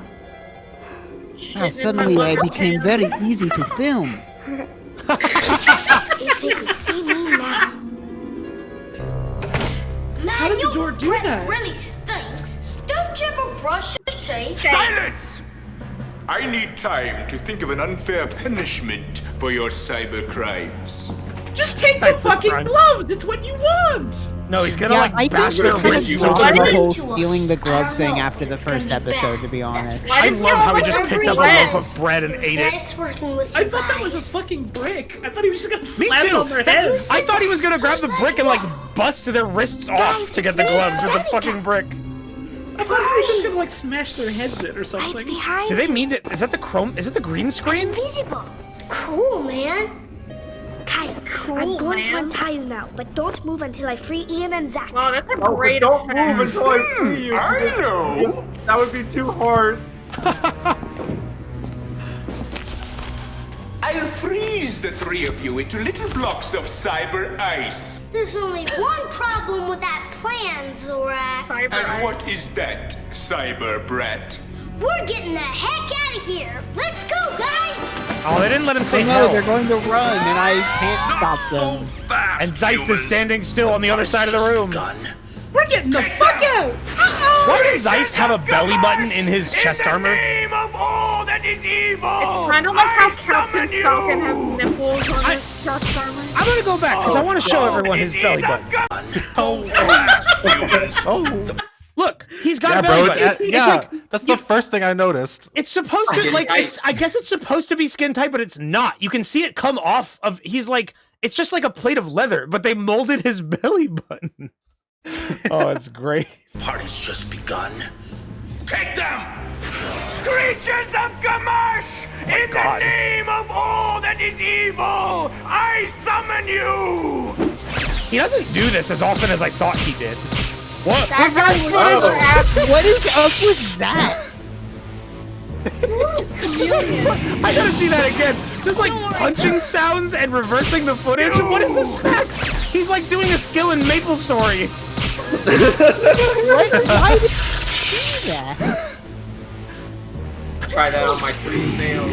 Now suddenly I became very easy to film. If they could see me now. Man, How did the door do breath that? really stinks. Don't you ever brush your teeth? Silence! I need time to think of an unfair punishment for your cyber crimes. Just take the fucking gloves. It's what you want. No, he's gonna Yeah, like I bash think their we're kind of wrists lost open. the whole stealing the glove thing after the first episode, to be honest. I love how he just picked up a loaf of bread and ate it. Nice working with I you thought that was a guys. fucking brick. I thought he was just gonna Me slam it too. on their heads. I thought he was gonna grab the brick and like bust their wrists off to get the gloves with the fucking brick. I thought he was just gonna like smash their heads in or something. Right behind Do they mean to? Is that the chrome? Is it the green screen? Invisible. Cool, man. Kyle, I'm going to man. untie you now, but don't move until I free Ian and Zach. Wow, that's a Oh, but great don't move effect. until I free you. I know. That would be too hard. I'll freeze the three of you into little blocks of cyber ice. There's only one problem with that plan, Zorak. And what is that, cyber brat? We're getting the heck out of here. Let's go, guys. Oh, they didn't let him say Oh no, hell. they're going to run, and I can't stop them. And Zeiss is standing still on the other side of the room. We're getting the fuck out. Why does Zeiss have a belly button in his chest armor? Name of all that is evil. Kind of like how Captain Falcon has nipples on his chest armor. I'm gonna go back because I want to show everyone his belly button. Oh, look, he's got a belly button. That's the first thing I noticed. It's supposed to like I guess it's supposed to be skin tight, but it's not. You can see it come off of. He's like it's just like a plate of leather, but they molded his belly button. Oh, it's great. Party's just begun. Take them! Creatures of Gamash! In God. the name of all that is evil, I summon you! He doesn't do this as often as I thought he did. What? That guy was What is up with that? I gotta see that again. Just like punching sounds and reversing the footage. What is the specs? He's like doing a skill in Maple Story. Why did you do that? Try that on my 3 snails.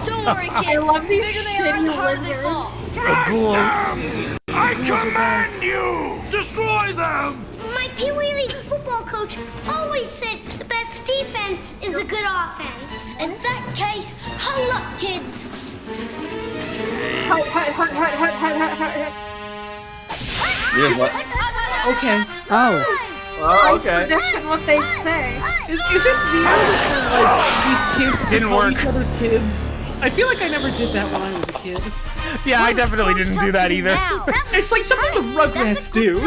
Don't worry, kids. I love these Bigger they are, shitty the harder they lizards. fall. The ghouls. I command you! Destroy them! My Pee Wee League football coach always said the best defense is a good offense. In that case, huddle up, kids. Hut, hut, hut, hut, hut, hut, hut, hut, hut. Okay. Oh. Oh, okay. That's what they say. Is it weird for like these kids to Didn't call work. each other kids? I feel like I never did that when I was a kid. Yeah, I definitely didn't do that either. It's like something the Rugrats do.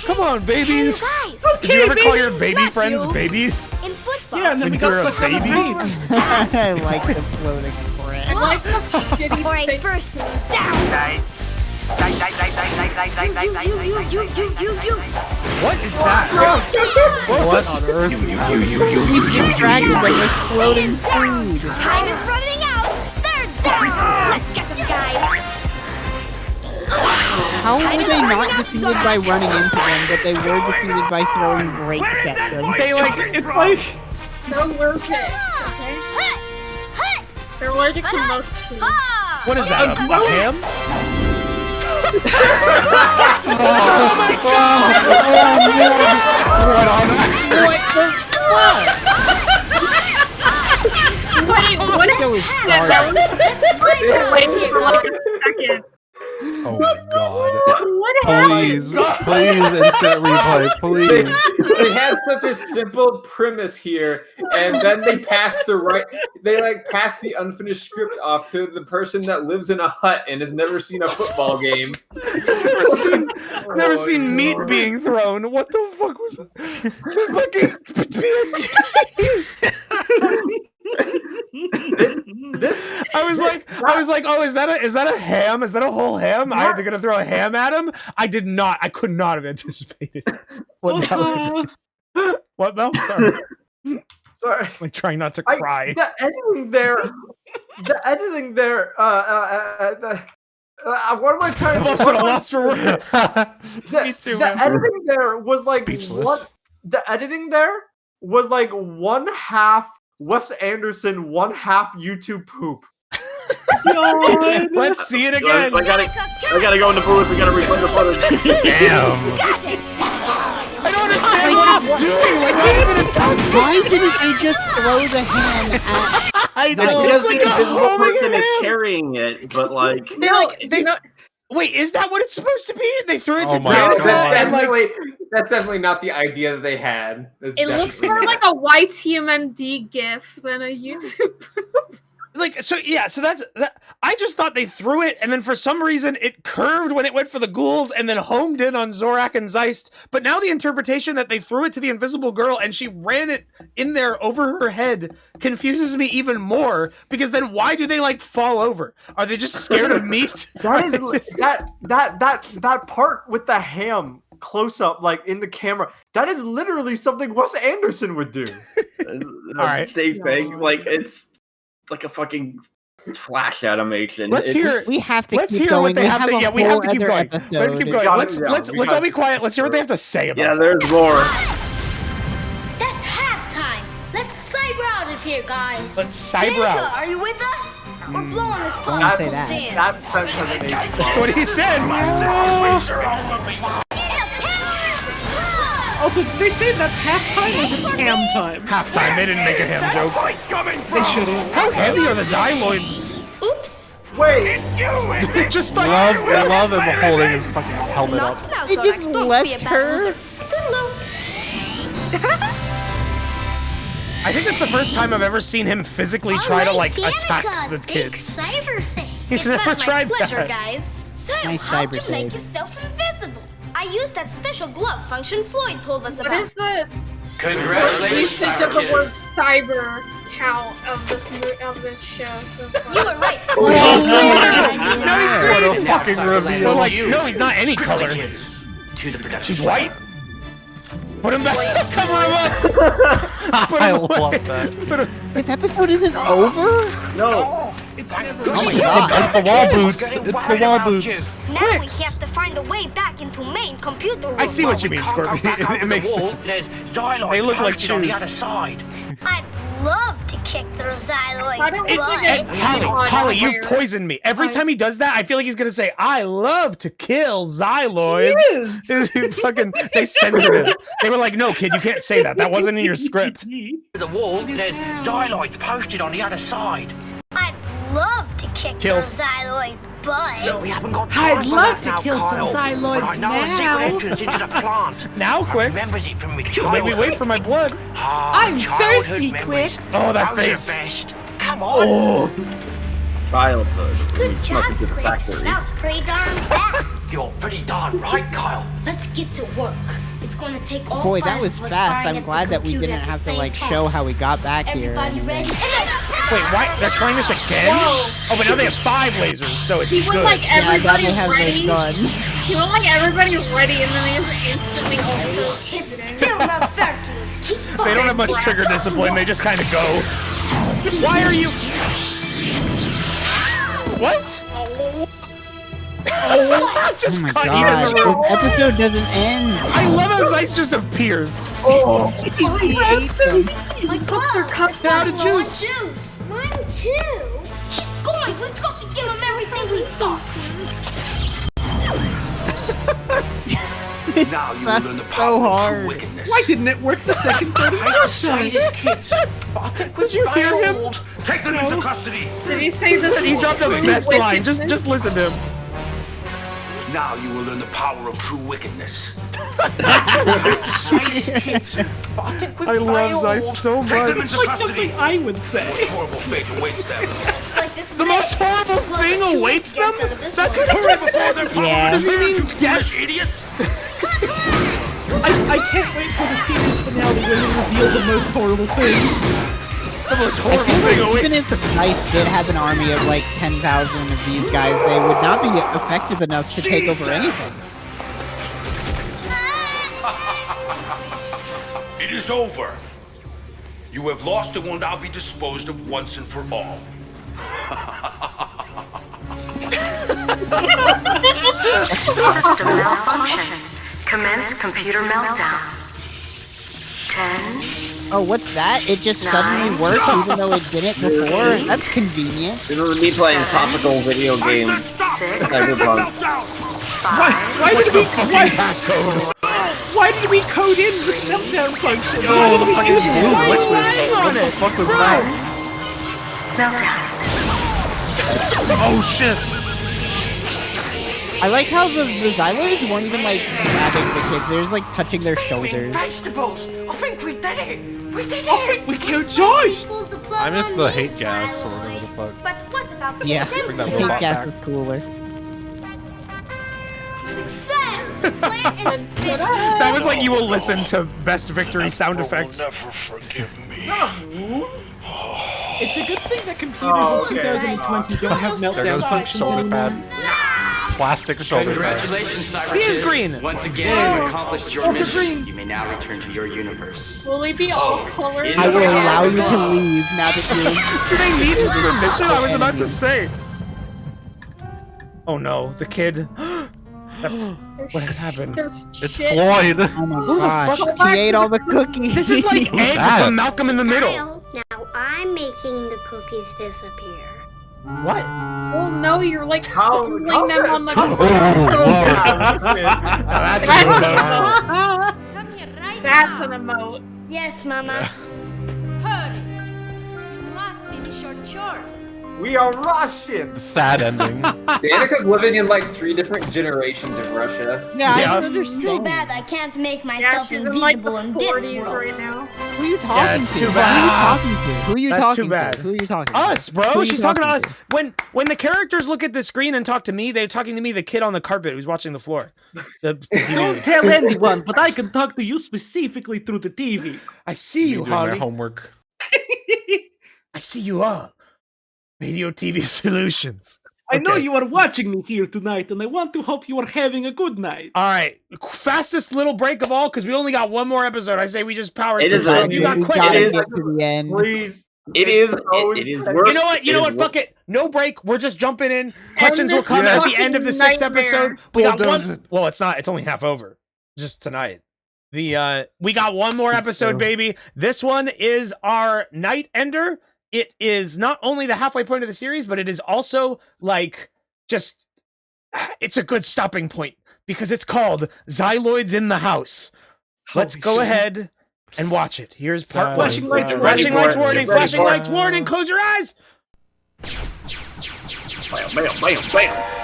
Come on, babies. Guys, Did you ever call baby, your baby love friends you. babies? in football. Yeah, and then When we you're got a sucked on the baby? brain. I like the floating bread. I like the shitty All right, fake- first down. You. What is that? What on earth? Keep distracted by this floating food. Time is running out. Third down. Let's get them, guys. How were they not defeated by running into them, but they were defeated by throwing breaks at them? They like It's like They're allergic. Okay? They're allergic to most food. what is that? A ham? Wait, what is that? Wait for like a second. Oh my god. What happened? Please instant replay, please. They had such a simple premise here, and then they passed passed the unfinished script off to the person that lives in a hut and has never seen a football game. Never seen meat being thrown. What the fuck was that? I was like, oh, is that a ham? Is that a whole ham? They're gonna throw a ham at him? I could not have anticipated what that would be. What, Mel? Sorry. Sorry. I'm trying not to cry. The editing there. What am I trying to? I'm also lost for words. Me too, The man. editing there was like Speechless. what? The editing there was like 1/2 Wes Anderson, 1/2 YouTube poop. Let's see it again. I gotta go in the booth. We gotta replay the footage. Damn. I don't understand what it's doing. Like, why is it attacking? Why didn't they just throw the hand at? I know. Because It's the like a invisible homing person is ham. carrying it, but like, Wait, is that what it's supposed to be? They threw it Oh to my Danica God. and like. That's definitely not the idea that they had. It looks more like a YTMND gif than a YouTube. Like, so yeah, so that's that. I just thought they threw it, and then for some reason it curved when it went for the ghouls, and then homed in on Zorak and Zeist. But now the interpretation that they threw it to the invisible girl and she ran it in there over her head confuses me even more. Because then why do they like fall over? Are they just scared of meat? That is that part with the ham close up, like in the camera. That is literally something Wes Anderson would do. All right, they think like it's like a fucking flash animation. Let's hear. We have to Let's keep hear going. what they have to. a Yeah, we have whole to keep other going. We have to keep going. episode. Let's all be quiet. Let's hear what they have to say about. Yeah, it. there's more. That's halftime. Let's cyber out of here, guys. Let's cyber Danica, out. are you with us? We're blowing this Don't possible say that. stand. That's what he said. Also, they say that's halftime or just ham time? Halftime. They didn't make a ham joke. They should have. How heavy are the Xyloids? Oops. Wait. Just like love him holding his fucking helmet up. They just left her. I think that's the first time I've ever seen him physically try to like attack the kids. Cyber save. He's never tried my pleasure, that. guys. So, Nice how cyber to make save. yourself invisible? I used that special glove function Floyd told us What about. is the Congratulations, usage of the word Cyberkidz. cyber count of this show so far? You were right, Floyd. No, he's What a green. fucking We're reveal. like, no, he's not any color. To the production. She's white. Put him back. Cover him up. Put I him away. love that. This episode isn't over? No. It's never. Oh my god. It's the wall boots. It's the wall boots. Now we have to find a way back into main computer room. I see what you mean, Scorpion. It makes sense. They look like shoes. on the other side. I'd love to kick their Xyloid I don't butt. think Holly, you've poisoned me. Every time he does that, I feel like he's gonna say, "I love to kill Xyloids." They censored him. They were like, "No, kid, you can't say that. That wasn't in your script." The wall, there's Xyloids posted on the other side. I'd love to kick Kill. their Xyloid butt. We haven't got time I'd for love that to now, kill some Kyle. Xyloids But I know a secret now. entrance into the plant. Now, I Quicks. remembers it from my Make childhood. me wait for my blood. I'm Childhood thirsty, memories. Quicks. Oh, that Those are face. best. Come on. Oh, Childhood. Good job, Smoking to the Quicks. factory. That was pretty darn fast. You're pretty darn right, Kyle. Let's get to work. It's gonna take all Boy, five that was of us fast. firing I'm at glad the that we computer didn't at the have to same like time. show how we got back here. Everybody ready? wait, why? They're trying this again? Oh, but now they have 5 lasers, so it's He was good. like Yeah, I got everybody's to have ready. this done. He was like everybody's ready, and then they just instantly also. It's still not fair. Keep They don't have much firing. trigger discipline. They just kind of go. Why are you? What? Just Oh my cut god, even the room. this episode doesn't end. I love how Zeiss just appears. Oh, he ate them. My glove. They're out of I want juice. juice. Mine too. Keep going. We've got to give them everything we've got. Now you will That's learn the so power of true hard. wickedness. Why didn't it work the second, third, and fourth time? Kids, Did you hear him? Take them into custody. Did he say this? He dropped the best line. Just listen to him. Now you will learn the power of true wickedness. I love Zeiss so Take them much. into Like custody. something I would say. What horrible fate awaits them. Looks like this is The most horrible thing awaits them? That's what he just said. Yeah. Does he mean death? Foolish idiots. I can't wait for the series finale when they reveal the most horrible thing. The most I horrible feel thing like even awaits. if the Scythe did have an army of like 10,000 of these guys, they would not be effective enough to take over anything. It is over. You have lost and will now be disposed of once and for all. System malfunction. Commence computer meltdown. 10. Oh, what's that? It just suddenly worked even though it didn't before? That's convenient. Remember me playing topical video games? Cyberpunk. Why did we code in this meltdown function? Why did we do that? What the fuck was that? Meltdown. Oh shit! I like how the Xyloids weren't even like grabbing the kids, they're just like touching their shoulders. Vegetables. I think we did it. We did I think we killed Josh! I miss the hate gas or whatever the fuck. But what about the Yeah, Bring that hate robot gas back. is cooler. success? The plant is big. That was like you will listen to best victory sound effects. Never forgive me. It's a good thing that computers Oh, in okay. 2020 don't have There meltdown goes my functions shoulder anymore. pad. Plastic shoulder pad. Congratulations, Cyberkidz. He is green. Once again, you accomplished your Ultra mission. green. You may now return to your universe. Will he be all colored? in I will the allow you to glove. leave now that Do they need his permission? I was about to say. Oh no, the kid. What happened? It's Floyd. Oh my Who the gosh, fuck- he ate all the cookies. This is like Egg that? from Malcolm in the Middle. Kyle, now I'm making the cookies disappear. What? Oh no, you're like How- pulling how them did- on the Oh, That's a good emote. Come here right That's now. an emote. Yes, Mama. Hurry. You must finish your chores. We are Russian. Sad ending. Danica's living in like 3 different generations of Russia. Yeah, I Yeah. don't Too understand. bad I can't make Yeah, myself she's in like invisible the in this 40s world. right now. Who are you talking Yeah, it's to? too Who bad. are you talking to? Who are you That's talking too bad. to? Who are you talking to? Us, Who bro. are you She's talking to us. talking When the characters look at the screen and talk to me, they're talking to me, the kid on the carpet who's watching the floor. Don't tell anyone, but I can talk to you specifically through the TV. I see you, Doing their Holly. homework. I see you all. Radio TV Solutions. I know Okay. you are watching me here tonight, and I want to hope you are having a good night. All right, fastest little break of all because we only got one more episode. I say we just power It through. is So a- if you got We questions, gotta get to the end. Please. It is worse. You know what? You know what? Fuck it. No break. We're just jumping in. Questions will this come at the fucking end of the 6th nightmare. episode. We got Bulldoze one. it. Well, it's not. It's only half over. Just tonight. We got one more episode, baby. This one is our night ender. It is not only the halfway point of the series, but it is also like just. It's a good stopping point because it's called Xyloids in the House. Let's go ahead and watch it. Here's part one. Flashing lights warning. Flashing lights warning. Get ready Flashing for it. lights warning. Close your eyes. Bam, bam, bam, bam.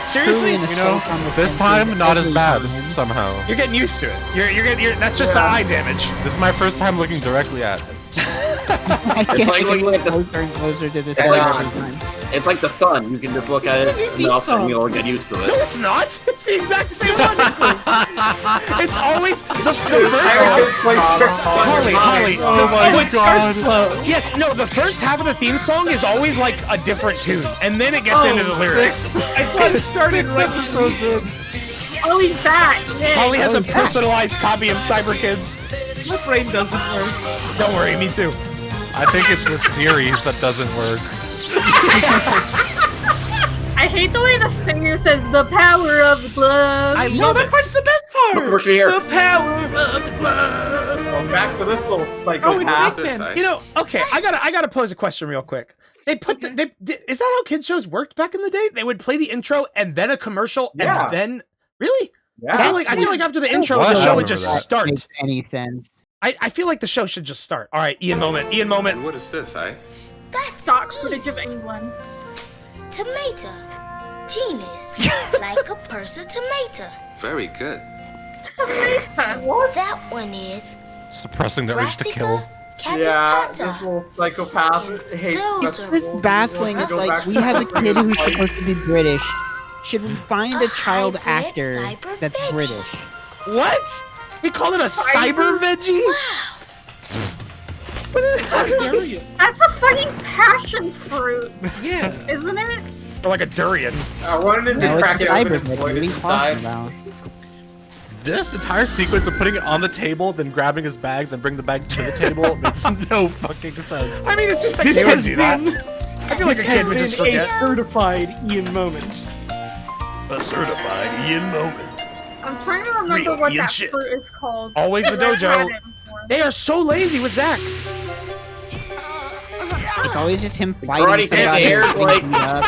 Seriously, Truly an You know, assault on the this senses time of not as every bad human. somehow. you're getting used to it. You're that's just the eye damage. This is my first time looking directly at it. I get like looking at the- closer and closer to this It's every like- time. It's like the sun. You can just look at it enough and you'll get used to No, it. it's not. It's the exact same one. It's always the first. Holly. Oh my god. Yes, no. The first half of the theme song is always like a different tune, and then it gets into the lyrics. I thought it started right. Oh, he's back. Yay. Holly has a personalized copy of Cyberkidz. My brain doesn't work. Don't worry, me too. I think it's the series that doesn't work. I hate the way the singer says the power of the glove. I love that part's the best part. Of course you're here. The power of the glove. Well, back to this little Oh, psychopath. it's Eggman. You know, okay, I gotta pose a question real quick. They put is that how kids shows worked back in the day? They would play the intro and then a commercial Yeah. and then really? Yeah. I feel like after the intro, What? the I show don't would just remember that. start. Makes any sense? I feel like the show should just start. All right, Ian moment. Ian moment. What is this, eh? That's Stock footage of England. tomato. Genus, like a person tomato. Very good. That one is Suppressing the urge to kill. Yeah, this capitata. little psychopath hates Those vegetables. It's baffling. Go It's like back we to have a the kid who's like- supposed to be British. Should we find a child hybrid actor cyber that's veggie. British? What? They called it a cyber veggie? That's a fucking passion fruit, Yeah. isn't it? Or like a durian. I wanted No, to it's crack it open hybrid. and What float are it you inside. talking about? This entire sequence of putting it on the table, then grabbing his bag, then bring the bag to the table makes no fucking sense. I mean, it's just like This they would has do that. been. I feel like This a has kid would been just a forget. certified Ian moment. A certified Ian moment. I'm trying to remember Real what Ian that shit. fruit is called. Always the I had dojo. it before. They are so lazy with Zach. It's always just him Karate fighting Kid somebody. aired, and like- beating up.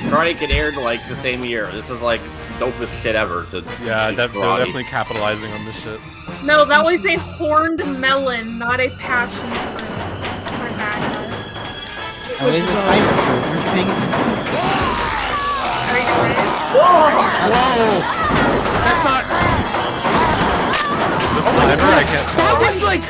Karate Kid aired like the same year. This is like dopest shit ever. To Yeah, teach they're karate. definitely capitalizing on this shit. No, that was a horned melon, not a passion fruit. My bad. Always a cyber fruit. Aren't you paying attention? Are you ready? Whoa! That's not. The cyber, I can't tell. That was like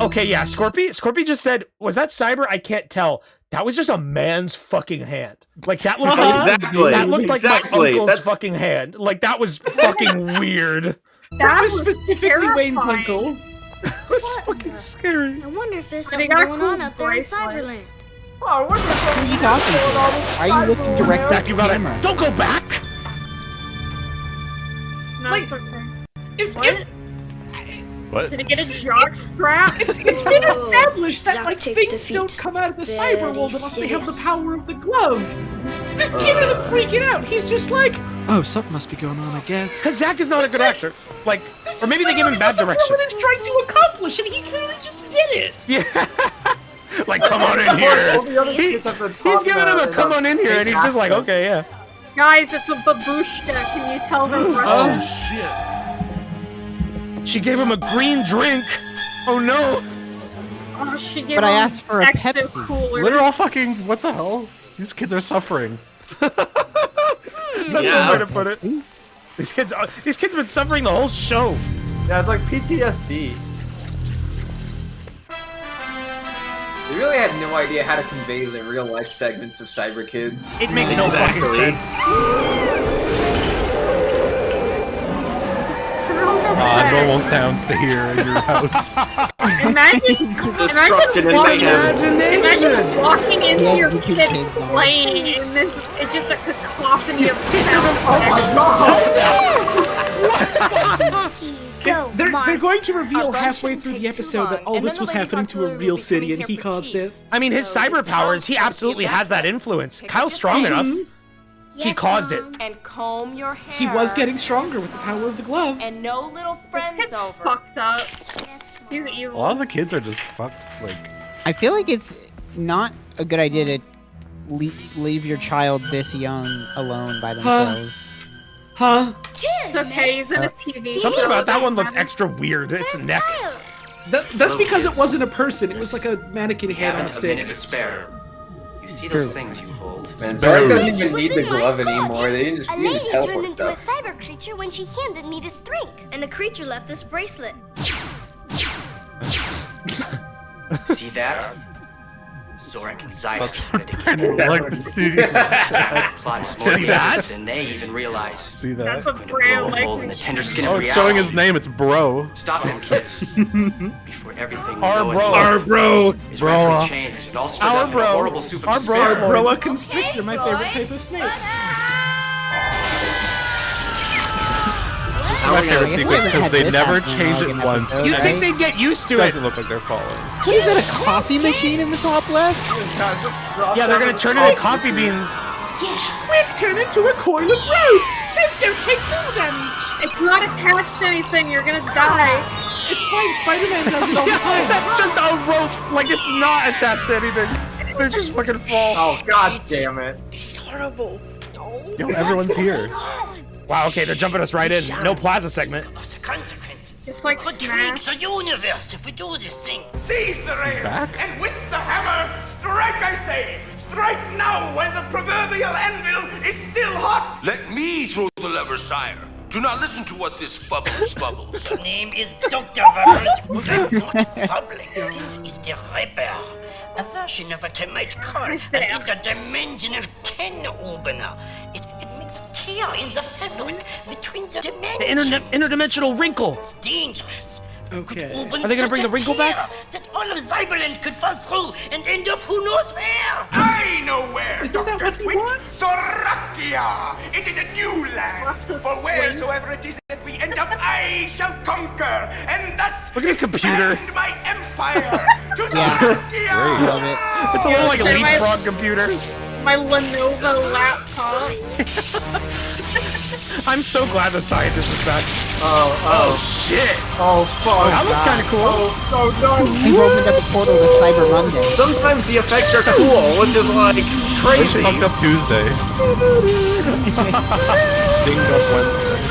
okay, yeah. Scorpy just said, "Was that cyber?" I can't tell. That was just a man's fucking hand. Like that looked like Exactly. that looked like my Exactly. uncle's That's- fucking hand. Like that was fucking weird. That was specifically Wayne terrifying. Punkle. It was fucking scary. I wonder if there's But he something got a going cool on out there in bracelet. Cyberland. Oh, I wonder if Who are you talking to? Why are you looking direct Zach, at you the gotta camera? don't go back. No, Like- it's okay. If What? Did he get a jock strap? it's been established that Zach like takes things defeat don't come out of the very cyber world unless they have the serious. power of the glove. This kid isn't freaking out. He's just like, oh, something must be going on, I guess. Because Zach is not a good actor. Like, This or is maybe they gave him literally bad what direction. The villain is trying to accomplish, and he clearly just did it. Yeah. Like, come on in here. He's giving him a come on in here, and he's just like, okay, yeah. Guys, it's a babushka. Can you tell her? Oh shit. She gave him a green drink. Oh no. Oh, she gave But I him asked for a extra Pepsi. cooler. Literal fucking, what the hell? These kids are suffering. That's Yeah. one way to put it. These kids have been suffering the whole show. Yeah, it's like PTSD. They really had no idea how to convey the real life segments of Cyberkidz. It makes no fucking Exactly. sense. normal sounds to hear in your house. Destruction and Imagine walking into your kid playing and this it's just a cacophony of sound. They're going to reveal halfway through the episode that all this was happening to a real city and he caused it. I mean, his cyber powers, he absolutely has that influence. Kyle's strong enough. He caused it. And comb your hair. He was getting stronger with the power of the glove. And no little friends This kid's over. fucked up. He's A evil. lot of the kids are just fucked. Like, I feel like it's not a good idea to leave your child this young alone by themselves. Huh? It's okay, he's in a TV Something show. about that one looked extra weird. Its neck. That's because it wasn't a person. It was like a mannequin head on a A stick. minute to spare. You see those things you hold? Man, Zarek doesn't even need the glove anymore. They can just, A you can lady just turned teleport into a stuff. cyber creature when she handed me this drink. And the creature left this bracelet. See that? Zorak and Zeiss wanted to keep I like to see that plot is more See that? dangerous than they even realize. See that? That's a Going to blow a hole in the tender skin Oh, of it's showing reality. his name. It's Bro. Stop them, kids. Before everything we Our know and bro. love Our bro. is Broa. rapidly changed and all stirred Our up in bro. a horrible soup of Our despair. bro. Broa constrictor, my favorite type of snake. My favorite sequence because they never change it once. You'd think they'd get used to it. Doesn't look like they're falling. What is that, a coffee machine in the top left? Yeah, they're gonna turn into coffee beans. Quick, turn into a coil of rope! This don't take full damage! It's not attached to anything, you're gonna die. It's fine, Spider-Man does it all the time. That's just a rope, like it's not attached to anything. They just fucking fall. Oh, god damn it. Horrible. Yo, everyone's here. Wow, okay, they're jumping us right in. No plaza segment. The consequences. It's like Could Smash. tweak the universe if we do this thing. Seize the rail, back? and with the hammer, strike, I say! Strike now while the proverbial anvil is still hot! Let me throw the lever, sire. Do not listen to what this bubbles bubbles. The name is Dr. Bubbles. Not fumbling. This is the Reaper. A version of what I might call an interdimensional can opener. It makes a tear in the fabric between the dimensions. The interdimensional wrinkle. It's dangerous. Okay. Open Are they gonna bring such the a wrinkle tear back? That all of Cyberland could fall through and end up who knows where. I know where, Isn't that Dr. what he Twit! wants? Sorakia! It is a new land! For wheresoever it is that we end up, I shall conquer, and thus Look at the computer. expand my empire to Yeah. Sorakia! Love it. It's a little like a Yeah, my- leapfrog computer. My Lenovo laptop. I'm so glad the scientist is back. Oh, shit! oh, fuck. That looks kind of cool. Oh, no. He opened up a portal to Cyber Monday. Sometimes the effects are cool, which is like It's crazy. Fucked Up Tuesday. Dinged Up Wednesday.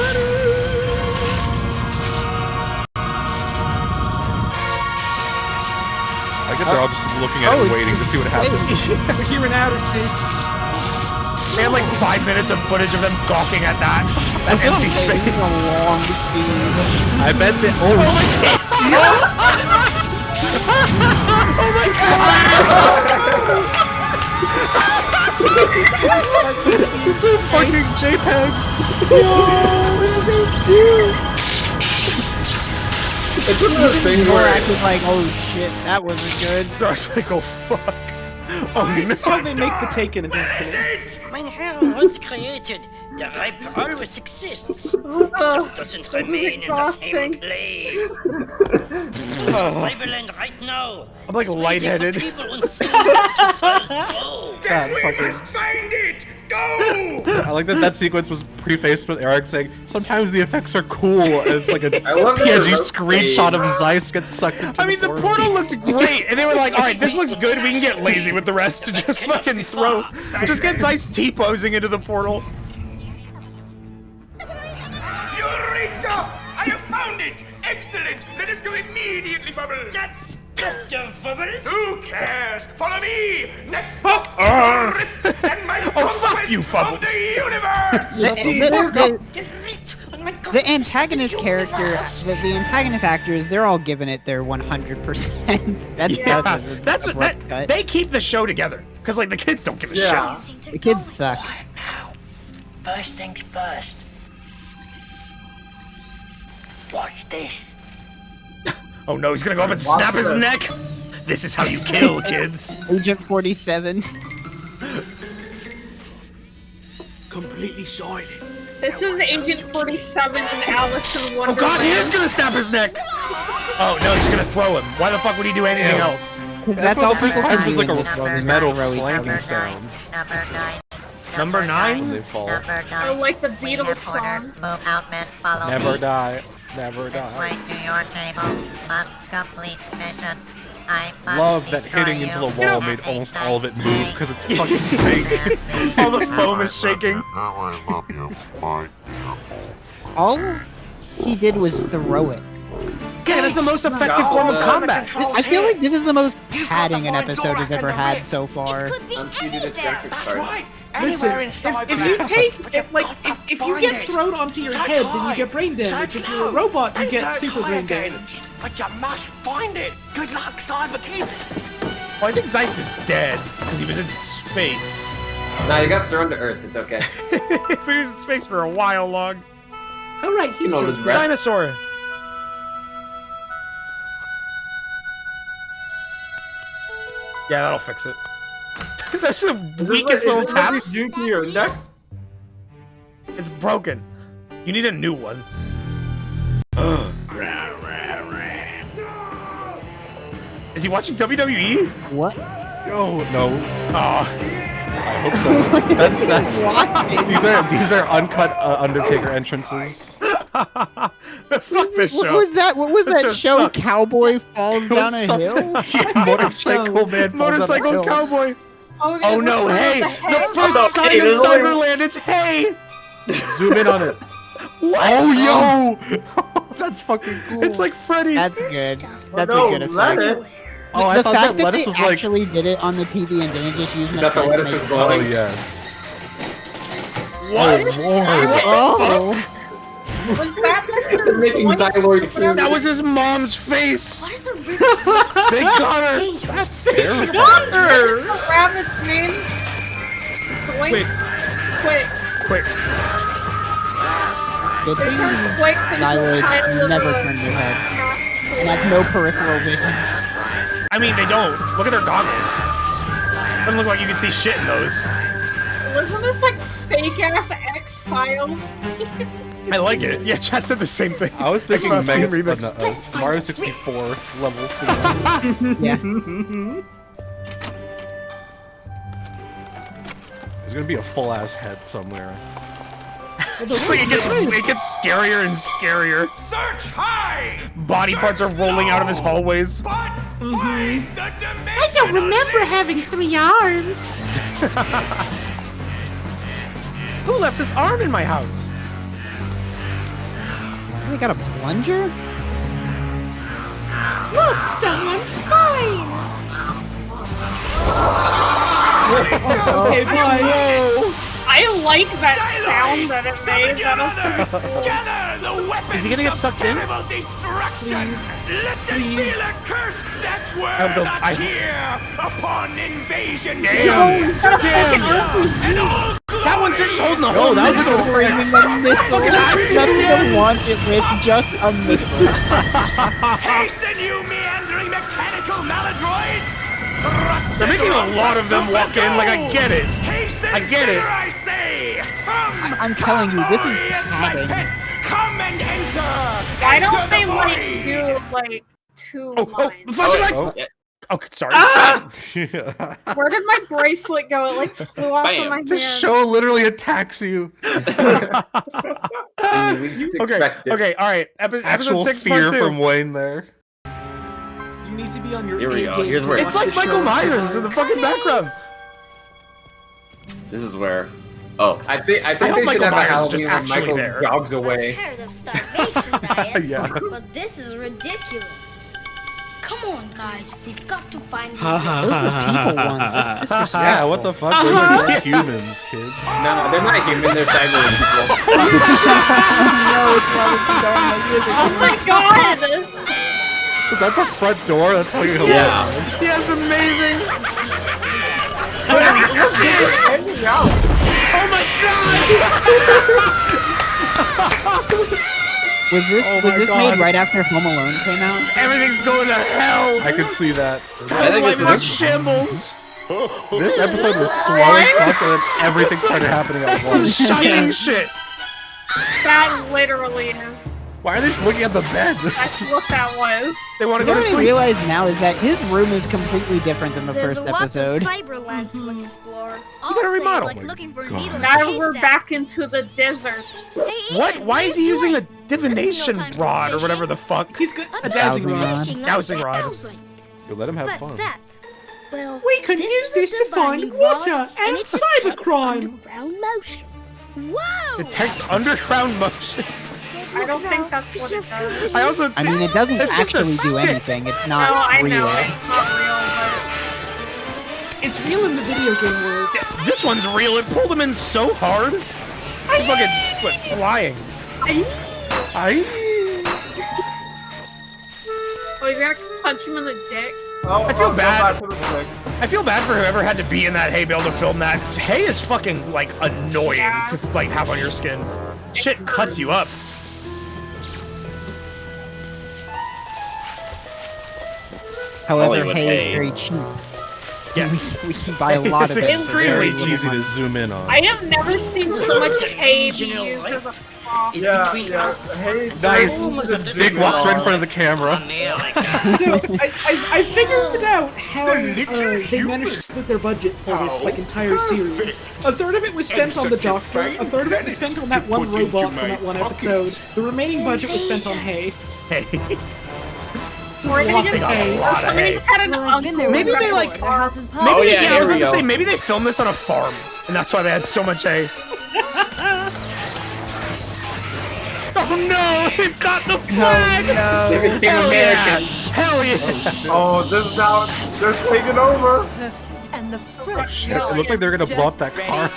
I guess they're all just looking at it and waiting to see what happens. We're here in outer space. They had like 5 minutes of footage of them gawking at that empty space. I bet they. Oh, shit! Oh my god! Fucking JPEGs! It's one of those things More where acting like, oh shit, that wasn't good. Dark's like, oh fuck. Oh, This is how they make the Taken against me. Mein Herr, once created, the Reaper always exists. Just doesn't remain in the same place. Cyberland right now. I'm like is waiting for lightheaded. people and Cyberland to fall through. Then we fucking- must find it! Go! I like that that sequence was prefaced with Eric saying, sometimes the effects are cool, and it's like a I love that PNG they're screenshot of Zeiss gets sucked into I mean, the portal looked great, and they were like, all right, this looks good, we can get lazy with the rest to just fucking throw. Just get Zeiss T-posing into the portal. Eureka! I have found it! Excellent! Let us go immediately, Fubbles! That's Dr. Bubbles. Who cares? Follow me! Next Fuck Earth! And my Oh, fuck you, of Fubbles. the universe! The antagonist character, the antagonist actors, they're all giving it their 100%. That's That's what that, they keep the show together. Because, like, the kids don't give a Yeah. shit. The kids suck. First things first. Watch this. Oh no, he's gonna go up and snap his neck! This is how you kill, kids! Agent 47. Completely silent. This is Agent 47 and Alice in Oh Wonderland. god, he is gonna snap his neck! Oh no, he's gonna throw him. Why the fuck would he do anything else? That's all people It's can just do. like a metal clanking sound. Number 9? When they fall. Oh, like the Beatles song. Move out, men. Follow Never me. die. Never This die. way to your table. Must complete mission. I must Love that destroy hitting into you the wall at made a almost night all of it move because it's fucking fake. All the foam is shaking. All he did was throw it. Yeah, that's the most effective form of combat. I feel like this is the most padding an episode has ever had so far. Listen, if you take, if you get thrown onto your head, then you get brain damage. If you're a robot, you get super brain damage. But you must find it. Good luck, Cyberkidz. Well, I think Zeist is dead because he was in space. Nah, you got thrown to Earth. It's okay. He was in space for a while long. All right, he's hold his dead. breath. Dinosaur. Yeah, that'll fix it. That's the weakest little tap. Due to your neck. It's broken. You need a new one. Is he watching WWE? What? Oh no. Oh. I hope so. These are uncut Undertaker entrances. Fuck this show. What was that? What was This that show? sucked. Cowboy falls down a hill. Yeah, motorcycle man. Motorcycle cowboy. Oh no, hey! The first Oh, sign hey, of this is like- Cyberland, it's hey! Zoom in on it. What? Oh yo! That's fucking cool. It's like Freddy. That's good. That's no, a good let effect. it. Oh, I The thought fact that lettuce they was like. actually did it on the TV and didn't just use an That the effect lettuce makes was it- Oh glowing. yes. What? Oh lord. Oh. Was that They're Mr. making Xyloid food. That was his mom's face! What is a They got her! That's terrible. The rabbit's name? Quicks. Quick. Quicks. Good They thing turned Quick into the Xyloids title of never the- turn their head. And have no peripheral vision. I mean, they don't. Look at their goggles. Doesn't look like you can see shit in those. Wasn't this like fake ass X-Files? I like it. Yeah, chat said the same thing. I was thinking That's Mega Remix. Mario 64 level 3. Yeah. There's gonna be a full ass head somewhere. Just like it gets scarier and scarier. Search high! Body parts are rolling out of his hallways. Find the dimension. I don't remember having 3 arms. Who left this arm in my house? They got a plunger? Look, someone's spine. Okay, bye. I like that sound that it made. Gather the weapons Is he gonna get sucked in? terrible destruction. Let them feel a curse that I- here upon invasion. Damn! Damn! That one's just holding a whole That's missile. framing a missile. Look at that. Nothing to launch it with, just a missile. Hasten, you meandering mechanical maladroids! They're making a lot of them walk in. Like, I get it. I get it. I say, come, I'm telling you, this is glorious my padding. pets, come and enter. Why Enter don't they the like void. do like 2 Oh, lines? flashlights! Oh, sorry. Where did my bracelet go? It like flew off of my hand. The show literally attacks you. Okay, all right. Episode Actual 6 fear part 2. from Wayne there. You need to be on your Here we A go. game Here's to where- It's watch like the Michael show. Myers in the fucking background. This is where. Oh. I think hope they should Michael have a Myers is Halloween just when actually Michael there. jogs away. Heard of starvation diets, Yeah. but this is ridiculous. Come on, guys, we've got to find Those were people ones. That's disrespectful. Yeah, what the fuck? Those are not humans, kids. No, they're not human. They're cyber people. No, it's not Oh my god! Is that the front door? That's fucking hilarious. Yeah. Yes, amazing. Holy shit! Hanging out. Oh my god! Was this Oh was my this God. made right after Home Alone came out? Everything's going to hell. I could see that. I think Life it's is in this. shambles. This episode was slow as fuck, and then everything started happening at That's some once. shining shit. That literally is. Why are they just looking at the bed? That's what that was. They want to go What to I sleep. realize now is that his room is completely different than the There's first lots of episode. Cyberland to explore. You gotta remodel. Like looking for a needle in a Now we're haystack. back into the desert. Hey, What? Ethan, Why is he where's using Joy? a divination This is no time rod for or whatever the fuck? He's got a Dowsing dowsing rod. rod. Fishing, not Dowsing rod. dowsing. You let him have What's fun. that? Well, We can use this to find water and it cybercrime. underground motion. Whoa! Detects underground motion. I don't think that's what it does. I also. I mean, it doesn't It's just a actually do stick. anything. It's No, not I real. know it's not real, It's real in the video game world. This one's real. It pulled him in so hard. He fucking went flying. but. Oh, you're gonna punch him in the dick? Oh, I feel go bad. back to the stick. I feel bad for whoever had to be in that hay bale to film that. Hay is fucking like annoying to like have on your skin. Shit cuts you up. However, Hollywood hay hay. is very cheap. Yes. We can buy a lot of it. It's for very extremely little Easy money. to zoom in on. I have never seen so much hay be used as a prop. Yeah. Hey, Nice. Dick walks right in front of the camera. So I figured out how they managed to split their budget for this like entire series. A third of it was spent on the Doctor. A third of it was spent on that one robot from that one episode. The remaining budget was spent on hay. Hey. Or they just hay. I mean, it's had an uncle. Maybe they like. Their house is Maybe Oh, they, yeah, I here was we about to go. say maybe they filmed this on a farm, and that's why they had so much hay. Oh no! They've got the flag! They became Hell American. Yeah. Hell yeah! Oh, this is now they're taking over. And the fresh It looked like they're gonna blow up that car.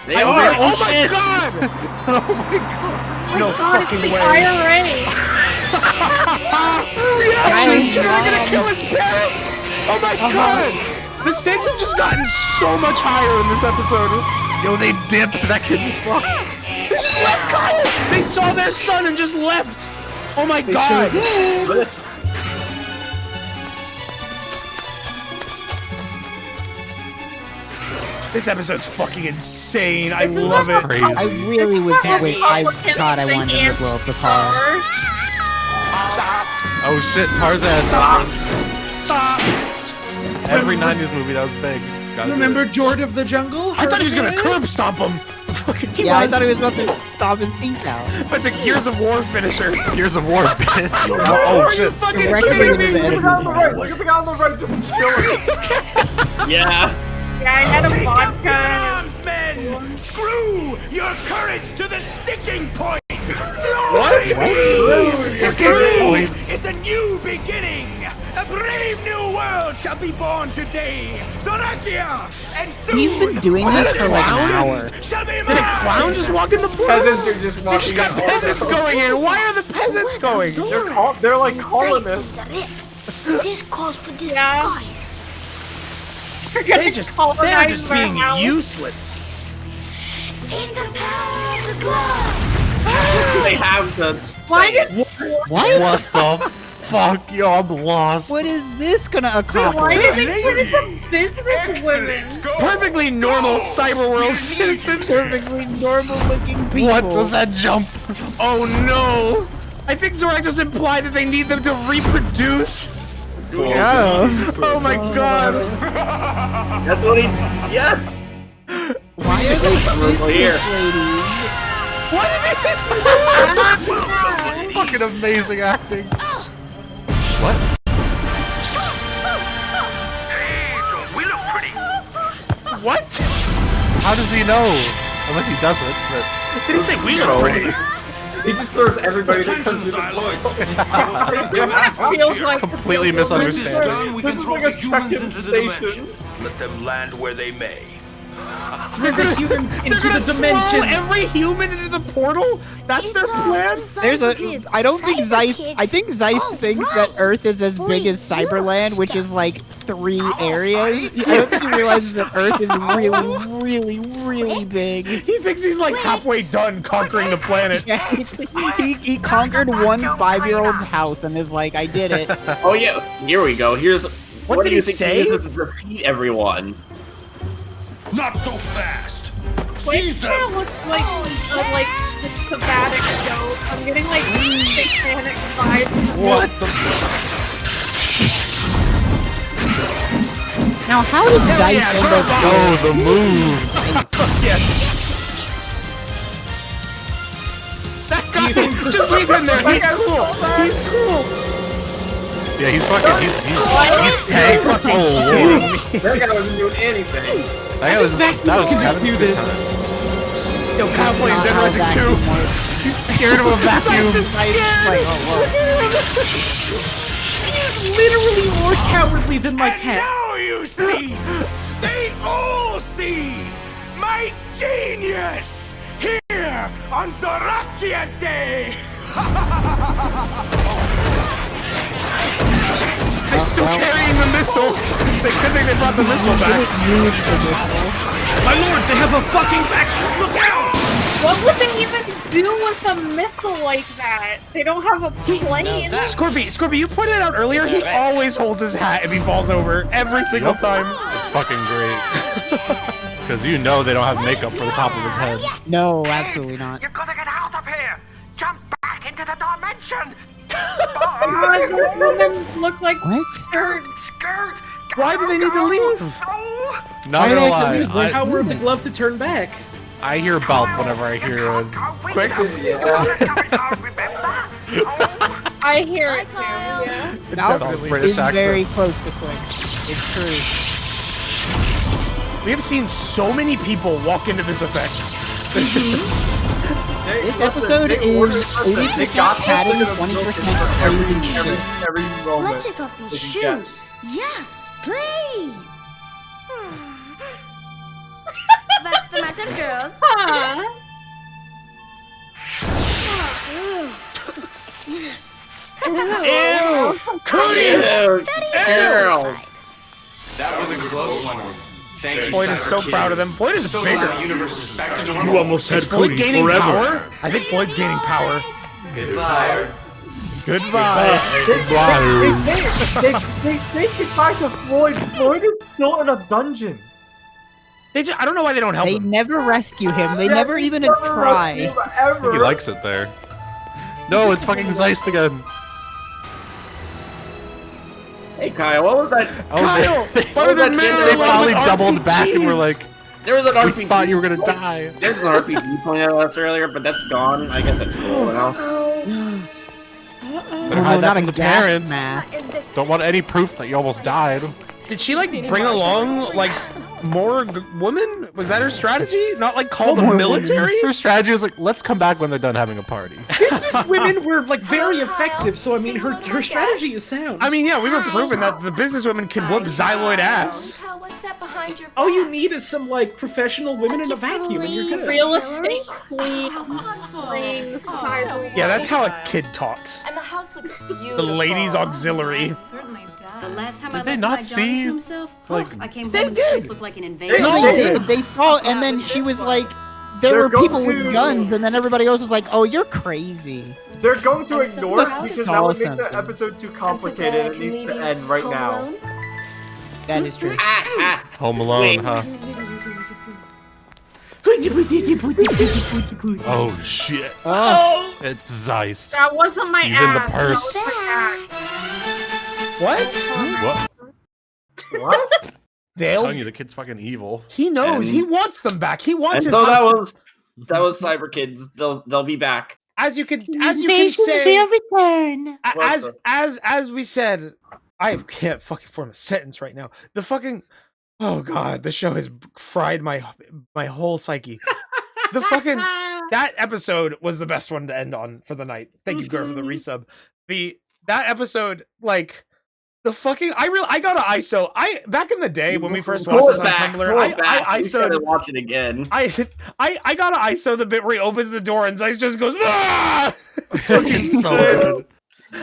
They are. Oh my god! No fucking The way! IRA. Reaction! They're gonna kill his parents! Oh my god! The stakes have just gotten so much higher in this episode. Yo, they dipped. That kid's fucked. They just left Kyle! They saw their son and just left! Oh my god! This episode's fucking insane. I This is love like it. a Crazy. I really was. Wait, I Republican thought I thing wanted him and to blow up the car. Oh shit, Tarzan. Stop! Stop! Every 90s movie that was big. Gotta do Remember it. George of the Jungle? I thought he was gonna Hurricane? curb stomp him! Fucking Yeah, I thought he was about to stop his feet out. But the Gears of War finisher. Years of War, bitch. Oh Oh shit. fucking Directly kidding into me? the Look enemy. on the right. Look at the guy on the right, just chilling. Yeah. Yeah, I had a vodka. Arms, men! Screw your courage to the sticking point! What? Screw! It's a new beginning! A brave new world shall be born today! Zorakia and soon He's been doing this for like an hour. shall be Did a clown just walk in the portal? Peasants are just They walking just got in. peasants going in. Why are the peasants going? They're like colonists. This calls for Yeah. disguise. They're just being useless. It's the power of the glove. They have to. Why did What the fuck? Yo, I'm lost. What is this gonna why accomplish? did they turn into business women? Perfectly normal cyberworld citizens. Perfectly normal-looking people. What was that jump? Oh no! I think Zorak just implied that they need them to reproduce. Oh. Oh my god! That's what he. Yeah. Why are they Here. business ladies? What is this? Fucking amazing acting. What? We look pretty! What? How does he know? Unless he doesn't, but... Did he say we look pretty? He just throws everybody that comes in the Feels like Completely misunderstanding. We This can is throw like the a humans Trekkie into the station. dimension. Let them land where they may. Throw the humans They're into gonna the dimension. throw every human into the portal? That's their plan? There's I don't think Zeiss. I think Zeiss thinks that Earth is as big as Cyberland, which is like 3 areas. I don't think he realizes that Earth is really big. He thinks he's like halfway done conquering the planet. Yeah, he conquered one 5-year-old's house and is like, I did it. Oh yeah, here we go. Here's what do did you he think say? He uses to defeat everyone. Not so fast. Wait, Seize kind them. of looks like the Sabbatic goat. I'm getting like satanic vibes. What the? Now, how did Dice end up? Oh, the move! Yes. That guy, just leave him there. He's cool. He's cool. Yeah, he's fucking. He's tank. fucking That guy wasn't doing anything. That was can just do this. Yo, Kyle playing Dead Rising 2. He's scared of a vacuum. He's literally more cowardly than my cat. Now you see! They all see! My genius! Here on Zorakia Day! I'm still carrying the missile. Good thing they brought the missile back. My lord, they have a fucking vacuum! Look out! What would they even do with a missile like that? They don't have a plane. Scorby, you pointed out earlier, he always holds his hat if he falls over every single time. It's fucking great. Because you know they don't have makeup for the top of his head. No, absolutely not. You're gonna get out of here! Jump back into the dimension! Those women look like skirt! Why do they need to leave? Not gonna Use the lie, power of the glove to turn back. I hear Belp whenever I hear Quicks. I hear it too. Yeah. Belp British is accent. very close to Quicks. It's true. We have seen so many people walk into this effect. This episode is 80% padding, 20% every moment. Let's take off these shoes. Yes, please. That's the matter, girls. Ew! Cootie! That was a close one. Thank you, Floyd is so Cyberkidz. proud of them. Floyd is So bigger. glad the universe is back to normal. You almost had Is Floyd cooties gaining forever. power? I think Floyd's gaining power. Goodbye. Goodbye. They should try to Floyd. Floyd is still in a dungeon. I don't know why they don't help They him. never rescue him. They never even try. I think he likes it there. No, it's fucking Zeist again. Hey Kyle, what was that? Kyle! What was that? They finally doubled back and were like, There was an we RPG. thought you were gonna die. There's an RPG pointed at us earlier, but that's gone. I guess that's cool now. Better hide that not from a the gas parents. mask. Don't want any proof that you almost died. Did she like bring along like more women? Was that her strategy? Not like call the military? Her strategy was like, let's come back when they're done having a party. Business women were like very effective, so I mean her strategy is sound. I mean, yeah, we were proving that the business women can whoop Xyloid ass. What's that behind your All you need is some like professional women in a vacuum, and you're good. Real estate queen playing cyber. Yeah, that's how a kid talks. And the house looks beautiful. The ladies' auxiliary. The last time Did I they left not my Johnny see, to himself, like, I came they home and the did. place looked like an invasion. No, they did. They saw, and then she was like, there were people with guns, and then everybody else was like, oh, you're crazy. They're going to I'm so ignore it proud. because that would make Something. the episode too I'm so complicated. glad I It can needs leave to you end right home now. alone. That is true. Home Alone, huh? Oh shit. Oh. It's Zeist. That wasn't my He's ass. in the That purse. was my ass. What? What? What? I'm They'll. telling you, the kid's fucking evil. He knows. And- He wants them back. He wants And his. so house. that was Cyberkidz. They'll be back. As you can say. return. As we said, I can't fucking form a sentence right now. The fucking. Oh god, the show has fried my whole psyche. The fucking that episode was the best one to end on for the night. Thank you, girl, for the resub. That episode, like the fucking I got an ISO. Back in the day when we first watched this on Tumblr, I ISO'd. Watch it again. I got an ISO the bit where he opens the door and Zeiss just goes, ah! It's fucking so good.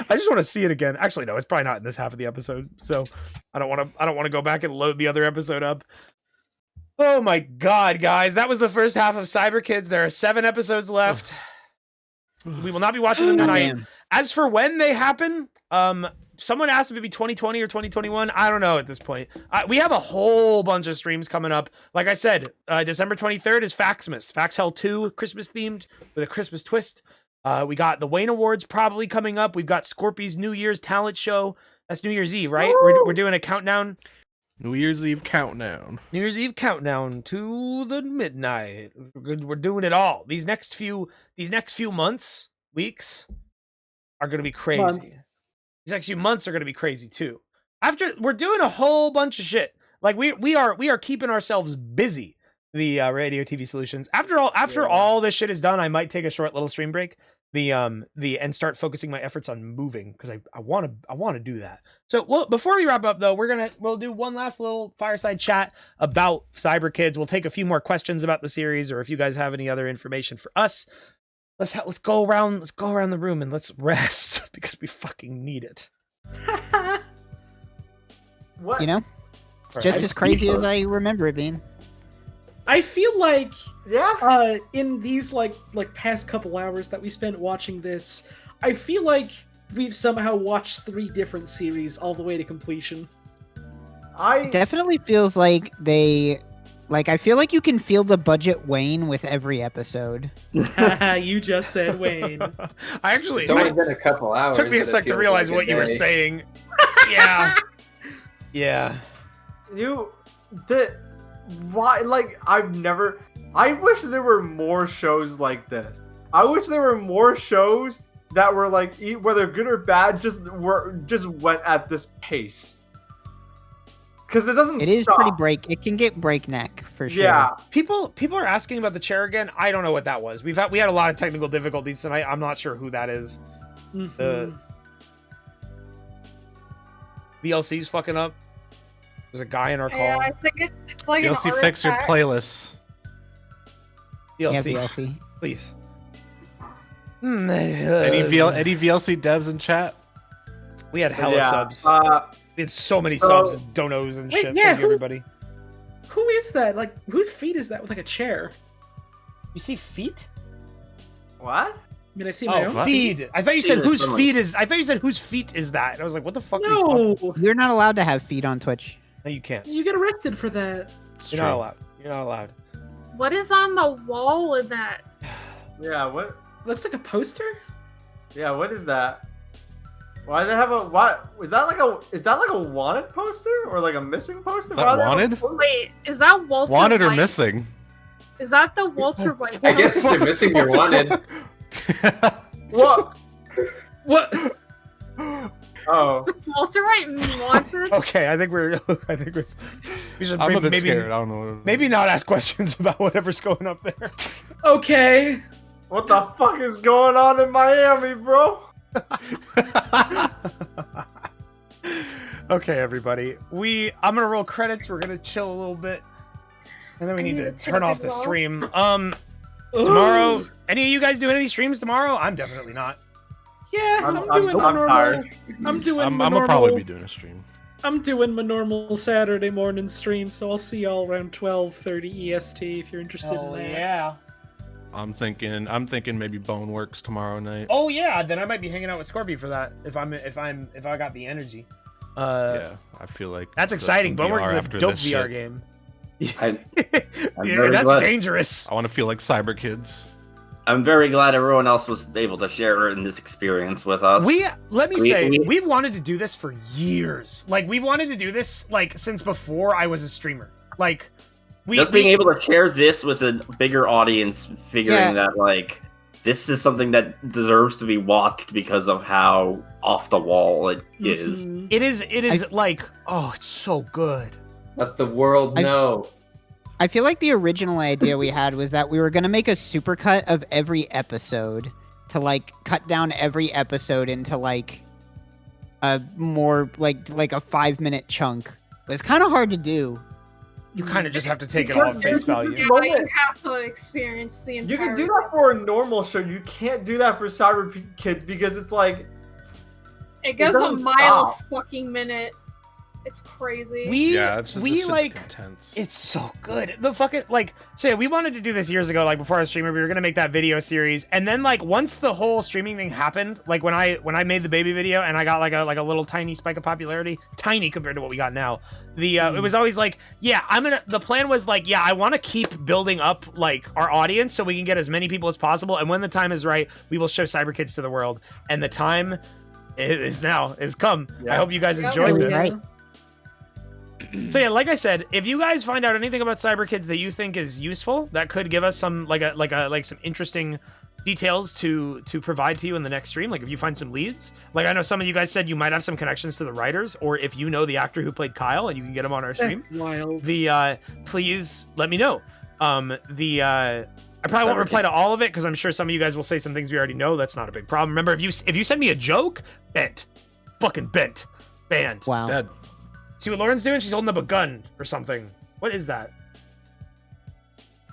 I just want to see it again. Actually, no, it's probably not in this half of the episode, so I don't want to go back and load the other episode up. Oh my god, guys, that was the first half of Cyberkidz. There are 7 episodes left. We will not be watching them tonight. As for when they happen, someone asked if it'd be 2020 or 2021. I don't know at this point. We have a whole bunch of streams coming up. Like I said, December 23rd is Faxmas. Fax Hell 2, Christmas themed with a Christmas twist. We got the Wayne Awards probably coming up. We've got Scorpy's New Year's talent show. That's New Year's Eve, right? We're doing a countdown. New Year's Eve countdown. New Year's Eve countdown to the midnight. We're doing it all. These next few months, weeks, are going to be crazy. These next few months are going to be crazy too. We're doing a whole bunch of shit. Like we are keeping ourselves busy. The Radio TV Solutions. After all this shit is done, I might take a short little stream break. And start focusing my efforts on moving because I want to do that. So before we wrap up though, we'll do one last little fireside chat about Cyberkidz. We'll take a few more questions about the series, or if you guys have any other information for us. Let's go around the room and let's rest because we fucking need it. What? You know, it's just as crazy as I remember it being. I feel like, in these like past couple hours that we spent watching this, I feel like we've somehow watched 3 different series all the way to completion. It definitely feels like I feel like you can feel the budget wane with every episode. You just said Wayne. I actually, It's only been a couple hours. Took me a but it sec to feels realize like a what you were day. saying. Yeah. Yeah. I wish there were more shows like this. I wish there were more shows that were like, whether good or bad, just went at this pace. Because it doesn't. It is stop. pretty It can get breakneck for sure. Yeah. People are asking about the chair again. I don't know what that was. We had a lot of technical difficulties tonight. I'm not sure who that is. The VLC's fucking up. There's a guy in our call. Yeah, I think it's like an VLC, fix your artifact. playlists. VLC, Yeah, VLC. please. Any VLC devs in chat? We had hella subs. We had so many subs and donos and Wait, shit. yeah, Thank you, everybody. Who is that? Like, whose feet is that with like a chair? You see feet? What? I mean, I see my own feed. I thought you said whose feet is. I thought you said whose feet is that. And I was like, what the fuck? Are you talking about? You're not allowed to have feet on Twitch. No, you can't. You get arrested for that. You're not allowed. You're not allowed. What is on the wall in that? Yeah, what? Looks like a poster? Yeah, what is that? Why do they have what? Is that like a wanted poster or like a missing poster? Is that wanted? Wait, is that Walter Wanted or White? missing? Is that the Walter White? I guess if they're missing, you're wanted. What? What? Oh. Is Walter White wanted? Okay, I think we should I'm a bit maybe scared. I don't know. maybe not ask questions about whatever's going up there. Okay. What the fuck is going on in Miami, bro? Okay, everybody. I'm gonna roll credits. We're gonna chill a little bit, and then we need to turn off the stream. Tomorrow, any of you guys doing any streams tomorrow? I'm definitely not. Yeah, I'm doing my normal. I'm gonna probably be doing a stream. I'm doing my normal Saturday morning stream, so I'll see y'all around 12:30 EST if you're interested in that. Yeah. I'm thinking maybe Boneworks tomorrow night. Oh yeah, then I might be hanging out with Scorpio for that if I got the energy. Yeah, I feel like That's exciting. some Boneworks VR is a after dope this VR shit. game. I'm Yeah, very that's glad. dangerous. I want to feel like Cyberkidz. I'm very glad everyone else was able to share in this experience with us. We've wanted to do this for years. Like we've wanted to do this like since before I was a streamer. Like being able to share this with a bigger audience, figuring that like this is something that deserves to be watched because of how off the wall it is. It is like, oh, it's so good. Let the world know. I feel like the original idea we had was that we were going to make a supercut of every episode to like cut down every episode into like a more like a 5-minute chunk. But it's kind of hard to do. You kind of just have to take it all at face value. Yeah, you have to experience the entire. You can do that for a normal show. You can't do that for Cyberkidz because it's like It goes a doesn't mile stop. fucking minute. It's crazy. This shit's like intense. it's so good. The fucking like so yeah, we wanted to do this years ago, like before I was streaming, we were gonna make that video series. And then like once the whole streaming thing happened, like when I made the baby video and I got like a little tiny spike of popularity, tiny compared to what we got now. It was always like, yeah, the plan was like, yeah, I want to keep building up like our audience so we can get as many people as possible. And when the time is right, we will show Cyberkidz to the world. And the time is come. Yeah. I hope you guys enjoyed this. Right. So yeah, like I said, if you guys find out anything about Cyberkidz that you think is useful, that could give us some like some interesting details to provide to you in the next stream. Like if you find some leads, like I know some of you guys said you might have some connections to the writers, or if you know the actor who played Kyle and you can get him on our stream. Wild. Please let me know. I probably won't reply to all of it because I'm sure some of you guys will say some things we already know. That's not a big problem. Remember, if you send me a joke, fucking banned. Wow. Dead. See what Lauren's doing? She's holding up a gun or something. What is that?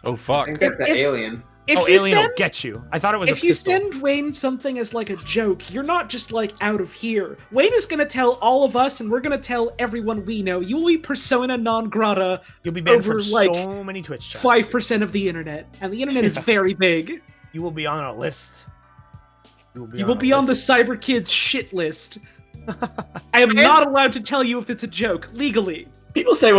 Oh fuck! I think that's the alien. If you Alien will send, get you. I thought it was if a you pistol. send Wayne something as like a joke, you're not just like out of here. Wayne is gonna tell all of us, and we're gonna tell everyone we know. You will be persona non grata. You'll be banned over from like so many Twitch chats. 5% of the internet, and the internet is very big. You will be on a list. You will be on the Cyberkidz shit list. I am not allowed to tell you if it's a joke legally. People say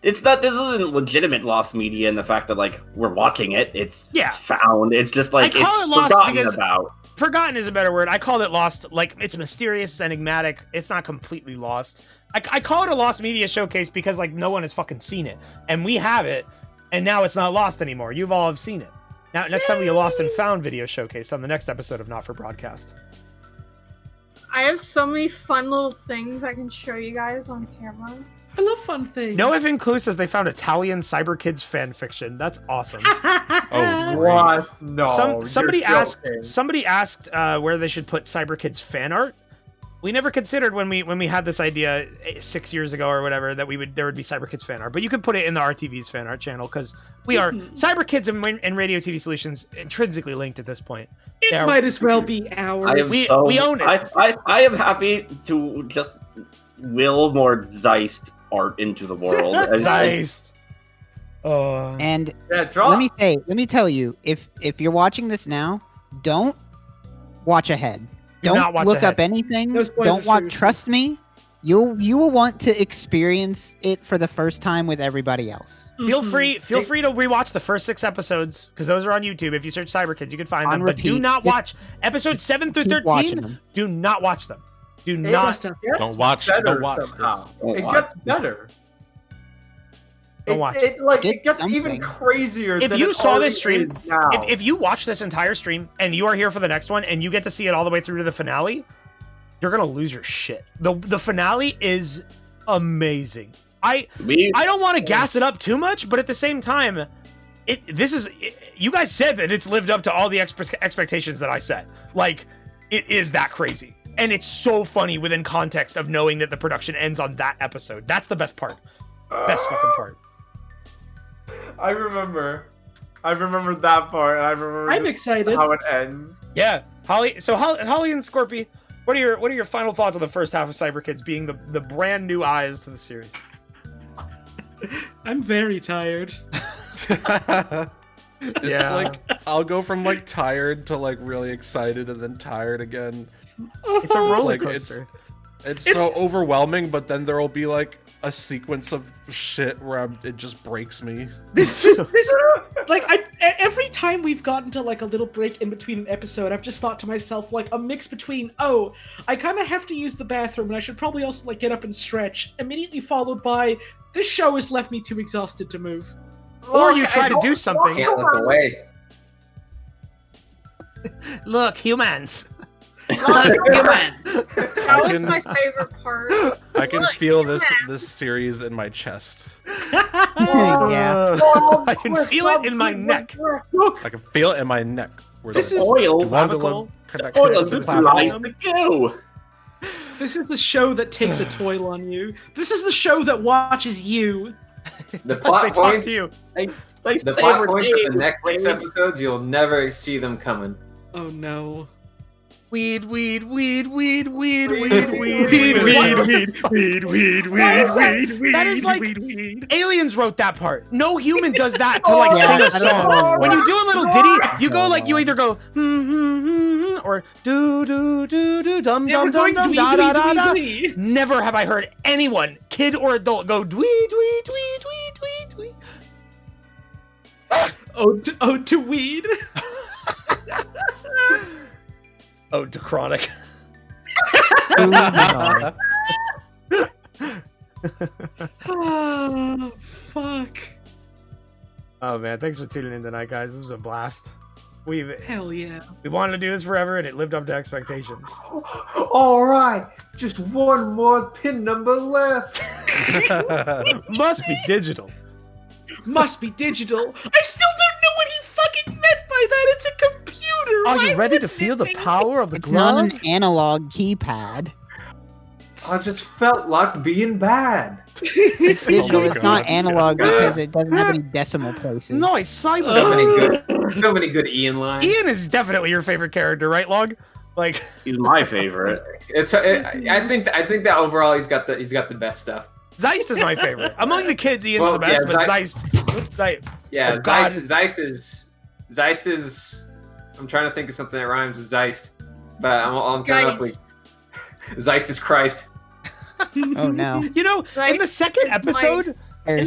it's not. This isn't legitimate lost media in the fact that like we're watching it. It's found. It's just like I call it's it lost forgotten because about. Forgotten is a better word. I called it lost. Like it's mysterious, enigmatic. It's not completely lost. I call it a lost media showcase because like no one has fucking seen it, and we have it, and now it's not lost anymore. You've all have seen it. Now next time we a lost and found video showcase on the next episode of Not for Broadcast. I have so many fun little things I can show you guys on camera. I love fun things. No If Clue says they found Italian Cyberkidz fan fiction. That's awesome. Oh, What? No. Somebody you're asked. joking. Somebody asked where they should put Cyberkidz fan art. We never considered when we had this idea 6 years ago or whatever that there would be Cyberkidz fan art, but you could put it in the RTV's fan art channel because we are Cyberkidz and Radio TV Solutions intrinsically linked at this point. It might as well be ours. We own it. I am happy to just will more Zeist art into the world. Zeist. And Yeah, let me tell you, if you're watching this now, don't watch ahead. Do not watch look ahead. up anything. No spoilers Don't for watch. yourself. Trust me, you will want to experience it for the first time with everybody else. Feel free to rewatch the first 6 episodes because those are on YouTube. If you search Cyberkidz, you can find On them. But do repeat. not watch episodes 7 through Keep watching 13. them. Do not watch them. Do It not. gets Don't watch. better Don't watch. somehow. Don't It watch. gets better. Don't watch. It Get gets something. even crazier. If than you it saw already this stream, is now. if you watch this entire stream and you are here for the next one and you get to see it all the way through to the finale, you're gonna lose your shit. The finale is amazing. I don't want to gas it up too much, but at the same time, you guys said that it's lived up to all the expectations that I set. Like, it is that crazy. And it's so funny within context of knowing that the production ends on that episode. That's the best part. Best fucking part. I remember that part. And I remember. I'm excited. How it ends. Yeah, Holly. So Holly and Scorpy, what are your final thoughts on the first half of Cyberkidz being the brand new eyes to the series? I'm very tired. It's like I'll go from like tired to like really excited and then tired again. It's a roller Like, coaster. It's so overwhelming, but then there will be like a sequence of shit where it just breaks me. Every time we've gotten to like a little break in between an episode, I've just thought to myself like a mix between, oh, I kind of have to use the bathroom and I should probably also like get up and stretch, immediately followed by, this show has left me too exhausted to move. Or you try to do something. Can't look away. Look, humans. That was my favorite part. I can feel this series in my chest. Yeah. I can feel it in my neck. I can feel it in my neck. Where This the is oil. clavicle connects Oil to the lies clavicle. the go. This is the show that takes a toil on you. This is the show that watches you. The They plot talk points. to you. The plot points of the next 6 episodes, you'll never see them coming. Oh no. Weed, weed, weed, weed, weed, weed, weed, weed. That is like aliens wrote that part. No human does that to like sing a song. When you do a little ditty, you go like you either go or do do do do dum dum dum dum da da da da. Never have I heard anyone, kid or adult, go dwee dwee dwee dwee dwee dwee. Ode to weed. Ode to chronic. Oh, fuck. Oh man, thanks for tuning in tonight, guys. This was a blast. Hell yeah. We wanted to do this forever, and it lived up to expectations. All right, just one more pin number left. Must be digital. Must be digital. I still don't know what he fucking meant by that. It's a computer. Are you ready to feel the power of the It's glove? not an analog keypad. I just felt like being bad. It's digital. It's not analog because it doesn't have any decimal places. Nice, silence. So many good Ian lines. Ian is definitely your favorite character, right, Log? Like he's my favorite. I think that overall he's got the best stuff. Zeist is my favorite. Among the kids, Ian's the best, but Zeist. Yeah, Oh, God. Zeist is. I'm trying to think of something that rhymes with Zeist, but I'm coming up with Zeist is Christ. Oh no! You know, in the second episode, in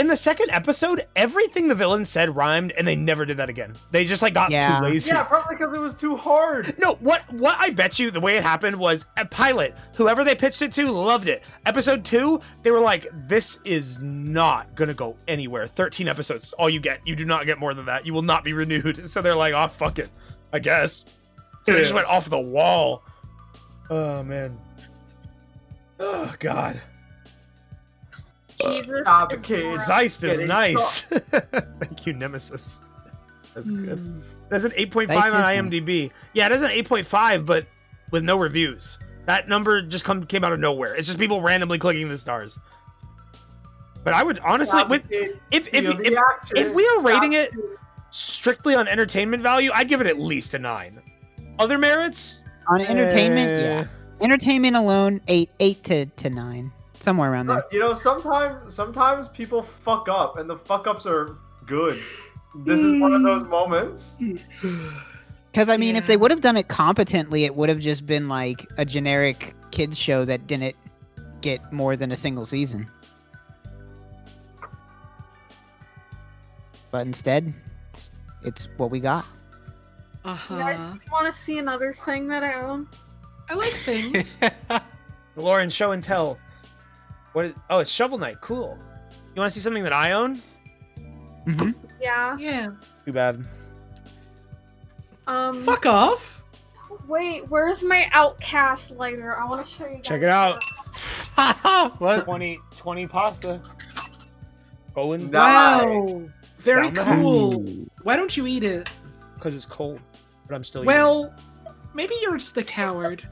the second episode, everything the villain said rhymed, and they never did that again. They just like got too lazy. Yeah, probably because it was too hard. No, what I bet you the way it happened was a pilot, whoever they pitched it to loved it. Episode 2, they were like, this is not gonna go anywhere. 13 episodes, all you get. You do not get more than that. You will not be renewed. So they're like, oh fuck it, I guess. So they just went off the wall. Oh man. Oh god. Jesus. Zeist is nice. Thank you, Nemesis. That's good. That's an 8.5 on IMDb. Yeah, it is an 8.5, but with no reviews. That number just came out of nowhere. It's just people randomly clicking the stars. But I would honestly, if we are rating it strictly on entertainment value, I'd give it at least a 9. Other merits? On entertainment, yeah. Entertainment alone, 8 to 9. Somewhere around there. You know, sometimes people fuck up, and the fuck ups are good. This is one of those moments. Because I mean, if they would have done it competently, it would have just been like a generic kids show that didn't get more than a single season. But instead, it's what we got. You guys want to see another thing that I own? I like things. Lauren, show and tell. Oh, it's Shovel Knight. Cool. You want to see something that I own? Mm-hmm. Yeah. Yeah. Too bad. Fuck off. Wait, where's my Outcast lighter? I want to show you guys. Check it out. What? 20 pasta. Going. Wow. Very Down the cool. Why don't you eat it? Because it's cold. But I'm still Well, maybe you're just a coward.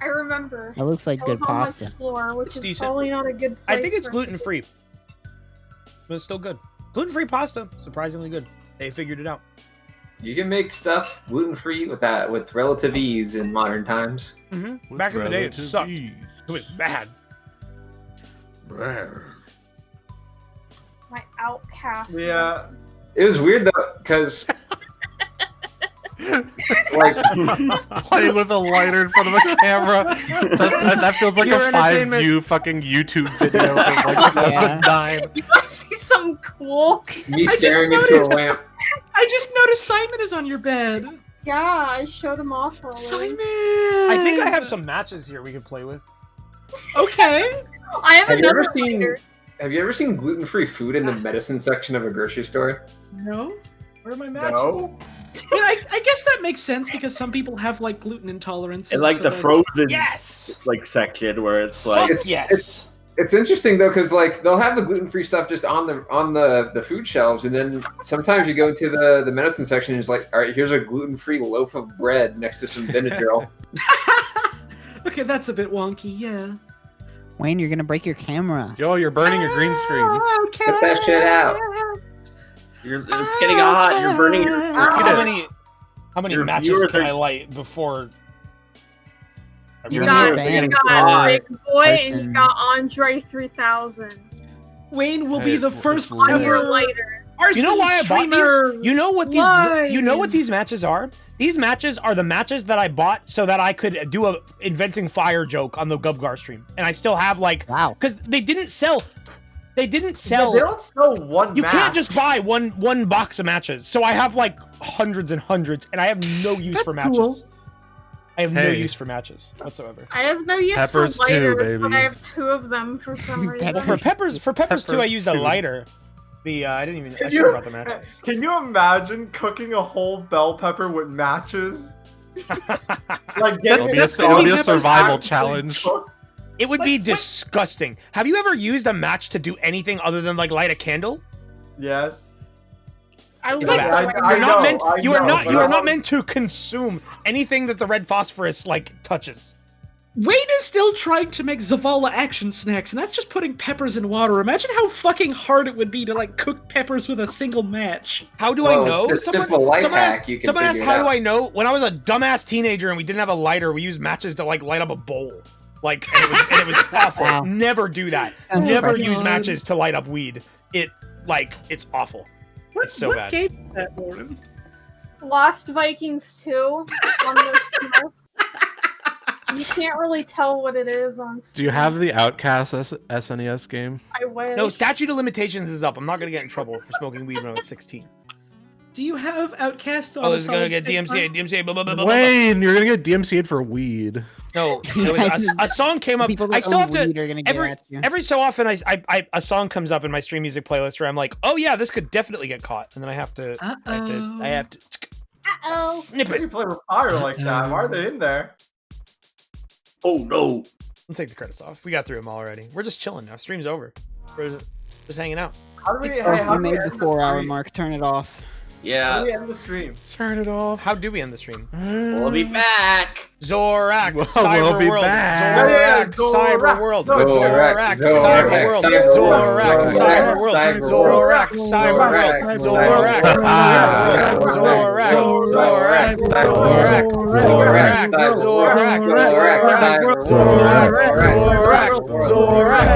I remember. It looks like It good was on my pasta. floor, which It's is decent. probably not a good place I think it's for gluten-free. But it's still good. Gluten-free pasta. Surprisingly good. They figured it out. You can make stuff gluten-free with relative ease in modern times. Mm-hmm. Back in the day, it sucked. It was bad. my Outcast. Yeah. It was weird though, because like playing with a lighter in front of a camera. That feels like Pure a 5-view fucking YouTube video. From like episode 9. You want to see something cool? Me staring into a lamp. I just noticed Simon is on your bed. Yeah, I showed him off earlier. Simon! I think I have some matches here we could play with. Okay. I have Have you ever another seen lighter. Have you ever seen gluten-free food in the medicine section of a grocery store? No. Where are my matches? No. I mean, I guess that makes sense because some people have like gluten intolerance. And like so the that's- frozen like section where it's like It's interesting though, because like they'll have the gluten-free stuff just on the food shelves, and then sometimes you go to the medicine section and it's like, all right, here's a gluten-free loaf of bread next to some Benadryl. Okay, that's a bit wonky, yeah. Wayne, you're gonna break your camera. Yo, you're burning your green screen. Okay. Get that shit out. it's getting hot. You're burning your. How many? How many Your matches viewers can are- I light before? You got Big Boy and you got Andre 3000. Wayne will Hey, be the it's first lit. ever lighter. You know why I bought streamer these? You know what these? live. You know what these matches are? These matches are the matches that I bought so that I could do a inventing fire joke on the Gubgar stream, and I still have like because they didn't sell. They didn't sell. They don't sell one. You match. can't just buy one box of matches. So I have like hundreds and hundreds, and I have no use for matches. cool. I have no Hey. use for matches whatsoever. I have no use Peppers for too, lighters, but baby. I have 2 of them for some reason. Well, for peppers too, I used a too. lighter. The I didn't even. I Can should have you, brought the matches. can you imagine cooking a whole bell pepper with matches? Like It'll be a survival challenge. It would be disgusting. Have you ever used a match to do anything other than like light a candle? Yes. I It's love bad. it. You're not meant. I You are know, not. but You are I- not meant to consume anything that the red phosphorus like touches. Wayne is still trying to make Zavala action snacks, and that's just putting peppers in water. Imagine how fucking hard it would be to like cook peppers with a single match. How do Well, I know? the simple life hack, you can someone asked, figure it how do out. I know? When I was a dumbass teenager and we didn't have a lighter, we used matches to like light up a bowl. Like, and it was awful. Wow. Never do that. Sounds Never like use fun. matches to light up weed. It's awful. It's so what bad. game is that, Lauren? Lost Vikings 2 on the SNES. You can't really tell what it is on Steam. Do you have the Outcast SNES game? I wish. No, statute of limitations is up. I'm not gonna get in trouble for smoking weed when I was 16. Do you have Outcast on Oh, a this is gonna solid get state DMCA, platform? DMCA, blah, blah, blah, blah, blah. Wayne, you're gonna get DMCA'd for weed. No, it was a song came up. People I that still own have to. weed are gonna get at you. Every so often, a song comes up in my stream music playlist where I'm like, oh yeah, this could definitely get caught, and then I have to Uh-oh. snip How do you it. play with fire like that? Why are they in there? Oh no. Let's take the credits off. We got through them already. We're just chilling now. Stream's over. We're just hanging out. How do we, Oh, how you do we made the end 4-hour stream? mark. Turn it off. How do Yeah. we end the stream? Turn it off. How do we end the stream? We'll be back. Zorak, We'll Cyber be World, back. Zorak, Zorak, Cyber World, Zorak, Zorak, Zorak, Cyber World, Cyber Zorak, World, Cyber World, Cyber Zorak, World, Cyber World, Zorak, Zorak, Zorak, Zorak, Zorak,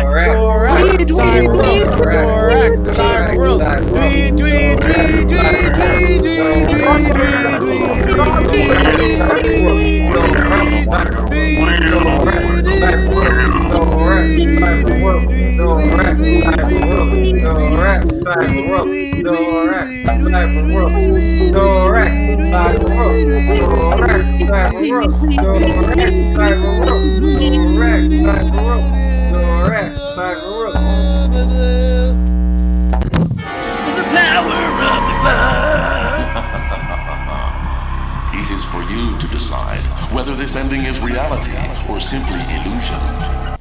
It is for you to decide whether this ending is reality or simply illusion.